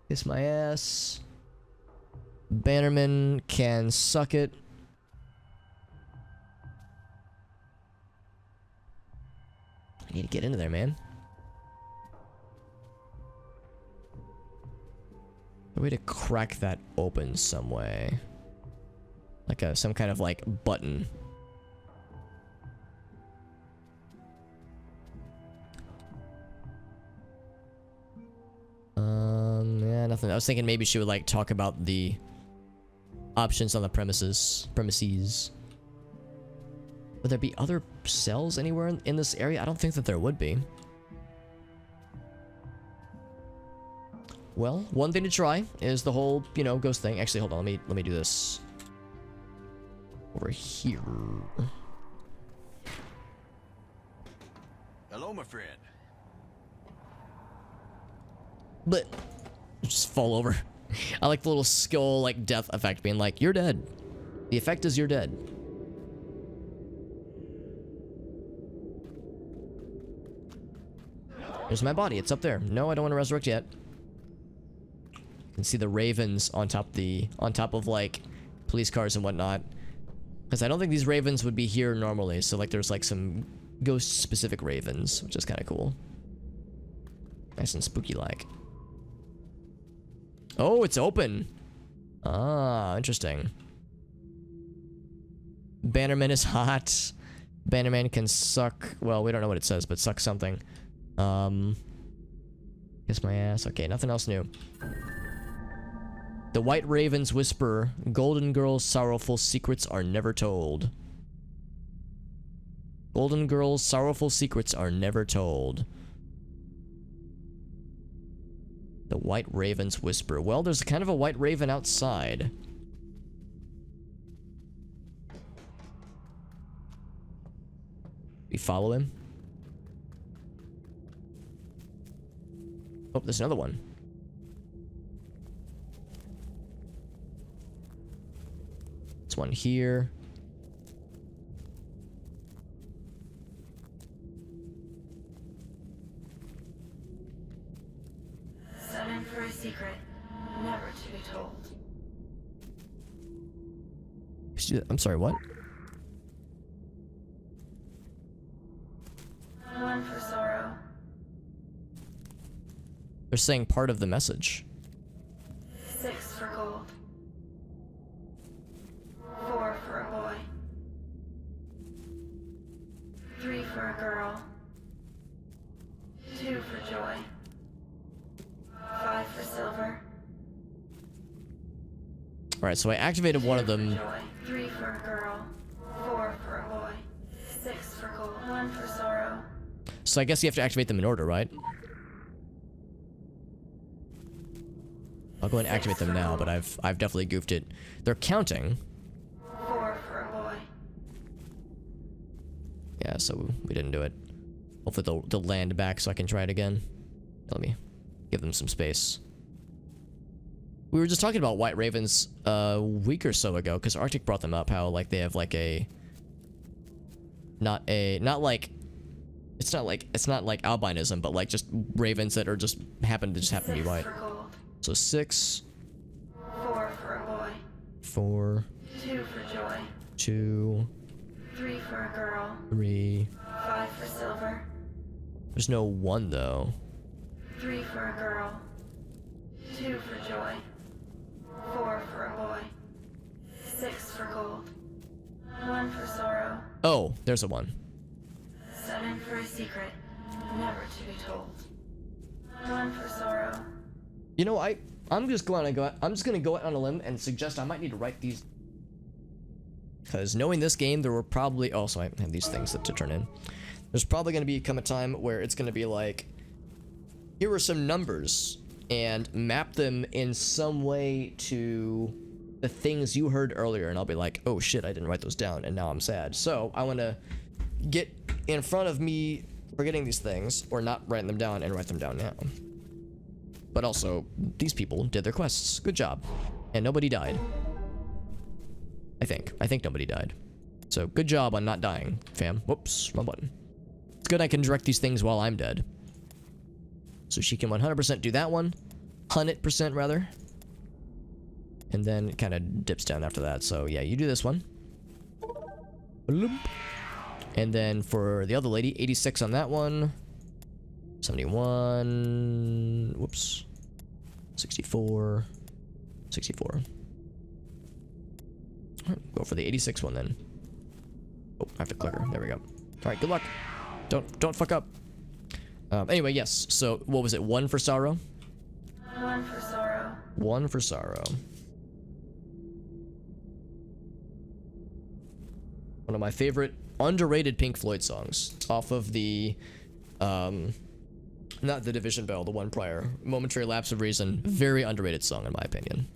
Kiss my ass. Bannerman can suck it. I need to get into there, man. A way to crack that open some way. Like some kind of like button. Yeah, nothing. I was thinking maybe she would like talk about the options on the premises. Would there be other cells anywhere in this area? I don't think that there would be. Well, one thing to try is the whole, you know, ghost thing. Actually, hold on. Let me do this over here. Hello, my friend. But just fall over. I like the little skull like death effect being like, you're dead. The effect is you're dead. There's my body. It's up there. No, I don't want to resurrect yet. You can see the ravens on top of like police cars and whatnot. Because I don't think these ravens would be here normally. So like there's like some ghost specific ravens, which is kind of cool. Nice and spooky like. Oh, it's open. Ah, interesting. Bannerman is hot. Bannerman can suck. Well, we don't know what it says, but suck something. Kiss my ass. Okay, nothing else new. The White Ravens whisper, Golden Girl's sorrowful secrets are never told. Golden Girl's sorrowful secrets are never told. The White Ravens whisper. Well, there's kind of a white raven outside. We follow him. Oh, there's another one. There's one here. Set in for a secret, never to be told. I'm sorry, what? One for sorrow. They're saying part of the message. 6 for gold. 4 for a boy. 3 for a girl. 2 for joy. 5 for silver. Alright, so I activated one of them. 3 for a girl. 4 for a boy. 6 for gold. 1 for sorrow. So I guess you have to activate them in order, right? I'll go and activate them now, but I've definitely goofed it. They're counting. 4 for a boy. Yeah, so we didn't do it. Hopefully they'll land back so I can try it again. Let me give them some space. We were just talking about white ravens a week or so ago, because Arctic brought them up, how like they have like a not like albinism, but like just ravens that are just happen to be white. So 6. 4 for a boy. 4. 2 for joy. 2. 3 for a girl. 3. 5 for silver. There's no 1 though. 3 for a girl. 2 for joy. 4 for a boy. 6 for gold. 1 for sorrow. Oh, there's a 1. 7 for a secret, never to be told. 1 for sorrow. You know, I'm just gonna go out on a limb and suggest I might need to write these, because knowing this game, there were probably also I have these things to turn in. There's probably gonna come a time where it's gonna be like, here are some numbers, and map them in some way to the things you heard earlier, and I'll be like, oh shit, I didn't write those down, and now I'm sad. So I want to get in front of me forgetting these things, or not writing them down, and write them down now. But also, these people did their quests. Good job. And nobody died. I think nobody died. So good job on not dying, fam. Whoops, wrong button. It's good I can direct these things while I'm dead. So she can 100% do that one. 100% rather. And then it kind of dips down after that. So yeah, you do this one. And then for the other lady, 86 on that one. 71. Whoops. 64. 64. Alright, go for the 86 one then. Oh, I have to click her. There we go. Alright, good luck. Don't fuck up. Anyway, yes. So, what was it? 1 for sorrow? 1 for sorrow. 1 for sorrow. One of my favorite underrated Pink Floyd songs. Off of the, not the Division Bell, the one prior. Momentary Lapse of Reason. Very underrated song, in my opinion.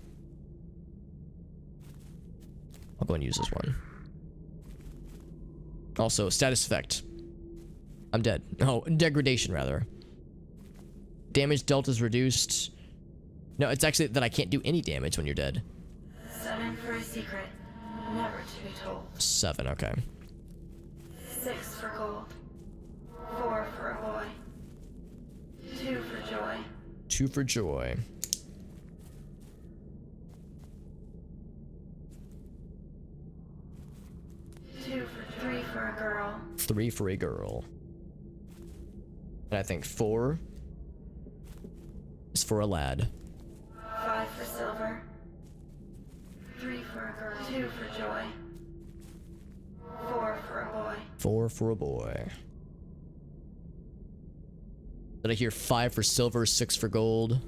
I'll go and use this one. Also, status effect. I'm dead. Oh, degradation, rather. Damage dealt is reduced. No, it's actually that I can't do any damage when you're dead. 7 for a secret, never to be told. 7, okay. 6 for gold. 4 for a boy. 2 for joy. 2 for joy. Two for 3 for a girl. 3 for a girl. And I think 4 is for a lad. 5 for silver. 3 for a girl. 2 for joy. 4 for a boy. 4 for a boy. Did I hear 5 for silver, 6 for gold?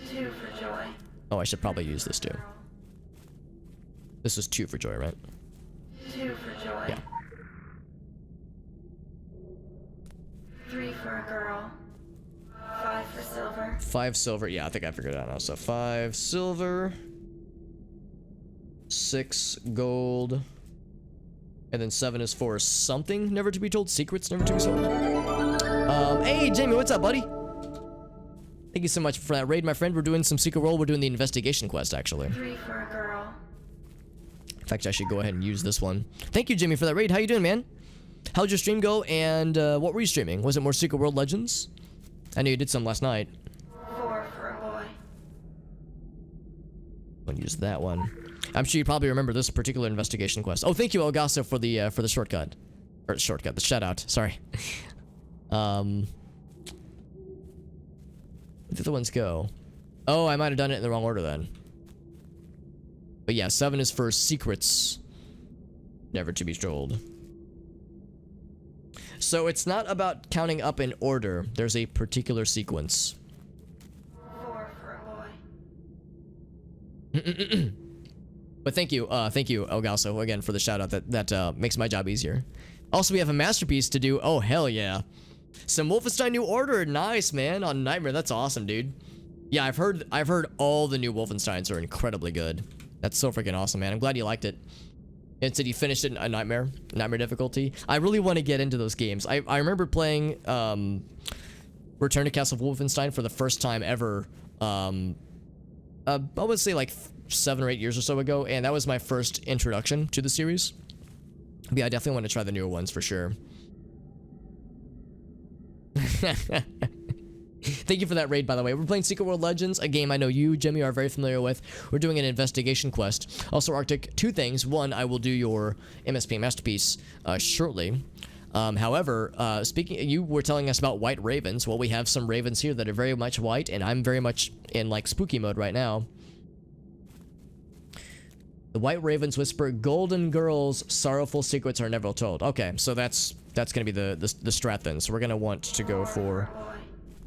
2 for joy. Oh, I should probably use this too. This is 2 for joy, right? 2 for joy. Yeah. 3 for a girl. 5 for silver. 5 silver. Yeah, I think I figured it out now. So 5 silver. 6 gold. And then 7 is for something never to be told. Secrets never to be told. Hey, Jamie, what's up, buddy? Thank you so much for that raid, my friend. We're doing some secret role. We're doing the investigation quest, actually. 3 for a girl. In fact, I should go ahead and use this one. Thank you, Jimmy, for that raid. How you doing, man? How'd your stream go, and what were you streaming? Was it more Secret World Legends? I know you did some last night. 4 for a boy. I'm gonna use that one. I'm sure you probably remember this particular investigation quest. Oh, thank you, Elgaso, for the shortcut. Or shortcut, the shout out. Sorry. Where did the other ones go? Oh, I might have done it in the wrong order then. But yeah, 7 is for secrets never to be told. So it's not about counting up in order. There's a particular sequence. 4 for a boy. But thank you, Elgaso, again, for the shout out. That makes my job easier. Also, we have a masterpiece to do. Oh, hell yeah. Some Wolfenstein New Order. Nice, man. On Nightmare. That's awesome, dude. Yeah, I've heard all the new Wolfensteins are incredibly good. That's so freaking awesome, man. I'm glad you liked it. It said you finished it in a Nightmare difficulty. I really want to get into those games. I remember playing Return to Castle Wolfenstein for the first time ever. I would say like 7 or 8 years or so ago, and that was my first introduction to the series. But yeah, I definitely want to try the newer ones for sure. Thank you for that raid, by the way. We're playing Secret World Legends, a game I know you, Jimmy, are very familiar with. We're doing an investigation quest. Also, Arctic, 2 things. 1, I will do your MSP Masterpiece shortly. However, you were telling us about white ravens. Well, we have some ravens here that are very much white, and I'm very much in like spooky mode right now. The white ravens whisper, "Golden girls, sorrowful secrets are never told." Okay, so that's gonna be the strat then. So we're gonna want to go for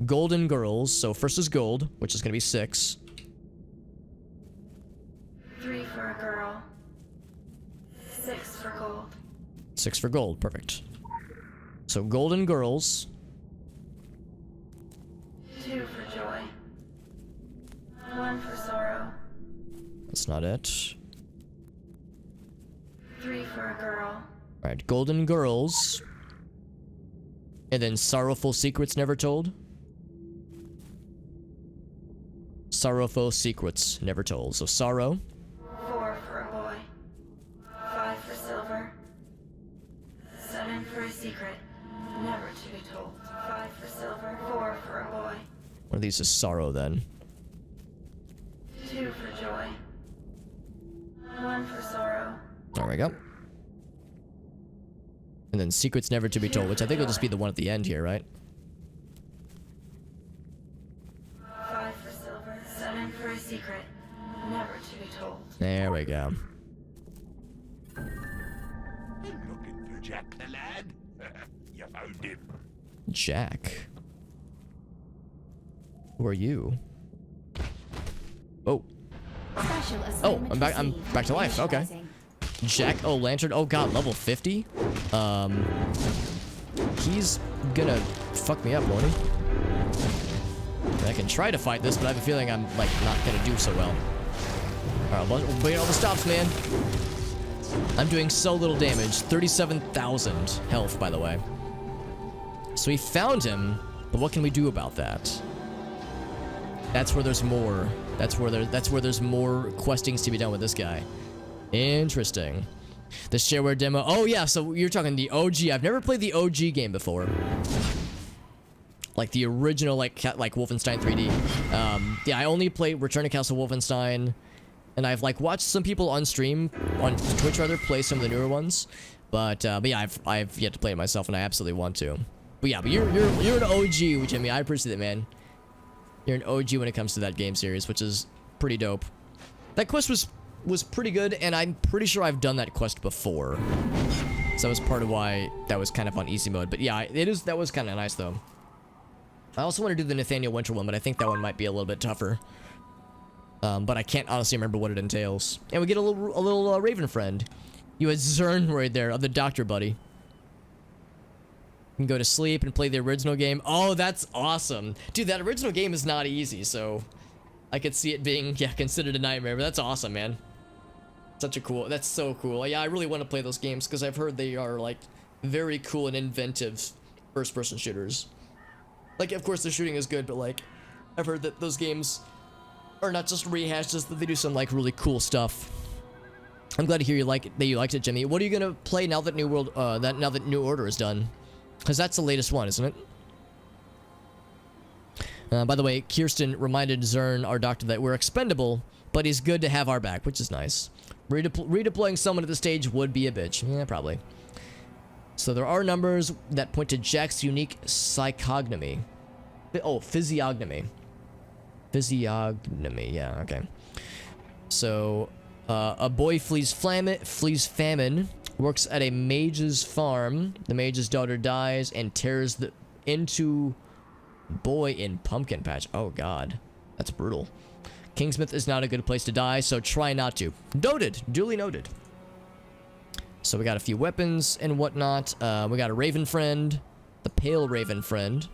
golden girls. So first is gold, which is gonna be 6. 3 for a girl. 6 for gold. 6 for gold, perfect. So golden girls. 2 for joy. 1 for sorrow. That's not it. 3 for a girl. Alright, golden girls. And then sorrowful secrets never told. Sorrowful secrets never told. So sorrow. 4 for a boy. 5 for silver. 7 for a secret, never to be told. 5 for silver. 4 for a boy. One of these is sorrow then. 2 for joy. 1 for sorrow. There we go. And then secrets never to be told, which I think will just be the one at the end here, right? 5 for silver. 7 for a secret, never to be told. There we go. Looking for Jack the lad? You found him. Jack. Who are you? Oh. Oh, I'm back to life. Okay. Jack O'Lantern. Oh god, level 50? He's gonna fuck me up, won't he? I can try to fight this, but I have a feeling I'm like not gonna do so well. Alright, we'll bring all the stops, man. I'm doing so little damage. 37,000 health, by the way. So we found him, but what can we do about that? That's where there's more. That's where there's more questings to be done with this guy. Interesting. The shareware demo. Oh yeah, so you're talking the OG. I've never played the OG game before. Like the original, like Wolfenstein 3D. Yeah, I only played Return to Castle Wolfenstein, and I've like watched some people on stream on Twitch rather play some of the newer ones. But yeah, I've yet to play it myself, and I absolutely want to. But yeah, but you're an OG, which I mean I appreciate it, man. You're an OG when it comes to that game series, which is pretty dope. That quest was pretty good, and I'm pretty sure I've done that quest before. So that was part of why that was kind of on easy mode. But yeah, that was kind of nice though. I also want to do the Nathaniel Winter one, but I think that one might be a little bit tougher. But I can't honestly remember what it entails. And we get a little Raven friend. You had Zern right there, the doctor buddy. You can go to sleep and play the original game. Oh, that's awesome. Dude, that original game is not easy, so I could see it being, yeah, considered a nightmare, but that's awesome, man. That's so cool. Yeah, I really want to play those games because I've heard they are, like, very cool and inventive first-person shooters. Like, of course, the shooting is good, but, like, I've heard that those games are not just rehashed, just that they do some, like, really cool stuff. I'm glad to hear you liked it, Jimmy. What are you gonna play now that now that New Order is done? Because that's the latest one, isn't it? By the way, Kirsten reminded Zern, our doctor, that we're expendable, but he's good to have our back, which is nice. Redeploying someone at this stage would be a bitch. Yeah, probably. So there are numbers that point to Jack's unique psychognomy. Oh, physiognomy. Physiognomy, yeah, okay. So, a boy flees famine, works at a mage's farm. The mage's daughter dies and tears into boy in pumpkin patch. Oh god, that's brutal. Kingsmith is not a good place to die, so try not to. Noted, duly noted. So we got a few weapons and whatnot. We got a raven friend, the pale raven friend.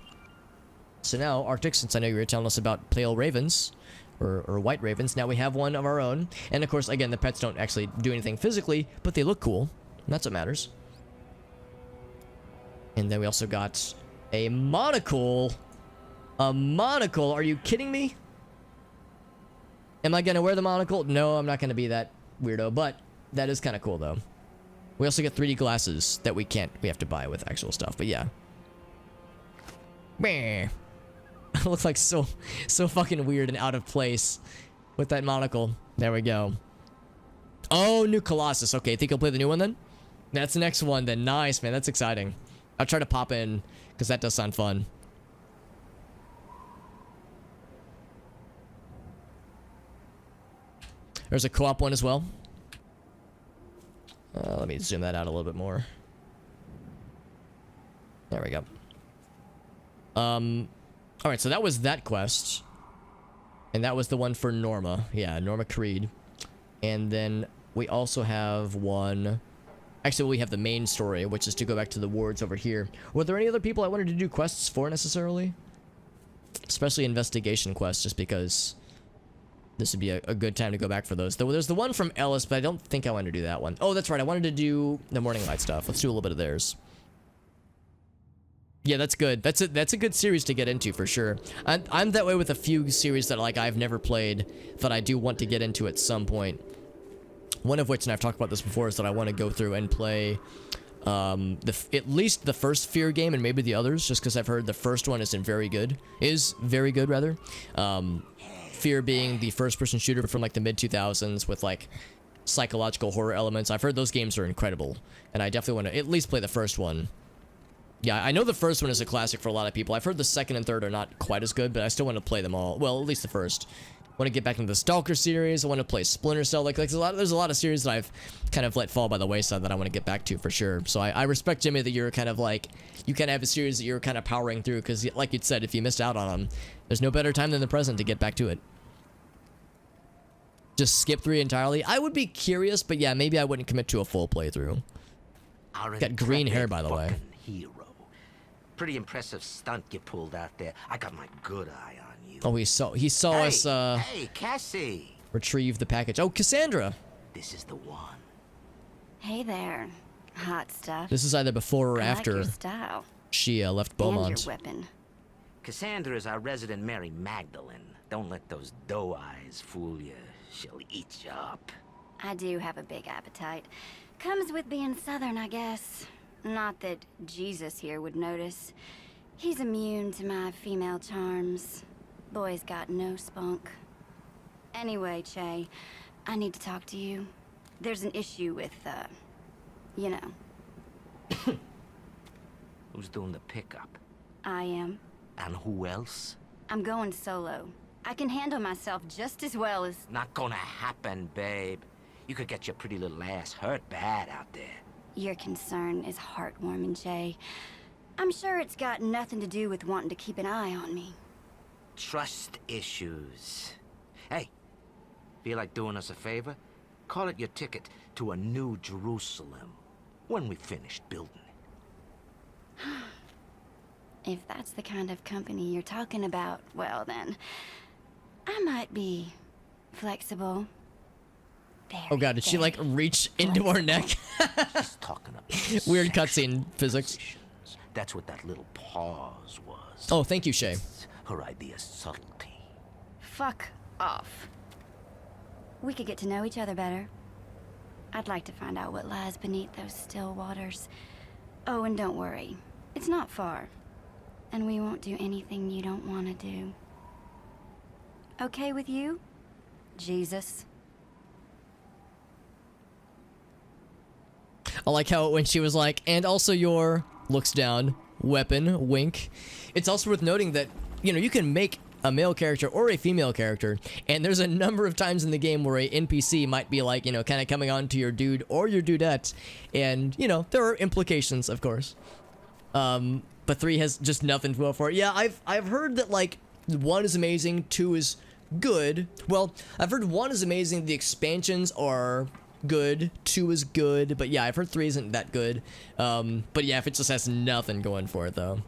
So now, Arctic, since I know you were telling us about pale ravens, or white ravens, now we have one of our own. And of course, again, the pets don't actually do anything physically, but they look cool. And that's what matters. And then we also got a monocle. A monocle? Are you kidding me? Am I gonna wear the monocle? No, I'm not gonna be that weirdo, but that is kind of cool though. We also get 3D glasses that we have to buy with actual stuff, but yeah. It looks like so fucking weird and out of place with that monocle. There we go. Oh, new Colossus. Okay, think you'll play the new one then? That's the next one then. Nice, man. That's exciting. I'll try to pop in because that does sound fun. There's a co-op one as well. Let me zoom that out a little bit more. There we go. Alright, so that was that quest. And that was the one for Norma. Yeah, Norma Creed. And then we also have one... Actually, we have the main story, which is to go back to the wards over here. Were there any other people I wanted to do quests for, necessarily? Especially investigation quests, just because... this would be a good time to go back for those. There's the one from Ellis, but I don't think I want to do that one. Oh, that's right. I wanted to do the Morning Light stuff. Let's do a little bit of theirs. Yeah, that's good. That's a good series to get into for sure. I'm that way with a few series that like I've never played that I do want to get into at some point. One of which, and I've talked about this before, is that I want to go through and play at least the first Fear game and maybe the others, just because I've heard the first one is very good, rather. Fear being the first-person shooter from like the mid-2000s with like psychological horror elements. I've heard those games are incredible, and I definitely want to at least play the first one. Yeah, I know the first one is a classic for a lot of people. I've heard the second and third are not quite as good, but I still want to play them all. Well, at least the first. I want to get back into the Stalker series. I want to play Splinter Cell. Like there's a lot of series that I've kind of let fall by the wayside that I want to get back to for sure. So I respect, Jimmy, that you're kind of like, you kind of have a series that you're kind of powering through, because like you'd said, if you missed out on them, there's no better time than the present to get back to it. Just skip 3 entirely. I would be curious, but yeah, maybe I wouldn't commit to a full playthrough. Got green hair, by the way. Hero. Pretty impressive stunt you pulled out there. I got my good eye on you. Oh, he saw us Hey, Cassie. retrieve the package. Oh, Cassandra. This is the one. Hey there, hot stuff. This is either before or I after like your style. she left Beaumont. And your weapon. Cassandra is our resident Mary Magdalene. Don't let those doe eyes fool you. She'll eat you up. I do have a big appetite. Comes with being Southern, I guess. Not that Jesus here would notice. He's immune to my female charms. Boy's got no spunk. Anyway, Che, I need to talk to you. There's an issue with, you know. Who's doing the pickup? I am. And who else? I'm going solo. I can handle myself just as well as... Not gonna happen, babe. You could get your pretty little ass hurt bad out there. Your concern is heartwarming, Jay. I'm sure it's got nothing to do with wanting to keep an eye on me. Trust issues. Hey, feel like doing us a favor? Call it your ticket to a new Jerusalem when we finished building it. If that's the kind of company you're talking about, well then, I might be flexible. Oh god, did she like reach into our neck? She's talking about weird cutscene physics. That's what that little pause was. Oh, thank you, Shay. Her idea's subtlety. Fuck off. We could get to know each other better. I'd like to find out what lies beneath those still waters. Oh, and don't worry. It's not far. And we won't do anything you don't want to do. Okay with you, Jesus? I like how when she was like, and also your, looks down, weapon, wink. It's also worth noting that, you know, you can make a male character or a female character, and there's a number of times in the game where a NPC might be like, you know, kind of coming on to your dude or your dudette, and, you know, there are implications, of course. But 3 has just nothing to go for it. Yeah, I've heard that, like, 1 is amazing, 2 is good. Well, I've heard 1 is amazing, the expansions are good, 2 is good, but yeah, I've heard 3 isn't that good. But yeah, if it just has nothing going for it, though.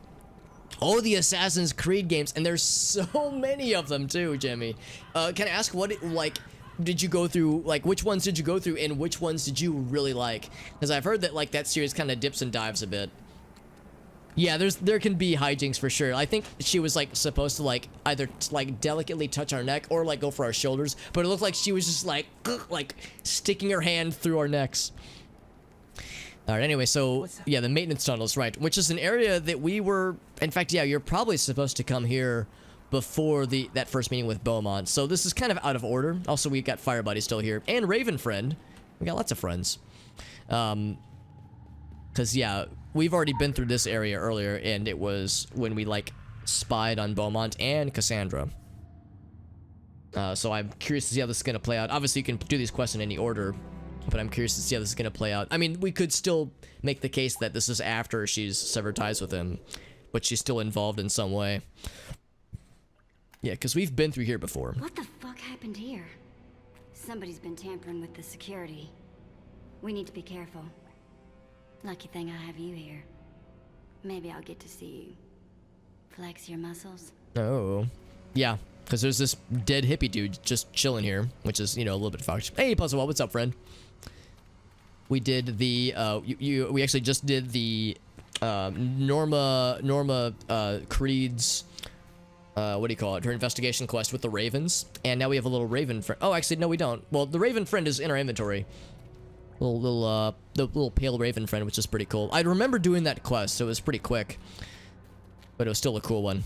Oh, the Assassin's Creed games, and there's so many of them, too, Jimmy. Can I ask what, like, did you go through, like, which ones did you go through, and which ones did you really like? Because I've heard that, like, that series kind of dips and dives a bit. Yeah, there can be hijinks for sure. I think she was like supposed to like either like delicately touch our neck or like go for our shoulders, but it looked like she was just like sticking her hand through our necks. All right, anyway, so yeah, the maintenance tunnels, right, which is an area that we were, in fact, yeah, you're probably supposed to come here before that first meeting with Beaumont. So this is kind of out of order. Also, we've got Fire Buddy still here and Raven Friend. We got lots of friends. Because yeah, we've already been through this area earlier, and it was when we like spied on Beaumont and Cassandra. So I'm curious to see how this is gonna play out. Obviously, you can do these quests in any order, but I'm curious to see how this is gonna play out. I mean, we could still make the case that this is after she's severed ties with him, but she's still involved in some way. Yeah, because we've been through here before. What the fuck happened here? Somebody's been tampering with the security. We need to be careful. Lucky thing I have you here. Maybe I'll get to see you flex your muscles. Oh, yeah, because there's this dead hippie dude just chilling here, which is, you know, a little bit fucked. Hey, Puzzle, what's up, friend? We did the we actually just did the Norma Creed's what do you call it? Her investigation quest with the ravens, and now we have a little raven friend. Oh, actually, no, we don't. Well, the raven friend is in our inventory. The little pale raven friend, which is pretty cool. I remember doing that quest, so it was pretty quick, but it was still a cool one.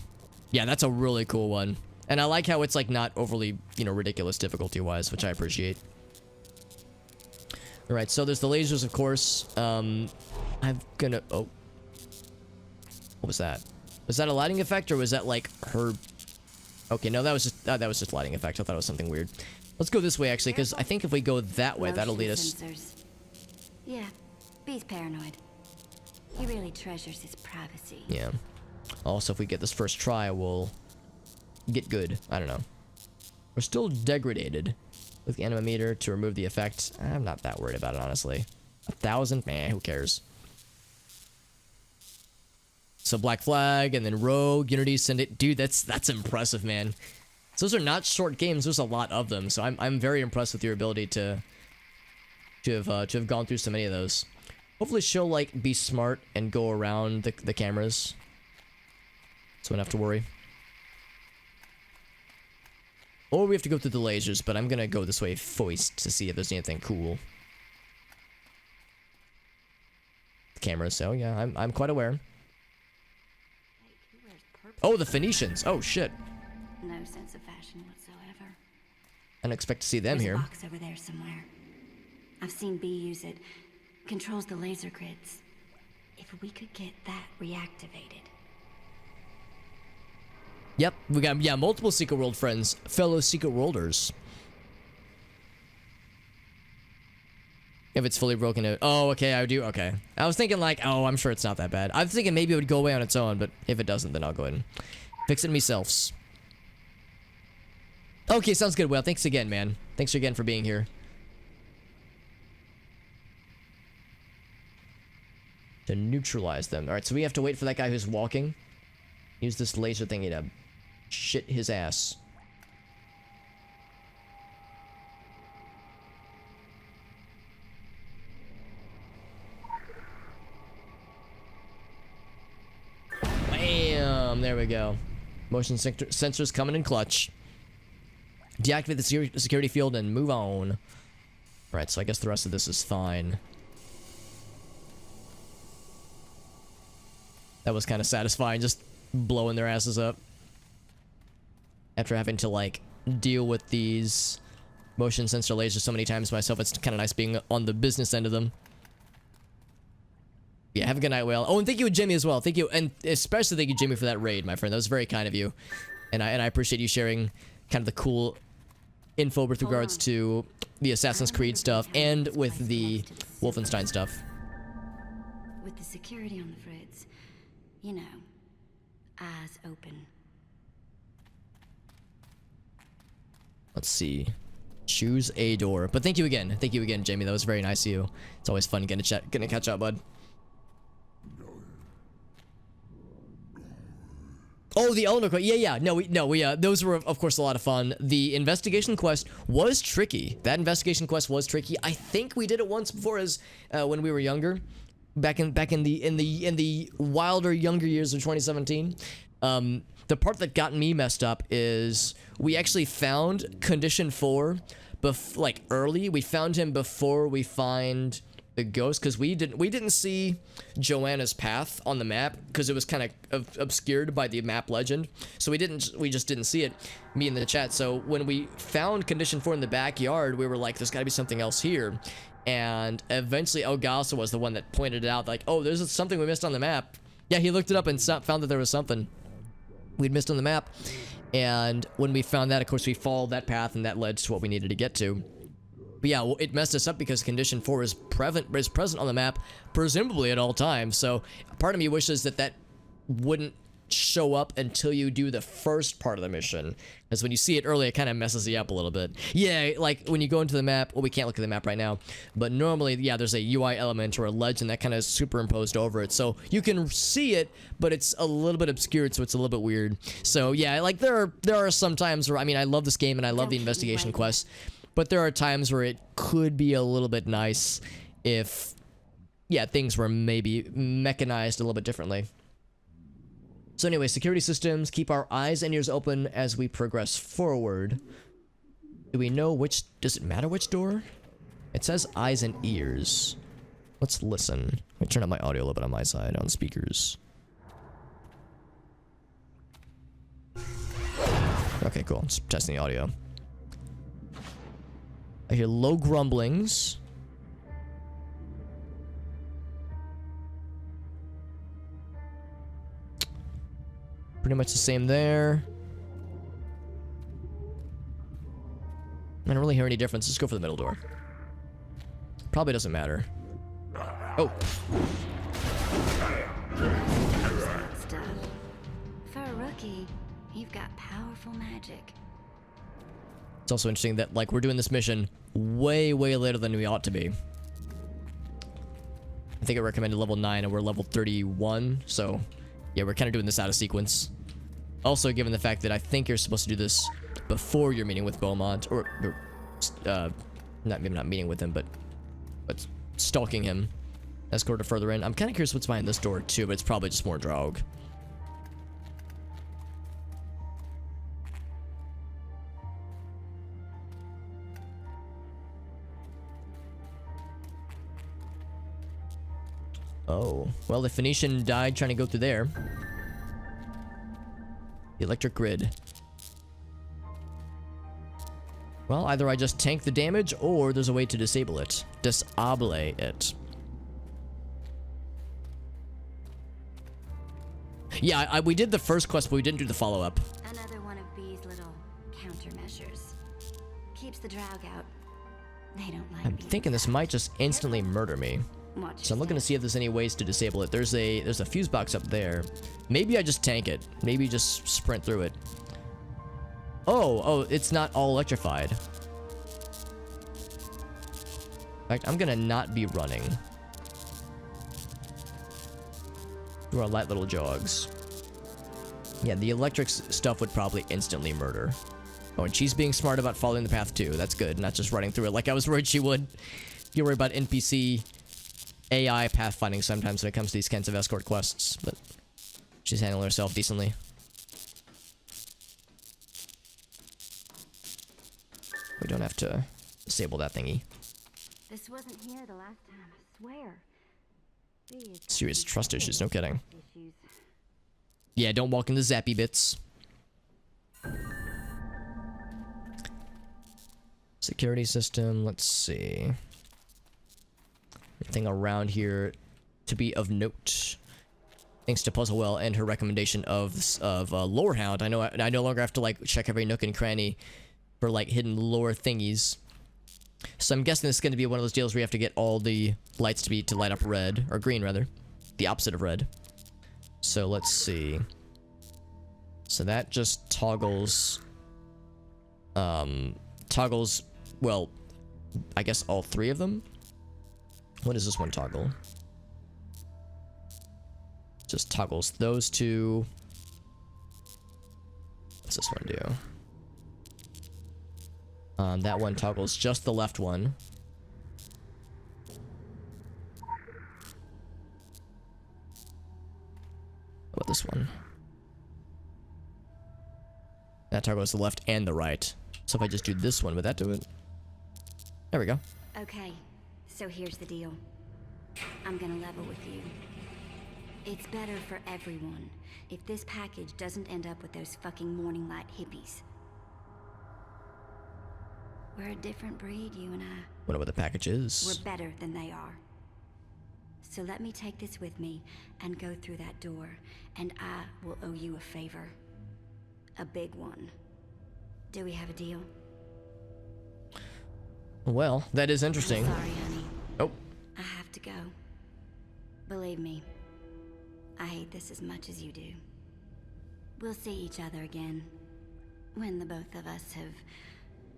Yeah, that's a really cool one, and I like how it's like not overly, you know, ridiculous difficulty-wise, which I appreciate. All right, so there's the lasers, of course. I'm gonna. Oh, what was that? Was that a lighting effect, or was that like her? Okay, no, that was just lighting effect. I thought it was something weird. Let's go this way actually, because I think if we go that way, that'll lead us. Sensors. Yeah, B's paranoid. He really treasures his privacy. Yeah. Also, if we get this first try, we'll get good. I don't know. We're still degraded with the animameter to remove the effect. I'm not that worried about it, honestly. 1,000? Meh, who cares? So Black Flag, and then Rogue, Unity, Send It. Dude, that's impressive, man. So those are not short games. There's a lot of them. So I'm very impressed with your ability to have gone through so many of those. Hopefully she'll like be smart and go around the cameras, so we don't have to worry. Or we have to go through the lasers, but I'm gonna go this way first to see if there's anything cool. The cameras. So yeah, I'm quite aware. Oh, the Phoenicians. Oh, shit. No sense of fashion whatsoever. I didn't expect to see them There's here. A box over there somewhere. I've seen B use it. Controls the laser grids. If we could get that reactivated. Yep, we got, yeah, multiple Secret World friends. Fellow Secret Worlders. If it's fully broken out. Oh, okay, I do. Okay. I was thinking like, oh, I'm sure it's not that bad. I was thinking maybe it would go away on its own, but if it doesn't, then I'll go ahead and fix it myself. Okay, sounds good. Well, thanks again, man. Thanks again for being here. To neutralize them. All right, so we have to wait for that guy who's walking. Use this laser thingy to shit his ass. Bam! There we go. Motion sensors coming in clutch. Deactivate the security field and move on. Alright, so I guess the rest of this is fine. That was kind of satisfying, just blowing their asses up. After having to, like, deal with these motion sensor lasers so many times myself, it's kind of nice being on the business end of them. Yeah, have a good night, Whale. Oh, and thank you, Jimmy, as well. Thank you, and especially thank you, Jimmy, for that raid, my friend. That was very kind of you. And I appreciate you sharing kind of the cool info with regards to the Assassin's Creed stuff and with the Wolfenstein stuff. With the security on the fritz, you know, eyes open. Let's see. Choose a door. But thank you again. Thank you again, Jamie. That was very nice of you. It's always fun getting to catch up, bud. Oh, the Eleanor quest. Yeah. No, we those were of course a lot of fun. The investigation quest was tricky. That investigation quest was tricky. I think we did it once before as when we were younger, back in the wilder younger years of 2017. The part that got me messed up is we actually found Condition 4 like early. We found him before we find the ghost, because we didn't see Joanna's path on the map because it was kind of obscured by the map legend, so we just didn't see it, me in the chat. So when we found Condition 4 in the backyard, we were like, there's got to be something else here, And eventually Ogasa was the one that pointed it out, like, oh, there's something we missed on the map. Yeah, he looked it up and found that there was something we'd missed on the map. And when we found that, of course, we followed that path, and that led to what we needed to get to. But yeah, well, it messed us up because Condition 4 is present on the map, presumably at all times. So part of me wishes that that wouldn't show up until you do the first part of the mission, because when you see it early, it kind of messes you up a little bit. Yeah, like when you go into the map, well, we can't look at the map right now, but normally, yeah, there's a UI element or a legend that kind of superimposed over it, so you can see it, but it's a little bit obscured, so it's a little bit weird. So yeah, like there are some times where, I mean, I love this game and I love the investigation quests, but there are times where it could be a little bit nice if, yeah, things were maybe mechanized a little bit differently. So anyway, security systems, keep our eyes and ears open as we progress forward. Do we know which, does it matter which door? It says eyes and ears. Let's listen. Let me turn up my audio a little bit on my side, on speakers. Okay, cool. Just testing the audio. I hear low grumblings. Pretty much the same there. I don't really hear any difference. Let's go for the middle door. Probably doesn't matter. Oh. Stuff. For a rookie, you've got powerful magic. It's also interesting that, like, we're doing this mission way, way later than we ought to be. I think it recommended level 9 and we're level 31, so yeah, we're kind of doing this out of sequence. Also, given the fact that I think you're supposed to do this before your meeting with Beaumont, or maybe not meeting with him, but stalking him. Escort to further in. I'm kind of curious what's behind this door too, but it's probably just more Draug. Oh, well, the Phoenician died trying to go through there. The electric grid. Well, either I just tank the damage, or there's a way to disable it. Disable it. Yeah, we did the first quest, but we didn't do the follow-up. Another one of B's little countermeasures. Keeps the Draug out. They don't like I'm thinking this might just instantly murder me. So I'm looking to see if there's any ways to disable it. There's a fuse box up there. Maybe I just tank it. Maybe just sprint through it. Oh, it's not all electrified. In fact, I'm gonna not be running. Do our light little jogs. Yeah, the electric stuff would probably instantly murder. Oh, and she's being smart about following the path too. That's good, not just running through it like I was worried she would. You worry about NPC AI pathfinding sometimes when it comes to these kinds of escort quests, but she's handling herself decently. We don't have to disable that thingy. This wasn't here the last time, I swear. Serious trust issues, no kidding. Yeah, don't walk in the zappy bits. Security system, let's see. Anything around here to be of note? Thanks to Puzzlewell and her recommendation of Lorehound, I know I no longer have to like check every nook and cranny for like hidden lore thingies. So I'm guessing this is going to be one of those deals where you have to get all the lights to light up red, or green rather, the opposite of red. So let's see. So that just toggles, well, I guess all three of them. What does this one toggle? Just toggles those two. What's this one do? That one toggles just the left one. What about this one? That toggles the left and the right. So if I just do this one, would that do it? There we go. Okay, so here's the deal. I'm gonna level with you. It's better for everyone if this package doesn't end up with those fucking morning light hippies. We're a different breed, you and I. Wonder what the package is. We're better than they are. So let me take this with me and go through that door, and I will owe you a favor. A big one. Do we have a deal? Well, that is interesting. I'm sorry, honey. Oh. I have to go. Believe me, I hate this as much as you do. We'll see each other again when the both of us have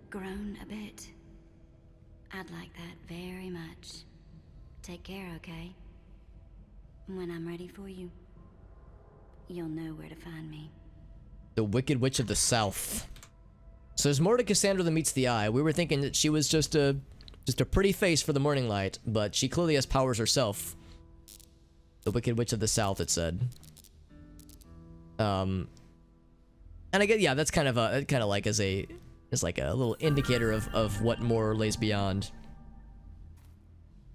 grown a bit. I'd like that very much. Take care, okay? When I'm ready for you, you'll know where to find me. The Wicked Witch of the South. So there's more to Cassandra than meets the eye. We were thinking that she was just a pretty face for the morning light, but she clearly has powers herself. The Wicked Witch of the South, it said. And I get, yeah, that's kind of like as like a little indicator of what more lays beyond.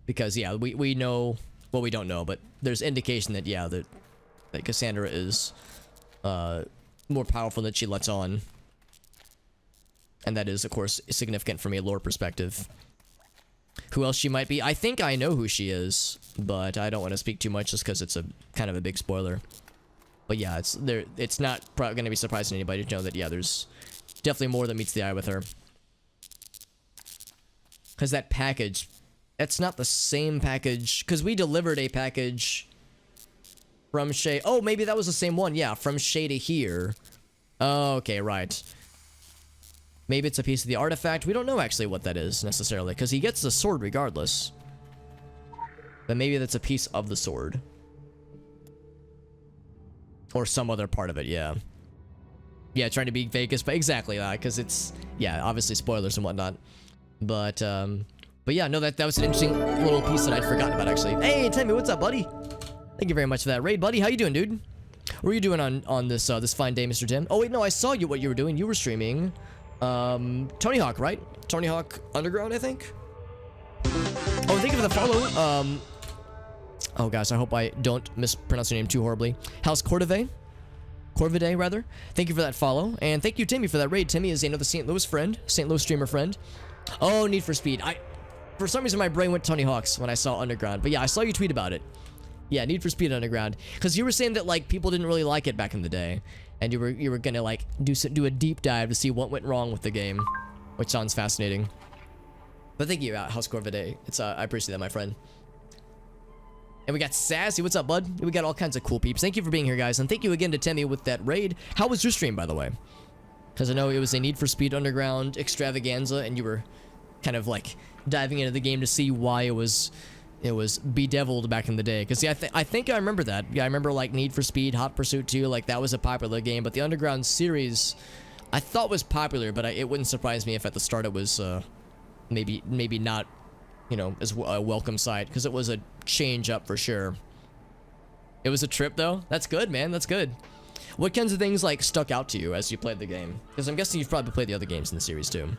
Because yeah, we know, well, we don't know, but there's indication that yeah, that Cassandra is more powerful than she lets on. And that is, of course, significant from a lore perspective. Who else she might be? I think I know who she is, but I don't want to speak too much just because it's a kind of a big spoiler. But yeah, it's not going to be surprising to anybody to know that yeah, there's definitely more than meets the eye with her. Because that package, that's not the same package, because we delivered a package from Shay. Oh, maybe that was the same one. Yeah, from Shay to here. Oh, okay, right. Maybe it's a piece of the artifact. We don't know actually what that is necessarily, because he gets the sword regardless. But maybe that's a piece of the sword. Or some other part of it, yeah. Yeah, trying to be Vegas, but exactly that, because it's, yeah, obviously spoilers and whatnot. But yeah, no, that was an interesting little piece that I'd forgotten about, actually. Hey, Timmy, what's up, buddy? Thank you very much for that raid, buddy. How you doing, dude? What were you doing on this this fine day, Mr. Tim? Oh, wait, no, I saw what you were doing. You were streaming Tony Hawk, right? Tony Hawk Underground, I think? Oh, thank you for the follow. Oh gosh, I hope I don't mispronounce your name too horribly. How's Corvide, rather. Thank you for that follow. And thank you, Timmy, for that raid. Timmy is another St. Louis friend, St. Louis streamer friend. Oh, Need for Speed. For some reason, my brain went Tony Hawk's when I saw Underground. But yeah, I saw you tweet about it. Yeah, Need for Speed Underground. Because you were saying that, like, people didn't really like it back in the day. And you were gonna, like, do a deep dive to see what went wrong with the game. Which sounds fascinating. But thank you, House Corvide. I appreciate that, my friend. And we got Sassy. What's up, bud? We got all kinds of cool peeps. Thank you for being here, guys. And thank you again to Timmy with that raid. How was your stream, by the way? Because I know it was a Need for Speed Underground extravaganza, and you were kind of, like, diving into the game to see why it was bedeviled back in the day. Because, yeah, I think I remember that. Yeah, I remember, like, Need for Speed, Hot Pursuit 2. Like, that was a popular game. But the Underground series, I thought was popular, but it wouldn't surprise me if at the start it was maybe not, you know, as a welcome sight, because it was a change up for sure. It was a trip though. That's good, man. That's good. What kinds of things like stuck out to you as you played the game? Because I'm guessing you've probably played the other games in the series too.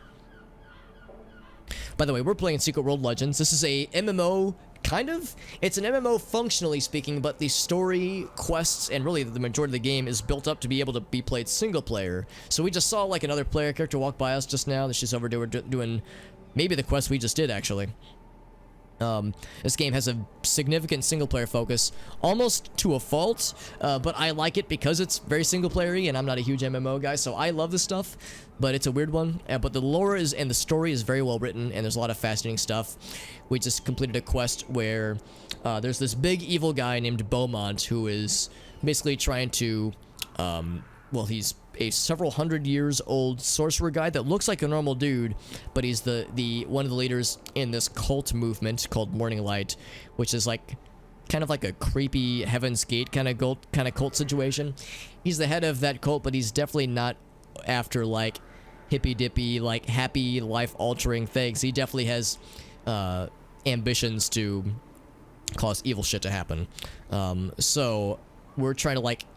By the way, we're playing Secret World Legends. This is a MMO, kind of. It's an MMO functionally speaking, but the story, quests, and really the majority of the game is built up to be able to be played single player. So we just saw like another player character walk by us just now that she's over doing maybe the quest we just did actually. This game has a significant single-player focus, almost to a fault, but I like it because it's very single-player-y, and I'm not a huge MMO guy, so I love this stuff, but it's a weird one. But the lore and the story is very well written, and there's a lot of fascinating stuff. We just completed a quest where there's this big evil guy named Beaumont who is basically trying to, well, he's a several hundred years old sorcerer guy that looks like a normal dude, but he's the one of the leaders in this cult movement called Morning Light, which is like kind of like a creepy Heaven's Gate kind of cult situation. He's the head of that cult, but he's definitely not after like hippy dippy, like happy life altering things. He definitely has ambitions to cause evil shit to happen. So we're trying to like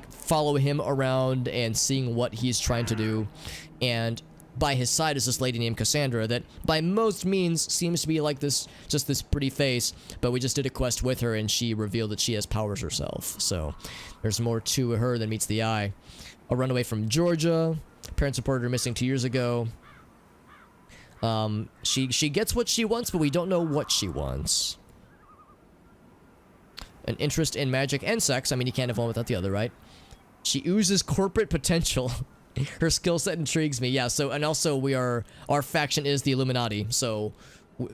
follow him around and seeing what he's trying to do. And by his side is this lady named Cassandra that by most means seems to be like this pretty face, but we just did a quest with her and she revealed that she has powers herself. So there's more to her than meets the eye. A runaway from Georgia. Parents reported her missing 2 years ago. She gets what she wants, but we don't know what she wants. An interest in magic and sex. I mean, you can't have one without the other, right? She oozes corporate potential. Her skill set intrigues me. Yeah, so, and also our faction is the Illuminati. So,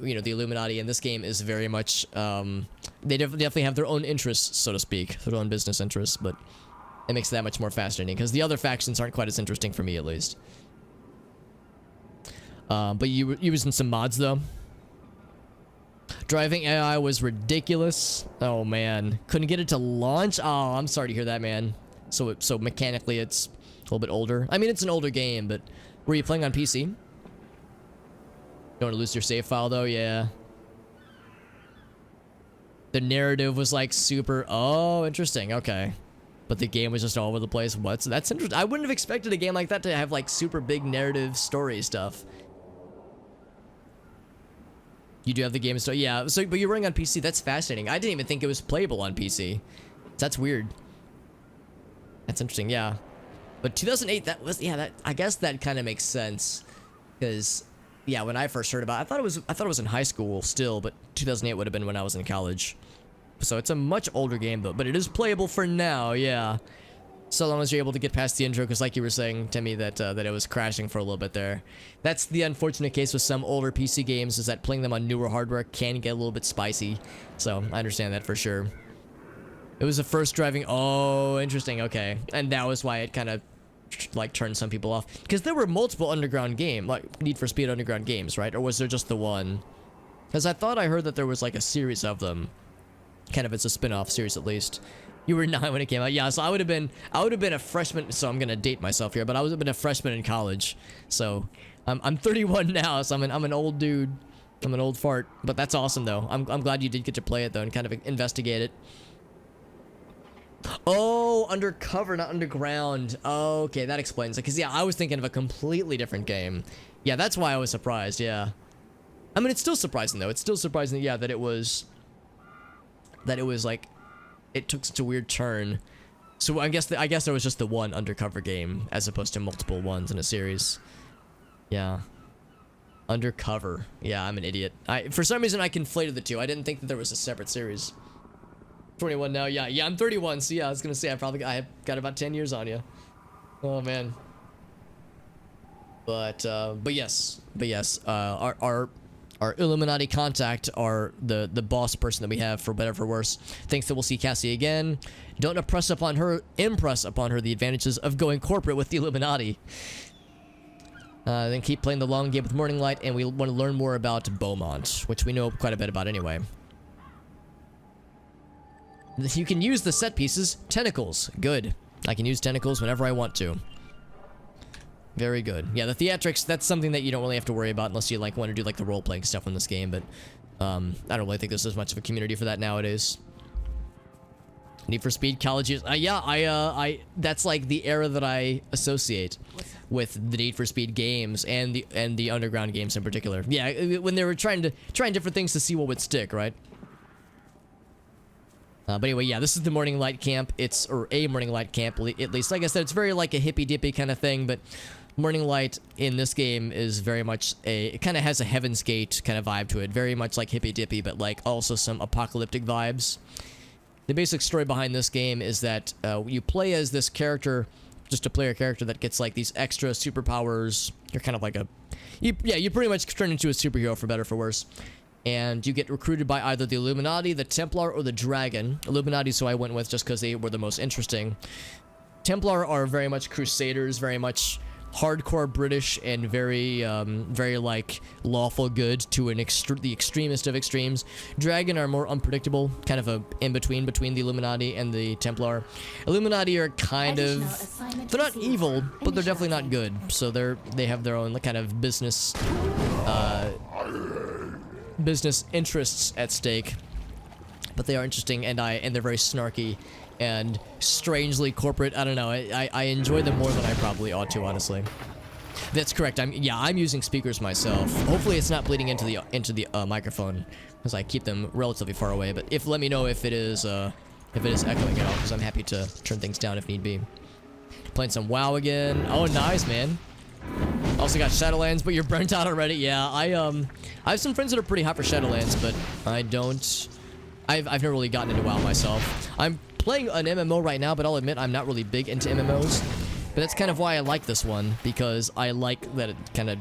you know, the Illuminati in this game is very much, they definitely have their own interests, so to speak. Their own business interests, but it makes it that much more fascinating, because the other factions aren't quite as interesting for me, at least. But you were using some mods, though. Driving AI was ridiculous. Oh, man. Couldn't get it to launch? Oh, I'm sorry to hear that, man. So mechanically, it's a little bit older. I mean, it's an older game, but were you playing on PC? Don't want to lose your save file, though? Yeah. The narrative was, like, super... Oh, interesting. Okay. But the game was just all over the place. What? So that's interesting. I wouldn't have expected a game like that to have, like, super big narrative story stuff. You do have the game store, yeah. So, but you're running on PC. That's fascinating. I didn't even think it was playable on PC. That's weird. That's interesting, yeah. But 2008, that was, yeah. That, I guess that kind of makes sense, because, yeah, when I first heard about it, I thought it was in high school still, but 2008 would have been when I was in college. So it's a much older game though, but it is playable for now, yeah. So long as you're able to get past the intro, because like you were saying, Timmy, that it was crashing for a little bit there. That's the unfortunate case with some older PC games, is that playing them on newer hardware can get a little bit spicy. So I understand that for sure. It was the first driving... Oh, interesting, okay. And that was why it kind of, like, turned some people off. Because there were multiple underground game, like Need for Speed Underground games, right? Or was there just the one? Because I thought I heard that there was, like, a series of them. Kind of, it's a spin-off series at least. You were 9 when it came out. Yeah, so I would have been a freshman. So I'm gonna date myself here, but I would have been a freshman in college. So I'm 31 now, so I'm an old dude. I'm an old fart. But that's awesome though. I'm glad you did get to play it though and kind of investigate it. Oh, undercover, not underground. Okay, that explains it. Cause yeah, I was thinking of a completely different game. Yeah, that's why I was surprised. Yeah, I mean it's still surprising though. It's still surprising. Yeah, that it was like. It took such a weird turn. So I guess there was just the one undercover game as opposed to multiple ones in a series. Yeah. Undercover. Yeah, I'm an idiot. For some reason I conflated the two. I didn't think that there was a separate series. 21 now. Yeah, I'm 31. So yeah, I was gonna say I got about 10 years on you. Oh man. But yes. Our Illuminati contact, the boss person that we have, for better or for worse, thinks that we'll see Cassie again. Don't impress upon her the advantages of going corporate with the Illuminati. Then keep playing the long game with Morning Light, and we want to learn more about Beaumont, which we know quite a bit about anyway. You can use the set pieces. Tentacles. Good. I can use tentacles whenever I want to. Very good. Yeah, the theatrics, that's something that you don't really have to worry about unless you like want to do like the role-playing stuff in this game, but I don't really think there's as much of a community for that nowadays. Need for Speed, college years. Yeah, that's like the era that I associate with the Need for Speed games and the underground games in particular. Yeah, when they were trying different things to see what would stick, right? But anyway, yeah, this is the Morning Light camp. Or a Morning Light camp, at least. Like I said, it's very like a hippy-dippy kind of thing, but Morning Light in this game is very much it kind of has a Heaven's Gate kind of vibe to it. Very much like hippy-dippy, but like also some apocalyptic vibes. The basic story behind this game is that you play as this character, just a player character that gets like these extra superpowers. You're kind of like you pretty much turn into a superhero for better or for worse. And you get recruited by either the Illuminati, the Templar, or the Dragon. Illuminati, so I went with just because they were the most interesting. Templar are very much crusaders, very much hardcore British, and very like lawful good to the extremest of extremes. Dragon are more unpredictable, kind of a in-between between the Illuminati and the Templar. Illuminati are kind of, they're not evil, but they're definitely not good. So they have their own kind of business interests at stake, but they are interesting, and they're very snarky and strangely corporate. I don't know. I enjoy them more than I probably ought to, honestly. That's correct. I'm using speakers myself. Hopefully, it's not bleeding into the microphone, because I keep them relatively far away. But let me know if it is echoing at all, because I'm happy to turn things down if need be. Playing some WoW again. Oh, nice, man. Also got Shadowlands, but you're burnt out already. Yeah, I have some friends that are pretty hot for Shadowlands, but I don't. I've never really gotten into WoW myself. I'm playing an MMO right now, but I'll admit I'm not really big into MMOs. But that's kind of why I like this one, because I like that it kind of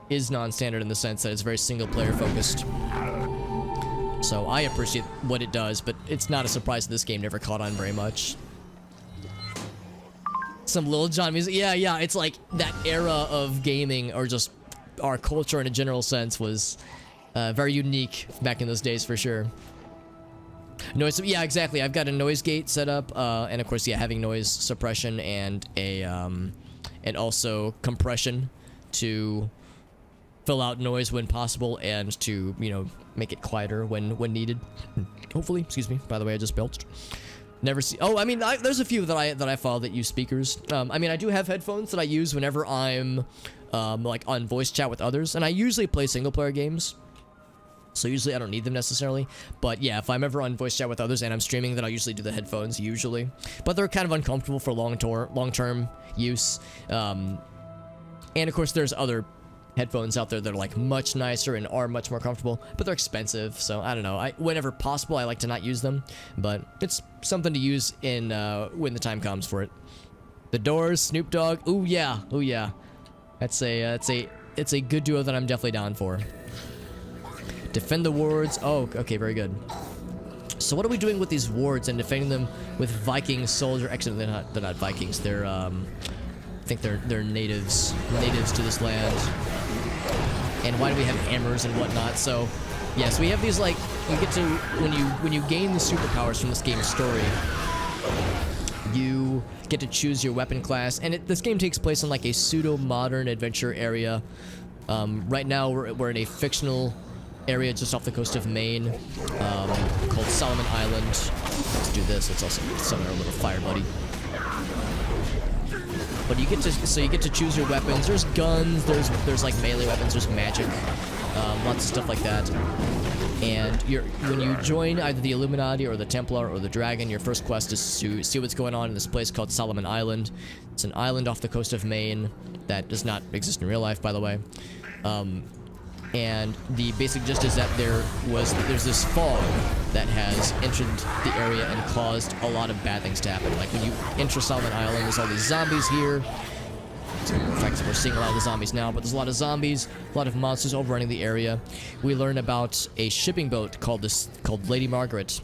is non-standard in the sense that it's very single-player focused. So I appreciate what it does, but it's not a surprise that this game never caught on very much. Some Lil Jon music. Yeah, it's like that era of gaming, or just our culture in a general sense, was very unique back in those days for sure. Noise, yeah, exactly. I've got a noise gate set up, and of course, yeah, having noise suppression and a and also compression to fill out noise when possible, and to, you know, make it quieter when needed. Hopefully, excuse me. By the way, I just belched. Never see. Oh, I mean, there's a few that I follow that use speakers. I mean, I do have headphones that I use whenever I'm like on voice chat with others, and I usually play single player games. So usually I don't need them necessarily. But yeah, if I'm ever on voice chat with others and I'm streaming, then I'll usually do the headphones usually. But they're kind of uncomfortable for long-term use. And of course, there's other headphones out there that are like much nicer and are much more comfortable, but they're expensive. So I don't know. Whenever possible, I like to not use them, but it's something to use in when the time comes for it. The Doors, Snoop Dogg. Ooh yeah, ooh yeah. That's it's a good duo that I'm definitely down for. Defend the wards. Oh, okay, very good. So what are we doing with these wards and defending them with Viking soldier? Actually, they're not Vikings. They're I think they're natives to this land. And why do we have hammers and whatnot? So, yeah, so we have these, like, you get to, when you gain the superpowers from this game's story, you get to choose your weapon class, and this game takes place in like a pseudo-modern adventure area. Right now we're in a fictional area just off the coast of Maine, called Solomon Island. Let's do this. Let's also summon our little fire buddy. But you get to choose your weapons. There's guns. There's like melee weapons. There's magic. Lots of stuff like that. And when you join either the Illuminati or the Templar or the Dragon, your first quest is to see what's going on in this place called Solomon Island. It's an island off the coast of Maine that does not exist in real life, by the way. And the basic gist is that there's this fog that has entered the area and caused a lot of bad things to happen. Like when you enter Solomon Island, there's all these zombies here. So in fact, we're seeing a lot of the zombies now, but there's a lot of zombies, a lot of monsters overrunning the area. We learn about a shipping boat called Lady Margaret.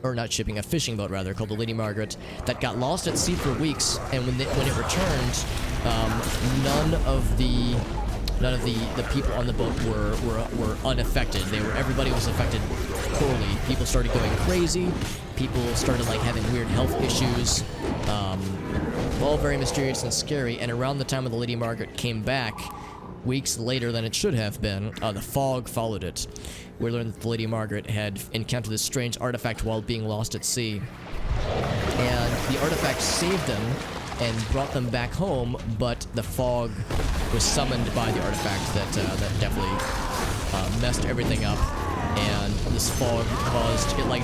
Or not shipping, a fishing boat rather, called the Lady Margaret, that got lost at sea for weeks, and when it returned, none of the people on the boat were unaffected. Everybody was affected poorly. People started going crazy. People started like having weird health issues. All very mysterious and scary. And around the time when the Lady Margaret came back, weeks later than it should have been, the fog followed it. We learned that the Lady Margaret had encountered this strange artifact while being lost at sea. And the artifact saved them and brought them back home, but the fog was summoned by the artifact that definitely messed everything up. And this fog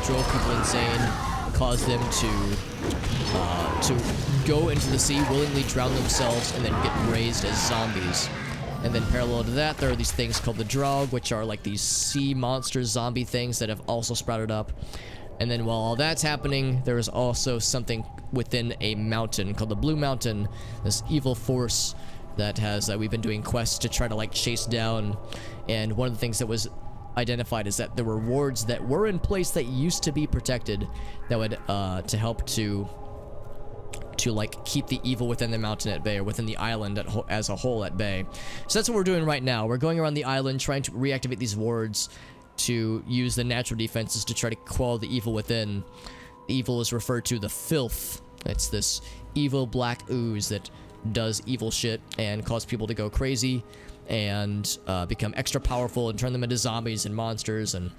drove people insane, caused them to go into the sea, willingly drown themselves, and then get raised as zombies. And then parallel to that, there are these things called the Draug, which are like these sea monster zombie things that have also sprouted up. And then while all that's happening, there is also something within a mountain called the Blue Mountain, this evil force that we've been doing quests to try to like chase down. And one of the things that was identified is that there were wards that were in place that used to be protected that would to help to like keep the evil within the mountain at bay, or within the island as a whole at bay. So that's what we're doing right now. We're going around the island trying to reactivate these wards to use the natural defenses to try to quell the evil within. The evil is referred to the filth. It's this evil black ooze that does evil shit and cause people to go crazy and become extra powerful and turn them into zombies and monsters, and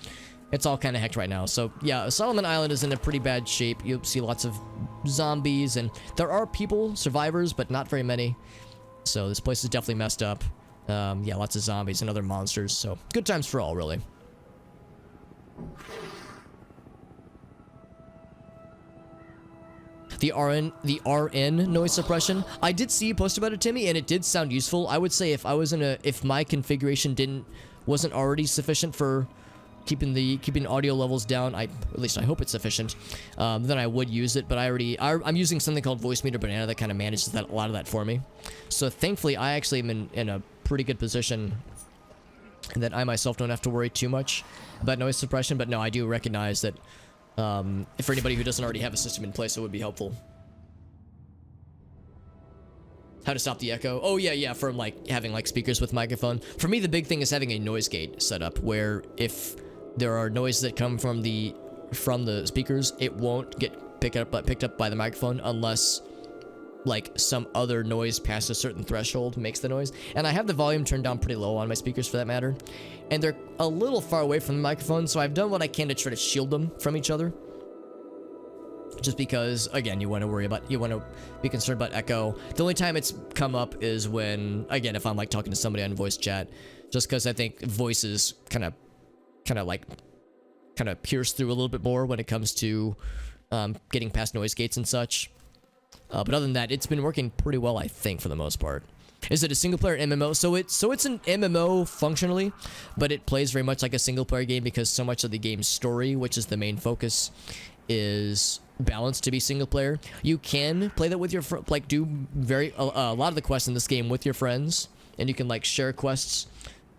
it's all kind of hecked right now. So yeah, Solomon Island is in a pretty bad shape. You'll see lots of zombies, and there are people, survivors, but not very many. So this place is definitely messed up. Yeah, lots of zombies and other monsters, so good times for all, really. The RN noise suppression. I did see you post about it, Timmy, and it did sound useful. I would say if my configuration wasn't already sufficient for keeping audio levels down, at least I hope it's sufficient, then I would use it. But I'm using something called Voice Meter Banana that kind of manages a lot of that for me. So thankfully, I actually am in a pretty good position that I myself don't have to worry too much about noise suppression. But no, I do recognize that for anybody who doesn't already have a system in place, it would be helpful. How to stop the echo? Oh yeah, from like having like speakers with microphone. For me, the big thing is having a noise gate set up where if there are noises that come from the speakers, it won't get picked up by the microphone unless like some other noise past a certain threshold makes the noise. And I have the volume turned down pretty low on my speakers for that matter, and they're a little far away from the microphone, so I've done what I can to try to shield them from each other. Just because, again, you want to be concerned about echo. The only time it's come up is when, again, if I'm like talking to somebody on voice chat, just because I think voices kind of pierce through a little bit more when it comes to getting past noise gates and such. But other than that, it's been working pretty well, I think, for the most part. Is it a single-player MMO? So it's an MMO functionally, but it plays very much like a single-player game because so much of the game's story, which is the main focus, is balanced to be single-player. You can play that with your do a lot of the quests in this game with your friends, and you can like share quests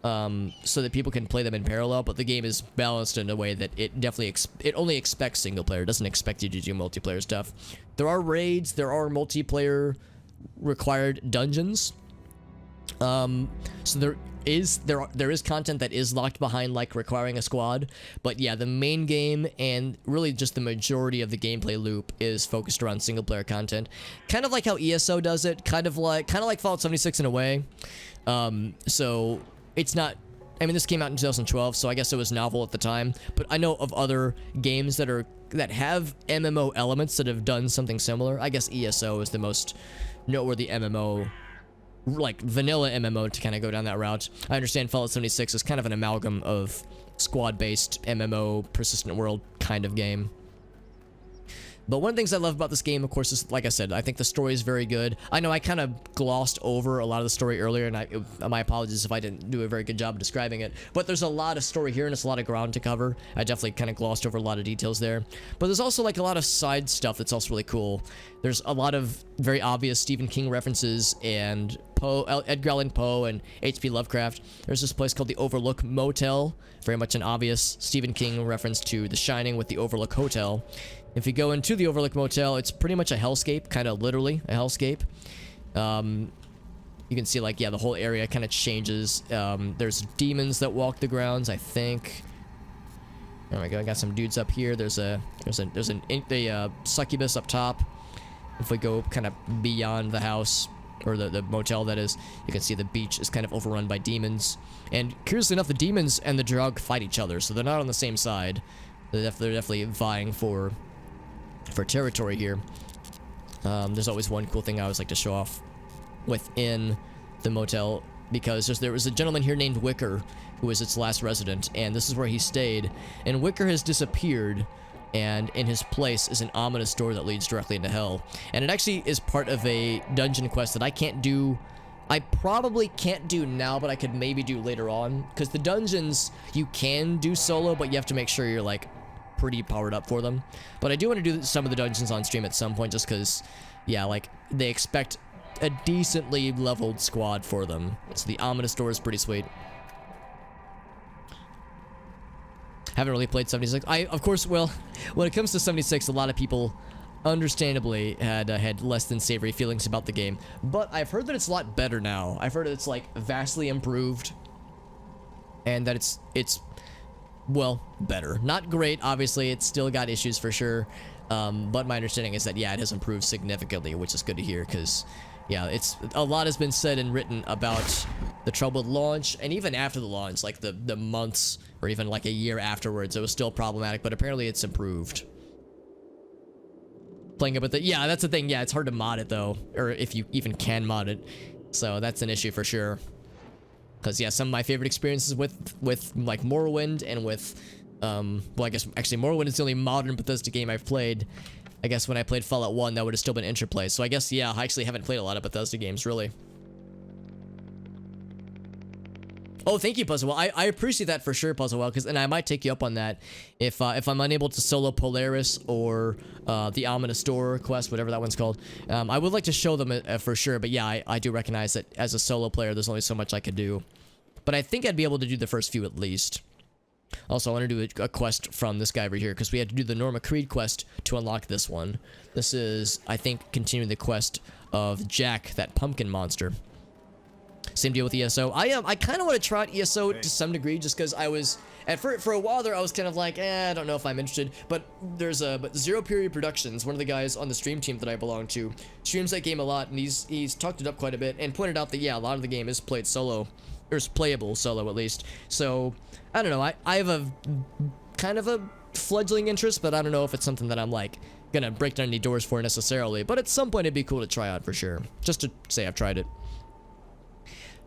so that people can play them in parallel. But the game is balanced in a way that it definitely it only expects single-player. It doesn't expect you to do multiplayer stuff. There are raids. There are multiplayer required dungeons. So there is content that is locked behind like requiring a squad, but yeah, the main game and really just the majority of the gameplay loop is focused around single player content, kind of like how ESO does it, kind of like Fallout 76 in a way. So it's not, I mean, this came out in 2012, so I guess it was novel at the time, but I know of other games that have MMO elements that have done something similar. I guess ESO is the most noteworthy MMO, like vanilla MMO, to kind of go down that route. I understand Fallout 76 is kind of an amalgam of squad-based MMO, persistent world kind of game. But one of the things I love about this game, of course, is, like I said, I think the story is very good. I know I kind of glossed over a lot of the story earlier, and my apologies if I didn't do a very good job of describing it. But there's a lot of story here, and it's a lot of ground to cover. I definitely kind of glossed over a lot of details there. But there's also like a lot of side stuff that's also really cool. There's a lot of very obvious Stephen King references and Edgar Allan Poe and H.P. Lovecraft. There's this place called the Overlook Motel, very much an obvious Stephen King reference to The Shining with the Overlook Hotel. If you go into the Overlook Motel, it's pretty much a hellscape, kind of literally a hellscape. You can see, like, yeah, the whole area kind of changes. There's demons that walk the grounds, I think. Oh my god, I got some dudes up here. There's a succubus up top. If we go kind of beyond the house, or the motel that is, you can see the beach is kind of overrun by demons. And curiously enough, the demons and the drug fight each other, so they're not on the same side. They're definitely vying for territory here. There's always one cool thing I always like to show off within the motel, because there was a gentleman here named Wicker who was its last resident, and this is where he stayed. And Wicker has disappeared, and in his place is an ominous door that leads directly into hell. And it actually is part of a dungeon quest that I can't do. I probably can't do now, but I could maybe do later on, because the dungeons you can do solo, but you have to make sure you're like pretty powered up for them. But I do want to do some of the dungeons on stream at some point, just because, yeah, like they expect a decently leveled squad for them. So the ominous door is pretty sweet. Haven't really played 76. Of course, well, when it comes to 76, a lot of people understandably had less than savory feelings about the game, but I've heard that it's a lot better now. I've heard it's like vastly improved, and that it's well, better. Not great, obviously. It's still got issues for sure, but my understanding is that, yeah, it has improved significantly, which is good to hear, because yeah, a lot has been said and written about the troubled launch, and even after the launch, like the months or even like a year afterwards, it was still problematic, but apparently it's improved. Playing it with yeah, that's the thing. Yeah, it's hard to mod it though, or if you even can mod it, so that's an issue for sure. Because yeah, some of my favorite experiences with like Morrowind and with well, I guess actually Morrowind is the only modern Bethesda game I've played. I guess when I played Fallout 1, that would have still been Interplay. So I guess, yeah, I actually haven't played a lot of Bethesda games, really. Oh, thank you, Puzzlewell. I appreciate that for sure, Puzzlewell, and I might take you up on that if I'm unable to solo Polaris or the Ominous Door quest, whatever that one's called. I would like to show them for sure, but yeah, I do recognize that as a solo player, there's only so much I could do. But I think I'd be able to do the first few at least. Also, I want to do a quest from this guy over here, because we had to do the Norma Creed quest to unlock this one. This is, I think, continuing the quest of Jack, that pumpkin monster. Same deal with ESO. I kind of want to try out ESO to some degree, just because I was, for a while there, I was kind of like, I don't know if I'm interested. But but Zero Period Productions, one of the guys on the stream team that I belong to, streams that game a lot, and he's talked it up quite a bit, and pointed out that, yeah, a lot of the game is played solo, or is playable solo at least. So, I don't know, I have a kind of a fledgling interest, but I don't know if it's something that I'm like gonna break down any doors for necessarily. But at some point it'd be cool to try out for sure, just to say I've tried it.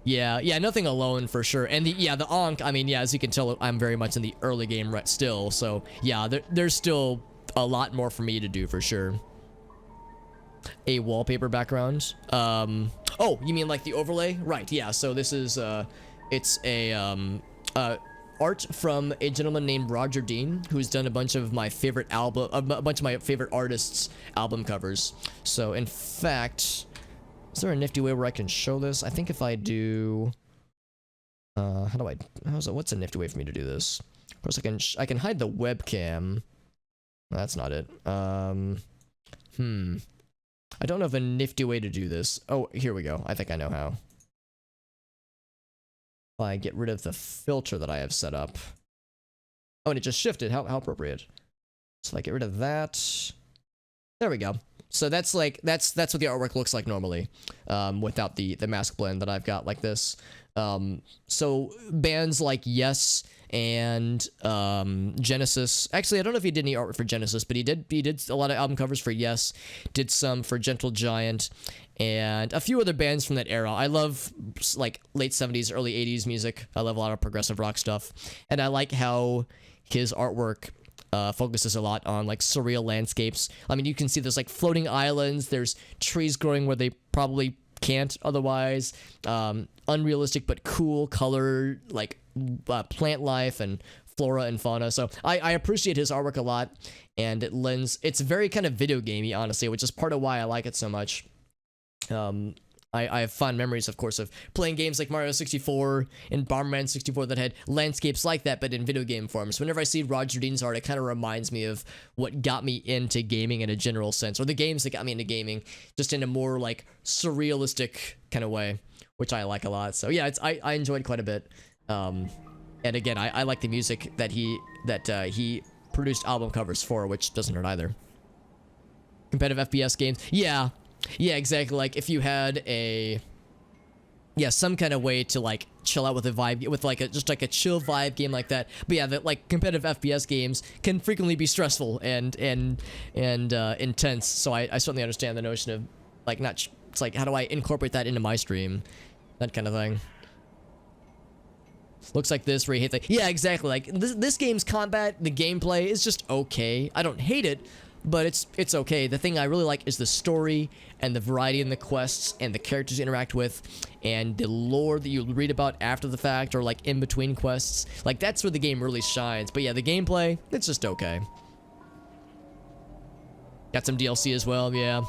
Yeah, nothing alone for sure. And the Ankh, I mean, yeah, as you can tell, I'm very much in the early game still. So yeah, there's still a lot more for me to do for sure. A wallpaper background. Oh, you mean like the overlay? Right, yeah. So this is it's a art from a gentleman named Roger Dean, who's done a bunch of my favorite artists' album covers. So in fact, is there a nifty way where I can show this? I think if I do, what's a nifty way for me to do this? Of course, I can hide the webcam. That's not it. I don't know of a nifty way to do this. Oh, here we go. I think I know how. If I get rid of the filter that I have set up. Oh, and it just shifted. How appropriate. So I get rid of that. There we go. So that's what the artwork looks like normally, without the mask blend that I've got like this. So bands like Yes and Genesis. Actually, I don't know if he did any artwork for Genesis, but he did a lot of album covers for Yes, did some for Gentle Giant, and a few other bands from that era. I love like late 70s, early 80s music. I love a lot of progressive rock stuff, and I like how his artwork focuses a lot on like surreal landscapes. I mean, you can see there's like floating islands, there's trees growing where they probably can't otherwise, unrealistic but cool color, like plant life and flora and fauna. So I appreciate his artwork a lot, and it's very kind of video gamey, honestly, which is part of why I like it so much. I have fond memories, of course, of playing games like Mario 64 and Bomberman 64 that had landscapes like that, but in video game form. So whenever I see Roger Dean's art, it kind of reminds me of what got me into gaming in a general sense, or the games that got me into gaming, just in a more like surrealistic kind of way, which I like a lot. So yeah, I enjoyed quite a bit. And again, I like the music that he produced album covers for, which doesn't hurt either. Competitive FPS games, yeah, exactly. Like if you had some kind of way to like chill out with a vibe, with like just like a chill vibe game like that. But yeah, that like competitive FPS games can frequently be stressful and intense. So I certainly understand the notion of like it's like, how do I incorporate that into my stream, that kind of thing. Looks like this where you hate yeah, exactly. Like this game's combat, the gameplay is just okay. I don't hate it, but it's okay. The thing I really like is the story and the variety in the quests and the characters you interact with and the lore that you read about after the fact or like in between quests. Like that's where the game really shines. But yeah, the gameplay, it's just okay. Got some DLC as well, yeah.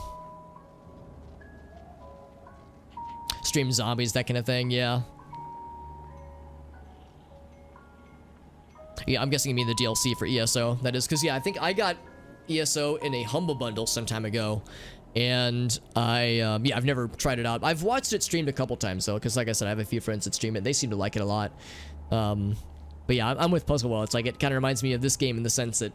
Stream zombies, that kind of thing, yeah. Yeah, I'm guessing you mean the DLC for ESO. That is, because yeah, I think I got ESO in a Humble Bundle some time ago, and I've never tried it out. I've watched it streamed a couple times though, because like I said, I have a few friends that stream it. They seem to like it a lot. But yeah, I'm with Puzzlewell. It's like it kind of reminds me of this game in the sense that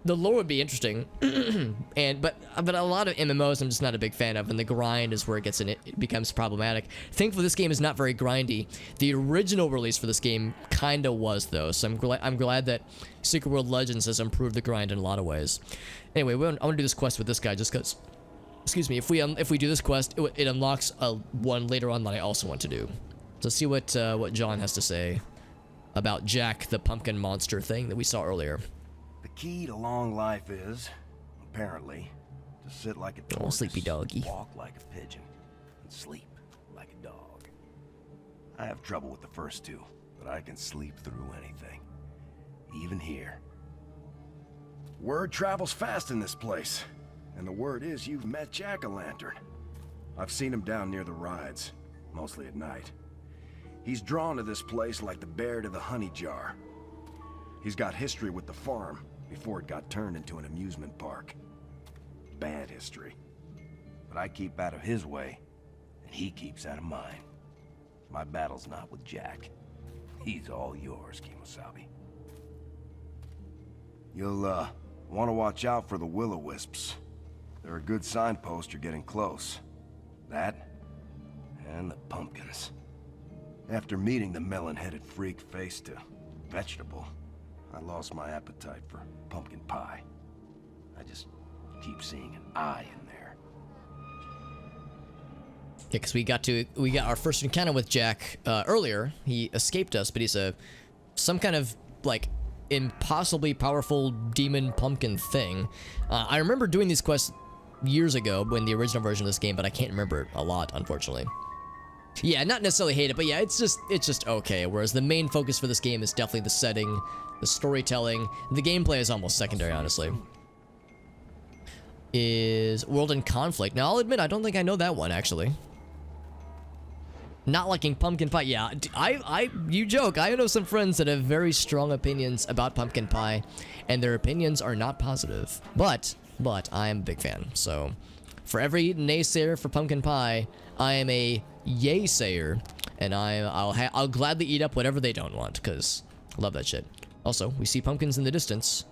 the lore would be interesting, but a lot of MMOs I'm just not a big fan of, and the grind is where it becomes problematic. Thankfully, this game is not very grindy. The original release for this game kinda was though, so I'm glad that Secret World Legends has improved the grind in a lot of ways. Anyway, I want to do this quest with this guy just because. Excuse me. If we do this quest, it unlocks one later on that I also want to do. So see what John has to say about Jack the pumpkin monster thing that we saw earlier. The key to long life is, apparently, To sit like a Oh, tortoise, sleepy doggy. walk like a pigeon, and sleep like a dog. I have trouble with the first two, but I can sleep through anything. Even here. Word travels fast in this place. And the word is you've met Jack-o'-lantern. I've seen him down near the rides, mostly at night. He's drawn to this place like the bear to the honey jar. He's got history with the farm before it got turned into an amusement park. Bad history. But I keep out of his way, and he keeps out of mine. My battle's not with Jack. He's all yours, Kimosabe. You'll, want to watch out for the will-o'-wisps. They're a good signpost you're getting close. That, and the pumpkins. After meeting the melon-headed freak face to vegetable, I lost my appetite for pumpkin pie. I just keep seeing an eye in there. Yeah, because we got our first encounter with Jack earlier. He escaped us, but he's some kind of like impossibly powerful demon pumpkin thing. I remember doing these quests years ago when the original version of this game, but I can't remember it a lot, unfortunately. Yeah, not necessarily hate it, but yeah, it's just okay. Whereas the main focus for this game is definitely the setting, the storytelling. The gameplay is almost secondary, honestly. Is World in Conflict. Now, I'll admit, I don't think I know that one, actually. Not liking pumpkin pie. Yeah, you joke. I know some friends that have very strong opinions about pumpkin pie, and their opinions are not positive. But I am a big fan. So, for every naysayer for pumpkin pie, I am a yay-sayer, and I'll gladly eat up whatever they don't want, because I love that shit. Also, we see pumpkins in the distance.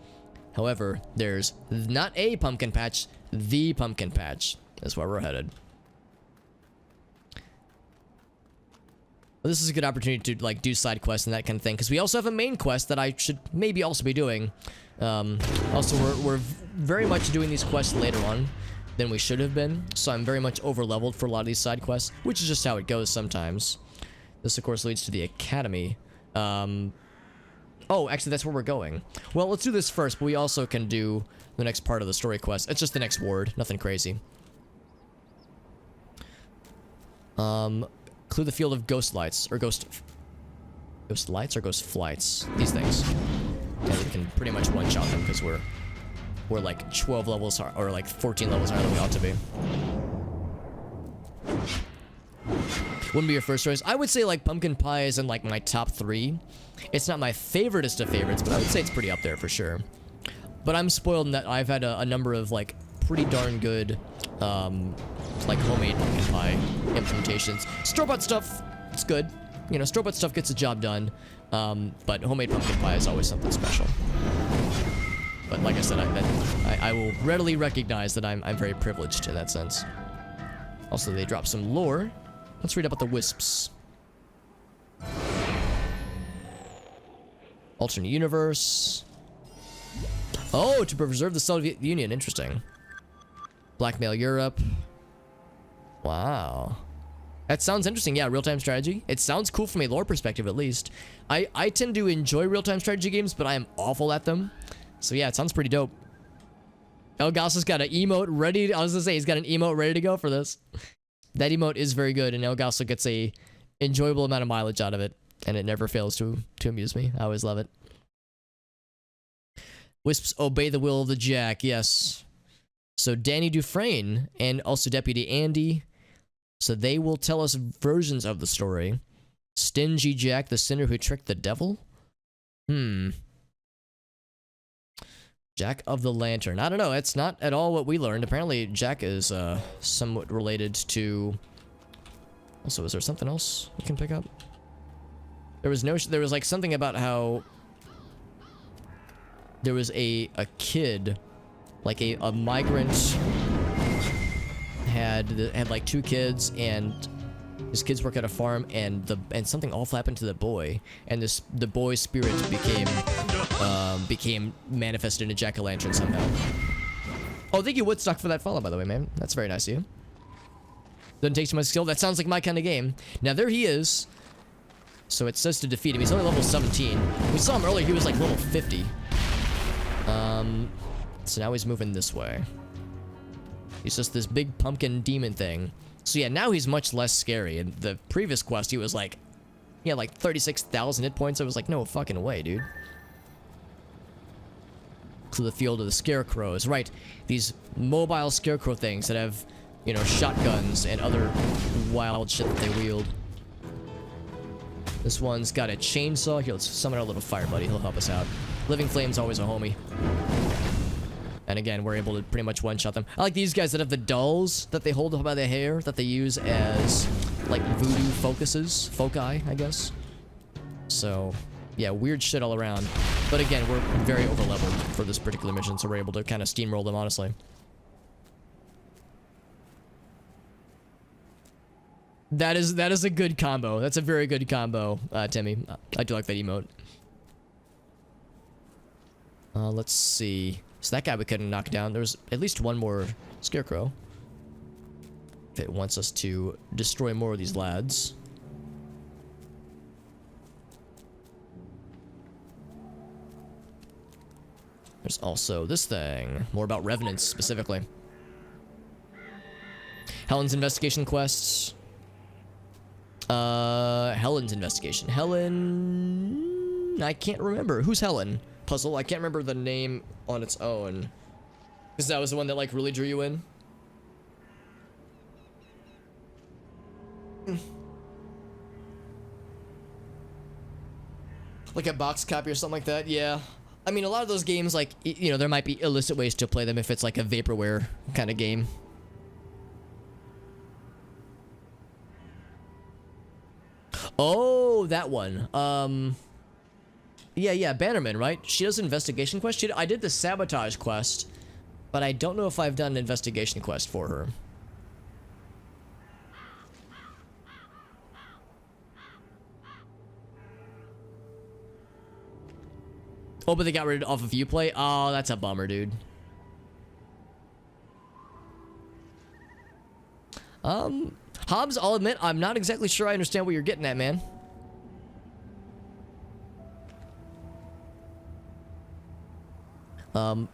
However, there's not a pumpkin patch, the pumpkin patch. That's where we're headed. Well, this is a good opportunity to like do side quests and that kind of thing, because we also have a main quest that I should maybe also be doing. Also, we're very much doing these quests later on than we should have been, so I'm very much over-leveled for a lot of these side quests, which is just how it goes sometimes. This, of course, leads to the academy. Oh, actually, that's where we're going. Well, let's do this first, but we also can do the next part of the story quest. It's just the next ward, nothing crazy. Clear the field of ghost lights, or ghost lights or ghost flights. These things. And we can pretty much one-shot them because we're like 12 levels or like 14 levels higher than we ought to be. Wouldn't be your first choice. I would say like pumpkin pie is in like my top 3. It's not my favoriteest of favorites, but I would say it's pretty up there for sure. But I'm spoiled in that I've had a number of like pretty darn good like homemade pumpkin pie implementations. Store-bought stuff, it's good. You know, store-bought stuff gets the job done. But homemade pumpkin pie is always something special. But like I said, I will readily recognize that I'm very privileged in that sense. Also, they drop some lore. Let's read about the wisps. Alternate universe. Oh, to preserve the Soviet Union. Interesting. Blackmail Europe. Wow. That sounds interesting. Yeah, real-time strategy. It sounds cool from a lore perspective, at least. I tend to enjoy real-time strategy games, but I am awful at them. So yeah, it sounds pretty dope. Elgaso's got an emote ready. I was gonna say, he's got an emote ready to go for this. That emote is very good, and Elgaso gets a enjoyable amount of mileage out of it, and it never fails to amuse me. I always love it. Wisps obey the will of the Jack, yes. So Danny Dufresne, and also Deputy Andy. So they will tell us versions of the story. Stingy Jack, the sinner who tricked the devil? Jack of the Lantern. I don't know. It's not at all what we learned. Apparently, Jack is somewhat related to... Also, is there something else we can pick up? There was like something about how there was a kid, like a migrant had like 2 kids, and his kids work at a farm, and something awful happened to the boy, and the boy's spirit became manifested in a jack-o'-lantern somehow. Oh, thank you, Woodstock, for that follow, by the way, man. That's very nice of you. Doesn't take too much skill. That sounds like my kind of game. Now, there he is. So it says to defeat him. He's only level 17. We saw him earlier. He was like level 50. So now he's moving this way. He's just this big pumpkin demon thing. So yeah, now he's much less scary. In the previous quest, he was like, he had like 36,000 hit points. I was like, no fucking way, dude. To the field of the scarecrows. Right, these mobile scarecrow things that have, you know, shotguns and other wild shit that they wield. This one's got a chainsaw. Here, let's summon our little fire buddy. He'll help us out. Living Flame's always a homie. And again, we're able to pretty much one-shot them. I like these guys that have the dolls that they hold up by the hair that they use as, like, voodoo foci, I guess. So, yeah, weird shit all around. But again, we're very over-leveled for this particular mission, so we're able to kind of steamroll them, honestly. That is a good combo. That's a very good combo, Timmy. I do like that emote. Let's see. So that guy we couldn't knock down. There's at least one more scarecrow. If it wants us to destroy more of these lads. There's also this thing. More about revenants, specifically. Helen's investigation quests. Helen's investigation. Helen... I can't remember. Who's Helen? Puzzle. I can't remember the name on its own. Because that was the one that, like, really drew you in. Like a box copy or something like that? Yeah. I mean, a lot of those games, like, you know, there might be illicit ways to play them if it's like a vaporware kind of game. Oh, that one. Yeah, Bannerman, right? She does an investigation quest. I did the sabotage quest, but I don't know if I've done an investigation quest for her. Oh, but they got rid of Uplay? Oh, that's a bummer, dude. Hobbs, I'll admit, I'm not exactly sure I understand what you're getting at, man.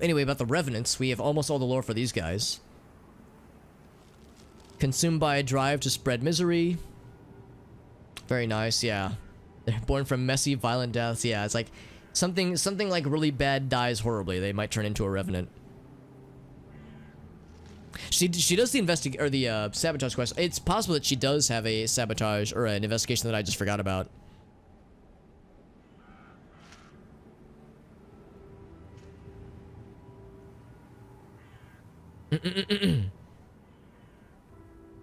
Anyway, about the Revenants, we have almost all the lore for these guys. Consumed by a drive to spread misery. Very nice, yeah. They're born from messy, violent deaths. Yeah, it's like something like really bad dies horribly. They might turn into a Revenant. She does the sabotage quest. It's possible that she does have a sabotage or an investigation that I just forgot about.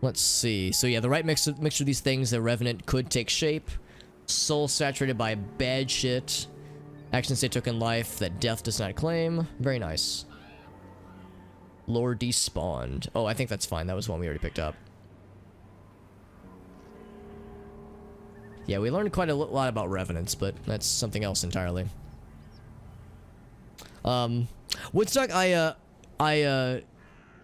Let's see. So yeah, the right mixture of these things, the Revenant could take shape. Soul saturated by bad shit. Actions they took in life that death does not claim. Very nice. Lore despawned. Oh, I think that's fine. That was one we already picked up. Yeah, we learned quite a lot about Revenants, but that's something else entirely. Woodstock,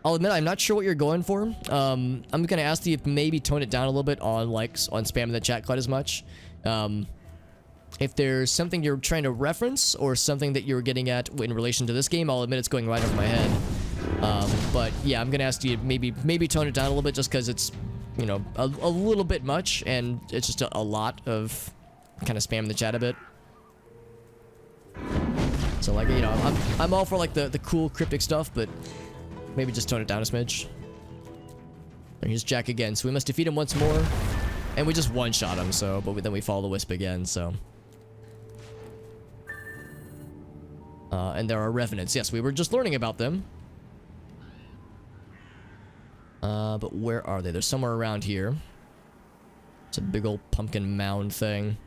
I'll admit I'm not sure what you're going for. I'm gonna ask you if maybe tone it down a little bit on on spamming the chat quite as much. If there's something you're trying to reference or something that you're getting at in relation to this game, I'll admit it's going right over my head. But yeah, I'm gonna ask you maybe tone it down a little bit just because it's, you know, a little bit much and it's just a lot of kind of spamming the chat a bit. So like, you know, I'm all for like the cool cryptic stuff, but maybe just tone it down a smidge. And here's Jack again, so we must defeat him once more. And we just one-shot him, so, but then we follow the Wisp again, so. And there are Revenants. Yes, we were just learning about them. But where are they? They're somewhere around here. It's a big old pumpkin mound thing.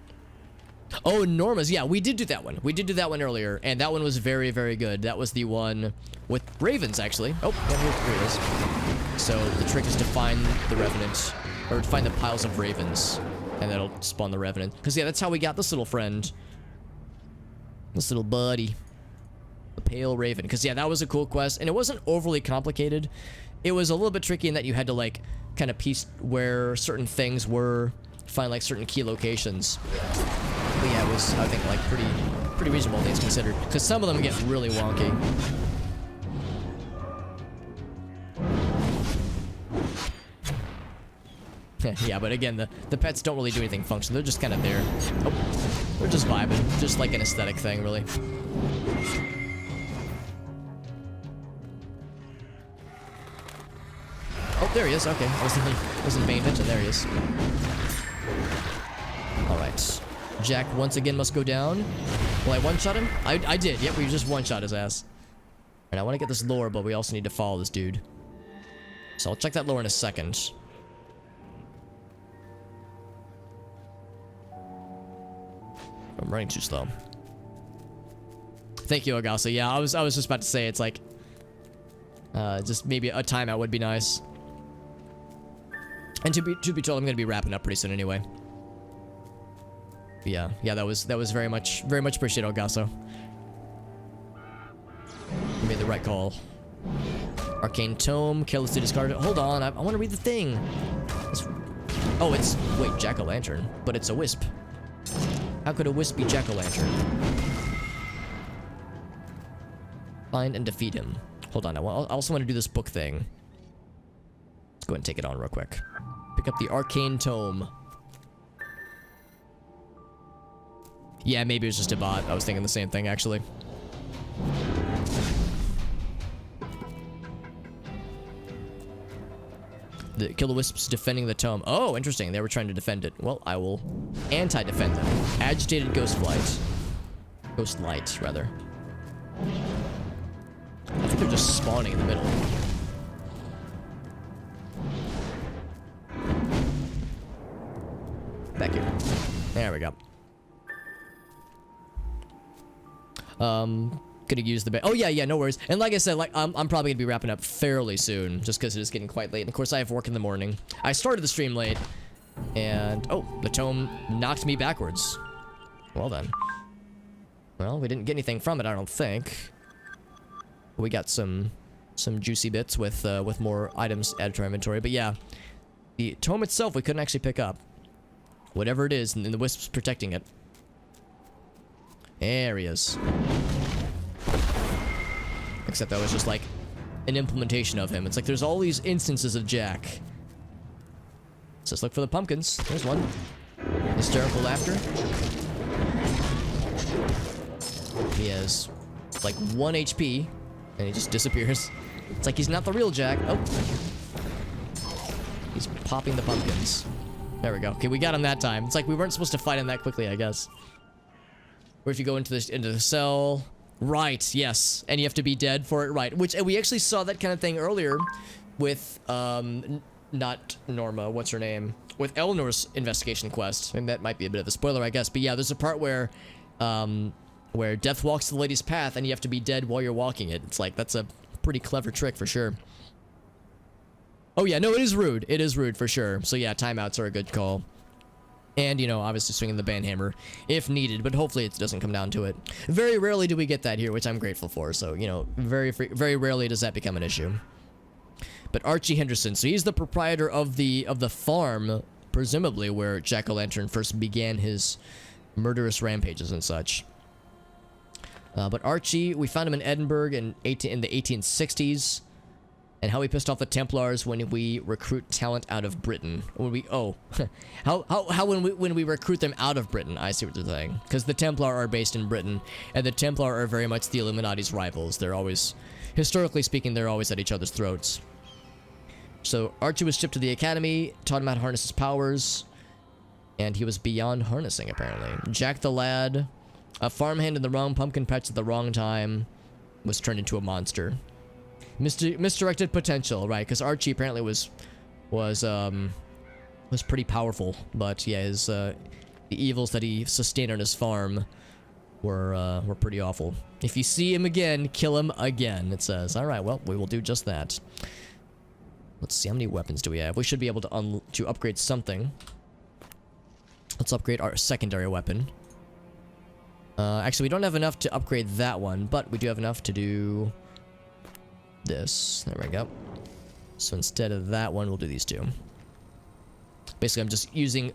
Oh, Norma's. Yeah, we did do that one. We did do that one earlier, and that one was very, very good. That was the one with ravens, actually. Oh, yeah, here it is. So the trick is to find the Revenant, or to find the piles of ravens, and that'll spawn the Revenant. Because, yeah, that's how we got this little friend. This little buddy. The Pale Raven. Because, yeah, that was a cool quest, and it wasn't overly complicated. It was a little bit tricky in that you had to, like, kind of piece where certain things were, find, like, certain key locations. But yeah, it was, I think, like, pretty reasonable things considered. Because some of them get really wonky. Yeah, but again, the pets don't really do anything functional. They're just kind of there. Oh, they're just vibing. Just like an aesthetic thing, really. Oh, there he is. Okay, I wasn't paying attention. There he is. All right. Jack once again must go down. Will I one-shot him? I did. Yep, we just one-shot his ass. And I want to get this lore, but we also need to follow this dude. So I'll check that lore in a second. I'm running too slow. Thank you, Agasa. Yeah, I was just about to say it's like just maybe a timeout would be nice. And to be told, I'm gonna be wrapping up pretty soon anyway. Yeah, that was very much appreciated, Elgaso. You made the right call. Arcane Tome, carelessly discarded. Hold on, I want to read the thing. Wait, Jack-o'-lantern, but it's a wisp. How could a wisp be Jack-o'-lantern? Find and defeat him. Hold on, I also want to do this book thing. Let's go ahead and take it on real quick. Pick up the Arcane Tome. Yeah, maybe it was just a bot. I was thinking the same thing, actually. The Killer Wisps defending the tome. Oh, interesting. They were trying to defend it. Well, I will anti-defend them. Agitated Ghost Flight. Ghost Light, rather. I think they're just spawning in the middle. Back here. There we go. Gonna use the oh yeah, no worries. And like I said, like I'm probably gonna be wrapping up fairly soon, just because it is getting quite late. And of course, I have work in the morning. I started the stream late, and oh, the tome knocked me backwards. Well then. Well, we didn't get anything from it, I don't think. We got some juicy bits with more items added to our inventory. But yeah, the tome itself we couldn't actually pick up. Whatever it is, and the wisp's protecting it. There he is. Except that was just like an implementation of him. It's like there's all these instances of Jack. So let's look for the pumpkins. There's one. Hysterical laughter. He has like 1 HP, and he just disappears. It's like he's not the real Jack. Oh. He's popping the pumpkins. There we go. Okay, we got him that time. It's like we weren't supposed to fight him that quickly, I guess. Or if you go into the cell. Right, yes. And you have to be dead for it, right. Which, and we actually saw that kind of thing earlier with, not Norma, what's her name? With Eleanor's investigation quest. And that might be a bit of a spoiler, I guess. But yeah, there's a part where death walks the lady's path and you have to be dead while you're walking it. It's like, that's a pretty clever trick for sure. Oh yeah, no, it is rude. It is rude for sure. So yeah, timeouts are a good call. And, you know, obviously swinging the banhammer if needed, but hopefully it doesn't come down to it. Very rarely do we get that here, which I'm grateful for. So, you know, very rarely does that become an issue. But Archie Henderson, so he's the proprietor of the farm, presumably where Jack-o'-lantern first began his murderous rampages and such. But Archie, we found him in Edinburgh in the 1860s. And how we pissed off the Templars when we recruit talent out of Britain. When we when we recruit them out of Britain. I see what they're saying. Because the Templar are based in Britain, and the Templar are very much the Illuminati's rivals. They're always, historically speaking, they're always at each other's throats. So Archie was shipped to the academy, taught him how to harness his powers, and he was beyond harnessing apparently. Jack the lad, a farmhand in the wrong pumpkin patch at the wrong time, was turned into a monster. Misdirected potential, right? Because Archie apparently was pretty powerful, but yeah, his the evils that he sustained on his farm were pretty awful. If you see him again, kill him again. It says. All right, well, we will do just that. Let's see, how many weapons do we have? We should be able to upgrade something. Let's upgrade our secondary weapon. Actually, we don't have enough to upgrade that one, but we do have enough to do this. There we go. So instead of that one, we'll do these two. Basically, I'm just using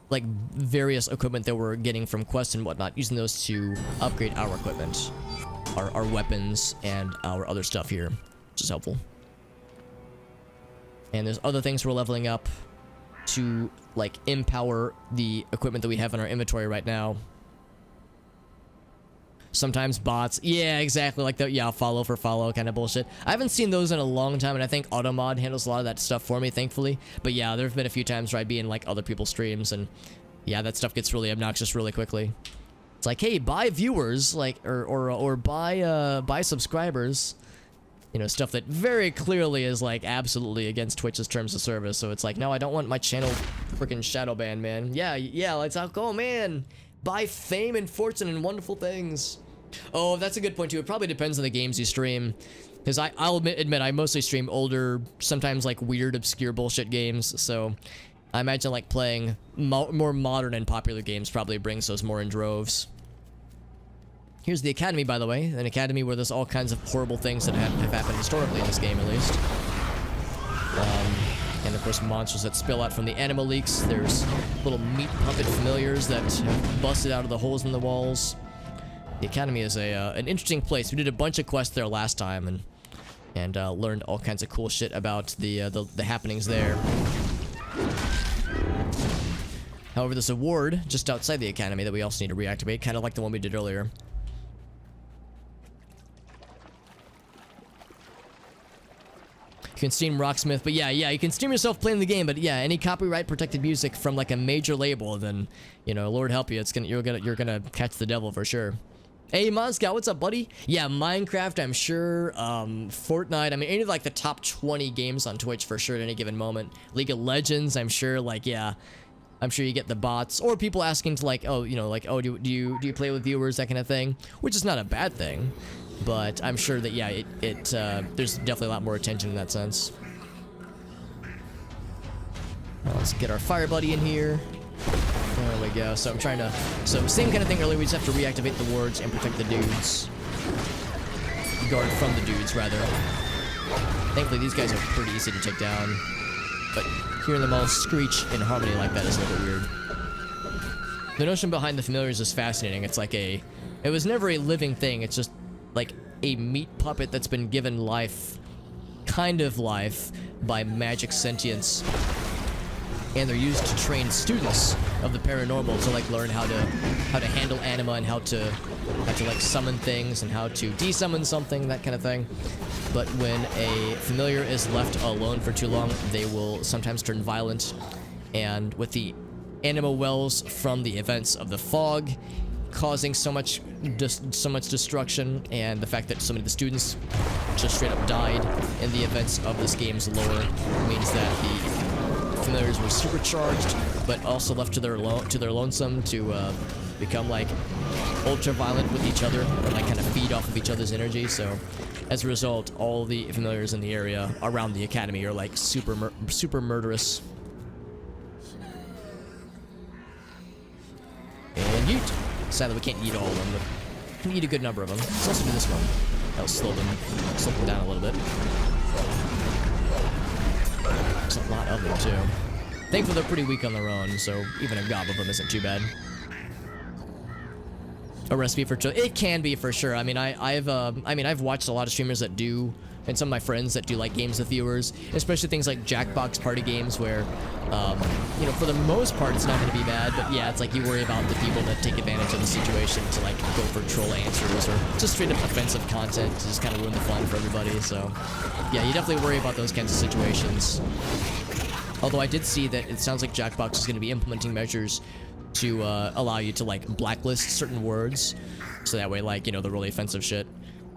like various equipment that we're getting from quests and whatnot, using those to upgrade our equipment, our weapons, and our other stuff here, which is helpful. And there's other things we're leveling up. to like empower the equipment that we have in our inventory right now. Sometimes bots, yeah, exactly, like the follow for follow kind of bullshit. I haven't seen those in a long time, and I think Automod handles a lot of that stuff for me, thankfully. But yeah, there have been a few times where I'd be in like other people's streams, and yeah, that stuff gets really obnoxious really quickly. It's like, hey, buy viewers, like, or buy subscribers. You know, stuff that very clearly is like absolutely against Twitch's terms of service. So it's like, no, I don't want my channel freaking shadow banned, man. Yeah, let's go, man. Buy fame and fortune and wonderful things. Oh, that's a good point too. It probably depends on the games you stream, because I'll admit I mostly stream older, sometimes like weird, obscure bullshit games. So I imagine like playing more modern and popular games probably brings those more in droves. Here's the academy, by the way, an academy where there's all kinds of horrible things that have happened historically in this game, at least. And of course, monsters that spill out from the animal leaks. There's little meat puppet familiars that have busted out of the holes in the walls. The academy is an interesting place. We did a bunch of quests there last time and learned all kinds of cool shit about the happenings there. However, there's a ward just outside the academy that we also need to reactivate, kind of like the one we did earlier. You can stream Rocksmith, but yeah, you can stream yourself playing the game, but yeah, any copyright protected music from like a major label, then, you know, Lord help you, you're gonna catch the devil for sure. Hey, Monscow, what's up, buddy? Yeah, Minecraft, I'm sure, Fortnite, I mean, any of like the top 20 games on Twitch for sure at any given moment. League of Legends, I'm sure, like, yeah, I'm sure you get the bots, or people asking to like, oh, you know, like, oh, do you play with viewers, that kind of thing, which is not a bad thing. But I'm sure that, yeah, there's definitely a lot more attention in that sense. Well, let's get our fire buddy in here. There we go. So I'm trying to... So same kind of thing earlier. We just have to reactivate the wards and protect the dudes. Guard from the dudes, rather. Thankfully, these guys are pretty easy to take down. But hearing them all screech in harmony like that is a little bit weird. The notion behind the familiars is fascinating. It's like it was never a living thing. It's just like a meat puppet that's been given life, kind of life, by magic sentience, and they're used to train students of the paranormal to like learn how to handle anima and how to like summon things and how to desummon something, that kind of thing. But when a familiar is left alone for too long, they will sometimes turn violent, and with the anima wells from the events of the fog causing so much destruction, and the fact that so many of the students just straight up died in the events of this game's lore means that the familiars were supercharged, but also left to their lonesome to become like ultra violent with each other and like kind of feed off of each other's energy. So as a result, all the familiars in the area around the academy are like super murderous. And yeet. Sadly, we can't eat all of them, but we can eat a good number of them. Let's also do this one. That'll slow them down a little bit. There's a lot of them, too. Thankfully, they're pretty weak on their own, so even a gob of them isn't too bad. A recipe for it can be for sure. I mean, I've watched a lot of streamers that do, and some of my friends that do like games with viewers, especially things like Jackbox party games where, you know, for the most part it's not going to be bad, but yeah, it's like you worry about the people that take advantage of the situation to like go for troll answers or just straight up offensive content to just kind of ruin the fun for everybody. So yeah, you definitely worry about those kinds of situations. Although I did see that it sounds like Jackbox is going to be implementing measures to allow you to like blacklist certain words, so that way, like, you know, the really offensive shit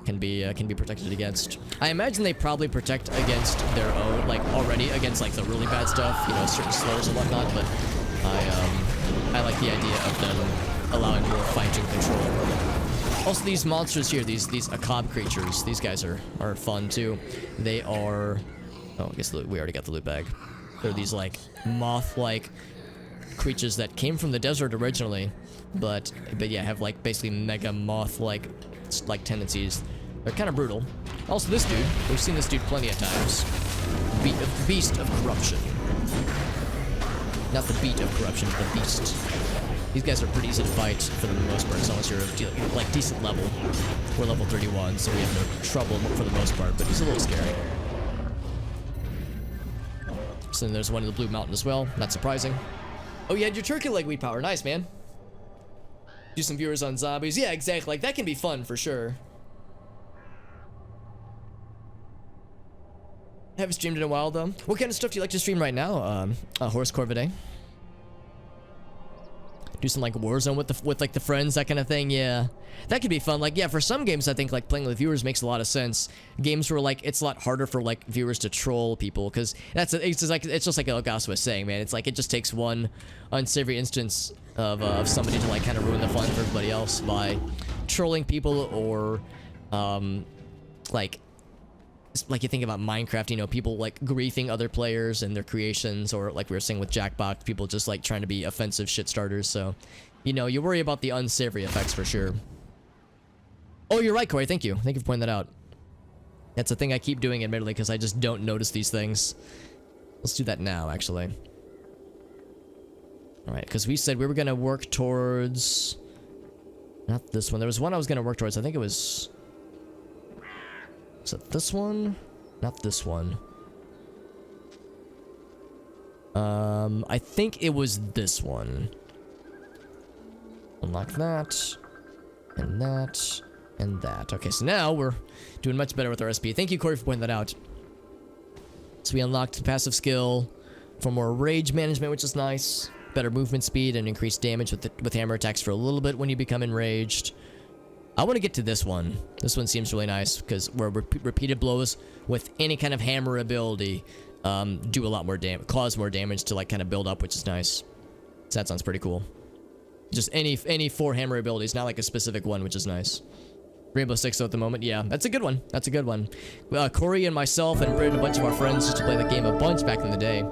can be protected against. I imagine they probably protect against their own, like already against like the really bad stuff, you know, certain slurs and whatnot. But I like the idea of them allowing more fighting control. Also, these monsters here, these Akab creatures, these guys are fun too. They are, oh, I guess we already got the loot bag. They're these like moth-like creatures that came from the desert originally, but yeah, have like basically mega moth-like tendencies. They're kind of brutal. Also, this dude, we've seen this dude plenty of times. Beast of corruption. Not the beat of corruption, but the beast. These guys are pretty easy to fight for the most part, as long as you're like decent level. We're level 31, so we have no trouble for the most part, but he's a little scary. So then there's one in the Blue Mountain as well. Not surprising. Oh, you had your turkey leg weed power. Nice, man. Do some viewers on zombies. Yeah, exactly. Like, that can be fun for sure. Haven't streamed in a while, though. What kind of stuff do you like to stream right now, Horse Corvidae? Do some like Warzone with like the friends, that kind of thing. Yeah, that could be fun. Like, yeah, for some games, I think like playing with viewers makes a lot of sense. Games where like it's a lot harder for like viewers to troll people, because it's just like Elgas was saying, man. It's like it just takes one unsavory instance of somebody to like kind of ruin the fun for everybody else by trolling people, or like you think about Minecraft, you know, people like griefing other players and their creations, or like we were saying with Jackbox, people just like trying to be offensive shit starters. So, you know, you worry about the unsavory effects for sure. Oh, you're right, Corey. Thank you. Thank you for pointing that out. That's a thing I keep doing, admittedly, because I just don't notice these things. Let's do that now, actually. All right, because we said we were going to work towards... Not this one. There was one I was going to work towards. I think it was... Is it this one? Not this one. I think it was this one. Unlock that. And that. And that. Okay, so now we're doing much better with our SP. Thank you, Corey, for pointing that out. So we unlocked the passive skill for more rage management, which is nice. Better movement speed and increased damage with hammer attacks for a little bit when you become enraged. I want to get to this one. This one seems really nice, because where repeated blows with any kind of hammer ability do a lot more damage, cause more damage to like kind of build up, which is nice. So that sounds pretty cool. Just any 4 hammer abilities, not like a specific one, which is nice. Rainbow Six at the moment, yeah, that's a good one. That's a good one. Corey and myself and Britt and a bunch of our friends used to play the game a bunch back in the day.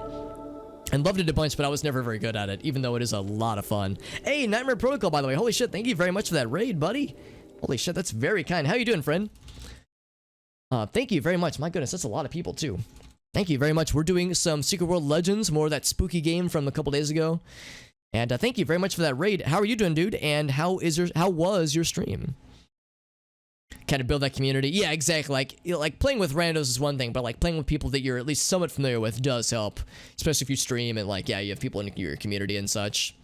And loved it a bunch, but I was never very good at it, even though it is a lot of fun. Hey, Nightmare Protocol, by the way. Holy shit, thank you very much for that raid, buddy. Holy shit, that's very kind. How you doing, friend? Thank you very much. My goodness, that's a lot of people, too. Thank you very much. We're doing some Secret World Legends, more of that spooky game from a couple days ago. And thank you very much for that raid. How are you doing, dude? And how was your stream? Kind of build that community. Yeah, exactly. Like, you know, like playing with randos is one thing, but like playing with people that you're at least somewhat familiar with does help. Especially if you stream and like, yeah, you have people in your community and such.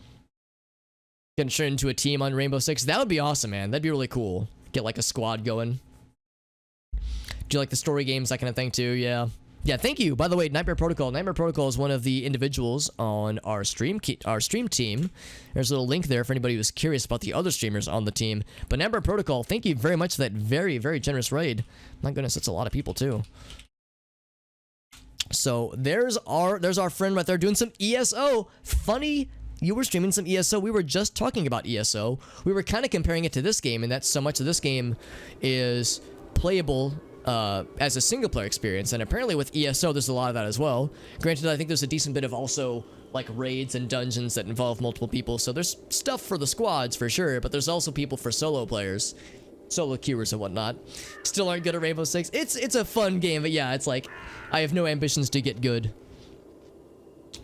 Getting straight into a team on Rainbow Six. That would be awesome, man. That'd be really cool. Get like a squad going. Do you like the story games, that kind of thing too? Yeah. Yeah, thank you. By the way, Nightmare Protocol. Nightmare Protocol is one of the individuals on our stream team. There's a little link there for anybody who's curious about the other streamers on the team. But Nightmare Protocol, thank you very much for that very, very generous raid. My goodness, that's a lot of people too. So there's our friend right there doing some ESO. Funny. You were streaming some ESO. We were just talking about ESO. We were kind of comparing it to this game, and that so much of this game is playable as a single-player experience. And apparently with ESO, there's a lot of that as well. Granted, I think there's a decent bit of also like raids and dungeons that involve multiple people. So there's stuff for the squads for sure, but there's also people for solo players, solo queuers and whatnot. Still aren't good at Rainbow Six. It's a fun game, but yeah, it's like I have no ambitions to get good.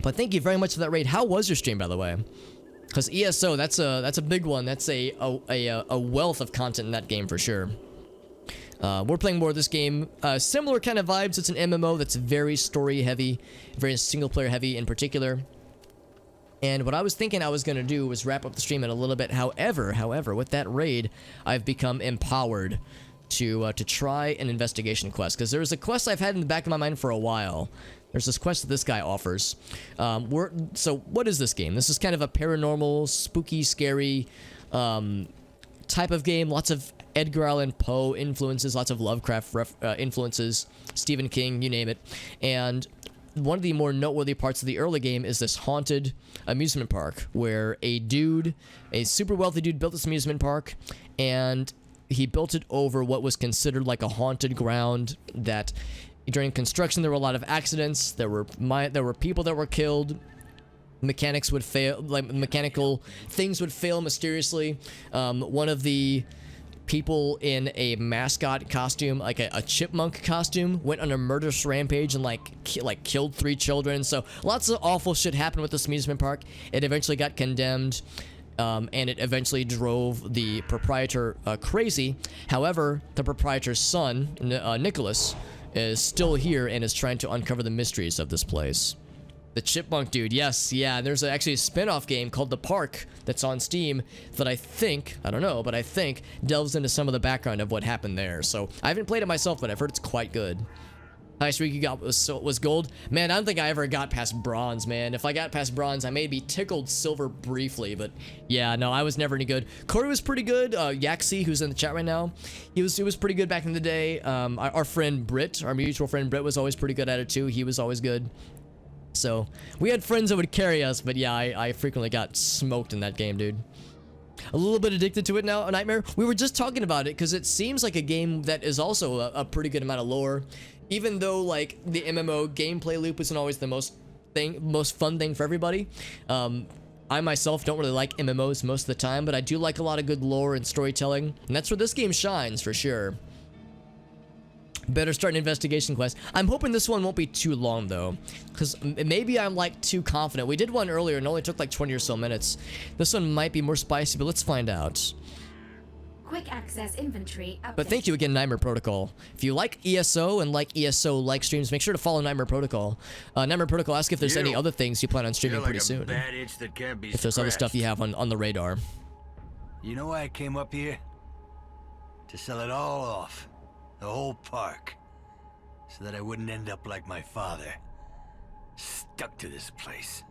But thank you very much for that raid. How was your stream, by the way? Because ESO, that's a big one. That's a wealth of content in that game for sure. We're playing more of this game. Similar kind of vibes. It's an MMO that's very story heavy, very single player heavy in particular. And what I was thinking I was going to do was wrap up the stream in a little bit. However, with that raid, I've become empowered to try an investigation quest. Because there's a quest I've had in the back of my mind for a while. There's this quest that this guy offers. So what is this game? This is kind of a paranormal, spooky, scary type of game. Lots of Edgar Allan Poe influences, lots of Lovecraft influences, Stephen King, you name it. And one of the more noteworthy parts of the early game is this haunted amusement park where a super wealthy dude built this amusement park, and he built it over what was considered like a haunted ground. That during construction there were a lot of accidents. There were people that were killed. Mechanics would fail, like mechanical things would fail mysteriously. One of the people in a mascot costume, like a chipmunk costume, went on a murderous rampage and like killed 3 children. So lots of awful shit happened with this amusement park. It eventually got condemned, and it eventually drove the proprietor crazy. However, the proprietor's son, Nicholas, is still here and is trying to uncover the mysteries of this place. The Chipmunk dude, yes, yeah. There's actually a spin-off game called The Park that's on Steam that I don't know, but I think delves into some of the background of what happened there. So I haven't played it myself, but I've heard it's quite good. Highest week you got was gold. Man, I don't think I ever got past bronze, man. If I got past bronze, I may be tickled silver briefly, but yeah, no, I was never any good. Corey was pretty good. Yaxi, who's in the chat right now, he was pretty good back in the day. Our friend Britt, our mutual friend Britt, was always pretty good at it too. He was always good. So we had friends that would carry us, but yeah, I frequently got smoked in that game, dude. A little bit addicted to it now, Nightmare. We were just talking about it because it seems like a game that is also a pretty good amount of lore. Even though, like, the MMO gameplay loop isn't always the most fun thing for everybody. I myself don't really like MMOs most of the time, but I do like a lot of good lore and storytelling, and that's where this game shines for sure. Better start an investigation quest. I'm hoping this one won't be too long though, because maybe I'm like too confident. We did one earlier and it only took like 20 or so minutes. This one might be more spicy, but let's find out. Quick access inventory update. But thank you again, Nightmare Protocol. If you like ESO and like ESO-like streams, make sure to follow Nightmare Protocol. Nightmare Protocol, ask if there's any other things you plan on streaming pretty soon. Bad itch that can't be if there's other stuff you have on the radar. You know why I came up here? To sell it all off. The whole park. So that I wouldn't end up like my father. Stuck to this place.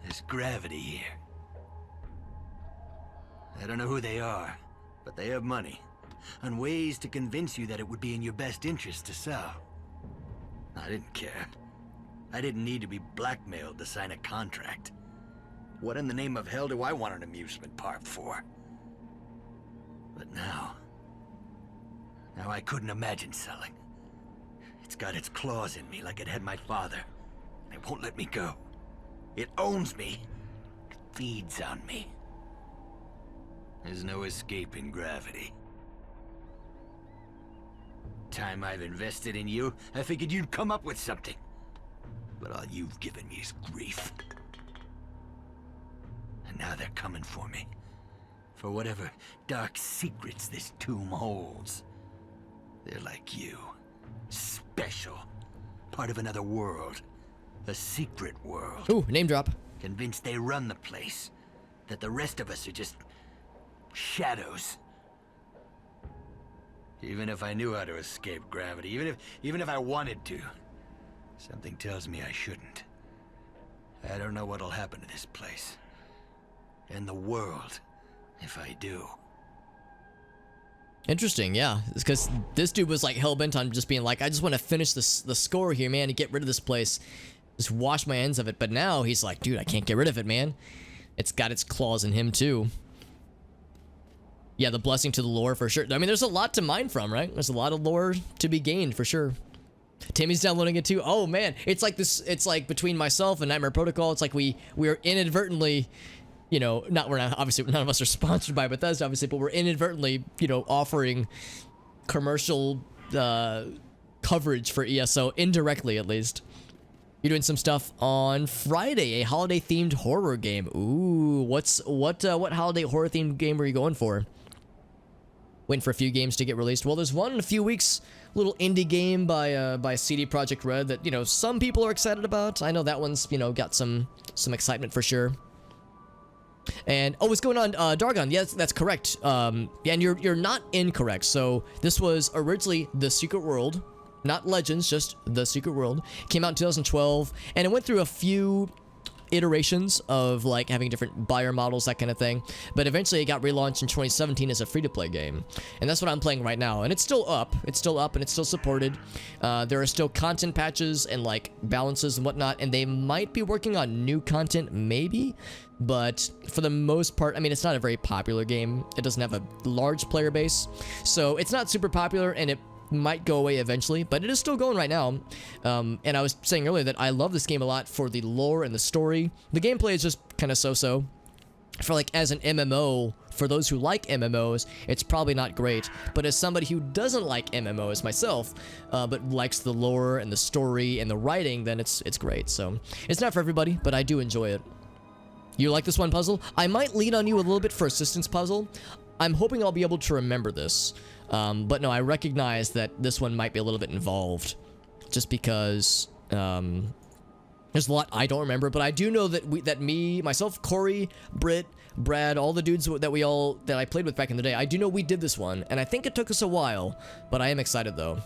There's gravity here. I don't know who they are, but they have money. And ways to convince you that it would be in your best interest to sell. I didn't care. I didn't need to be blackmailed to sign a contract. What in the name of hell do I want an amusement park for? But now I couldn't imagine selling. It's got its claws in me like it had my father. It won't let me go. It owns me. It feeds on me. There's no escaping gravity. Time I've invested in you, I figured you'd come up with something. But all you've given me is grief. And now they're coming for me. For whatever dark secrets this tomb holds. They're like you. Special. Part of another world. A secret world. Ooh, name drop. Convinced they run the place. That the rest of us are just shadows. Even if I knew how to escape gravity, even if I wanted to, something tells me I shouldn't. I don't know what'll happen to this place. And the world. If I do. Interesting, yeah. It's because this dude was like hell-bent on just being like, I just want to finish the score here, man, and get rid of this place. Just wash my ends of it. But now he's like, dude, I can't get rid of it, man. It's got its claws in him, too. Yeah, the blessing to the lore, for sure. I mean, there's a lot to mine from, right? There's a lot of lore to be gained, for sure. Timmy's downloading it, too. Oh, man. It's like this. It's like between myself and Nightmare Protocol, it's like we're inadvertently... You know, obviously none of us are sponsored by Bethesda, obviously, but we're inadvertently, you know, offering commercial coverage for ESO, indirectly at least. You're doing some stuff on Friday, a holiday-themed horror game. Ooh, what holiday horror-themed game were you going for? Waiting for a few games to get released. Well, there's one in a few weeks, little indie game by CD Projekt Red that, you know, some people are excited about. I know that one's, you know, got some excitement for sure. And oh, what's going on, Dargon? Yes, that's correct. And you're not incorrect. So this was originally The Secret World, not Legends, just The Secret World. Came out in 2012, and it went through a few iterations of like having different buyer models, that kind of thing. But eventually it got relaunched in 2017 as a free-to-play game, and that's what I'm playing right now. And it's still up. It's still up, and it's still supported. There are still content patches and like balances and whatnot, and they might be working on new content, maybe. But for the most part, I mean, it's not a very popular game. It doesn't have a large player base, so it's not super popular, and it might go away eventually, but it is still going right now. And I was saying earlier that I love this game a lot for the lore and the story. The gameplay is just kind of so-so. For like as an MMO, for those who like MMOs, it's probably not great. But as somebody who doesn't like MMOs myself, but likes the lore and the story and the writing, then it's great. So it's not for everybody, but I do enjoy it. You like this one, Puzzle? I might lean on you a little bit for assistance, Puzzle. I'm hoping I'll be able to remember this. But no, I recognize that this one might be a little bit involved. Just because There's a lot I don't remember, but I do know that myself, Corey, Britt, Brad, all the dudes that I played with back in the day, I do know we did this one, and I think it took us a while, but I am excited though.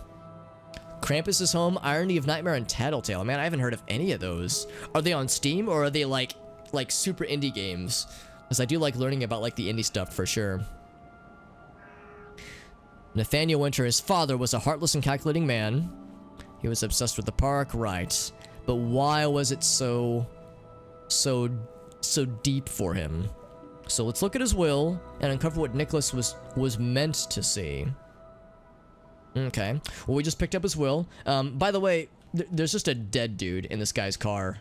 Krampus is Home, Irony of Nightmare, and Tattletale. Man, I haven't heard of any of those. Are they on Steam, or are they like super indie games? Because I do like learning about like the indie stuff for sure. Nathaniel Winter, his father was a heartless and calculating man. He was obsessed with the park, right? But why was it so deep for him? So let's look at his will and uncover what Nicholas was meant to see. Okay. Well, we just picked up his will. By the way, there's just a dead dude in this guy's car.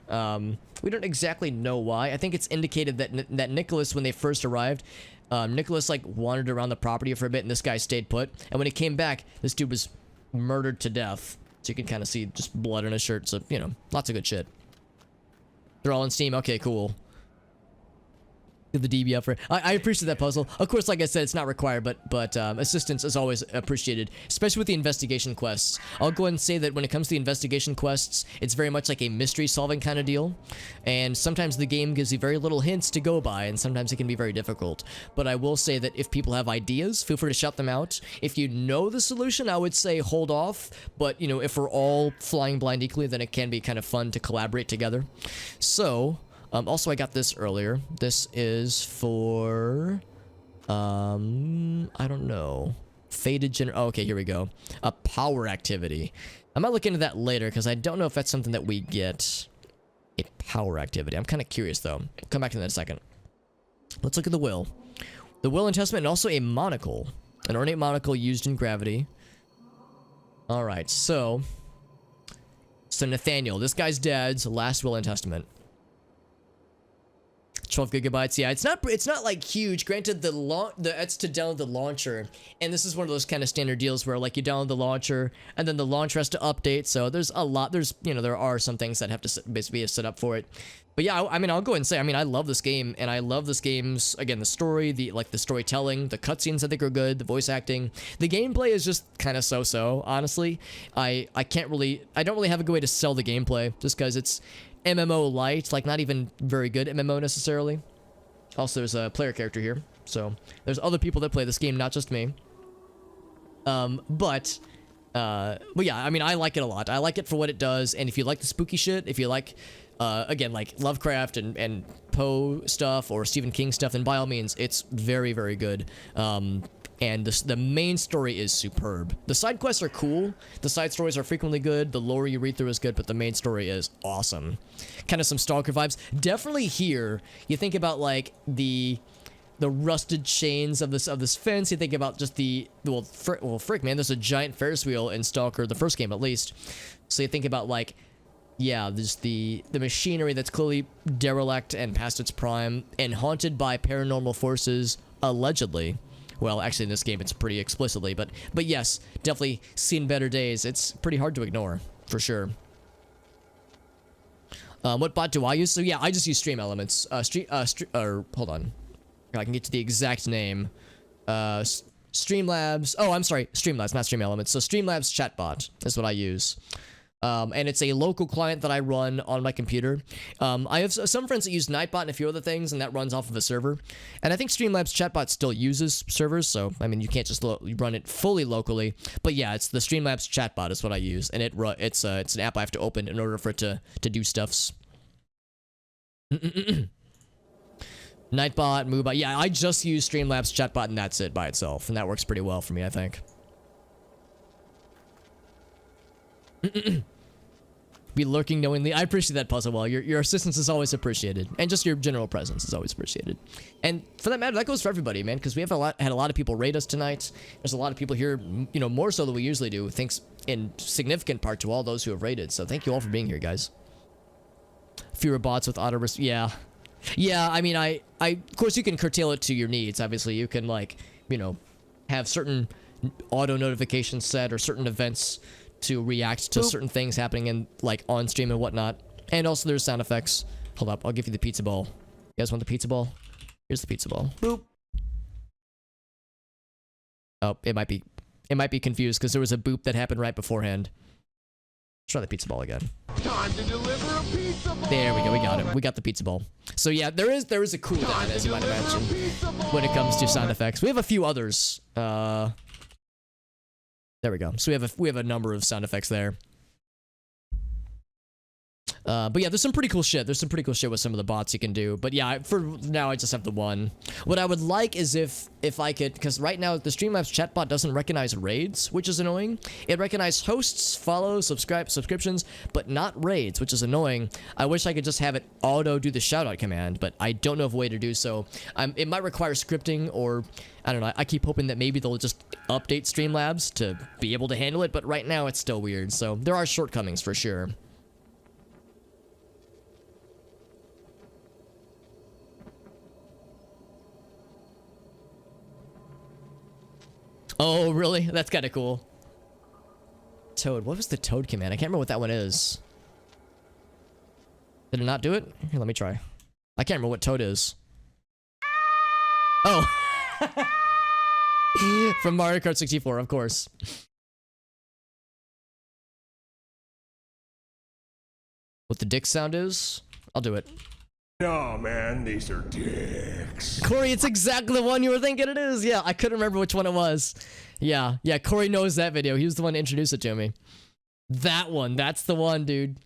We don't exactly know why. I think it's indicated that Nicholas, when they first arrived, Nicholas like wandered around the property for a bit, and this guy stayed put. And when he came back, this dude was murdered to death. So you can kind of see just blood on his shirt. So, you know, lots of good shit. They're all on Steam. Okay, cool. The DB up for it. I appreciate that puzzle. Of course, like I said, it's not required, but assistance is always appreciated, especially with the investigation quests. I'll go ahead and say that when it comes to the investigation quests, it's very much like a mystery solving kind of deal, and sometimes the game gives you very little hints to go by, and sometimes it can be very difficult. But I will say that if people have ideas, feel free to shout them out. If you know the solution, I would say hold off, but you know, if we're all flying blind equally, then it can be kind of fun to collaborate together. So also, I got this earlier. This is for, I don't know. Oh, okay, here we go. A power activity. I might look into that later, because I don't know if that's something that we get. A power activity. I'm kind of curious, though. I'll come back to that in a second. Let's look at the will. The will and testament, and also a monocle. An ornate monocle used in gravity. Alright, so Nathaniel, this guy's dad's last will and testament. 12 gigabytes. Yeah, it's not like huge. Granted, that's to download the launcher, and this is one of those kind of standard deals where like you download the launcher and then the launcher has to update. So there's a lot. There are some things that have to basically be set up for it. But yeah, I mean, I'll go ahead and say, I mean, I love this game, and I love this game's, again, the story, the storytelling, the cutscenes I think are good, the voice acting. The gameplay is just kind of so-so, honestly. I don't really have a good way to sell the gameplay, just because it's MMO light, like not even very good MMO necessarily. Also, there's a player character here, so there's other people that play this game, not just me. But yeah, I mean, I like it a lot. I like it for what it does, and if you like the spooky shit, if you like, again, like Lovecraft and Poe stuff or Stephen King stuff, then by all means, it's very, very good. And the main story is superb. The side quests are cool. The side stories are frequently good. The lore you read through is good, but the main story is awesome. Kind of some Stalker vibes. Definitely here, you think about like the rusted chains of this fence. You think about just frick, man, there's a giant Ferris wheel in Stalker, the first game at least. So you think about like, yeah, there's the machinery that's clearly derelict and past its prime and haunted by paranormal forces, allegedly. Well, actually in this game it's pretty explicitly, but yes, definitely seen better days. It's pretty hard to ignore, for sure. What bot do I use? So yeah, I just use Stream Elements. Hold on. I can get to the exact name. Streamlabs. Oh, I'm sorry, Streamlabs, not Stream Elements. So Streamlabs chatbot is what I use. And it's a local client that I run on my computer. I have some friends that use Nightbot and a few other things, and that runs off of a server. And I think Streamlabs chatbot still uses servers, so I mean, you can't just run it fully locally. But yeah, it's the Streamlabs chatbot is what I use, and it's an app I have to open in order for it to do stuffs. Nightbot, Moobot. Yeah, I just use Streamlabs chatbot, and that's it by itself, and that works pretty well for me, I think. Be lurking knowingly. I appreciate that, Puzzle Wall. Your assistance is always appreciated, and just your general presence is always appreciated. And for that matter, that goes for everybody, man, because we have had a lot of people raid us tonight. There's a lot of people here, you know, more so than we usually do. Thanks in significant part to all those who have raided. So thank you all for being here, guys. Fewer bots with auto yeah. I mean, of course you can curtail it to your needs. Obviously, you can like, you know, have certain auto notifications set or certain events to react to certain things happening in like on stream and whatnot. And also there's sound effects. Hold up, I'll give you the pizza ball. You guys want the pizza ball? Here's the pizza ball. Boop. Oh, it might be confused because there was a boop that happened right beforehand. try the pizza ball again. Time to deliver a pizza ball. There we go. We got it. We got the pizza ball. So yeah, there is a cooldown, as you might imagine, when it comes to sound effects. We have a few others. There we go. So we have a number of sound effects there. But yeah, there's some pretty cool shit. There's some pretty cool shit with some of the bots you can do. But yeah, for now, I just have the one. What I would like is if I could, because right now the Streamlabs chatbot doesn't recognize raids, which is annoying. It recognizes hosts, follows, subscriptions, but not raids, which is annoying. I wish I could just have it auto do the shoutout command, but I don't know of a way to do so. It might require scripting, or I don't know. I keep hoping that maybe they'll just update Streamlabs to be able to handle it, but right now it's still weird. So there are shortcomings for sure. Oh, really? That's kind of cool. Toad. What was the Toad command? I can't remember what that one is. Did it not do it? Here, let me try. I can't remember what Toad is. Oh. From Mario Kart 64, of course. What the dick sound is? I'll do it. No, man, these are dicks. Corey, it's exactly the one you were thinking it is. Yeah, I couldn't remember which one it was. Yeah, Corey knows that video. He was the one to introduce it to me. That one, that's the one, dude.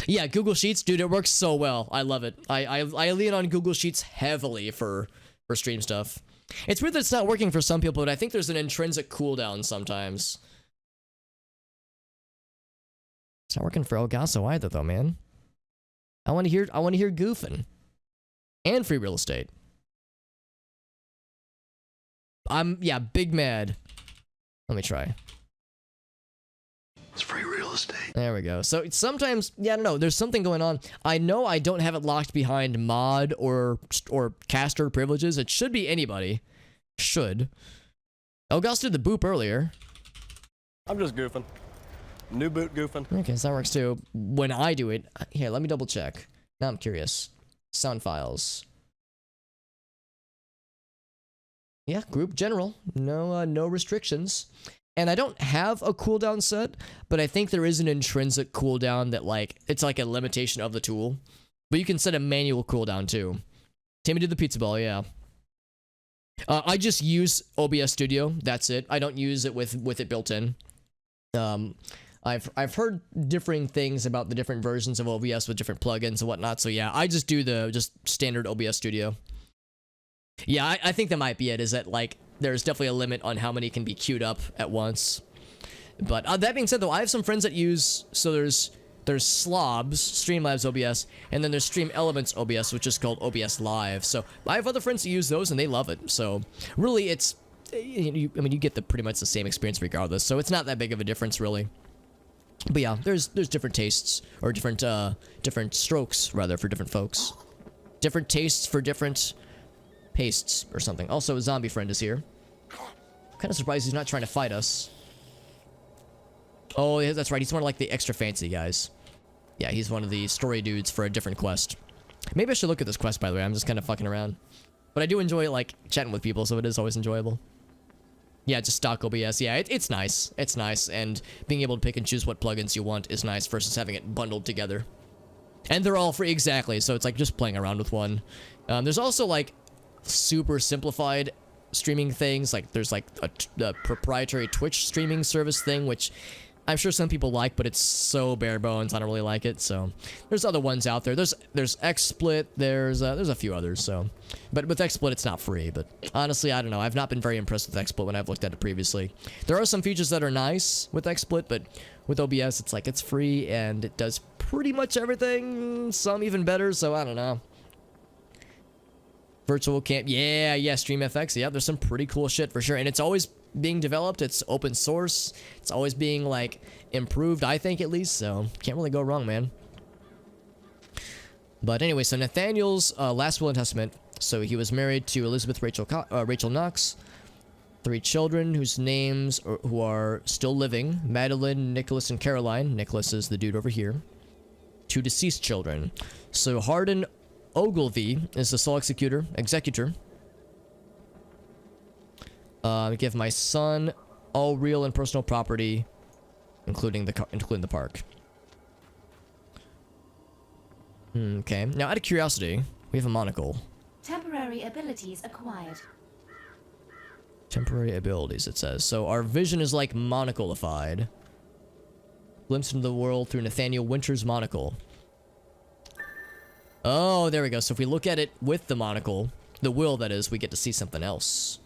Yeah, Google Sheets, dude, it works so well. I love it. I lean on Google Sheets heavily for stream stuff. It's weird that it's not working for some people, but I think there's an intrinsic cooldown sometimes. It's not working for Elgaso either, though, man. I want to hear goofing and free real estate. Yeah, big mad. Let me try. It's free real estate. There we go. So sometimes, yeah, I don't know. There's something going on. I know I don't have it locked behind mod or caster privileges. It should be anybody. Should. Elgas did the boop earlier. I'm just goofing. New boot goofing. Okay, so that works too. When I do it, here, let me double check. Now I'm curious. Sound files. Yeah, group general. No restrictions. And I don't have a cooldown set, but I think there is an intrinsic cooldown that it's like a limitation of the tool. But you can set a manual cooldown too. Timmy did the pizza ball, yeah. I just use OBS Studio. That's it. I don't use it with it built in. I've heard differing things about the different versions of OBS with different plugins and whatnot. So yeah, I just do the standard OBS Studio. Yeah, I think that might be it. Is that there's definitely a limit on how many can be queued up at once. But that being said, though, I have some friends that use there's Slobs, Streamlabs OBS, and then there's Stream Elements OBS, which is called OBS Live. So I have other friends that use those and they love it. So really, it's you get pretty much the same experience regardless. So it's not that big of a difference really. But yeah, there's different tastes, or different strokes rather for different folks. Different tastes for different pastes or something. Also, a zombie friend is here. I'm kind of surprised he's not trying to fight us. Oh, yeah, that's right. He's one of the extra fancy guys. Yeah, he's one of the story dudes for a different quest. Maybe I should look at this quest, by the way. I'm just kind of fucking around. But I do enjoy chatting with people, so it is always enjoyable. Yeah, just stock OBS. Yeah, it's nice. It's nice, and being able to pick and choose what plugins you want is nice versus having it bundled together. And they're all free, exactly, so it's just playing around with one. There's also super simplified streaming things. There's a proprietary Twitch streaming service thing, which I'm sure some people like, but it's so bare bones. I don't really like it. So there's other ones out there. There's XSplit. There's a few others. So, but with XSplit, it's not free. But honestly, I don't know. I've not been very impressed with XSplit when I've looked at it previously. There are some features that are nice with XSplit, but with OBS, it's free and it does pretty much everything. Some even better. So I don't know. Virtual Camp, yeah, StreamFX, yeah, there's some pretty cool shit for sure, and it's always being developed. It's open source. It's always being improved, I think, at least. So can't really go wrong, man. But anyway, so Nathaniel's last will and testament. So he was married to Elizabeth Rachel Knox. 3 children whose names who are still living: Madeline, Nicholas, and Caroline. Nicholas is the dude over here. 2 deceased children. So Hardin Ogilvy is the sole executor. Give my son all real and personal property including the park. Okay. Now, out of curiosity, we have a monocle. Temporary abilities acquired. Temporary abilities, it says. So our vision is like monocleified. Glimpse into the world through Nathaniel Winter's monocle. Oh, there we go. So if we look at it with the monocle, the will that is, we get to see something else.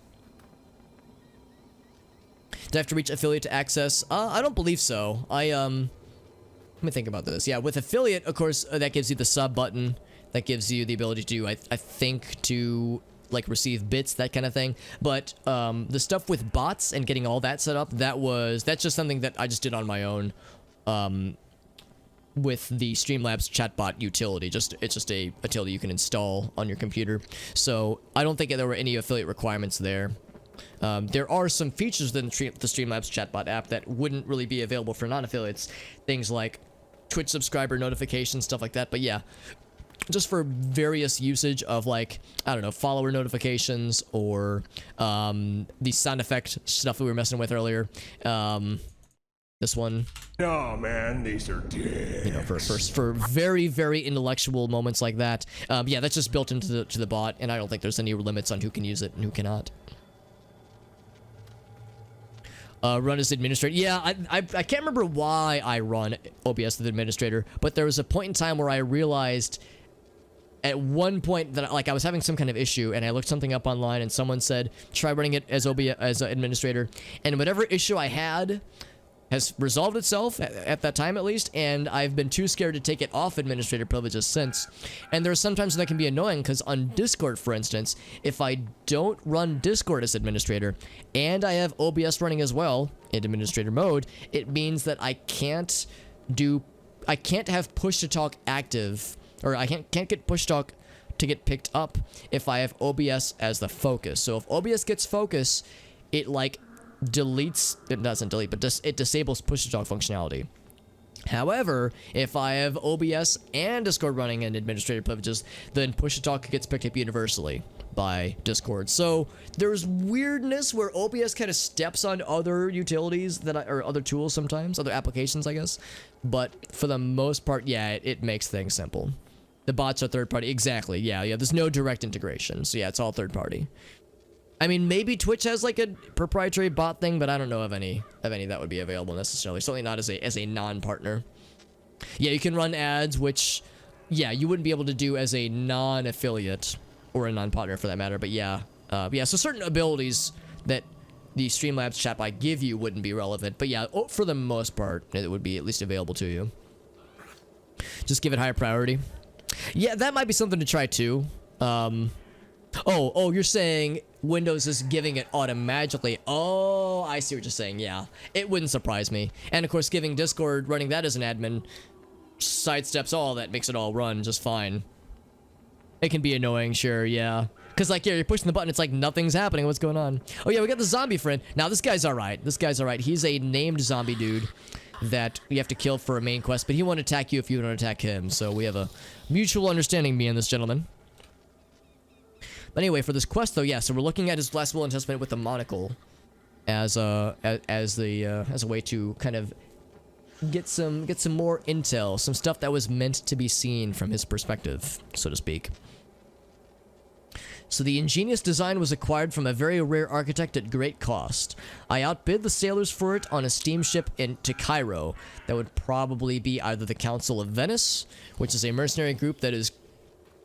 Do I have to reach affiliate to access? I don't believe so. Let me think about this. Yeah, with affiliate, of course, that gives you the sub button. That gives you the ability to, I think, to like receive bits, that kind of thing. But the stuff with bots and getting all that set up, that's just something that I just did on my own. With the Streamlabs chatbot utility. It's just a utility you can install on your computer. So I don't think there were any affiliate requirements there. There are some features in the Streamlabs chatbot app that wouldn't really be available for non-affiliates. Things like Twitch subscriber notifications, stuff like that. But yeah, just for various usage of, like, I don't know, follower notifications or the sound effect stuff that we were messing with earlier. This one. No, man, these are dicks. You know, for very, very intellectual moments like that. Yeah, that's just built into the bot, and I don't think there's any limits on who can use it and who cannot. Run as administrator. Yeah, I can't remember why I run OBS as administrator, but there was a point in time where I realized at one point that, like, I was having some kind of issue, and I looked something up online, and someone said, try running it as OBS as an administrator, and whatever issue I had has resolved itself, at that time at least, and I've been too scared to take it off administrator privileges since. And there are sometimes that can be annoying, because on Discord, for instance, if I don't run Discord as administrator, and I have OBS running as well, in administrator mode, it means that I can't have push-to-talk active, or I can't get push-to-talk to get picked up if I have OBS as the focus. So if OBS gets focus, it, like, it doesn't delete, but it disables push-to-talk functionality. However, if I have OBS and Discord running in administrative privileges, then push-to-talk gets picked up universally by Discord. So there's weirdness where OBS kind of steps on other utilities or other tools sometimes, other applications, I guess. But for the most part, yeah, it makes things simple. The bots are third-party. Exactly. Yeah. There's no direct integration. So yeah, it's all third-party. I mean, maybe Twitch has like a proprietary bot thing, but I don't know of any that would be available necessarily. Certainly not as a non-partner. Yeah, you can run ads, which, yeah, you wouldn't be able to do as a non-affiliate or a non-partner for that matter. But yeah, so certain abilities that the Streamlabs chatbot give you wouldn't be relevant. But yeah, for the most part, it would be at least available to you. Just give it higher priority. Yeah, that might be something to try too. Oh, you're saying Windows is giving it automatically. Oh, I see what you're saying. Yeah, it wouldn't surprise me. And of course, giving Discord, running that as an admin, sidesteps all that, makes it all run just fine. It can be annoying, sure, yeah. Because, like, yeah, you're pushing the button, it's like nothing's happening. What's going on? Oh, yeah, we got the zombie friend. Now, this guy's alright. He's a named zombie dude that you have to kill for a main quest, but he won't attack you if you don't attack him. So we have a mutual understanding, me and this gentleman. But anyway, for this quest, though, yeah, so we're looking at his last will and testament with the monocle as a way to kind of get some more intel, some stuff that was meant to be seen from his perspective, so to speak. So the ingenious design was acquired from a very rare architect at great cost. I outbid the sailors for it on a steamship to Cairo. That would probably be either the Council of Venice, which is a mercenary group that is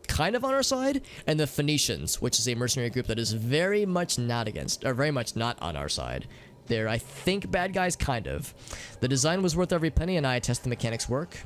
kind of on our side, and the Phoenicians, which is a mercenary group that is very much not on our side. They're, I think, bad guys, kind of. The design was worth every penny, and I attest the mechanics work.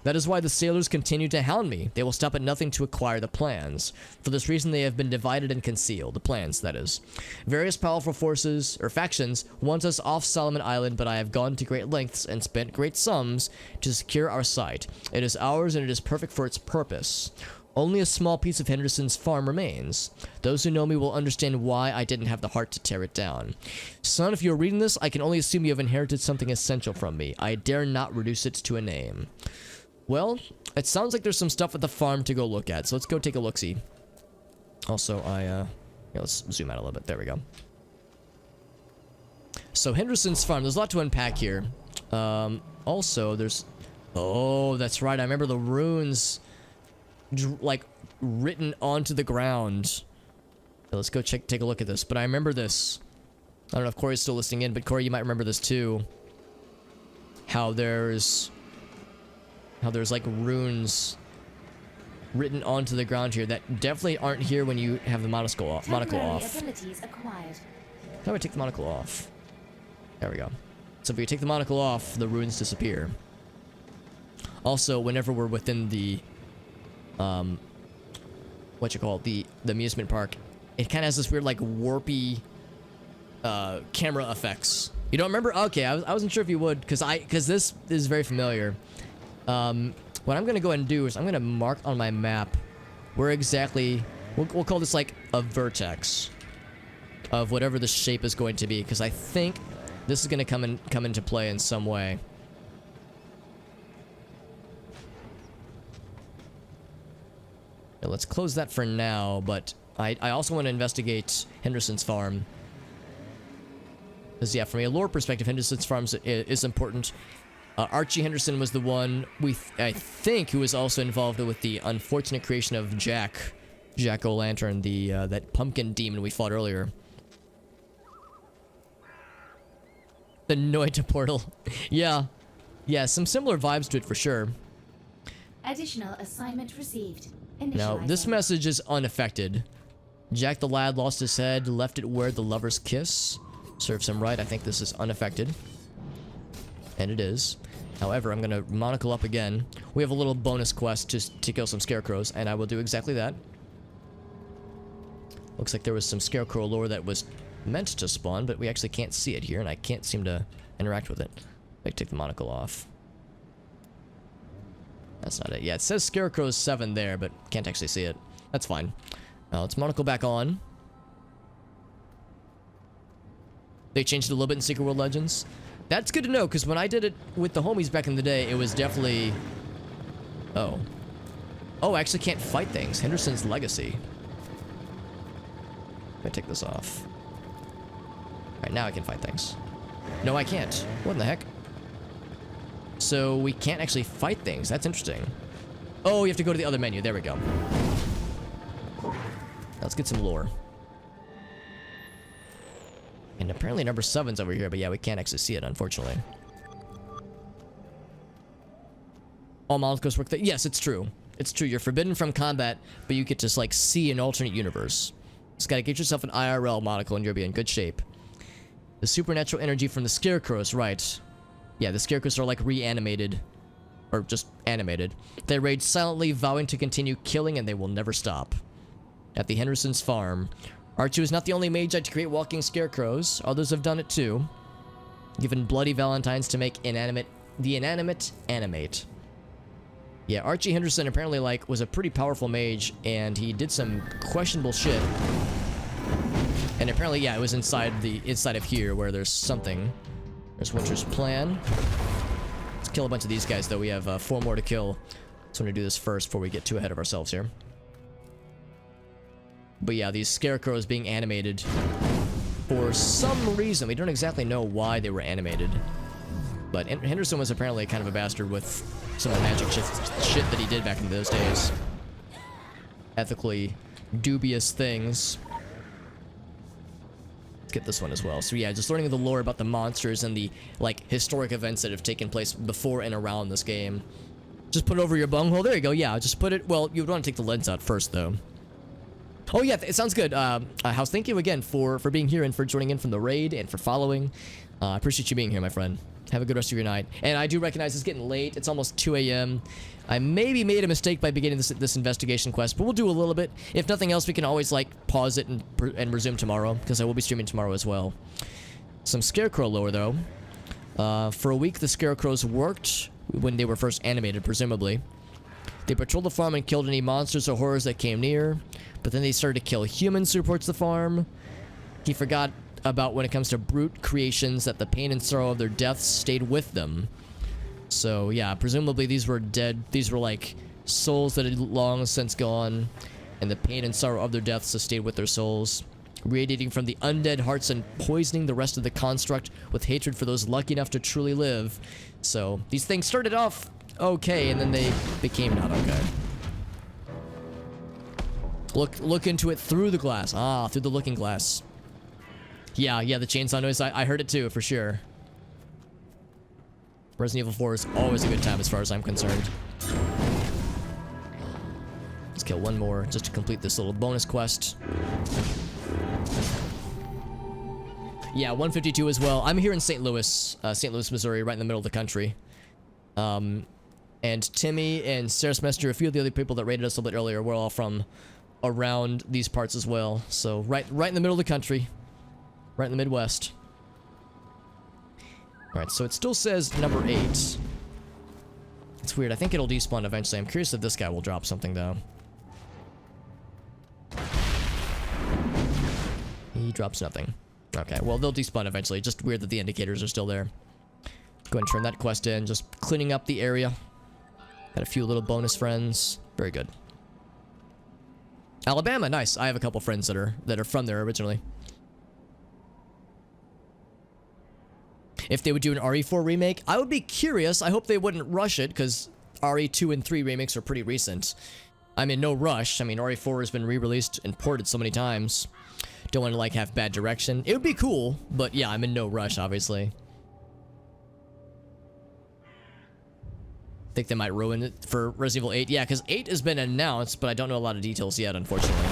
That is why the sailors continue to hound me. They will stop at nothing to acquire the plans. For this reason, they have been divided and concealed. The plans, that is. Various powerful forces, or factions, want us off Solomon Island, but I have gone to great lengths and spent great sums to secure our site. It is ours, and it is perfect for its purpose. Only a small piece of Henderson's farm remains. Those who know me will understand why I didn't have the heart to tear it down. Son, if you're reading this, I can only assume you have inherited something essential from me. I dare not reduce it to a name. Well, it sounds like there's some stuff at the farm to go look at, so let's go take a look-see. Also, yeah, let's zoom out a little bit. There we go. So, Henderson's farm. There's a lot to unpack here. Also, there's... Oh, that's right. I remember the runes, like, written onto the ground. So let's go take a look at this. But I remember this. I don't know if Corey's still listening in, but Corey, you might remember this too. How there's like runes written onto the ground here that definitely aren't here when you have the monocle off. Abilities acquired. How do I take the monocle off? There we go. So if we take the monocle off, the runes disappear. Also, whenever we're within the, the amusement park, it kind of has this weird, like, warpy, camera effects. You don't remember? Okay, I wasn't sure if you would, because this is very familiar. What I'm gonna go ahead and do is I'm gonna mark on my map where exactly, we'll call this, like, a vertex of whatever the shape is going to be, because I think this is gonna come into play in some way. Let's close that for now, but I also want to investigate Henderson's farm. Because, yeah, from a lore perspective, Henderson's farm is important. Archie Henderson was the one, I think, who was also involved with the unfortunate creation of Jack-o'-lantern, that pumpkin demon we fought earlier. The Noita portal. Yeah, some similar vibes to it for sure. Additional assignment received. Now, this message is unaffected. Jack the lad lost his head, left it where the lovers kiss. Serves him right. I think this is unaffected. And it is. However, I'm going to monocle up again. We have a little bonus quest to kill some scarecrows, and I will do exactly that. Looks like there was some scarecrow lore that was meant to spawn, but we actually can't see it here, and I can't seem to interact with it. I take the monocle off. That's not it. Yeah, it says Scarecrow 7 there, but can't actually see it. That's fine. Now let's monocle back on. They changed it a little bit in Secret World Legends. That's good to know, because when I did it with the homies back in the day, it was definitely... Oh. Oh, I actually can't fight things. Henderson's Legacy. Let me take this off. Alright, now I can fight things. No, I can't. What in the heck? So we can't actually fight things. That's interesting. Oh, you have to go to the other menu. There we go. Let's get some lore. And apparently number 7's over here, but yeah, we can't actually see it, unfortunately. All monocles work there. Yes, it's true. It's true. You're forbidden from combat, but you get to, like, see an alternate universe. Just gotta get yourself an IRL monocle and you'll be in good shape. The supernatural energy from the scarecrows, right. Yeah, the scarecrows are like reanimated. Or just animated. They rage silently, vowing to continue killing, and they will never stop. At the Henderson's farm, Archie was not the only magi to create walking scarecrows. Others have done it too. Given bloody valentines to make the inanimate animate. Yeah, Archie Henderson apparently, like, was a pretty powerful mage, and he did some questionable shit. And apparently, yeah, it was inside of here where there's something. There's Winter's plan. Let's kill a bunch of these guys, though. We have 4 more to kill. So I'm gonna do this first before we get too ahead of ourselves here. But yeah, these scarecrows being animated for some reason. We don't exactly know why they were animated. But Henderson was apparently kind of a bastard with some of the magic shit that he did back in those days. Ethically dubious things. Let's get this one as well. So yeah, just learning the lore about the monsters and the, like, historic events that have taken place before and around this game. Just put it over your bunghole. There you go. Yeah, just put it... Well, you would want to take the lens out first, though. Oh yeah, it sounds good. House, thank you again for being here and for joining in from the raid and for following. I appreciate you being here, my friend. Have a good rest of your night. And I do recognize it's getting late. It's almost 2 a.m. I maybe made a mistake by beginning this investigation quest, but we'll do a little bit. If nothing else, we can always, like, pause it and resume tomorrow, because I will be streaming tomorrow as well. Some scarecrow lore, though. For a week, the scarecrows worked when they were first animated, presumably. They patrolled the farm and killed any monsters or horrors that came near, but then they started to kill humans who approached the farm. He forgot about when it comes to brute creations that the pain and sorrow of their deaths stayed with them. So yeah, presumably these were dead. These were like souls that had long since gone, and the pain and sorrow of their deaths stayed with their souls. radiating from the undead hearts and poisoning the rest of the construct with hatred for those lucky enough to truly live. So these things started off okay, and then they became not okay. Look into it through the glass. Ah, through the looking glass. Yeah, the chainsaw noise, I heard it too, for sure. Resident Evil 4 is always a good time as far as I'm concerned. Let's kill one more just to complete this little bonus quest. Yeah, 152 as well. I'm here in St. Louis, Missouri, right in the middle of the country. And Timmy and Sarah Semester, a few of the other people that raided us a little bit earlier, were all from around these parts as well. So right in the middle of the country, right in the Midwest. All right, so it still says number 8. It's weird. I think it'll despawn eventually. I'm curious if this guy will drop something though. He drops nothing. Okay, well, they'll despawn eventually. Just weird that the indicators are still there. Go ahead and turn that quest in. Just cleaning up the area. Got a few little bonus friends. Very good. Alabama, nice. I have a couple friends that are from there originally. If they would do an RE4 remake, I would be curious. I hope they wouldn't rush it, because RE2 and 3 remakes are pretty recent. I'm in no rush. I mean, RE4 has been re-released and ported so many times. Don't want to, like, have bad direction. It would be cool, but yeah, I'm in no rush, obviously. Think they might ruin it for Resident Evil 8. Yeah, because 8 has been announced, but I don't know a lot of details yet, unfortunately.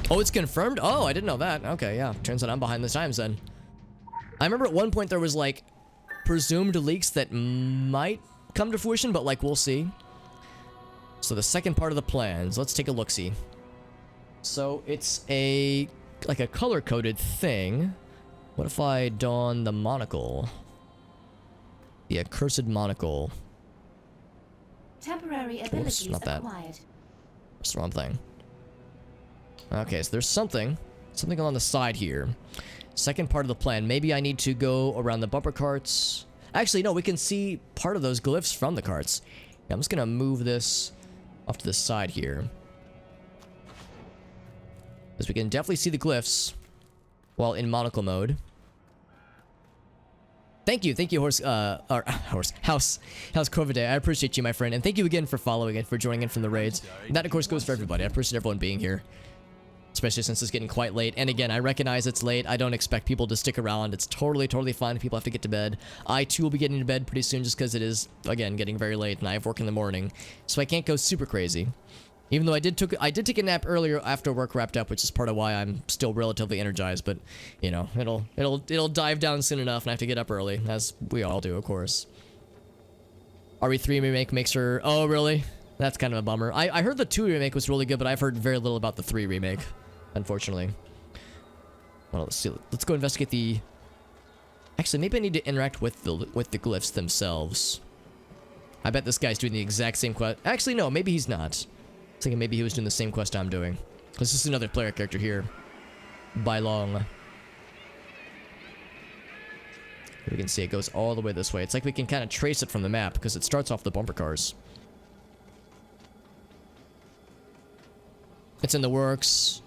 Oh, it's confirmed? Oh, I didn't know that. Okay, yeah. Turns out I'm behind the times then. I remember at one point there was, like, presumed leaks that might come to fruition, but, like, we'll see. So the second part of the plans. Let's take a look-see. So it's like a color-coded thing. What if I don the monocle? The accursed monocle. Temporary abilities not that. acquired. That's the wrong thing. Okay, so there's something along the side here. Second part of the plan. Maybe I need to go around the bumper carts. Actually, no, we can see part of those glyphs from the carts. Yeah, I'm just gonna move this off to the side here, because we can definitely see the glyphs while in monocle mode. Thank you, House Corvidae. I appreciate you, my friend, and thank you again for following and for joining in from the raids. And that, of course, goes for everybody. I appreciate everyone being here, especially since it's getting quite late. And again, I recognize it's late. I don't expect people to stick around. It's totally fine if people have to get to bed. I, too, will be getting to bed pretty soon just because it is, again, getting very late, and I have work in the morning. So I can't go super crazy. Even though I did take a nap earlier after work wrapped up, which is part of why I'm still relatively energized, but, you know, it'll dive down soon enough, and I have to get up early, as we all do, of course. RE3 remake makes her... Oh, really? That's kind of a bummer. I heard the 2 remake was really good, but I've heard very little about the 3 remake, unfortunately. Well, let's see. Let's go investigate the... Actually, maybe I need to interact with the glyphs themselves. I bet this guy's doing the exact same quest. Actually, no, maybe he's not. I was thinking maybe he was doing the same quest I'm doing. This is another player character here. By long. We can see it goes all the way this way. It's like we can kind of trace it from the map because it starts off the bumper cars. It's in the works.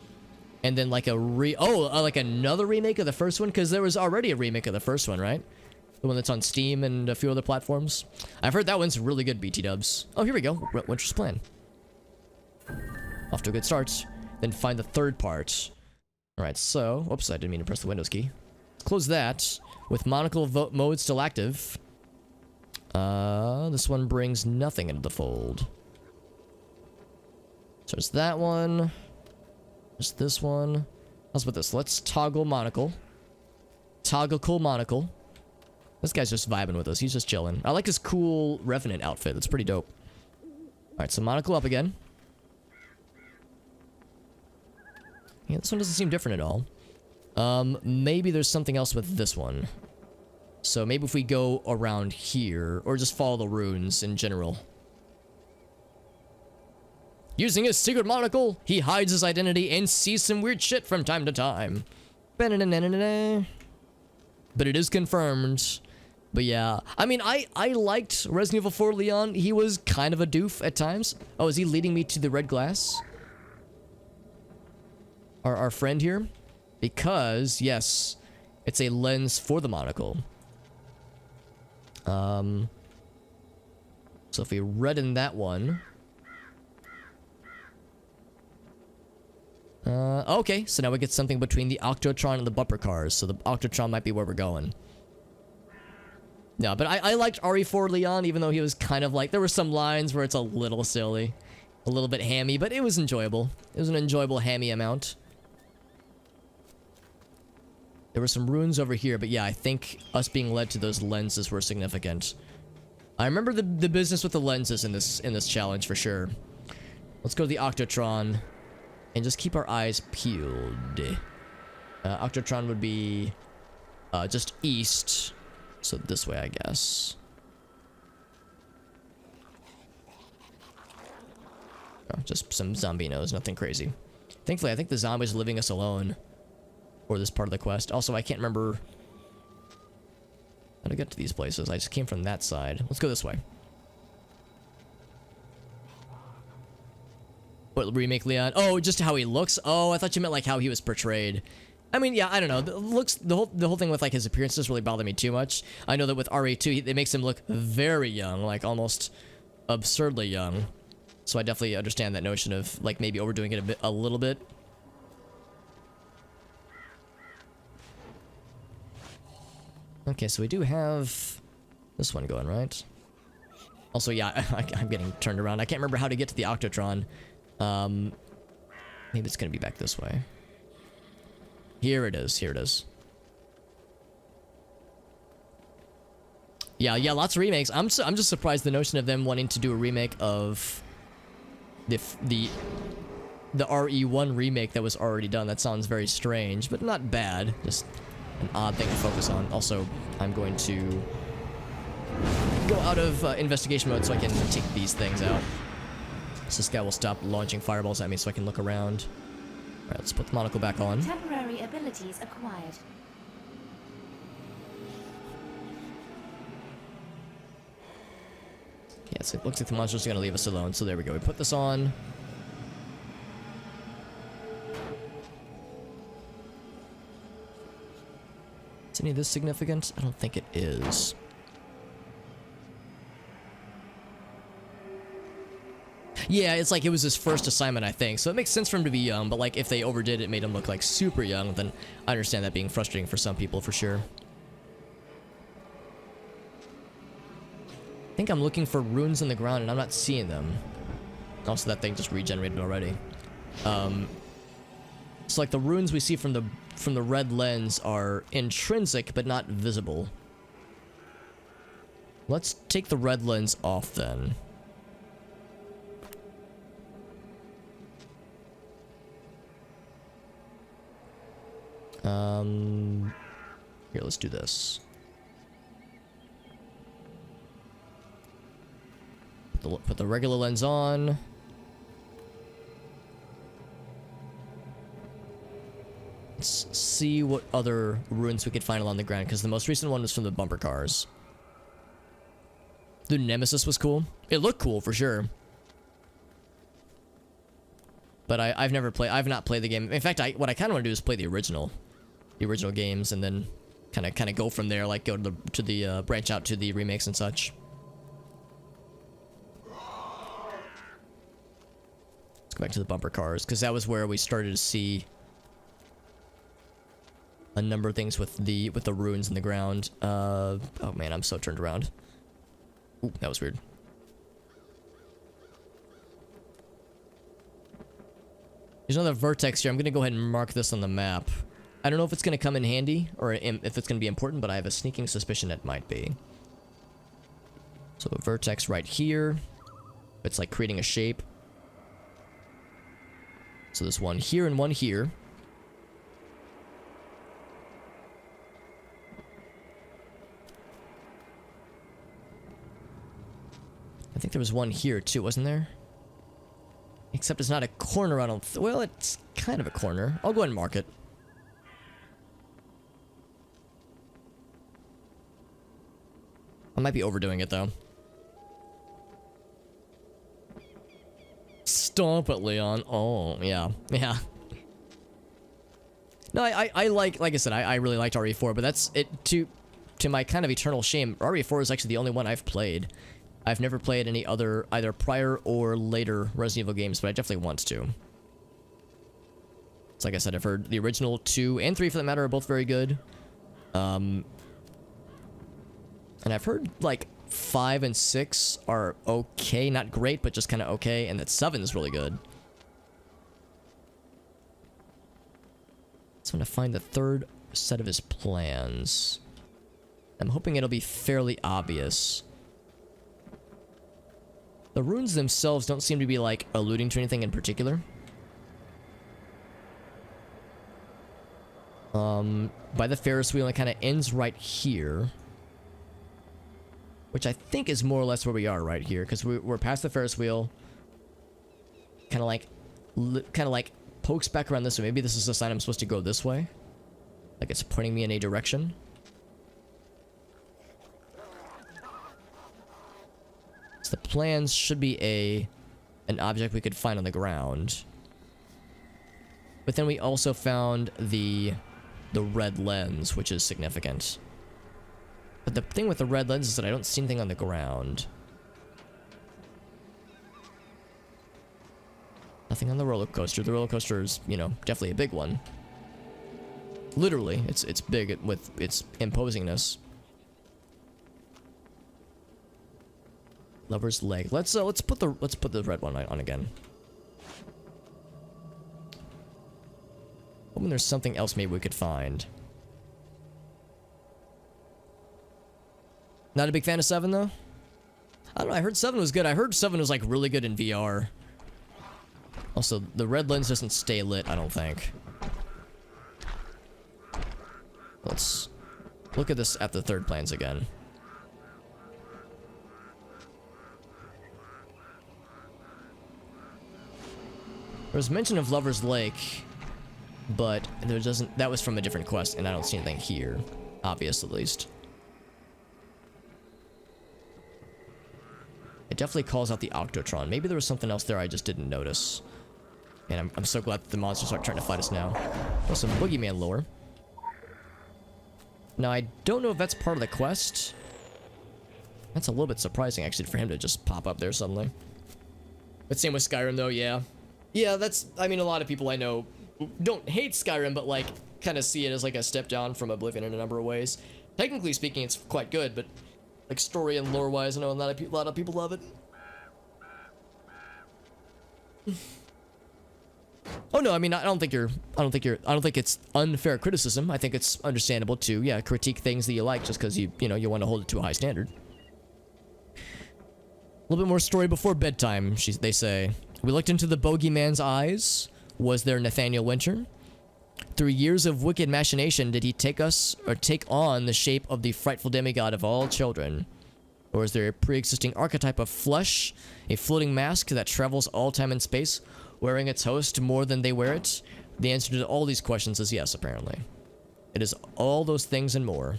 And then like like another remake of the first one, because there was already a remake of the first one, right? The one that's on Steam and a few other platforms. I've heard that one's really good, BT dubs. Oh, here we go. Winter's Plan. Off to a good start. Then find the third part. Alright, so... Oops, I didn't mean to press the Windows key. Close that. With monocle mode still active. This one brings nothing into the fold. So there's that one. There's this one. How's about this? Let's toggle monocle. Toggle cool monocle. This guy's just vibing with us. He's just chilling. I like his cool Revenant outfit. That's pretty dope. Alright, so monocle up again. Yeah, this one doesn't seem different at all. Maybe there's something else with this one. So maybe if we go around here, or just follow the runes in general. Using his secret monocle, he hides his identity and sees some weird shit from time to time. But it is confirmed. But yeah, I mean, I liked Resident Evil 4 Leon. He was kind of a doof at times. Oh, is he leading me to the red glass? our friend here, because yes, it's a lens for the monocle. So if we redden that one, okay, so now we get something between the Octotron and the bumper cars, so the Octotron might be where we're going. No, but I liked RE4 Leon, even though he was kind of like, there were some lines where it's a little silly, a little bit hammy, but it was enjoyable. It was an enjoyable hammy amount. There were some runes over here, but yeah, I think us being led to those lenses were significant. I remember the business with the lenses in this challenge for sure. Let's go to the Octotron and just keep our eyes peeled. Octotron would be just east. So this way, I guess. Oh, just some zombinos, nothing crazy. Thankfully, I think the zombies are leaving us alone for this part of the quest. Also, I can't remember how to get to these places. I just came from that side. Let's go this way. What, remake Leon? Oh, just how he looks? Oh, I thought you meant like how he was portrayed. I mean, yeah, I don't know. The whole thing with like his appearance doesn't really bother me too much. I know that with RA2, it makes him look very young, like almost absurdly young. So I definitely understand that notion of like maybe overdoing it a little bit. Okay, so we do have this one going, right? Also, yeah, I'm getting turned around. I can't remember how to get to the Octotron. Maybe it's gonna be back this way. Here it is. Here it is. Yeah, lots of remakes. I'm just surprised the notion of them wanting to do a remake of the RE1 remake that was already done. That sounds very strange, but not bad. Just an odd thing to focus on. Also, I'm going to go out of investigation mode so I can take these things out. So this guy will stop launching fireballs at me so I can look around. Alright, let's put the monocle back on. Temporary abilities acquired. Yeah, so it looks like the monster's gonna leave us alone, so there we go. We put this on. Is any of this significant? I don't think it is. Yeah, it's like it was his first assignment, I think. So it makes sense for him to be young, but like if they overdid it, made him look like super young, then I understand that being frustrating for some people for sure. I think I'm looking for runes in the ground and I'm not seeing them. Also, that thing just regenerated already. So like the runes we see from the red lens are intrinsic but not visible. Let's take the red lens off then. Here, let's do this. Put the regular lens on. Let's see what other ruins we could find along the ground, because the most recent one was from the bumper cars. The Nemesis was cool. It looked cool for sure. But I've not played the game. In fact, what I kind of want to do is play the original games, and then kind of go from there, like go to the branch out to the remakes and such. Let's go back to the bumper cars, because that was where we started to see a number of things with the runes in the ground. Oh man, I'm so turned around. Ooh, that was weird. There's another vertex here. I'm gonna go ahead and mark this on the map. I don't know if it's gonna come in handy or if it's gonna be important, but I have a sneaking suspicion it might be. So a vertex right here. It's like creating a shape. So there's one here and one here. I think there was one here too, wasn't there? Except it's not a corner, I don't well, it's kind of a corner. I'll go ahead and mark it. I might be overdoing it, though. Stomp it, Leon. Oh, yeah. Yeah. No, I like I said, I really liked RE4, but that's it to my kind of eternal shame. RE4 is actually the only one I've played. I've never played any other either prior or later Resident Evil games, but I definitely want to. It's like I said, I've heard the original 2 and 3 for that matter are both very good. And I've heard like 5 and 6 are okay, not great, but just kind of okay, and that 7 is really good. So I'm gonna find the third set of his plans. I'm hoping it'll be fairly obvious. The runes themselves don't seem to be like alluding to anything in particular. By the Ferris wheel, it kind of ends right here, which I think is more or less where we are right here, because we're past the Ferris wheel. Kind of like pokes back around this way. Maybe this is a sign I'm supposed to go this way, like it's pointing me in a direction. So the plans should be an object we could find on the ground. But then we also found the red lens, which is significant. But the thing with the red lens is that I don't see anything on the ground. Nothing on the roller coaster. The roller coaster is, you know, definitely a big one. Literally, it's big with its imposingness. Lover's leg. Let's put the red one on again. Hoping there's something else maybe we could find. Not a big fan of 7 though? I don't know, I heard 7 was good. I heard 7 was like really good in VR. Also, the red lens doesn't stay lit, I don't think. Let's look at this at the third plans again. There was mention of Lover's Lake, but that was from a different quest, and I don't see anything here. Obvious, at least. It definitely calls out the Octotron. Maybe there was something else there I just didn't notice. And I'm so glad that the monsters aren't trying to fight us now. There's some boogeyman lore. Now, I don't know if that's part of the quest. That's a little bit surprising, actually, for him to just pop up there suddenly. But same with Skyrim, though, yeah. Yeah, I mean, a lot of people I know don't hate Skyrim, but, like, kind of see it as, like, a step down from Oblivion in a number of ways. Technically speaking, it's quite good, but, like, story and lore-wise, I know a lot of people love it. Oh no, I mean, I don't think it's unfair criticism. I think it's understandable to, yeah, critique things that you like just because you want to hold it to a high standard. A little bit more story before bedtime, they say. We looked into the bogeyman's eyes. Was there Nathaniel Winter? Through years of wicked machination, did he take on the shape of the frightful demigod of all children? Or is there a pre-existing archetype of flesh, a floating mask that travels all time and space, wearing its host more than they wear it? The answer to all these questions is yes, apparently. It is all those things and more.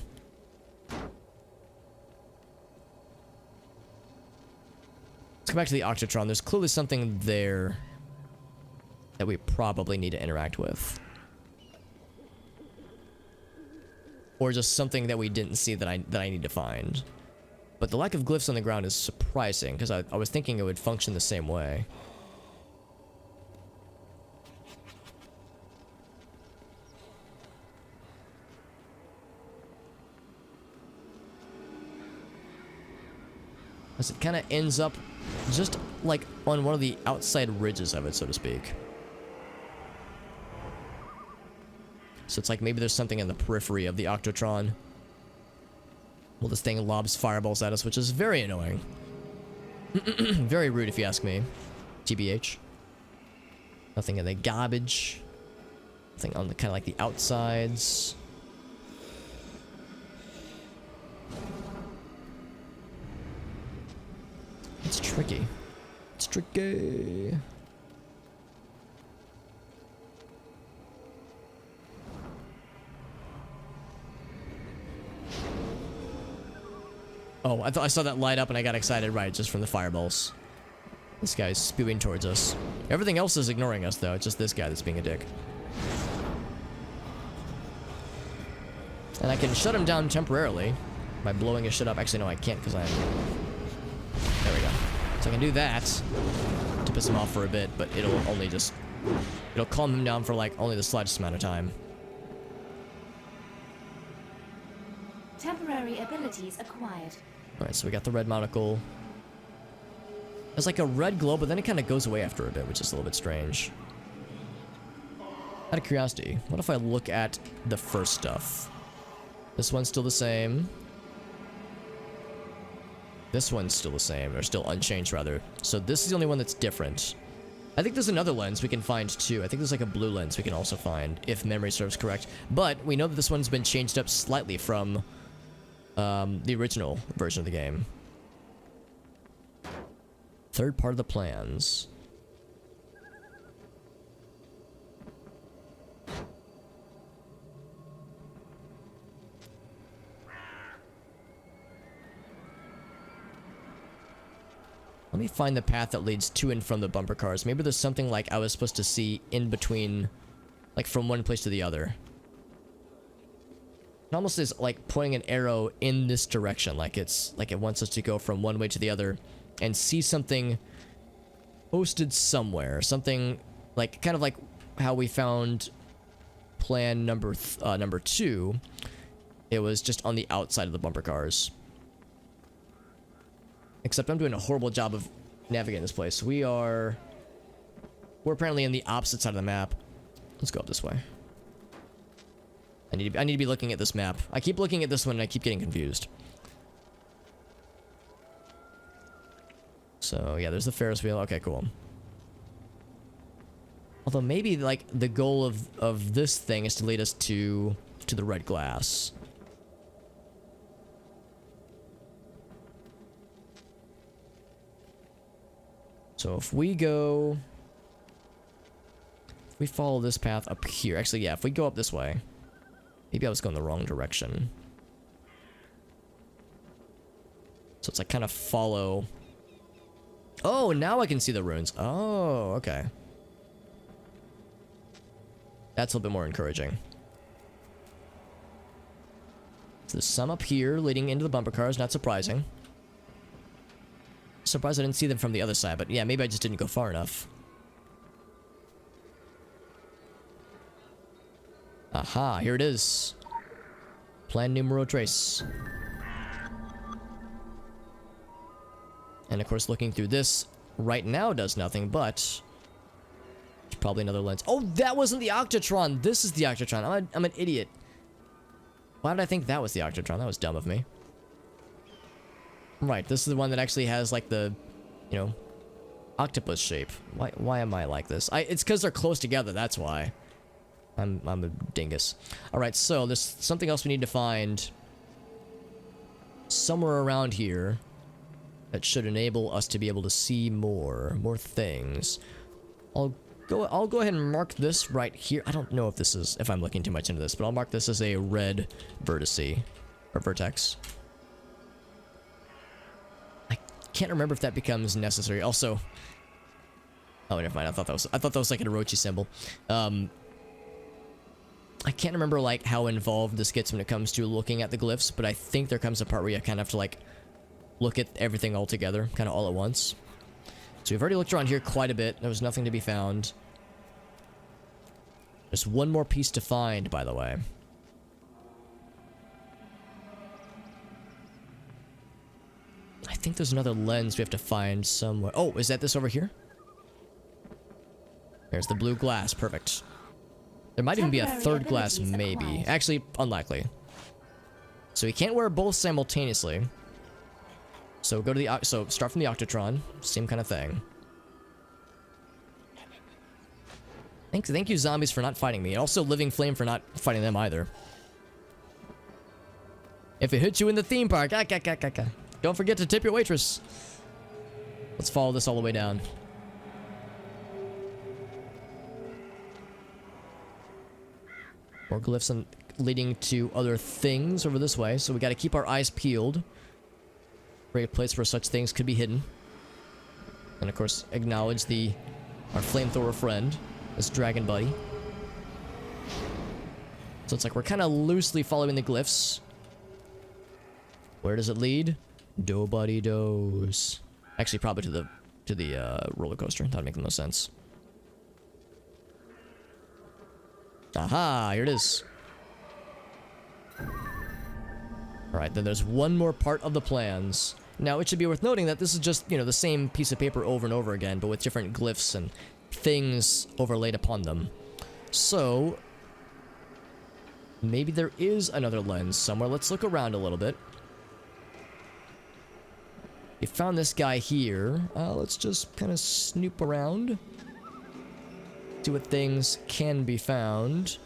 Let's go back to the Octotron. There's clearly something there that we probably need to interact with. Or just something that we didn't see that I need to find. But the lack of glyphs on the ground is surprising, because I was thinking it would function the same way. As it kind of ends up just like on one of the outside ridges of it, so to speak. So it's like maybe there's something in the periphery of the Octotron. Well, this thing lobs fireballs at us, which is very annoying. Very rude if you ask me. TBH. Nothing in the garbage. Nothing on the kind of like the outsides. It's tricky. It's tricky. Oh, I thought I saw that light up and I got excited, right, just from the fireballs. This guy's spewing towards us. Everything else is ignoring us, though. It's just this guy that's being a dick. And I can shut him down temporarily by blowing his shit up. Actually, no, I can't because I'm... There we go. So I can do that to piss him off for a bit, but it'll only just... It'll calm him down for, like, only the slightest amount of time. Temporary abilities acquired. Alright, so we got the red monocle. There's like a red glow, but then it kind of goes away after a bit, which is a little bit strange. Out of curiosity, what if I look at the first stuff? This one's still the same. This one's still the same, or still unchanged, rather. So this is the only one that's different. I think there's another lens we can find, too. I think there's like a blue lens we can also find, if memory serves correct. But we know that this one's been changed up slightly from the original version of the game. Third part of the plans. Let me find the path that leads to and from the bumper cars. Maybe there's something like I was supposed to see in between, like from one place to the other. It almost is like pointing an arrow in this direction, like it's like it wants us to go from one way to the other and see something posted somewhere. Something like kind of like how we found plan number 2. It was just on the outside of the bumper cars. Except I'm doing a horrible job of navigating this place. We're apparently in the opposite side of the map. Let's go up this way. I need to be looking at this map. I keep looking at this one and I keep getting confused. So yeah, there's the Ferris wheel. Okay, cool. Although maybe like the goal of this thing is to lead us to the red glass. So if we follow this path up here, actually, yeah, if we go up this way, maybe I was going the wrong direction. So it's like kind of follow. Oh, now I can see the runes. Oh, okay. That's a little bit more encouraging. So there's some up here leading into the bumper cars, not surprising. Surprised I didn't see them from the other side, but yeah, maybe I just didn't go far enough. Aha, here it is. Plan numero tres. And of course, looking through this right now does nothing, but probably another lens. Oh, that wasn't the Octatron. This is the Octatron. I'm an idiot. Why did I think that was the Octatron? That was dumb of me. Right, this is the one that actually has like the, you know, octopus shape. Why am I like this? It's because they're close together. That's why. I'm a dingus. All right, so there's something else we need to find somewhere around here that should enable us to be able to see more things. I'll go ahead and mark this right here. I don't know if I'm looking too much into this, but I'll mark this as a red vertice or vertex. Can't remember if that becomes necessary. Also, oh, never mind. I thought that was like an Orochi symbol. I can't remember like how involved this gets when it comes to looking at the glyphs, but I think there comes a part where you kind of have to like look at everything all together, kind of all at once. So we've already looked around here quite a bit. There was nothing to be found. There's one more piece to find, by the way. I think there's another lens we have to find somewhere. Oh, is that this over here? There's the blue glass. Perfect. There might even be a third glass, maybe. Actually, unlikely. So we can't wear both simultaneously. So go to the start from the Octatron. Same kind of thing. Thank you, zombies, for not fighting me. Also, Living Flame for not fighting them either. If it hits you in the theme park, don't forget to tip your waitress. Let's follow this all the way down. More glyphs leading to other things over this way, so we got to keep our eyes peeled. Great place where such things could be hidden. And of course, acknowledge our flamethrower friend, this dragon buddy. So it's like we're kind of loosely following the glyphs. Where does it lead? Nobody knows. Actually, probably to the roller coaster. That'd make the most sense. Aha! Here it is. Alright, then there's one more part of the plans. Now, it should be worth noting that this is just, you know, the same piece of paper over and over again, but with different glyphs and things overlaid upon them. So, maybe there is another lens somewhere. Let's look around a little bit. We found this guy here. Let's just kind of snoop around. See what things can be found.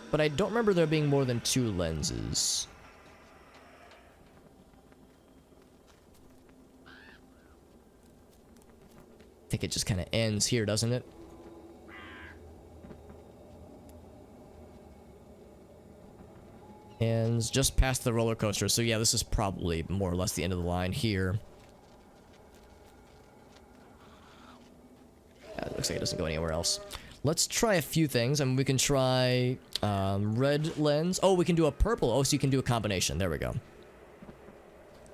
But I don't remember there being more than 2 lenses. I think it just kind of ends here, doesn't it? Ends just past the roller coaster. So yeah, this is probably more or less the end of the line here. It looks like it doesn't go anywhere else. Let's try a few things. I mean, we can try red lens. Oh, we can do a purple. Oh, so you can do a combination. There we go.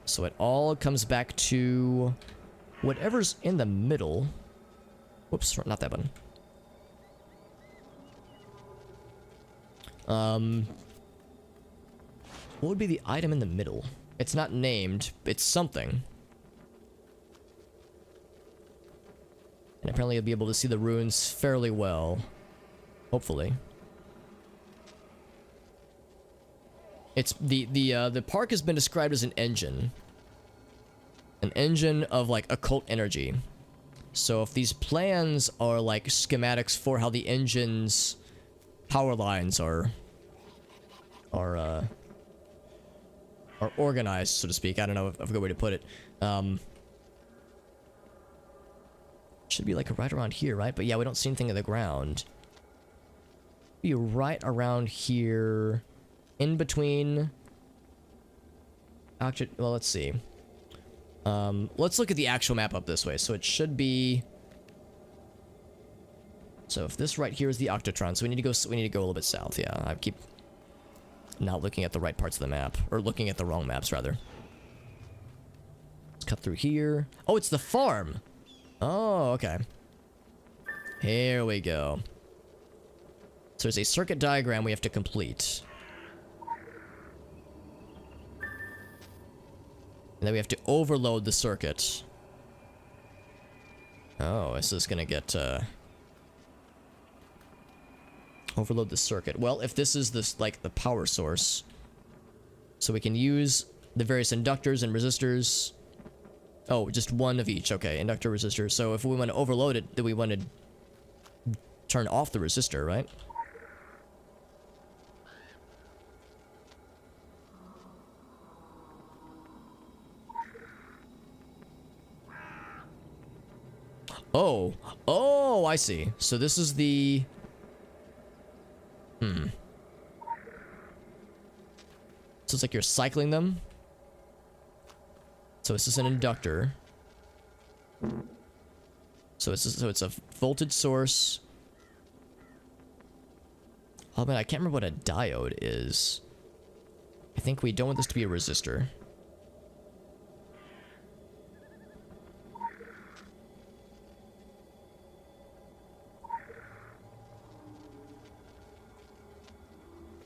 So it all comes back to whatever's in the middle. Whoops, not that button. What would be the item in the middle? It's not named. It's something. And apparently you'll be able to see the runes fairly well. Hopefully. It's the park has been described as an engine. An engine of like occult energy. So if these plans are like schematics for how the engine's power lines are organized, so to speak. I don't know of a good way to put it. Should be like right around here, right? But yeah, we don't see anything in the ground. Be right around here, in between. Actually, well, let's see. Let's look at the actual map up this way. So it should be. So if this right here is the Octotron, so we need to go. We need to go a little bit south. Yeah, I keep not looking at the right parts of the map, or looking at the wrong maps rather. Let's cut through here. Oh, it's the farm. Oh, okay. Here we go. So there's a circuit diagram we have to complete. And then we have to overload the circuit. Oh, this is gonna get, overload the circuit. Well, if this is this, like, the power source, so we can use the various inductors and resistors. Oh, just one of each. Okay, inductor, resistor. So if we want to overload it, then we want to turn off the resistor, right? Oh. Oh, I see. So this is the... So it's like you're cycling them. So this is an inductor. So it's a voltage source. Oh man, I can't remember what a diode is. I think we don't want this to be a resistor.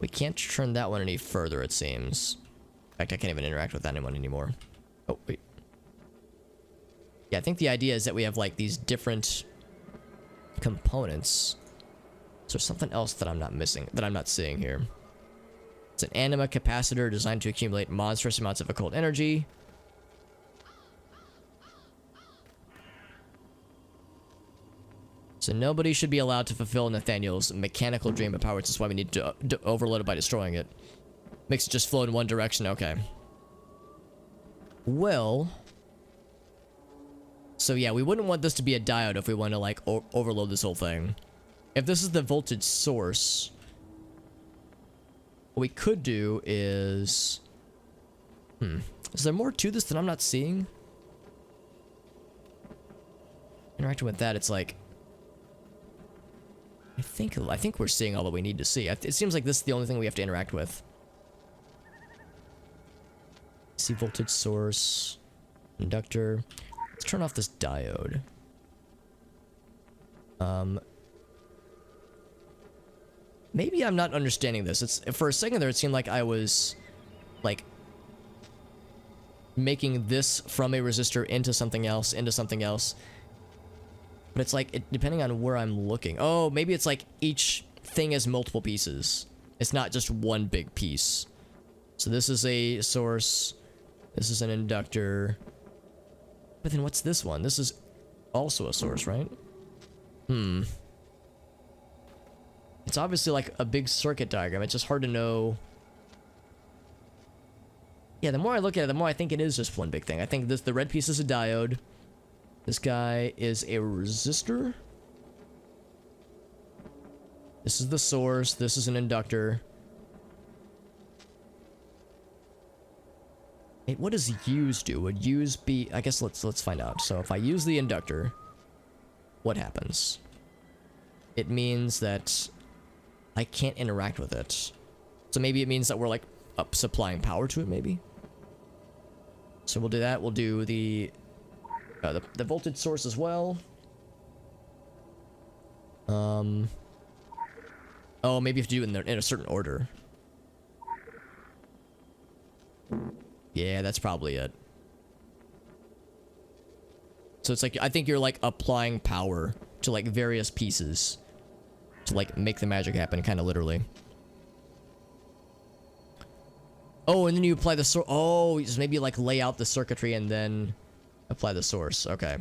We can't turn that one any further, it seems. In fact, I can't even interact with that one anymore. Oh, wait. Yeah, I think the idea is that we have, like, these different components. So there's something else that I'm not missing, that I'm not seeing here. It's an anima capacitor designed to accumulate monstrous amounts of occult energy. So nobody should be allowed to fulfill Nathaniel's mechanical dream of power, which is why we need to overload it by destroying it. Makes it just flow in one direction, okay. Well... So yeah, we wouldn't want this to be a diode if we want to, like, overload this whole thing. If this is the voltage source, what we could do is... Is there more to this that I'm not seeing? Interacting with that, it's like... I think we're seeing all that we need to see. It seems like this is the only thing we have to interact with. AC voltage source, inductor. Let's turn off this diode. Maybe I'm not understanding this. It's for a second there it seemed like I was like making this from a resistor into something else, But it's like, depending on where I'm looking. Oh, maybe it's like each thing has multiple pieces. It's not just one big piece. So this is a source. This is an inductor. But then what's this one? This is also a source, right? It's obviously like a big circuit diagram. It's just hard to know. Yeah, the more I look at it, the more I think it is just one big thing. I think the red piece is a diode. This guy is a resistor. This is the source. This is an inductor. Hey, what does use do? Would use be... I guess let's find out. So if I use the inductor, what happens? It means that I can't interact with it. So maybe it means that we're like supplying power to it, maybe. So we'll do that. We'll do the voltage source as well. Oh, maybe you have to do it in a certain order. Yeah, that's probably it. So it's like, I think you're like applying power to like various pieces to like make the magic happen, kind of literally. Oh, and then you apply the source. Oh, just maybe like lay out the circuitry and then apply the source. Okay.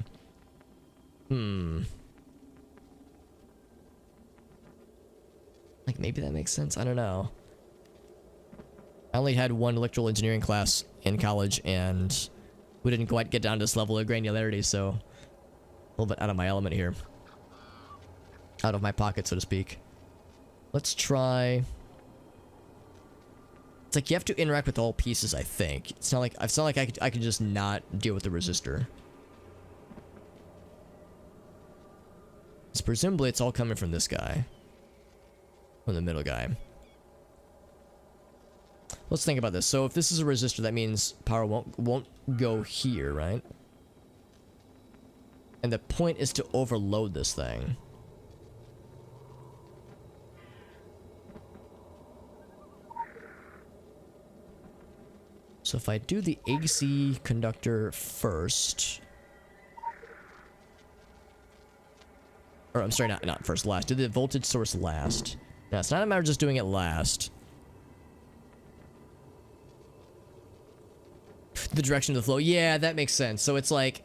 Like maybe that makes sense. I don't know. I only had one electrical engineering class in college, and we didn't quite get down to this level of granularity, so a little bit out of my element here. Out of my pocket, so to speak. Let's try... It's like you have to interact with all pieces, I think. It's not like I could just not deal with the resistor. So presumably it's all coming from this guy. From the middle guy. Let's think about this. So if this is a resistor, that means power won't go here, right? And the point is to overload this thing. So if I do the AC conductor first, or I'm sorry, not first, last. Do the voltage source last. Now it's not a matter of just doing it last. The direction of the flow. Yeah, that makes sense. So it's like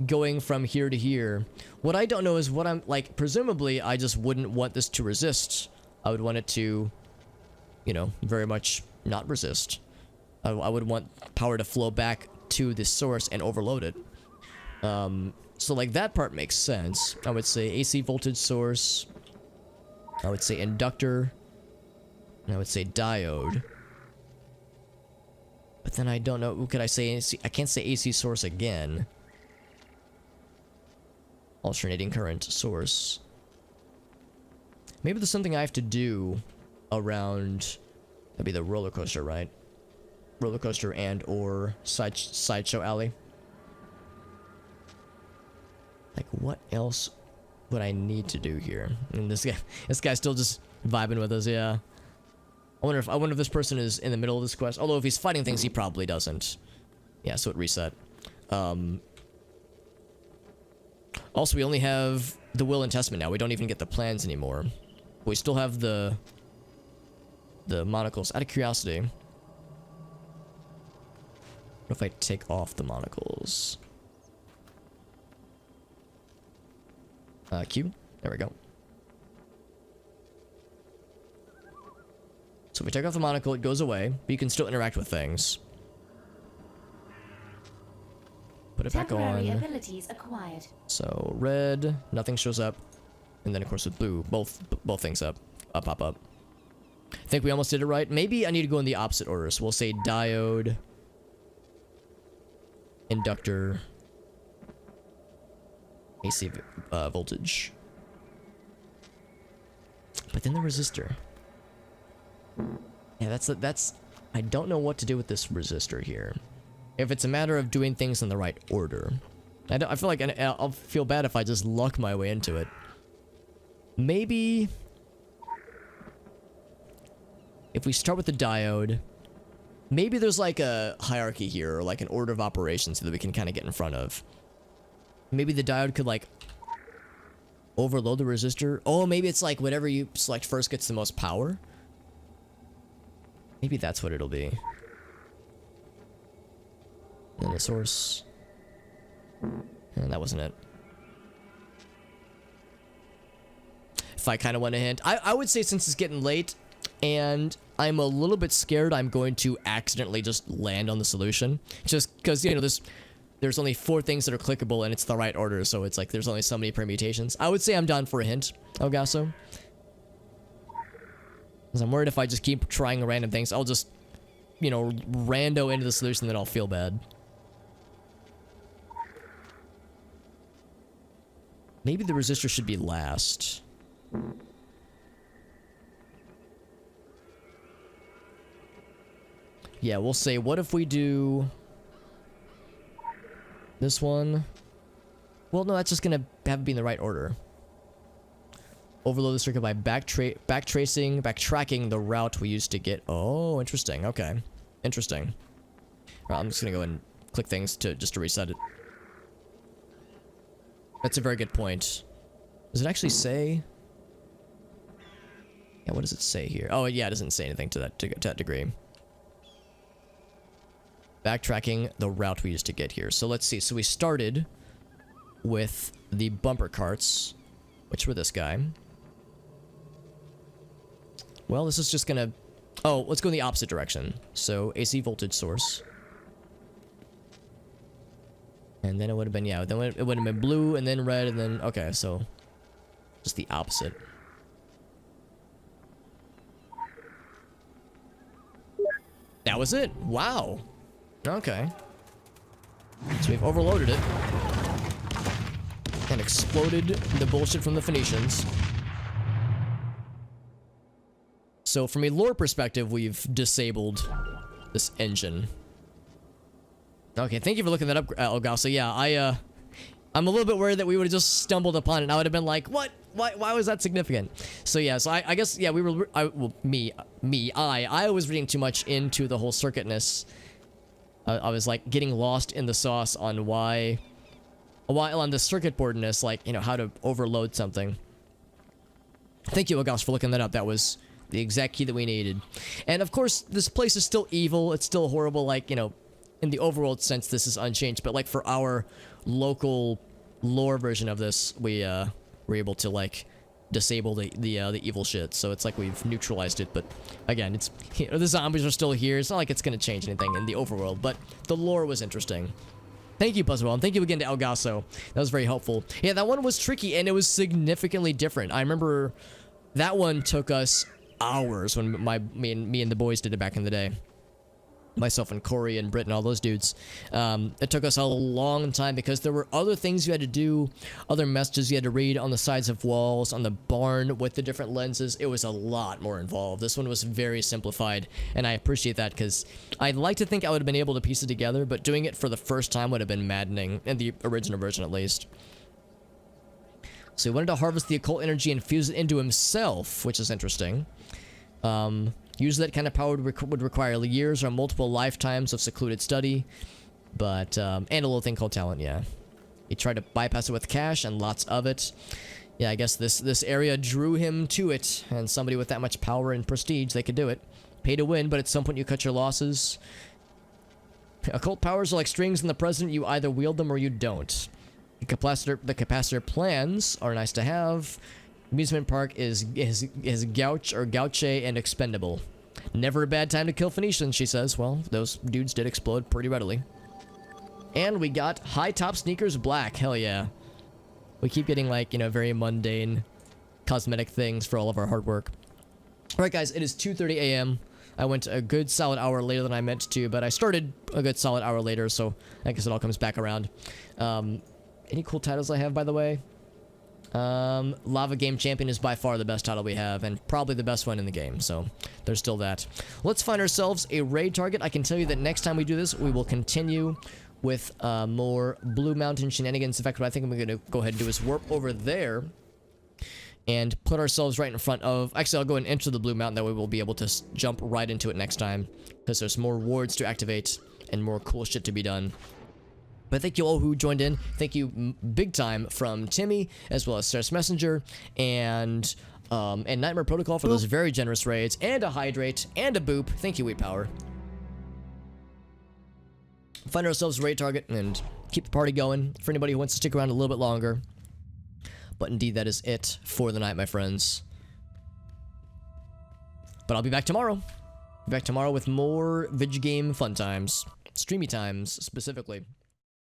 going from here to here. What I don't know is what I'm like, presumably I just wouldn't want this to resist. I would want it to, you know, very much not resist. I would want power to flow back to the source and overload it. So like that part makes sense. I would say AC voltage source. I would say inductor. And I would say diode. But then I don't know. What could I say? AC? I can't say AC source again. Alternating current source. Maybe there's something I have to do around. That'd be the roller coaster, right? Roller coaster and or sideshow alley. Like what else would I need to do here? And this guy's still just vibing with us, yeah. I wonder if this person is in the middle of this quest. Although if he's fighting things, he probably doesn't. Yeah, so it reset. Also, we only have the will and testament now. We don't even get the plans anymore. We still have the monocles. Out of curiosity, what if I take off the monocles? Q. There we go. So if we take off the monocle, it goes away, but you can still interact with things. Put it back on. Temporary abilities acquired. So red, nothing shows up, and then of course with blue, both things up, pop up. I think we almost did it right. Maybe I need to go in the opposite order. So we'll say diode, inductor, AC voltage. But then the resistor. Yeah, that's... I don't know what to do with this resistor here. If it's a matter of doing things in the right order. I feel like I'll feel bad if I just luck my way into it. Maybe... if we start with the diode... maybe there's like a hierarchy here, or like an order of operations so that we can kind of get in front of. Maybe the diode could like... overload the resistor. Oh, maybe it's like whatever you select first gets the most power. Maybe that's what it'll be. And the source. And that wasn't it. If I kind of want to hint, I would say since it's getting late and I'm a little bit scared I'm going to accidentally just land on the solution. Just because, you know, there's only 4 things that are clickable and it's the right order, so it's like there's only so many permutations. I would say I'm down for a hint, Elgaso. Because I'm worried if I just keep trying random things, I'll just, you know, rando into the solution, then I'll feel bad. Maybe the resistor should be last. Yeah, we'll say, what if we do... this one? Well, no, that's just gonna have to be in the right order. Overload the circuit by backtracking the route we used to get... oh, interesting. Okay. Interesting. Well, I'm just gonna go and click things just to reset it. That's a very good point. Does it actually say... yeah, what does it say here? Oh, yeah, it doesn't say anything to that degree. Backtracking the route we used to get here. So let's see. So we started with the bumper carts, which were this guy. Well, this is just gonna... oh, let's go in the opposite direction. So AC voltage source. And then it would have been, yeah, then it would have been blue and then red and then... okay, so just the opposite. That was it. Wow. Okay. So we've overloaded it. And exploded the bullshit from the Phoenicians. So from a lore perspective, we've disabled this engine. Okay, thank you for looking that up, Elgaso. Yeah, I'm a little bit worried that we would have just stumbled upon it and I would have been like, what? Why was that significant? So yeah, so I guess, yeah, we were... I was reading too much into the whole circuitness. I was like getting lost in the sauce on why on the circuit boardness, like, you know, how to overload something. Thank you, Agos, for looking that up. That was the exact key that we needed. And of course, this place is still evil. It's still horrible. Like, you know, in the overworld sense, this is unchanged. But like for our local lore version of this, we were able to like disable the evil shit. So it's like we've neutralized it. But again, it's, you know, the zombies are still here. It's not like it's gonna change anything in the overworld. But the lore was interesting. Thank you, Puzzle, and thank you again to Elgaso. That was very helpful. Yeah, that one was tricky, and it was significantly different. I remember that one took us hours when me and the boys did it back in the day. Myself and Corey and Britt and all those dudes. It took us a long time because there were other things you had to do, other messages you had to read on the sides of walls, on the barn with the different lenses. It was a lot more involved. This one was very simplified, and I appreciate that because I'd like to think I would have been able to piece it together, but doing it for the first time would have been maddening, in the original version at least. So he wanted to harvest the occult energy and fuse it into himself, which is interesting. Usually that kind of power would require years or multiple lifetimes of secluded study, but, and a little thing called talent, yeah. He tried to bypass it with cash and lots of it. Yeah, I guess this area drew him to it, and somebody with that much power and prestige, they could do it. Pay to win, but at some point you cut your losses. Occult powers are like strings in the present, you either wield them or you don't. The capacitor plans are nice to have. Amusement park is gouche and expendable. Never a bad time to kill Phoenicians, she says. Well, those dudes did explode pretty readily. And we got high top sneakers black. Hell yeah. We keep getting, like, you know, very mundane cosmetic things for all of our hard work. Alright guys, it is 2:30 a.m. I went a good solid hour later than I meant to, but I started a good solid hour later, so I guess it all comes back around. Any cool titles I have, by the way? Lava Game Champion is by far the best title we have, and probably the best one in the game, so there's still that. Let's find ourselves a raid target. I can tell you that next time we do this, we will continue with more Blue Mountain shenanigans. In fact, what I think I'm going to go ahead and do is warp over there and put ourselves right in front of... Actually, I'll go and enter the Blue Mountain. That way we'll be able to jump right into it next time, because there's more wards to activate and more cool shit to be done. But thank you all who joined in. Thank you big time from Timmy, as well as Sarah's Messenger, and Nightmare Protocol for those very generous raids, and a Hydrate, and a Boop. Thank you, Wheat Power. Find ourselves a raid target and keep the party going for anybody who wants to stick around a little bit longer. But indeed, that is it for the night, my friends. But I'll be back tomorrow. Be back tomorrow with more video game fun times. Streamy times, specifically.